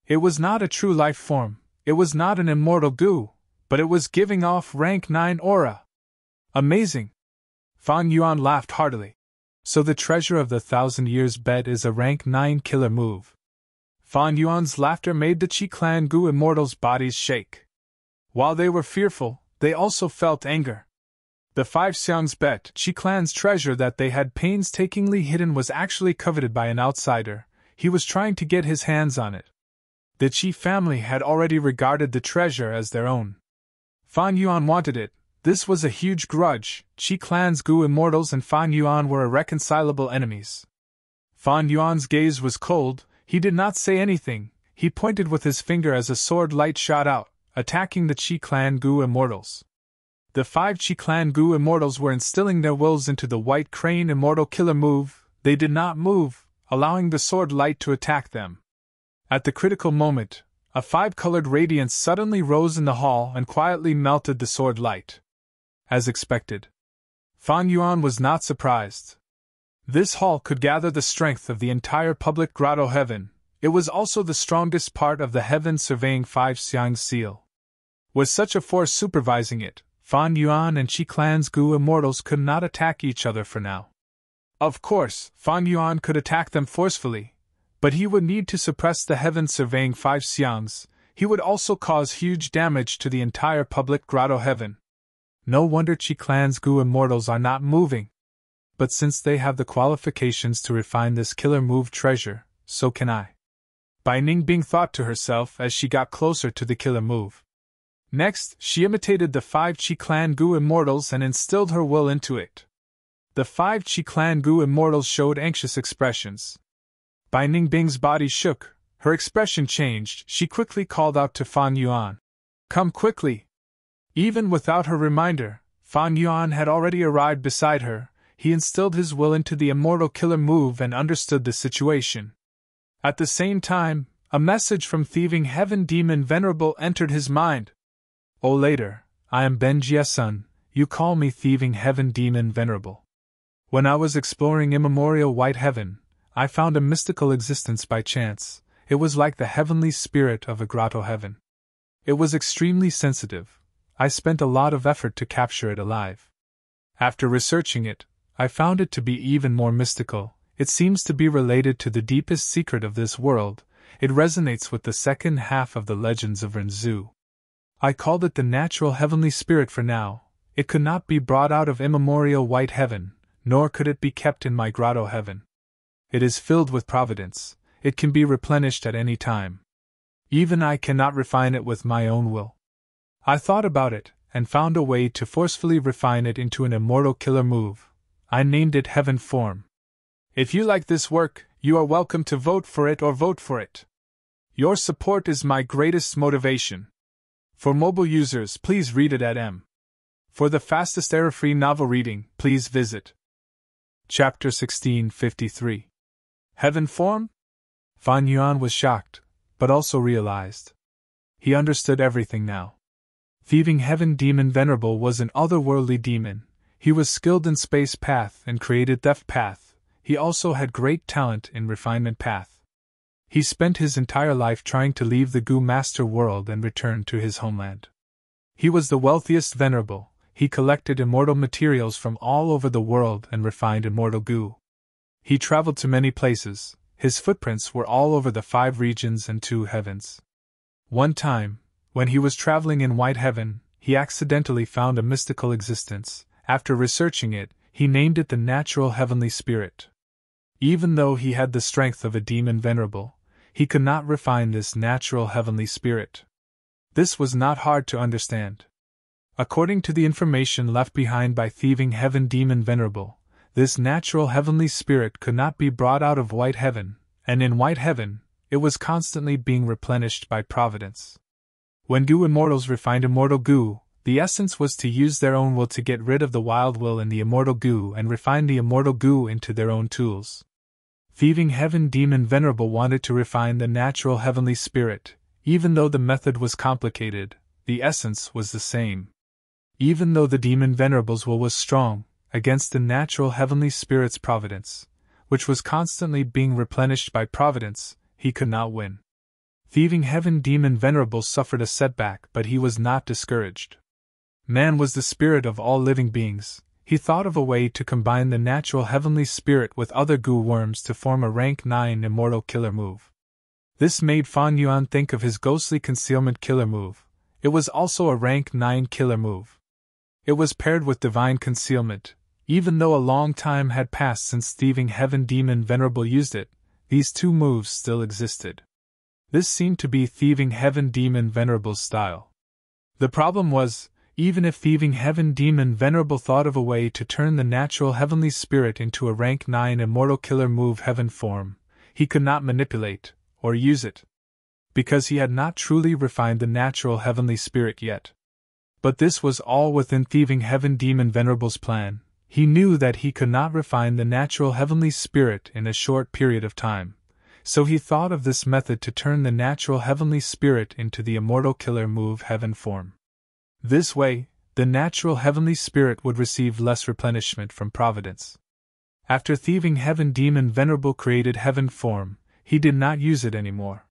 It was not a true life form, it was not an immortal Gu, but it was giving off rank 9 aura. Amazing! Fan Yuan laughed heartily. So the treasure of the 1,000 years bet is a rank 9 killer move. Fan Yuan's laughter made the Qi Clan Gu immortals' bodies shake. While they were fearful, they also felt anger. The 5 Xiang's bet, Qi Clan's treasure that they had painstakingly hidden, was actually coveted by an outsider. He was trying to get his hands on it. The Qi family had already regarded the treasure as their own. Fan Yuan wanted it. This was a huge grudge. Qi Clan's Gu immortals and Fan Yuan were irreconcilable enemies. Fan Yuan's gaze was cold. He did not say anything. He pointed with his finger as a sword light shot out, attacking the Qi Clan Gu immortals. The 5 Qi Clan Gu immortals were instilling their wills into the white crane immortal killer move. They did not move, allowing the sword light to attack them. At the critical moment, a 5-colored radiance suddenly rose in the hall and quietly melted the sword light. As expected, Fan Yuan was not surprised. This hall could gather the strength of the entire public grotto heaven. It was also the strongest part of the heaven surveying 5 Xiang's seal. With such a force supervising it, Fan Yuan and Qi Clan's Gu immortals could not attack each other for now. Of course, Fan Yuan could attack them forcefully, but he would need to suppress the heaven surveying 5 Xiang's. He would also cause huge damage to the entire public grotto heaven. No wonder Qi Clan's Gu immortals are not moving. But since they have the qualifications to refine this killer move treasure, so can I. Bai Ningbing thought to herself as she got closer to the killer move. Next, she imitated the 5 Qi Clan Gu immortals and instilled her will into it. The 5 Qi Clan Gu immortals showed anxious expressions. Bai Ningbing's body shook, her expression changed. She quickly called out to Fan Yuan. Come quickly! Even without her reminder, Fan Yuan had already arrived beside her. He instilled his will into the immortal killer move and understood the situation. At the same time, a message from thieving heaven demon Venerable entered his mind. Oh, later, I am Benjia Sun, you call me thieving heaven demon Venerable. When I was exploring immemorial white heaven, I found a mystical existence by chance. It was like the heavenly spirit of a grotto heaven. It was extremely sensitive. I spent a lot of effort to capture it alive. After researching it, I found it to be even more mystical. It seems to be related to the deepest secret of this world. It resonates with the second half of the legends of Renzu. I called it the natural heavenly spirit for now. It could not be brought out of immemorial white heaven, nor could it be kept in my grotto heaven. It is filled with providence. It can be replenished at any time. Even I cannot refine it with my own will. I thought about it, and found a way to forcefully refine it into an immortal killer move. I named it Heaven Form. If you like this work, you are welcome to vote for it or vote for it. Your support is my greatest motivation. For mobile users, please read it at M. For the fastest error-free novel reading, please visit Chapter 1653. Heaven Form? Fan Yuan was shocked, but also realized. He understood everything now. Thieving Heaven Demon Venerable was an otherworldly demon. He was skilled in Space Path and created Theft Path. He also had great talent in Refinement Path. He spent his entire life trying to leave the Gu Master world and return to his homeland. He was the wealthiest Venerable. He collected immortal materials from all over the world and refined immortal Gu. He traveled to many places. His footprints were all over the 5 regions and 2 heavens. One time, when he was traveling in White Heaven, he accidentally found a mystical existence. After researching it, he named it the Natural Heavenly Spirit. Even though he had the strength of a demon venerable, he could not refine this Natural Heavenly Spirit. This was not hard to understand. According to the information left behind by Thieving Heaven Demon Venerable, this Natural Heavenly Spirit could not be brought out of White Heaven, and in White Heaven, it was constantly being replenished by Providence. When Gu Immortals refined Immortal Gu, the essence was to use their own will to get rid of the wild will in the Immortal Gu and refine the Immortal Gu into their own tools. Thieving Heaven Demon Venerable wanted to refine the Natural Heavenly Spirit. Even though the method was complicated, the essence was the same. Even though the Demon Venerable's will was strong, against the Natural Heavenly Spirit's providence, which was constantly being replenished by Providence, he could not win. Thieving Heaven Demon Venerable suffered a setback, but he was not discouraged. Man was the spirit of all living beings. He thought of a way to combine the Natural Heavenly Spirit with other Gu worms to form a rank 9 immortal killer move. This made Fan Yuan think of his ghostly concealment killer move. It was also a rank 9 killer move. It was paired with divine concealment. Even though a long time had passed since Thieving Heaven Demon Venerable used it, these 2 moves still existed. This seemed to be Thieving Heaven Demon Venerable's style. The problem was, even if Thieving Heaven Demon Venerable thought of a way to turn the Natural Heavenly Spirit into a rank 9 immortal killer move Heaven Form, he could not manipulate or use it, because he had not truly refined the Natural Heavenly Spirit yet. But this was all within Thieving Heaven Demon Venerable's plan. He knew that he could not refine the Natural Heavenly Spirit in a short period of time, so he thought of this method to turn the Natural Heavenly Spirit into the immortal killer move Heaven Form. This way, the Natural Heavenly Spirit would receive less replenishment from Providence. After Thieving Heaven Demon Venerable created Heaven Form, he did not use it anymore.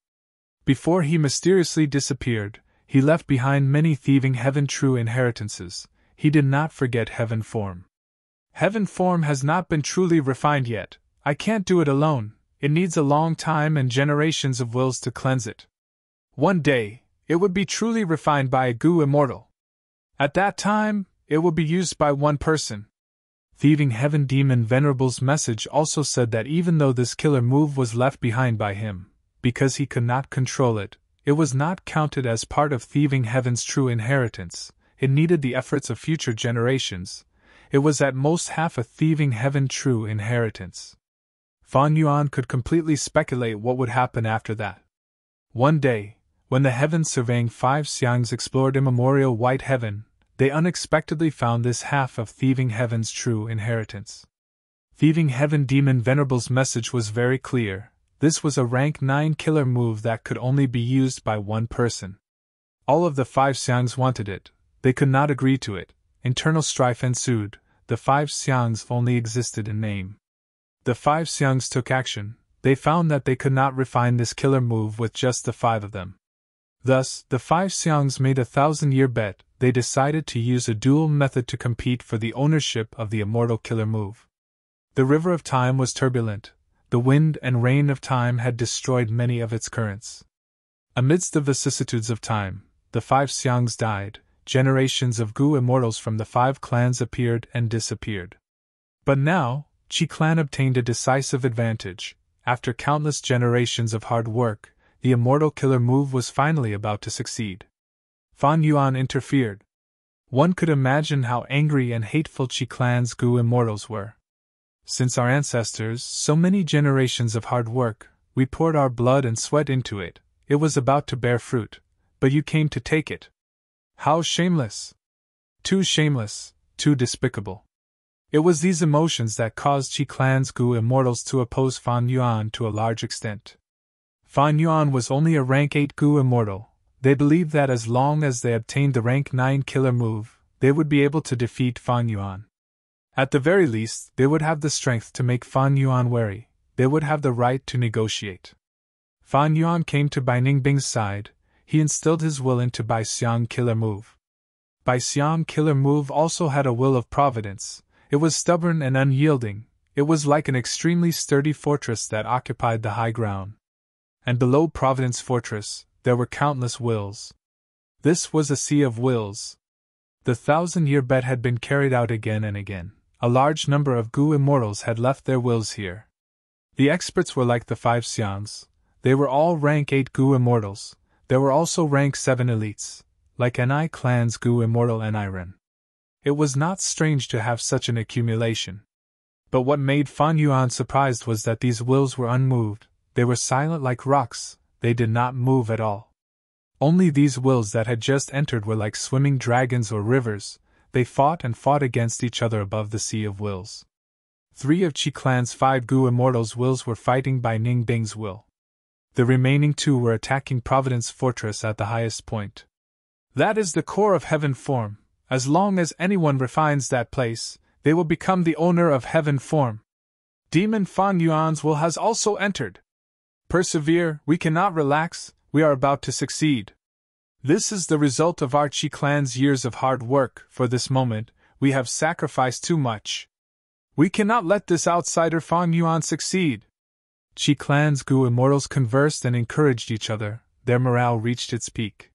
Before he mysteriously disappeared, he left behind many Thieving Heaven true inheritances. He did not forget Heaven Form. Heaven Form has not been truly refined yet. I can't do it alone. It needs a long time and generations of wills to cleanse it. One day, it would be truly refined by a Gu Immortal. At that time, it will be used by one person. Thieving Heaven Demon Venerable's message also said that even though this killer move was left behind by him, because he could not control it, it was not counted as part of Thieving Heaven's true inheritance. It needed the efforts of future generations. It was at most half a Thieving Heaven true inheritance. Fan Yuan could completely speculate what would happen after that. One day, when the heavens surveying 5 Xiangs explored immemorial White Heaven, they unexpectedly found this half of Thieving Heaven's true inheritance. Thieving Heaven Demon Venerable's message was very clear. This was a rank 9 killer move that could only be used by one person. All of the 5 Xiangs wanted it. They could not agree to it. Internal strife ensued. The 5 Xiangs only existed in name. The 5 Xiangs took action. They found that they could not refine this killer move with just the 5 of them. Thus, the 5 Xiangs made a 1,000-year bet. they decided to use a dual method to compete for the ownership of the immortal killer move. The river of time was turbulent, the wind and rain of time had destroyed many of its currents. Amidst the vicissitudes of time, the 5 Xiangs died, generations of Gu immortals from the 5 clans appeared and disappeared. But now, Qi clan obtained a decisive advantage. After countless generations of hard work, the immortal killer move was finally about to succeed. Fan Yuan interfered. One could imagine how angry and hateful Qi clan's Gu immortals were. Since our ancestors, so many generations of hard work, we poured our blood and sweat into it, it was about to bear fruit, but you came to take it. How shameless! Too shameless, too despicable. It was these emotions that caused Qi clan's Gu immortals to oppose Fan Yuan to a large extent. Fan Yuan was only a rank 8 Gu immortal. They believed that as long as they obtained the rank 9 killer move, they would be able to defeat Fan Yuan. At the very least, they would have the strength to make Fan Yuan wary, they would have the right to negotiate. Fan Yuan came to Bai Ningbing's side, he instilled his will into Bai Xiang killer move. Bai Xiang killer move also had a will of providence, it was stubborn and unyielding, it was like an extremely sturdy fortress that occupied the high ground. And below Providence Fortress, there were countless wills. This was a sea of wills. The 1,000-year bet had been carried out again and again. A large number of Gu immortals had left their wills here. The experts were like the 5 Xiangs. They were all rank 8 Gu immortals. There were also rank 7 elites, like Ni clan's Gu immortal Niren. It was not strange to have such an accumulation. But what made Fan Yuan surprised was that these wills were unmoved, they were silent like rocks, they did not move at all. Only these wills that had just entered were like swimming dragons or rivers, they fought and fought against each other above the sea of wills. 3 of Qi clan's 5 Gu immortals' wills were fighting Bai Ningbing's will. The remaining 2 were attacking Providence Fortress at the highest point. That is the core of heaven form. As long as anyone refines that place, they will become the owner of heaven form. Demon Fan Yuan's will has also entered. Persevere, we cannot relax, we are about to succeed. This is the result of our Qi clan's years of hard work. For this moment, we have sacrificed too much. We cannot let this outsider Fan Yuan succeed. Qi clan's Gu immortals conversed and encouraged each other, their morale reached its peak.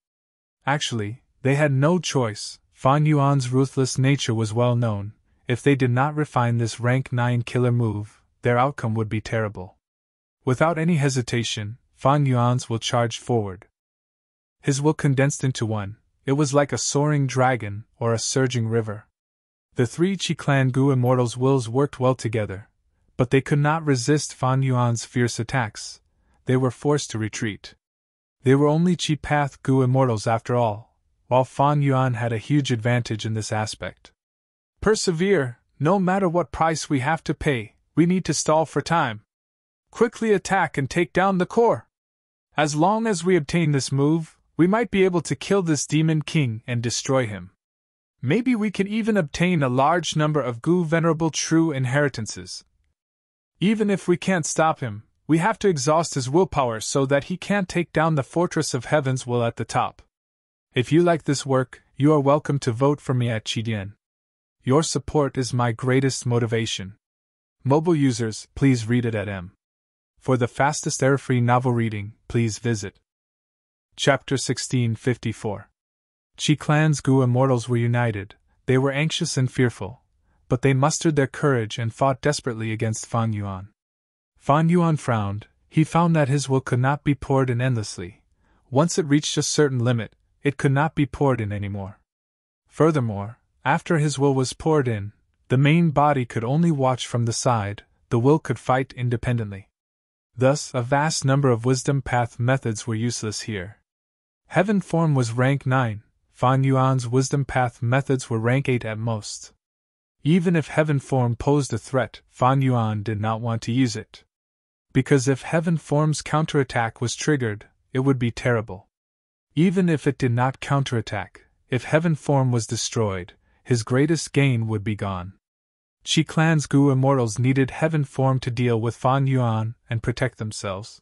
Actually, they had no choice. Fan Yuan's ruthless nature was well known. If they did not refine this rank 9 killer move, their outcome would be terrible. Without any hesitation, Fan Yuan's will charged forward. His will condensed into one, it was like a soaring dragon or a surging river. The 3 Qi clan Gu immortals' wills worked well together, but they could not resist Fan Yuan's fierce attacks. They were forced to retreat. They were only Qi path Gu immortals after all, while Fan Yuan had a huge advantage in this aspect. Persevere, no matter what price we have to pay, we need to stall for time. Quickly attack and take down the core. As long as we obtain this move, we might be able to kill this demon king and destroy him. Maybe we can even obtain a large number of Gu venerable true inheritances. Even if we can't stop him, we have to exhaust his willpower so that he can't take down the Fortress of Heaven's will at the top. If you like this work, you are welcome to vote for me at Qidian. Your support is my greatest motivation. Mobile users, please read it at M. For the fastest error-free novel reading, please visit Chapter 1654. Qi clan's Gu immortals were united, they were anxious and fearful, but they mustered their courage and fought desperately against Fan Yuan. Fan Yuan frowned, he found that his will could not be poured in endlessly. Once it reached a certain limit, it could not be poured in anymore. Furthermore, after his will was poured in, the main body could only watch from the side, the will could fight independently. Thus, a vast number of wisdom path methods were useless here. Heaven form was rank 9, Fan Yuan's wisdom path methods were rank 8 at most. Even if heaven form posed a threat, Fan Yuan did not want to use it. Because if heaven form's counterattack was triggered, it would be terrible. Even if it did not counterattack, if heaven form was destroyed, his greatest gain would be gone. Qi clan's Gu immortals needed heaven form to deal with Fan Yuan and protect themselves.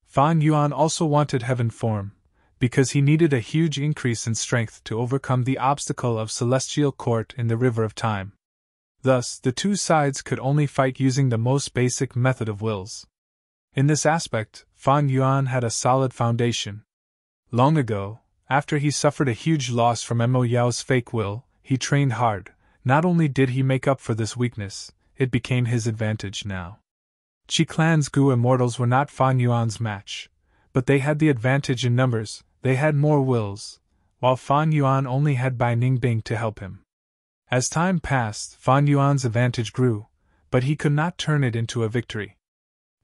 Fan Yuan also wanted heaven form. because he needed a huge increase in strength to overcome the obstacle of celestial court in the river of time. Thus, the two sides could only fight using the most basic method of wills. In this aspect, Fan Yuan had a solid foundation. Long ago, after he suffered a huge loss from Mo Yao's fake will, he trained hard. Not only did he make up for this weakness, it became his advantage now. Qi Clan's Gu immortals were not Fan Yuan's match, but they had the advantage in numbers. They had more wills, while Fan Yuan only had Bai Ningbing to help him. As time passed, Fan Yuan's advantage grew, but he could not turn it into a victory.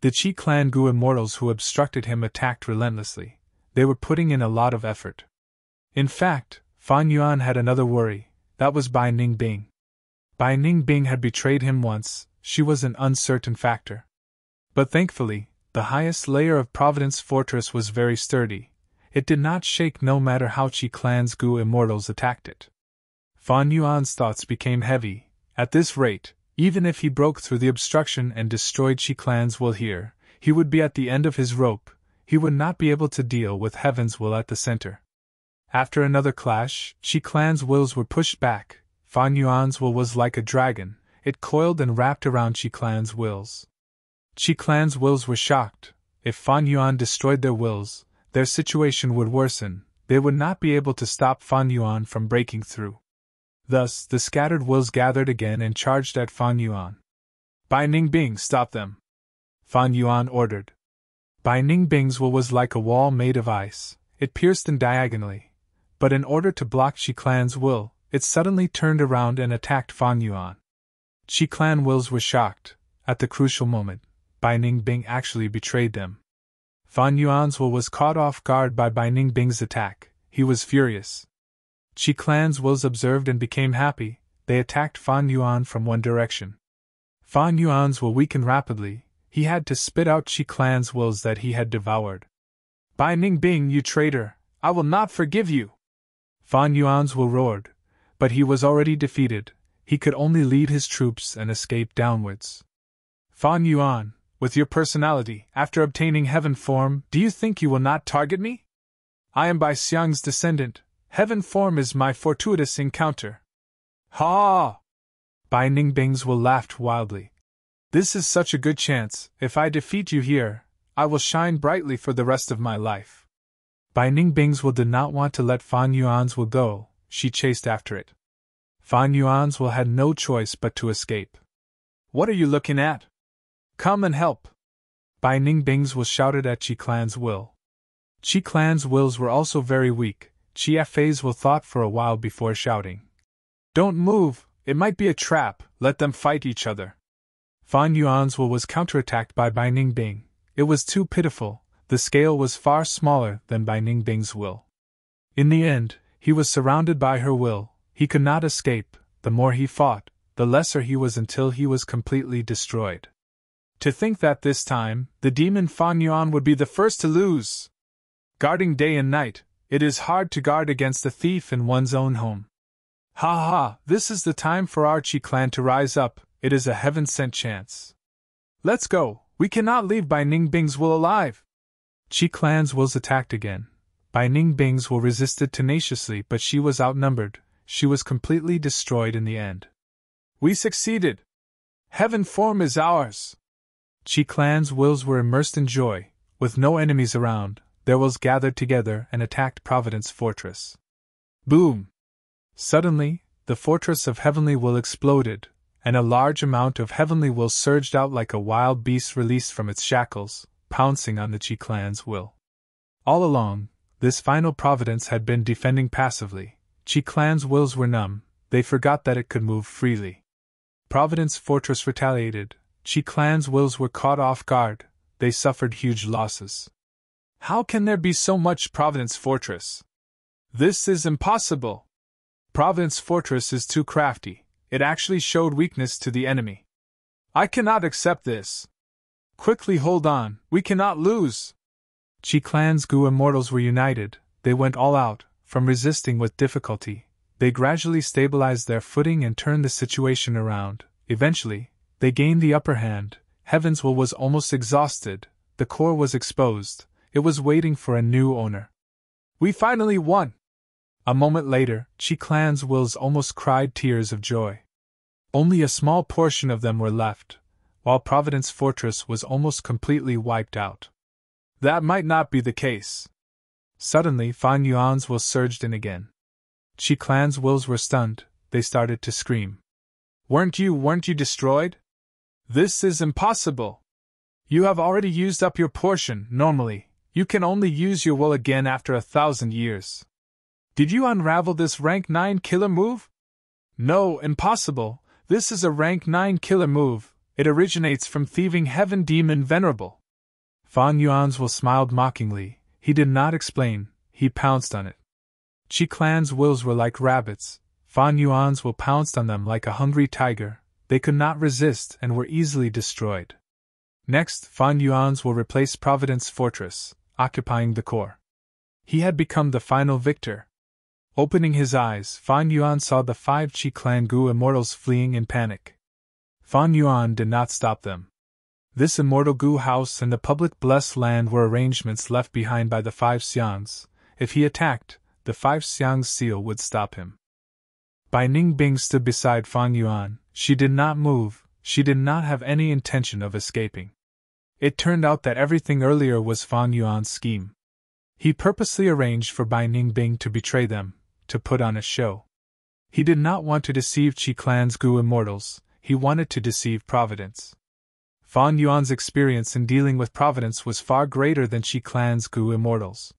The Qi Clan Gu immortals who obstructed him attacked relentlessly. They were putting in a lot of effort. In fact, Fan Yuan had another worry, that was Bai Ningbing. Bai Ningbing had betrayed him once, she was an uncertain factor. But thankfully, the highest layer of Providence Fortress was very sturdy. It did not shake no matter how Qi Clan's Gu immortals attacked it. Fan Yuan's thoughts became heavy. At this rate, even if he broke through the obstruction and destroyed Qi Clan's will here, he would be at the end of his rope. He would not be able to deal with Heaven's will at the center. After another clash, Qi Clan's wills were pushed back. Fan Yuan's will was like a dragon. It coiled and wrapped around Qi Clan's wills. Qi Clan's wills were shocked. If Fan Yuan destroyed their wills, their situation would worsen. They would not be able to stop Fan Yuan from breaking through. Thus, the scattered wills gathered again and charged at Fan Yuan. Bai Ningbing, stop them! Fan Yuan ordered. Bai Ningbing's will was like a wall made of ice. It pierced them diagonally. But in order to block Qi Clan's will, it suddenly turned around and attacked Fan Yuan. Qi Clan wills were shocked. At the crucial moment, Bai Ningbing actually betrayed them. Fan Yuan's will was caught off guard by Bai Ningbing's attack. He was furious. Qi Clan's wills observed and became happy. They attacked Fan Yuan from one direction. Fan Yuan's will weakened rapidly. He had to spit out Qi Clan's wills that he had devoured. Bai Ningbing, you traitor! I will not forgive you! Fan Yuan's will roared, but he was already defeated. He could only lead his troops and escape downwards. Fan Yuan, with your personality, after obtaining heaven form, do you think you will not target me? I am Bai Xiang's descendant. Heaven form is my fortuitous encounter. Ha! Bai Ningbing's will laughed wildly. This is such a good chance. If I defeat you here, I will shine brightly for the rest of my life. Bai Ningbing's will did not want to let Fan Yuan's will go. She chased after it. Fan Yuan's will had no choice but to escape. What are you looking at? Come and help! Bai Ningbing's will shouted at Qi Clan's will. Qi Clan's wills were also very weak. Qi Fei's will thought for a while before shouting. Don't move, it might be a trap, let them fight each other. Fan Yuan's will was counterattacked by Bai Ningbing. It was too pitiful, the scale was far smaller than Bai Ningbing's will. In the end, he was surrounded by her will. He could not escape. The more he fought, the lesser he was until he was completely destroyed. To think that this time, the demon Fan Yuan would be the first to lose! Guarding day and night, it is hard to guard against a thief in one's own home. Ha ha, this is the time for our Qi Clan to rise up, it is a heaven-sent chance. Let's go, we cannot leave Bai Ningbing's will alive! Qi Clan's wills attacked again. Bai Ningbing's will resisted tenaciously, but she was outnumbered. She was completely destroyed in the end. We succeeded! Heaven form is ours! Qi Clan's wills were immersed in joy. With no enemies around, their wills gathered together and attacked Providence Fortress. Boom! Suddenly, the fortress of Heavenly Will exploded, and a large amount of Heavenly Will surged out like a wild beast released from its shackles, pouncing on the Qi Clan's will. All along, this final Providence had been defending passively. Qi Clan's wills were numb, they forgot that it could move freely. Providence Fortress retaliated. Qi Clan's wills were caught off guard, they suffered huge losses. How can there be so much Providence Fortress? This is impossible! Providence Fortress is too crafty, it actually showed weakness to the enemy. I cannot accept this. Quickly hold on, we cannot lose! Qi Clan's Gu immortals were united, they went all out, from resisting with difficulty. They gradually stabilized their footing and turned the situation around. Eventually, they gained the upper hand. Heaven's will was almost exhausted, the core was exposed, it was waiting for a new owner. We finally won! A moment later, Chi Clan's wills almost cried tears of joy. Only a small portion of them were left, while Providence Fortress was almost completely wiped out. That might not be the case. Suddenly, Fan Yuan's will surged in again. Chi Clan's wills were stunned, they started to scream. Weren't you destroyed? This is impossible! You have already used up your portion. Normally, you can only use your will again after 1,000 years. Did you unravel this rank 9 killer move? No, impossible. This is a rank 9 killer move. It originates from thieving heaven demon Venerable. Fan Yuan's will smiled mockingly. He did not explain, he pounced on it. Chi Clan's wills were like rabbits. Fan Yuan's will pounced on them like a hungry tiger. They could not resist and were easily destroyed. Next, Fan Yuan's will replace Providence Fortress, occupying the core. He had become the final victor. Opening his eyes, Fan Yuan saw the 5 Chi Clan Gu immortals fleeing in panic. Fan Yuan did not stop them. This immortal Gu house and the public blessed land were arrangements left behind by the 5 Xiangs. If he attacked, the 5 Xiangs' seal would stop him. Bai Ningbing stood beside Fan Yuan. She did not move, she did not have any intention of escaping. It turned out that everything earlier was Fan Yuan's scheme. He purposely arranged for Bai Ningbing to betray them, to put on a show. He did not want to deceive Chi Clan's Gu immortals, he wanted to deceive Providence. Fan Yuan's experience in dealing with Providence was far greater than Chi Clan's Gu immortals.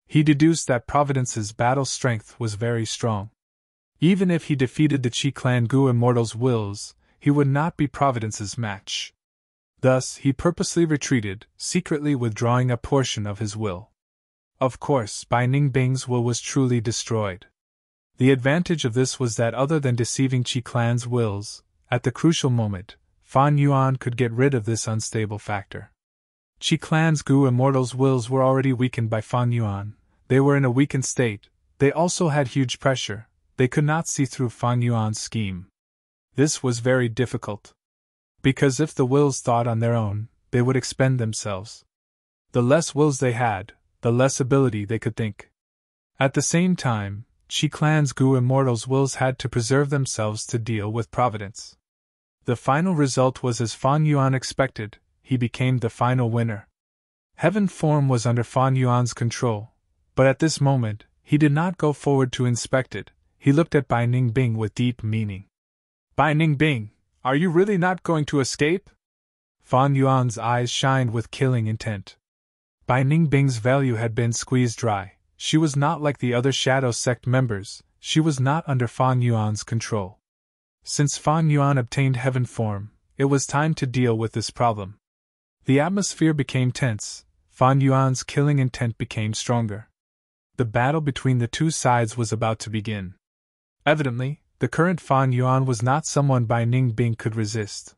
He deduced that Providence's battle strength was very strong. Even if he defeated the Chi Clan Gu immortals' wills, he would not be Providence's match. Thus, he purposely retreated, secretly withdrawing a portion of his will. Of course, Bai Ningbing's will was truly destroyed. The advantage of this was that other than deceiving Chi Clan's wills, at the crucial moment, Fan Yuan could get rid of this unstable factor. Chi Clan's Gu immortals' wills were already weakened by Fan Yuan. They were in a weakened state. They also had huge pressure. They could not see through Fan Yuan's scheme. This was very difficult. Because if the wills thought on their own, they would expend themselves. The less wills they had, the less ability they could think. At the same time, Chi Clan's Gu immortals' wills had to preserve themselves to deal with Providence. The final result was as Fan Yuan expected, he became the final winner. Heaven form was under Fan Yuan's control, but at this moment, he did not go forward to inspect it. He looked at Bai Ningbing with deep meaning. Bai Ningbing, are you really not going to escape? Fan Yuan's eyes shined with killing intent. Bai Ningbing's value had been squeezed dry. She was not like the other Shadow Sect members, she was not under Fan Yuan's control. Since Fan Yuan obtained heaven form, it was time to deal with this problem. The atmosphere became tense, Fan Yuan's killing intent became stronger. The battle between the two sides was about to begin. Evidently, the current Fan Yuan was not someone Bai Ningbing could resist.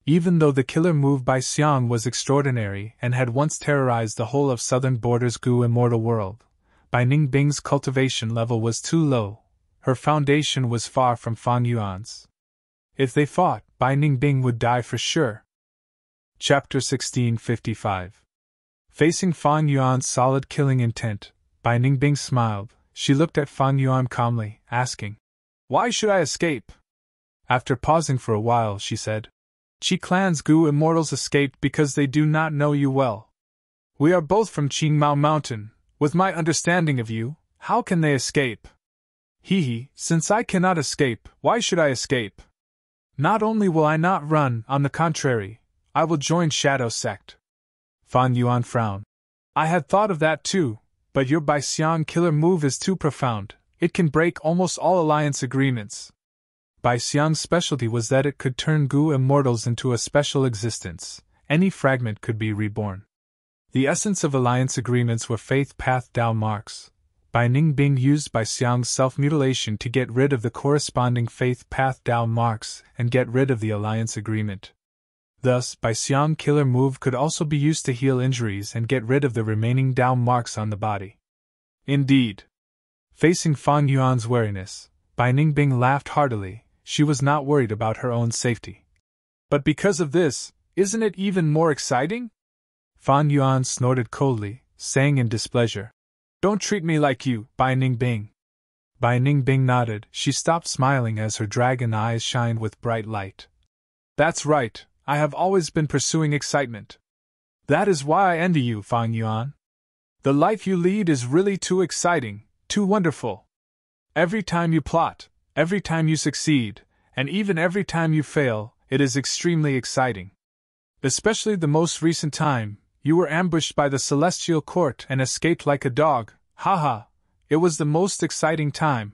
Even though the killer move by Xiang was extraordinary and had once terrorized the whole of Southern Border's Gu immortal world, Bai Ningbing's cultivation level was too low. Her foundation was far from Fan Yuan's. If they fought, Bai Ningbing would die for sure. Chapter 1655. Facing Fan Yuan's solid killing intent, Bai Ningbing smiled. She looked at Fan Yuan calmly, asking, "Why should I escape?" After pausing for a while, she said, "Chi Clan's Gu immortals escaped because they do not know you well. We are both from Qingmao Mountain. With my understanding of you, how can they escape? Since I cannot escape, why should I escape? Not only will I not run, on the contrary, I will join Shadow Sect." Fan Yuan frowned. "I had thought of that too, but your Bai Xiang killer move is too profound, it can break almost all alliance agreements." Bai Xiang's specialty was that it could turn Gu immortals into a special existence, any fragment could be reborn. The essence of alliance agreements were faith path Dao marks. Bai Ningbing used Bai Xiang's self-mutilation to get rid of the corresponding faith path Dao marks and get rid of the alliance agreement. Thus, Bai Xiang killer move could also be used to heal injuries and get rid of the remaining Dao marks on the body. Indeed. Facing Fan Yuan's wariness, Bai Ningbing laughed heartily. She was not worried about her own safety. "But because of this, isn't it even more exciting?" Fan Yuan snorted coldly, saying in displeasure, Don't treat me like you, Bai Ningbing. Bai Ningbing nodded. She stopped smiling as her dragon eyes shined with bright light. That's right, I have always been pursuing excitement. That is why I envy you, Fang Yuan. The life you lead is really too exciting, too wonderful. Every time you plot, every time you succeed, and even every time you fail, it is extremely exciting. Especially the most recent time, you were ambushed by the Celestial Court and escaped like a dog. Haha, it was the most exciting time.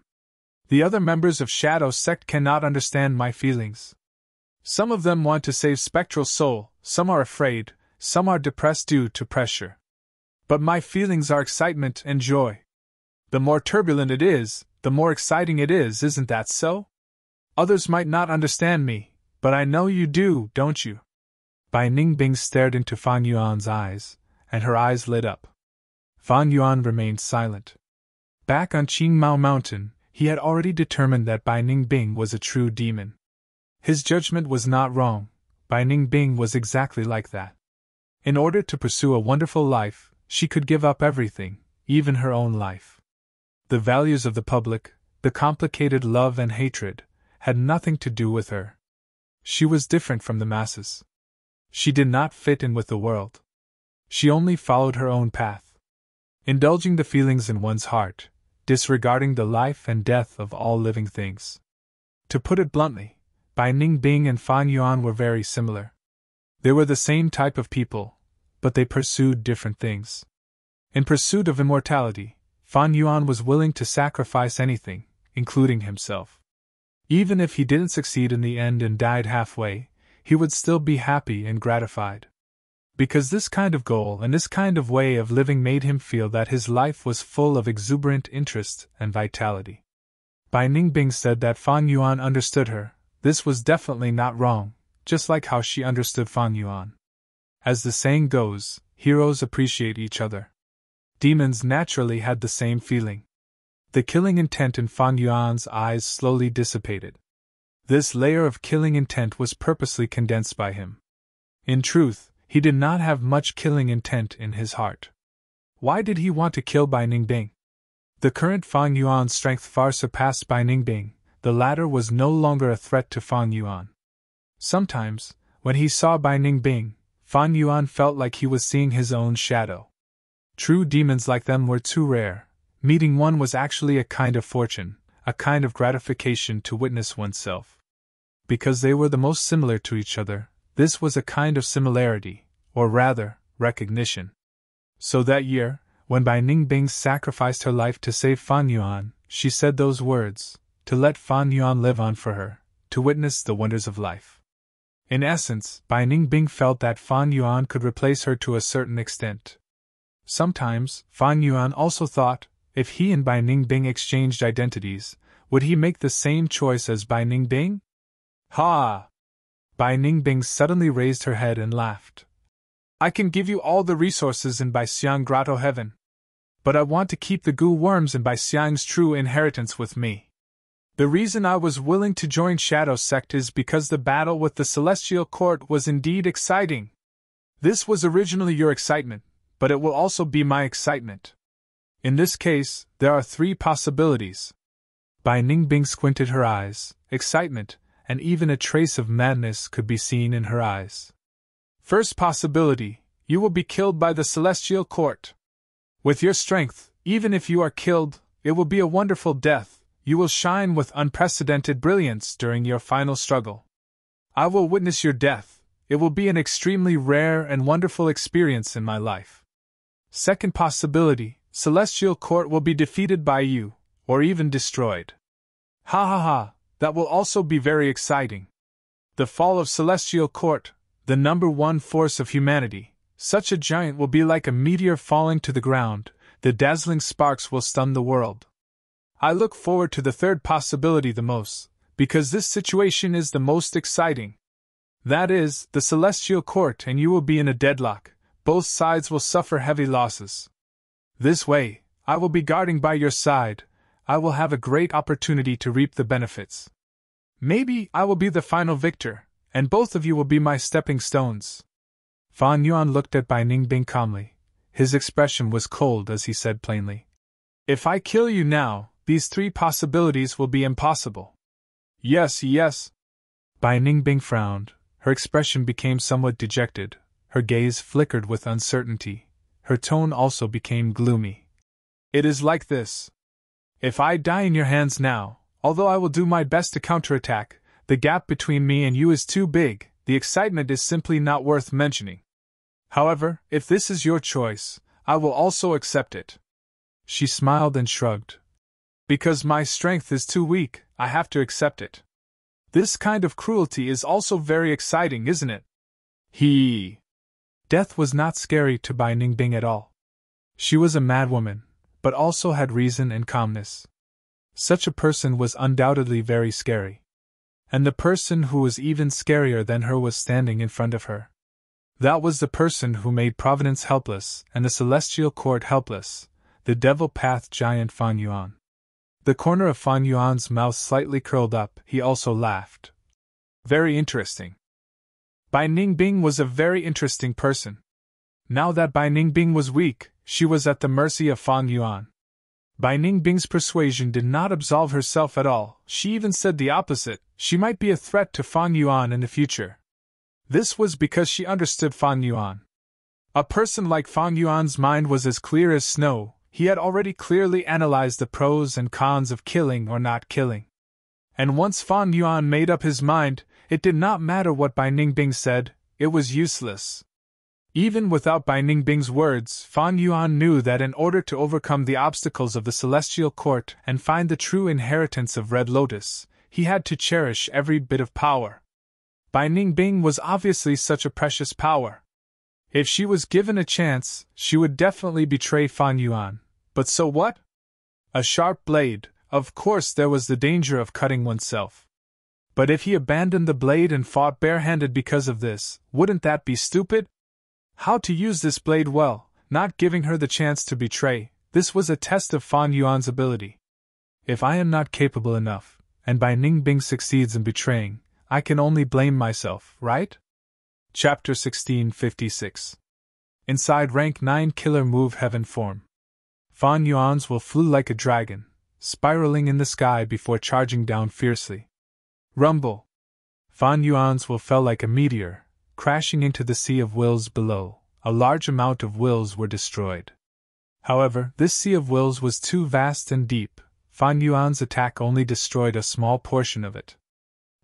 The other members of Shadow Sect cannot understand my feelings. Some of them want to save Spectral Soul, some are afraid, some are depressed due to pressure. But my feelings are excitement and joy. The more turbulent it is, the more exciting it is, isn't that so? Others might not understand me, but I know you do, don't you? Bai Ningbing stared into Fang Yuan's eyes, and her eyes lit up. Fang Yuan remained silent. Back on Qingmao Mountain, he had already determined that Bai Ningbing was a true demon. His judgment was not wrong. Bai Ningbing was exactly like that. In order to pursue a wonderful life, she could give up everything, even her own life. The values of the public, the complicated love and hatred, had nothing to do with her. She was different from the masses. She did not fit in with the world. She only followed her own path, indulging the feelings in one's heart, disregarding the life and death of all living things. To put it bluntly, Bai Ningbing and Fang Yuan were very similar. They were the same type of people, but they pursued different things. In pursuit of immortality, Fang Yuan was willing to sacrifice anything, including himself. Even if he didn't succeed in the end and died halfway, he would still be happy and gratified. Because this kind of goal and this kind of way of living made him feel that his life was full of exuberant interest and vitality. Bai Ningbing said that Fang Yuan understood her. This was definitely not wrong, just like how she understood Fang Yuan. As the saying goes, heroes appreciate each other. Demons naturally had the same feeling. The killing intent in Fang Yuan's eyes slowly dissipated. This layer of killing intent was purposely condensed by him. In truth, he did not have much killing intent in his heart. Why did he want to kill Bai Ningbing? The current Fang Yuan's strength far surpassed Bai Ningbing. The latter was no longer a threat to Fang Yuan. Sometimes, when he saw Bai Ningbing, Fang Yuan felt like he was seeing his own shadow. True demons like them were too rare. Meeting one was actually a kind of fortune, a kind of gratification to witness oneself. Because they were the most similar to each other, this was a kind of similarity, or rather, recognition. So that year, when Bai Ningbing sacrificed her life to save Fang Yuan, she said those words, to let Fang Yuan live on for her, to witness the wonders of life. In essence, Bai Ningbing felt that Fang Yuan could replace her to a certain extent. Sometimes, Fang Yuan also thought, if he and Bai Ningbing exchanged identities, would he make the same choice as Bai Ningbing? Ha! Bai Ningbing suddenly raised her head and laughed. I can give you all the resources in Baixiang Grotto Heaven. But I want to keep the goo worms in Baixiang's true inheritance with me. The reason I was willing to join Shadow Sect is because the battle with the Celestial Court was indeed exciting. This was originally your excitement, but it will also be my excitement. In this case, there are 3 possibilities. Bai Ningbing squinted her eyes. Excitement, and even a trace of madness could be seen in her eyes. First possibility, you will be killed by the Celestial Court. With your strength, even if you are killed, it will be a wonderful death. You will shine with unprecedented brilliance during your final struggle. I will witness your death. It will be an extremely rare and wonderful experience in my life. Second possibility, Celestial Court will be defeated by you, or even destroyed. Ha ha ha, that will also be very exciting. The fall of Celestial Court, the number 1 force of humanity, such a giant will be like a meteor falling to the ground, the dazzling sparks will stun the world. I look forward to the third possibility the most, because this situation is the most exciting. That is, the Celestial Court and you will be in a deadlock, both sides will suffer heavy losses. This way, I will be guarding by your side, I will have a great opportunity to reap the benefits. Maybe I will be the final victor, and both of you will be my stepping stones. Fang Yuan looked at Bai Ningbing calmly. His expression was cold as he said plainly, If I kill you now, these three possibilities will be impossible. Yes, yes. Bai Ningbing frowned. Her expression became somewhat dejected. Her gaze flickered with uncertainty. Her tone also became gloomy. It is like this. If I die in your hands now, although I will do my best to counterattack, the gap between me and you is too big, the excitement is simply not worth mentioning. However, if this is your choice, I will also accept it. She smiled and shrugged. Because my strength is too weak, I have to accept it. This kind of cruelty is also very exciting, isn't it? Death was not scary to Bai Ningbing at all. She was a madwoman, but also had reason and calmness. Such a person was undoubtedly very scary. And the person who was even scarier than her was standing in front of her. That was the person who made Providence helpless and the Celestial Court helpless, the Devil Path giant Fan Yuan. The corner of Fan Yuan's mouth slightly curled up. He also laughed. Very interesting. Bai Ningbing was a very interesting person. Now that Bai Ningbing was weak, she was at the mercy of Fan Yuan. Bai Ningbing's persuasion did not absolve herself at all. She even said the opposite. She might be a threat to Fan Yuan in the future. This was because she understood Fan Yuan. A person like Fan Yuan's mind was as clear as snow. He had already clearly analyzed the pros and cons of killing or not killing. And once Fan Yuan made up his mind, it did not matter what Bai Ningbing said, it was useless. Even without Bai Ningbing's words, Fan Yuan knew that in order to overcome the obstacles of the Celestial Court and find the true inheritance of Red Lotus, he had to cherish every bit of power. Bai Ningbing was obviously such a precious power. If she was given a chance, she would definitely betray Fan Yuan. But so what? A sharp blade, of course there was the danger of cutting oneself. But if he abandoned the blade and fought barehanded because of this, wouldn't that be stupid? How to use this blade well, not giving her the chance to betray, this was a test of Fan Yuan's ability. If I am not capable enough, and Bai Ningbing succeeds in betraying, I can only blame myself, right? Chapter 1656. Inside Rank 9 Killer Move Heaven Form. Fan Yuan's will flew like a dragon, spiraling in the sky before charging down fiercely. Rumble! Fan Yuan's will fell like a meteor, crashing into the sea of wills below. A large amount of wills were destroyed. However, this sea of wills was too vast and deep. Fan Yuan's attack only destroyed a small portion of it.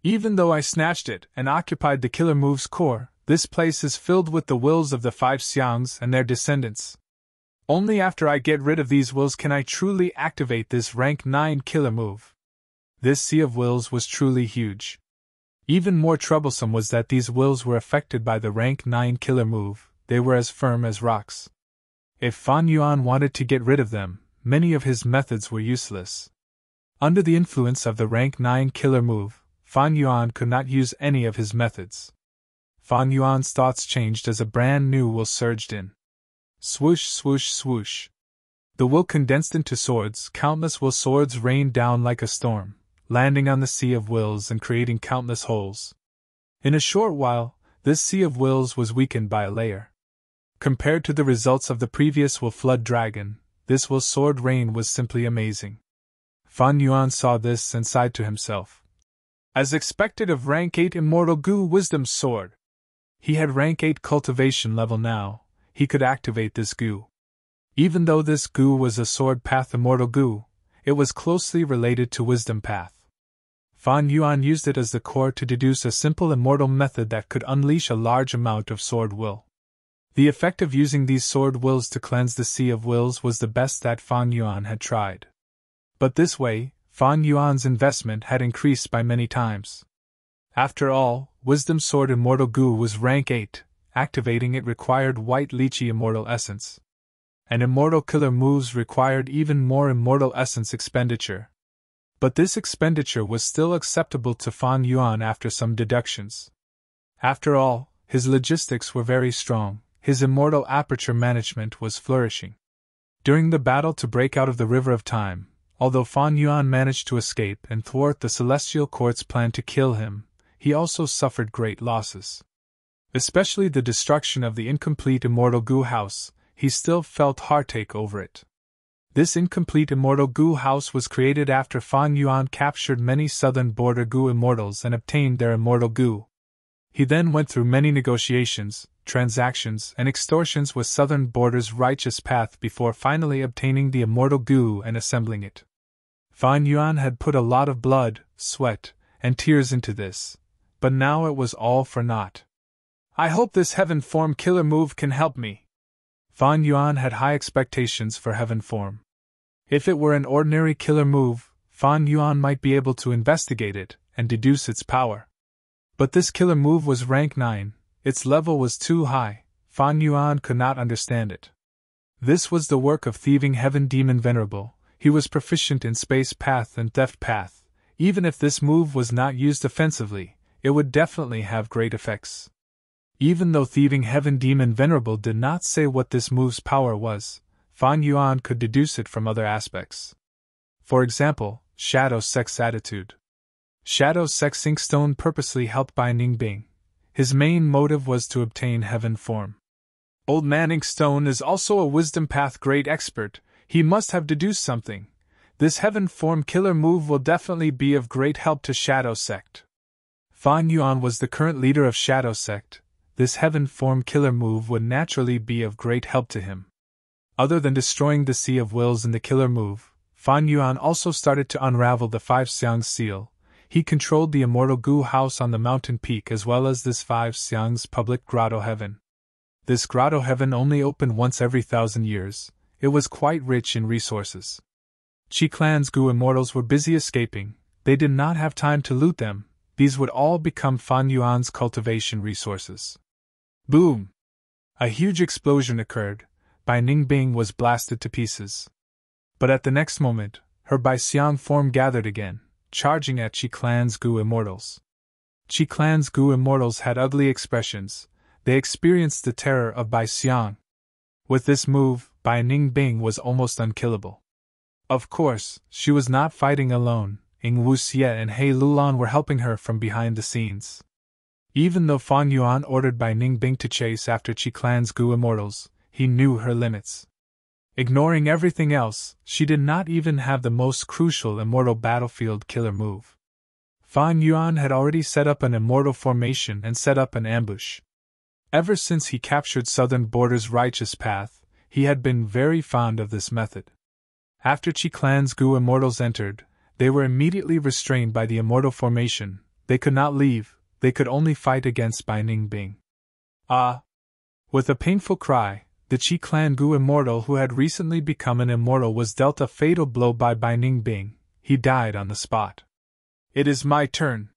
Even though I snatched it and occupied the Killer Move's core, this place is filled with the wills of the five Xiangs and their descendants. Only after I get rid of these wills can I truly activate this Rank 9 Killer Move. This sea of wills was truly huge. Even more troublesome was that these wills were affected by the Rank 9 Killer Move. They were as firm as rocks. If Fan Yuan wanted to get rid of them, many of his methods were useless. Under the influence of the Rank 9 Killer Move, Fan Yuan could not use any of his methods. Fan Yuan's thoughts changed as a brand new will surged in. Swoosh, swoosh, swoosh. The will condensed into swords. Countless will swords rained down like a storm, landing on the sea of wills and creating countless holes. In a short while, this sea of wills was weakened by a layer. Compared to the results of the previous will flood dragon, this will sword rain was simply amazing. Fan Yuan saw this and sighed to himself. As expected of Rank 8 Immortal Goo Wisdom's sword. He had Rank 8 cultivation level now. He could activate this goo. Even though this goo was a sword path Immortal Goo, it was closely related to Wisdom Path. Fan Yuan used it as the core to deduce a simple immortal method that could unleash a large amount of sword will. The effect of using these sword wills to cleanse the sea of wills was the best that Fan Yuan had tried. But this way, Fan Yuan's investment had increased by many times. After all, Wisdom Sword Immortal Goo was Rank 8. Activating it required White Lychee Immortal Essence. And Immortal Killer Moves required even more Immortal Essence expenditure. But this expenditure was still acceptable to Fan Yuan after some deductions. After all, his logistics were very strong, his Immortal Aperture management was flourishing. During the battle to break out of the River of Time, although Fan Yuan managed to escape and thwart the Celestial Court's plan to kill him, he also suffered great losses. Especially the destruction of the incomplete Immortal Goo House, he still felt heartache over it. This incomplete immortal goo house was created after Fan Yuan captured many southern border goo immortals and obtained their immortal goo. He then went through many negotiations, transactions, and extortions with southern border's righteous path before finally obtaining the immortal goo and assembling it. Fan Yuan had put a lot of blood, sweat, and tears into this, but now it was all for naught. I hope this heaven form killer move can help me. Fan Yuan had high expectations for heaven form. If it were an ordinary killer move, Fan Yuan might be able to investigate it and deduce its power. But this killer move was rank 9, its level was too high, Fan Yuan could not understand it. This was the work of thieving heaven demon venerable, he was proficient in space path and theft path. Even if this move was not used offensively, it would definitely have great effects. Even though thieving heaven demon venerable did not say what this move's power was, Fan Yuan could deduce it from other aspects. For example, Shadow Sex attitude. Shadow Sex Inkstone purposely helped by Ningbing. His main motive was to obtain heaven form. Old Man Inkstone is also a wisdom path great expert, he must have deduced something. This heaven form killer move will definitely be of great help to Shadow Sect. Fan Yuan was the current leader of Shadow Sect. This heaven form killer move would naturally be of great help to him. Other than destroying the Sea of Wills in the killer move, Fan Yuan also started to unravel the 5 Xiang seal. He controlled the immortal goo house on the mountain peak as well as this 5 Xiang's public grotto heaven. This grotto heaven only opened once every 1,000 years. It was quite rich in resources. Qi Clan's goo immortals were busy escaping, they did not have time to loot them, these would all become Fan Yuan's cultivation resources. Boom! A huge explosion occurred, Bai Ningbing was blasted to pieces. But at the next moment, her Bai Xiang form gathered again, charging at Qi Clan's goo immortals. Qi Clan's goo immortals had ugly expressions, they experienced the terror of Bai Xiang. With this move, Bai Ningbing was almost unkillable. Of course, she was not fighting alone, Ying Wuxie and He Lulan were helping her from behind the scenes. Even though Fan Yuan ordered Bai Ningbing to chase after Qi Clan's goo immortals, he knew her limits. Ignoring everything else, she did not even have the most crucial immortal battlefield killer move. Fan Yuan had already set up an immortal formation and set up an ambush. Ever since he captured Southern Border's righteous path, he had been very fond of this method. After Qi Clan's goo immortals entered, they were immediately restrained by the immortal formation, they could not leave, they could only fight against Bai Ningbing. Ah! With a painful cry, the Qi Clan goo immortal who had recently become an immortal was dealt a fatal blow by Bai Ningbing, he died on the spot. It is my turn.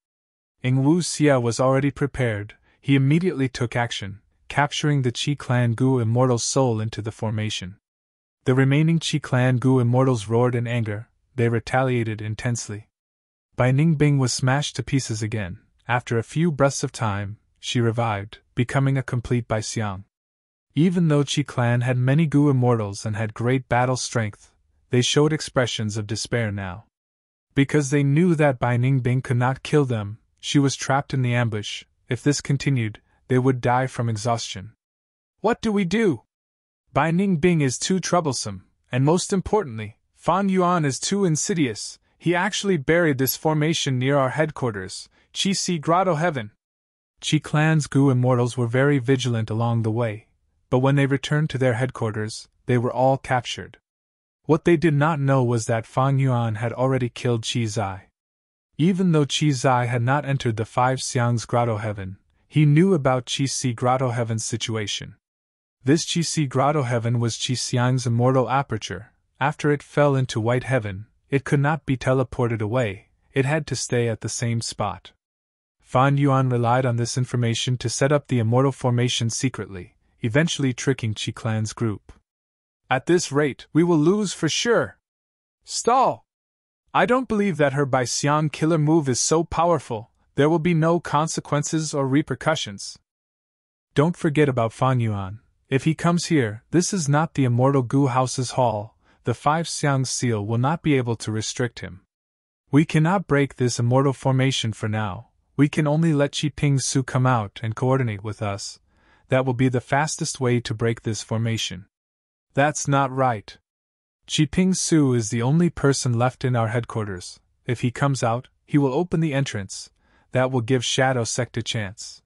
Ying Wuxie was already prepared, he immediately took action, capturing the Qi Clan goo immortal's soul into the formation. The remaining Qi Clan goo immortals roared in anger, they retaliated intensely. Bai Ningbing was smashed to pieces again. After a few breaths of time, she revived, becoming a complete Bai Xiang. Even though Qi Clan had many goo immortals and had great battle strength, they showed expressions of despair now. Because they knew that Bai Ningbing could not kill them, she was trapped in the ambush. If this continued, they would die from exhaustion. What do we do? Bai Ningbing is too troublesome, and most importantly, Fan Yuan is too insidious. He actually buried this formation near our headquarters, Qi Si Grotto Heaven. Qi Clan's goo immortals were very vigilant along the way, but when they returned to their headquarters, they were all captured. What they did not know was that Fan Yuan had already killed Qi Zai. Even though Qi Zai had not entered the 5 Xiang's Grotto Heaven, he knew about Qi Si Grotto Heaven's situation. This Qi Si Grotto Heaven was Qi Xiang's immortal aperture. After it fell into White Heaven, it could not be teleported away, it had to stay at the same spot. Fan Yuan relied on this information to set up the immortal formation secretly, eventually tricking Qi Clan's group. At this rate, we will lose for sure. Stall! I don't believe that her Bai Xiang killer move is so powerful, there will be no consequences or repercussions. Don't forget about Fan Yuan. If he comes here, this is not the immortal goo house's hall, the 5 Xiang seal will not be able to restrict him. We cannot break this immortal formation for now, we can only let Qi Ping Su come out and coordinate with us. That will be the fastest way to break this formation. That's not right. Chi Ping Su is the only person left in our headquarters. If he comes out, he will open the entrance. That will give Shadow Sect a chance.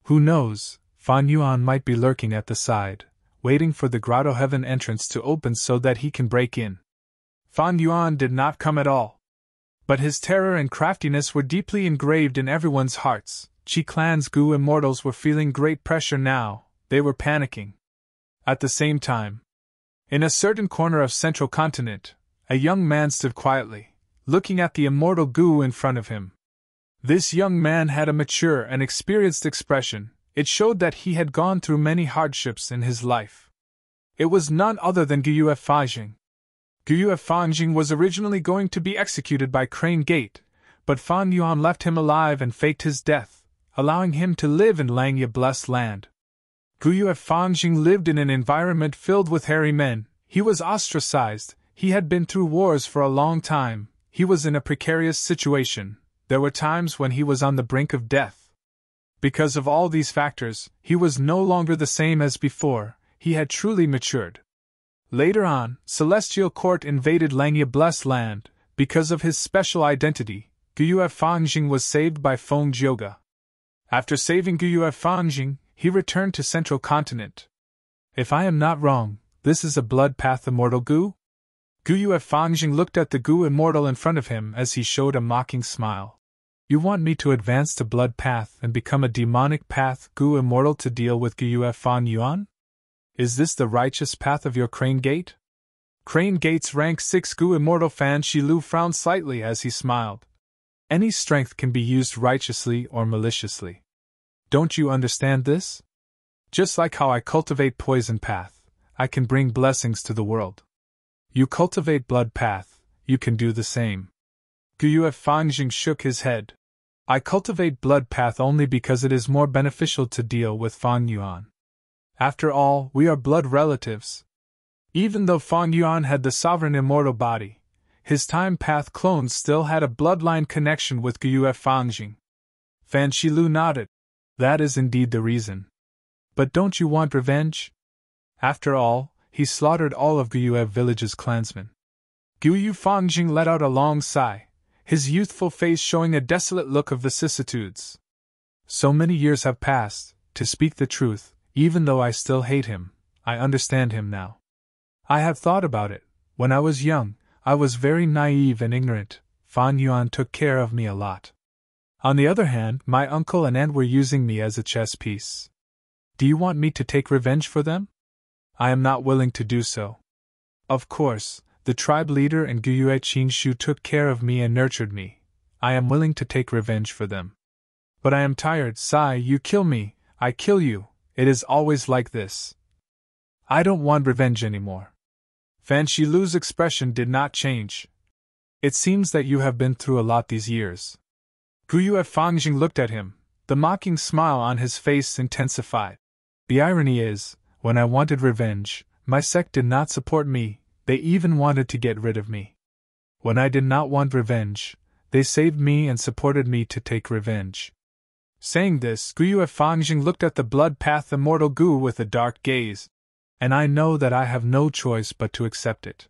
Who knows, Fan Yuan might be lurking at the side, waiting for the Grotto Heaven entrance to open so that he can break in. Fan Yuan did not come at all. But his terror and craftiness were deeply engraved in everyone's hearts. Chi Clan's Gu immortals were feeling great pressure now, they were panicking. At the same time, in a certain corner of Central Continent, a young man stood quietly, looking at the immortal Gu in front of him. This young man had a mature and experienced expression. It showed that he had gone through many hardships in his life. It was none other than Guyue Fanjing. Guyue Fanjing was originally going to be executed by Crane Gate, but Fan Yuan left him alive and faked his death, allowing him to live in Langya Blessed Land. Guyue Fanjing lived in an environment filled with hairy men. He was ostracized, he had been through wars for a long time, he was in a precarious situation, there were times when he was on the brink of death. Because of all these factors, he was no longer the same as before, he had truly matured. Later on, Celestial Court invaded Langya Blessed Land. Because of his special identity, Guyue Fanjing was saved by Feng Jioga. After saving Guyue Fanjing, he returned to Central Continent. If I am not wrong, this is a blood path immortal Gu? Guyue Fanjing looked at the Gu immortal in front of him as he showed a mocking smile. You want me to advance to blood path and become a demonic path Gu immortal to deal with Guyue Fan Yuan? Is this the righteous path of your Crane Gate? Crane Gate's rank 6 Gu immortal Fan Shilu frowned slightly as he smiled. Any strength can be used righteously or maliciously. Don't you understand this? Just like how I cultivate poison path, I can bring blessings to the world. You cultivate blood path, you can do the same. Guyue Fanjing shook his head. I cultivate blood path only because it is more beneficial to deal with Fan Yuan. After all, we are blood relatives. Even though Fan Yuan had the sovereign immortal body, his time path clones still had a bloodline connection with Guyue Fanjing. Fan Shilu nodded. That is indeed the reason. But don't you want revenge? After all, he slaughtered all of Guyue village's clansmen. Guyue Fanjing let out a long sigh, his youthful face showing a desolate look of vicissitudes. So many years have passed, to speak the truth, even though I still hate him, I understand him now. I have thought about it. When I was young, I was very naive and ignorant. Fan Yuan took care of me a lot. On the other hand, my uncle and aunt were using me as a chess piece. Do you want me to take revenge for them? I am not willing to do so. Of course, the tribe leader and Guyue Qingshu took care of me and nurtured me. I am willing to take revenge for them. But I am tired. Sai, you kill me, I kill you. It is always like this. I don't want revenge anymore. Fan Shilu's expression did not change. It seems that you have been through a lot these years. Guyue Fanjing looked at him, the mocking smile on his face intensified. The irony is, when I wanted revenge, my sect did not support me, they even wanted to get rid of me. When I did not want revenge, they saved me and supported me to take revenge. Saying this, Guyue Fanjing looked at the blood path immortal Gu with a dark gaze. And I know that I have no choice but to accept it.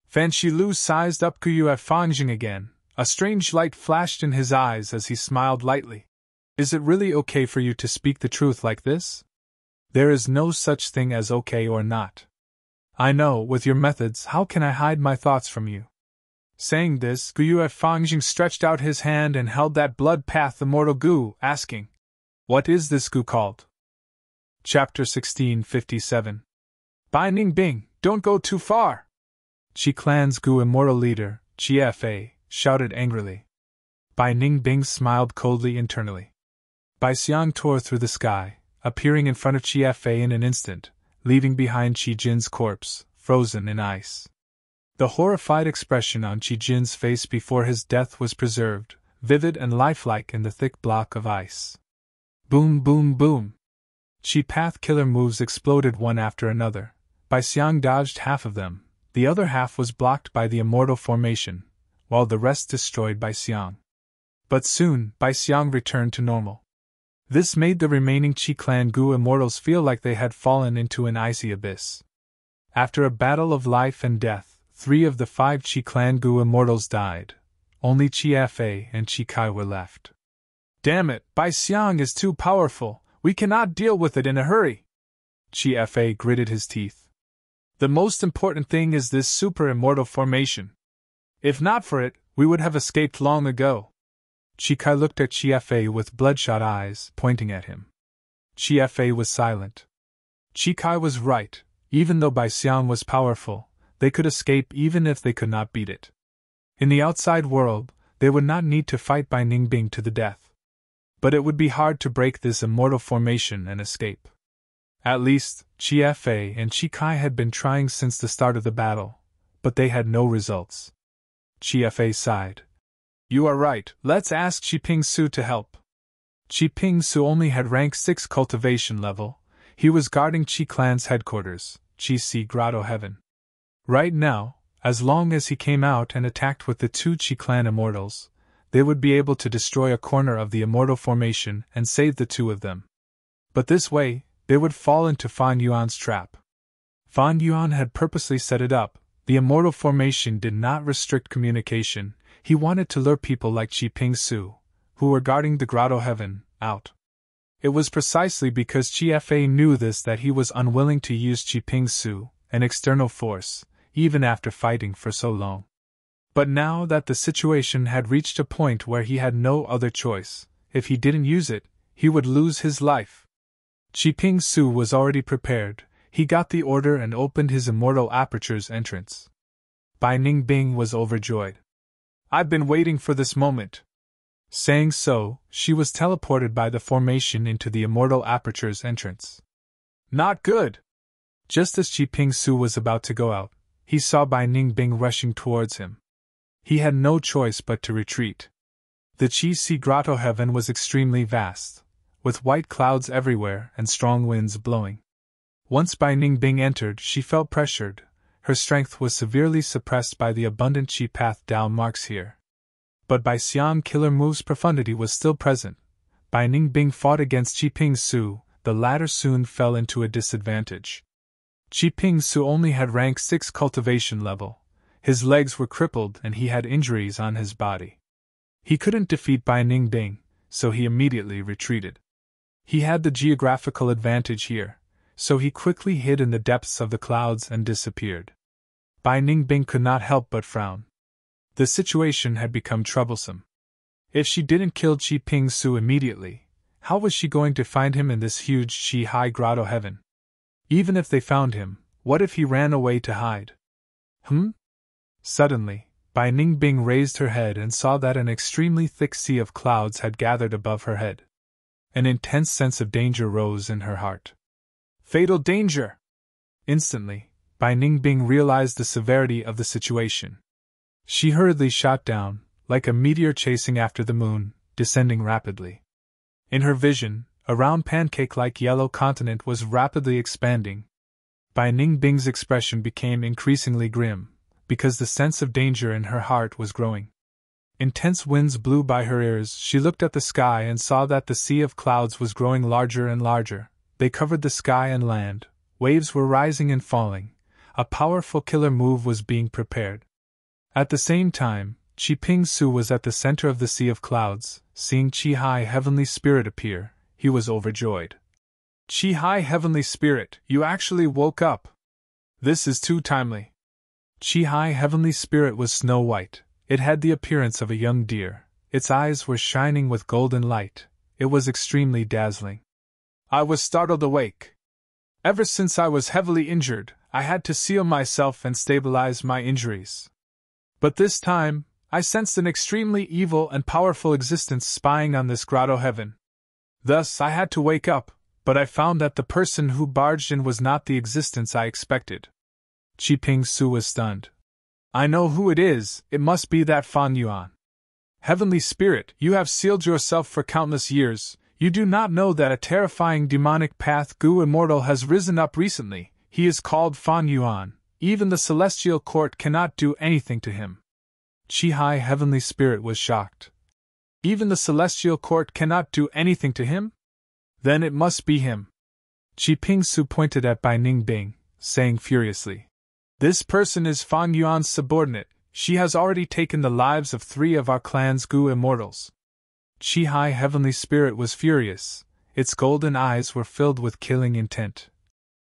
Fan Shilu sized up Guyue Fanjing again. A strange light flashed in his eyes as he smiled lightly. Is it really okay for you to speak the truth like this? There is no such thing as okay or not. I know, with your methods, how can I hide my thoughts from you? Saying this, Guyue Fanjing stretched out his hand and held that blood path immortal Gu, asking, What is this Gu called? Chapter 1657. Bai Ningbing, don't go too far! Chi Clan's Gu immortal leader, Chi Fa, shouted angrily. Bai Ningbing smiled coldly internally. Bai Xiang tore through the sky, appearing in front of Chi Fa in an instant, leaving behind Qi Jin's corpse, frozen in ice. The horrified expression on Qi Jin's face before his death was preserved, vivid and lifelike in the thick block of ice. Boom, boom, boom. Qi path killer moves exploded one after another. Bai Xiang dodged half of them, the other half was blocked by the immortal formation, while the rest destroyed Bai Xiang. But soon, Bai Xiang returned to normal. This made the remaining Qi clan Gu immortals feel like they had fallen into an icy abyss. After a battle of life and death, 3 of the 5 Qi clan Gu immortals died. Only Qi Fa and Qi Kai were left. Damn it, Bai Xiang is too powerful, we cannot deal with it in a hurry. Qi Fa gritted his teeth. The most important thing is this super immortal formation. If not for it, we would have escaped long ago. Qi Kai looked at Qi Fa with bloodshot eyes, pointing at him. Qi Fa was silent. Qi Kai was right, even though Bai Xiang was powerful, they could escape even if they could not beat it. In the outside world, they would not need to fight Bai Ningbing to the death. But it would be hard to break this immortal formation and escape. At least, Qi Fa and Qi Kai had been trying since the start of the battle, but they had no results. Qi Fa sighed. You are right, let's ask Qi Ping Su to help. Qi Ping Su only had rank 6 cultivation level. He was guarding Qi clan's headquarters, Qi Si Grotto Heaven. Right now, as long as he came out and attacked with the 2 Qi clan immortals, they would be able to destroy a corner of the immortal formation and save the 2 of them. But this way, they would fall into Fan Yuan's trap. Fan Yuan had purposely set it up. The immortal formation did not restrict communication. He wanted to lure people like Qi Ping Su, who were guarding the Grotto Heaven, out. It was precisely because Qi Fa knew this that he was unwilling to use Qi Ping Su, an external force, even after fighting for so long. But now that the situation had reached a point where he had no other choice, if he didn't use it, he would lose his life. Qi Ping Su was already prepared. He got the order and opened his immortal aperture's entrance. Bai Ningbing was overjoyed. I've been waiting for this moment. Saying so, she was teleported by the formation into the immortal aperture's entrance. Not good! Just as Qi Ping Su was about to go out, he saw Bai Ningbing rushing towards him. He had no choice but to retreat. The Qi Si Grotto Heaven was extremely vast, with white clouds everywhere and strong winds blowing. Once Bai Ningbing entered, she felt pressured. Her strength was severely suppressed by the abundant Qi path Dao marks here. But Bai Xiang Killer Move's profundity was still present. Bai Ningbing fought against Qi Ping Su, the latter soon fell into a disadvantage. Qi Ping Su only had rank 6 cultivation level. His legs were crippled and he had injuries on his body. He couldn't defeat Bai Ningbing, so he immediately retreated. He had the geographical advantage here, so he quickly hid in the depths of the clouds and disappeared. Bai Ningbing could not help but frown. The situation had become troublesome. If she didn't kill Qi Ping Su immediately, how was she going to find him in this huge Qi High Grotto Heaven? Even if they found him, what if he ran away to hide? Suddenly, Bai Ningbing raised her head and saw that an extremely thick sea of clouds had gathered above her head. An intense sense of danger rose in her heart. Fatal danger! Instantly, Bai Ningbing realized the severity of the situation. She hurriedly shot down, like a meteor chasing after the moon, descending rapidly. In her vision, a round pancake-like yellow continent was rapidly expanding. Bai Ningbing's expression became increasingly grim, because the sense of danger in her heart was growing. Intense winds blew by her ears. She looked at the sky and saw that the sea of clouds was growing larger and larger. They covered the sky and land. Waves were rising and falling. A powerful killer move was being prepared. At the same time, Qi Ping Su was at the center of the sea of clouds. Seeing Qi Hai Heavenly Spirit appear, he was overjoyed. Qi Hai Heavenly Spirit, you actually woke up. This is too timely. Qi Hai Heavenly Spirit was snow white. It had the appearance of a young deer. Its eyes were shining with golden light. It was extremely dazzling. I was startled awake. Ever since I was heavily injured, I had to seal myself and stabilize my injuries. But this time, I sensed an extremely evil and powerful existence spying on this grotto heaven. Thus, I had to wake up, but I found that the person who barged in was not the existence I expected. Qi Ping Su was stunned. I know who it is, it must be that Fan Yuan. Heavenly Spirit, you have sealed yourself for countless years. You do not know that a terrifying demonic path Gu immortal has risen up recently. He is called Fan Yuan. Even the celestial court cannot do anything to him. Qi Hai Heavenly Spirit was shocked. Even the celestial court cannot do anything to him? Then it must be him. Qi Ping Su pointed at Bai Ningbing, saying furiously. This person is Fan Yuan's subordinate. She has already taken the lives of 3 of our clan's Gu immortals. Qi Hai Heavenly Spirit was furious. Its golden eyes were filled with killing intent.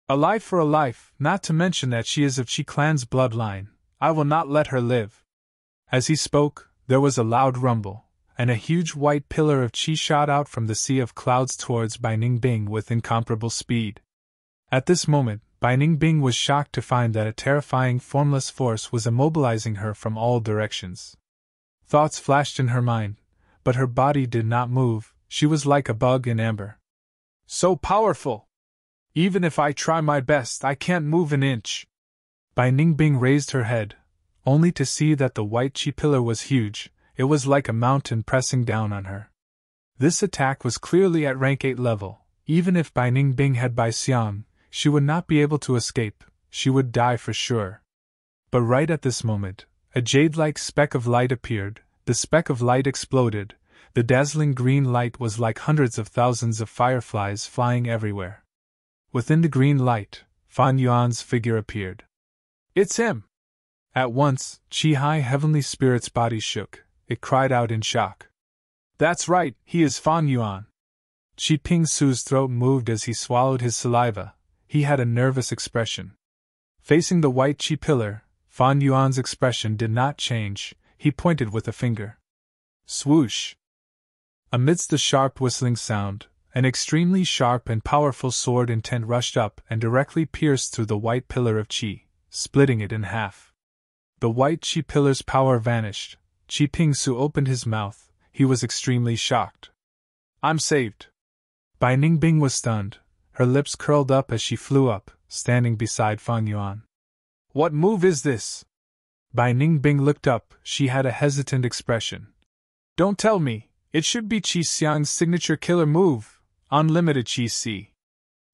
A life for a life, not to mention that she is of Qi clan's bloodline. I will not let her live. As he spoke, there was a loud rumble, and a huge white pillar of Qi shot out from the sea of clouds towards Bai Ningbing with incomparable speed. At this moment, Bai Ningbing was shocked to find that a terrifying formless force was immobilizing her from all directions. Thoughts flashed in her mind, but her body did not move. She was like a bug in amber. So powerful! Even if I try my best, I can't move an inch. Bai Ningbing raised her head, only to see that the white Qi pillar was huge. It was like a mountain pressing down on her. This attack was clearly at rank 8 level. Even if Bai Ningbing had Bai Xiang, she would not be able to escape. She would die for sure. But right at this moment, a jade-like speck of light appeared. The speck of light exploded. The dazzling green light was like hundreds of thousands of fireflies flying everywhere. Within the green light, Fan Yuan's figure appeared. It's him! At once, Qi Hai Heavenly Spirit's body shook. It cried out in shock. That's right, he is Fan Yuan. Qi Ping Su's throat moved as he swallowed his saliva. He had a nervous expression. Facing the white Qi pillar, Fan Yuan's expression did not change. He pointed with a finger. Swoosh! Amidst the sharp whistling sound, an extremely sharp and powerful sword intent rushed up and directly pierced through the white pillar of Qi, splitting it in half. The white Qi pillar's power vanished. Qi Pingsu opened his mouth. He was extremely shocked. I'm saved. Bai Ningbing was stunned. Her lips curled up as she flew up, standing beside Fan Yuan. What move is this? Bai Ningbing looked up. She had a hesitant expression. Don't tell me. It should be Qi Xiang's signature killer move, Unlimited Qi Si.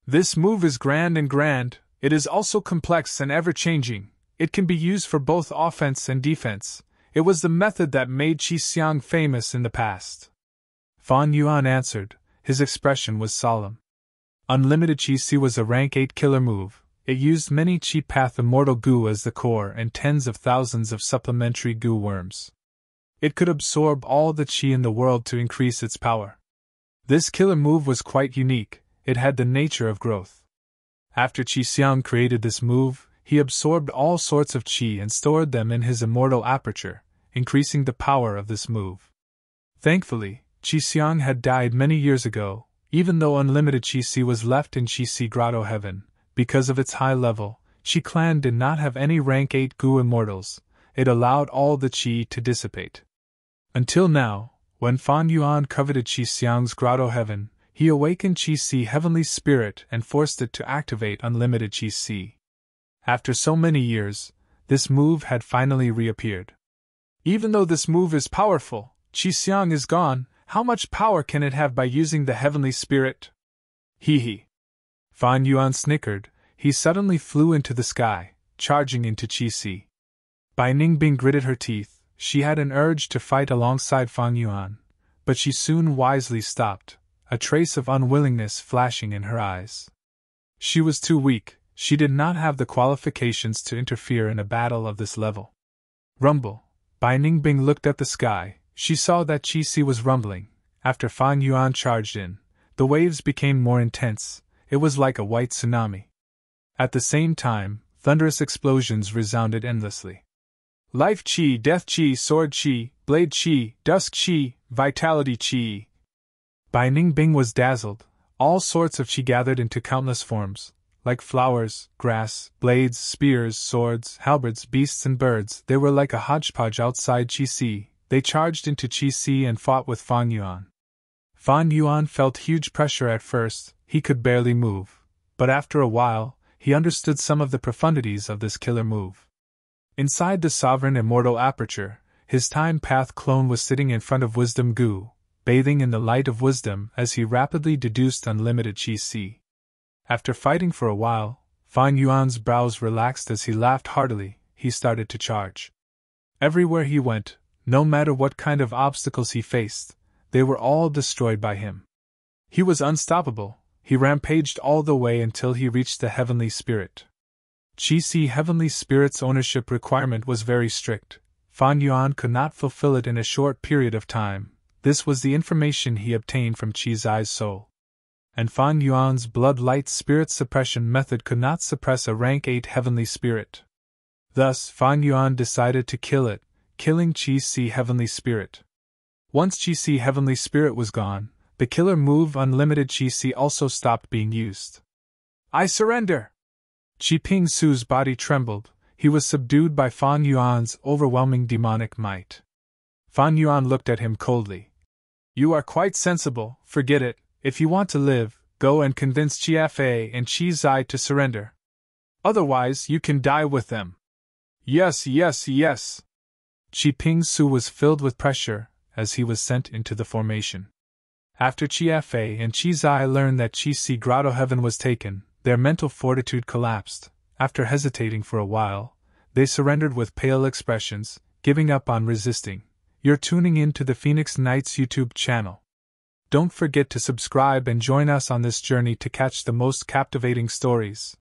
This move is grand. It is also complex and ever-changing. It can be used for both offense and defense. It was the method that made Qi Xiang famous in the past. Fan Yuan answered. His expression was solemn. Unlimited Qi Si was a rank 8 killer move. It used many Qi Path Immortal Gu as the core and tens of thousands of supplementary Gu worms. It could absorb all the Qi in the world to increase its power. This killer move was quite unique. It had the nature of growth. After Qi Xiang created this move, he absorbed all sorts of Qi and stored them in his immortal aperture, increasing the power of this move. Thankfully, Qi Xiang had died many years ago, even though Unlimited Qi Si was left in Qi Si Grotto Heaven. Because of its high level, Qi Clan did not have any rank 8 Gu immortals. It allowed all the Qi to dissipate. Until now, when Fan Yuan coveted Qi Xiang's Grotto Heaven, he awakened Qi Si Heavenly Spirit and forced it to activate Unlimited Qi Si. After so many years, this move had finally reappeared. Even though this move is powerful, Qi Xiang is gone. How much power can it have by using the Heavenly Spirit? Hee. Fan Yuan snickered. He suddenly flew into the sky, charging into Qi Si. Bai Ningbing gritted her teeth. She had an urge to fight alongside Fan Yuan, but she soon wisely stopped, a trace of unwillingness flashing in her eyes. She was too weak. She did not have the qualifications to interfere in a battle of this level. Rumble. Bai Ningbing looked at the sky. She saw that Qi Si was rumbling. After Fan Yuan charged in, the waves became more intense. It was like a white tsunami. At the same time, thunderous explosions resounded endlessly. Life Qi, Death Qi, Sword Qi, Blade Qi, Dusk Qi, Vitality Qi. Bai Ningbing was dazzled. All sorts of Qi gathered into countless forms, like flowers, grass, blades, spears, swords, halberds, beasts and birds. They were like a hodgepodge outside Qi Si. They charged into Qi Si and fought with Fan Yuan. Fan Yuan felt huge pressure at first. He could barely move. But after a while, he understood some of the profundities of this killer move. Inside the sovereign immortal aperture, his time path clone was sitting in front of Wisdom Gu, bathing in the light of wisdom as he rapidly deduced Unlimited Qi Si. After fighting for a while, Fan Yuan's brows relaxed as he laughed heartily. He started to charge. Everywhere he went, no matter what kind of obstacles he faced, they were all destroyed by him. He was unstoppable. He rampaged all the way until he reached the Heavenly Spirit. Qi Si Heavenly Spirit's ownership requirement was very strict. Fan Yuan could not fulfill it in a short period of time. This was the information he obtained from Qi Zai's soul. And Fan Yuan's blood light spirit suppression method could not suppress a rank 8 heavenly spirit. Thus, Fan Yuan decided to kill it, killing Qi Si Heavenly Spirit. Once Qi Si Heavenly Spirit was gone, the killer move Unlimited Qi Si also stopped being used. I surrender! Qi Ping Su's body trembled. He was subdued by Fan Yuan's overwhelming demonic might. Fan Yuan looked at him coldly. You are quite sensible, forget it. If you want to live, go and convince Qi Fei and Qi Zai to surrender. Otherwise, you can die with them. Yes, yes, yes. Qi Ping Su was filled with pressure as he was sent into the formation. After Qi Fei and Qi Zai learned that Qi Si Grotto Heaven was taken, their mental fortitude collapsed. After hesitating for a while, they surrendered with pale expressions, giving up on resisting. You're tuning in to the Phoenix Knights YouTube channel. Don't forget to subscribe and join us on this journey to catch the most captivating stories.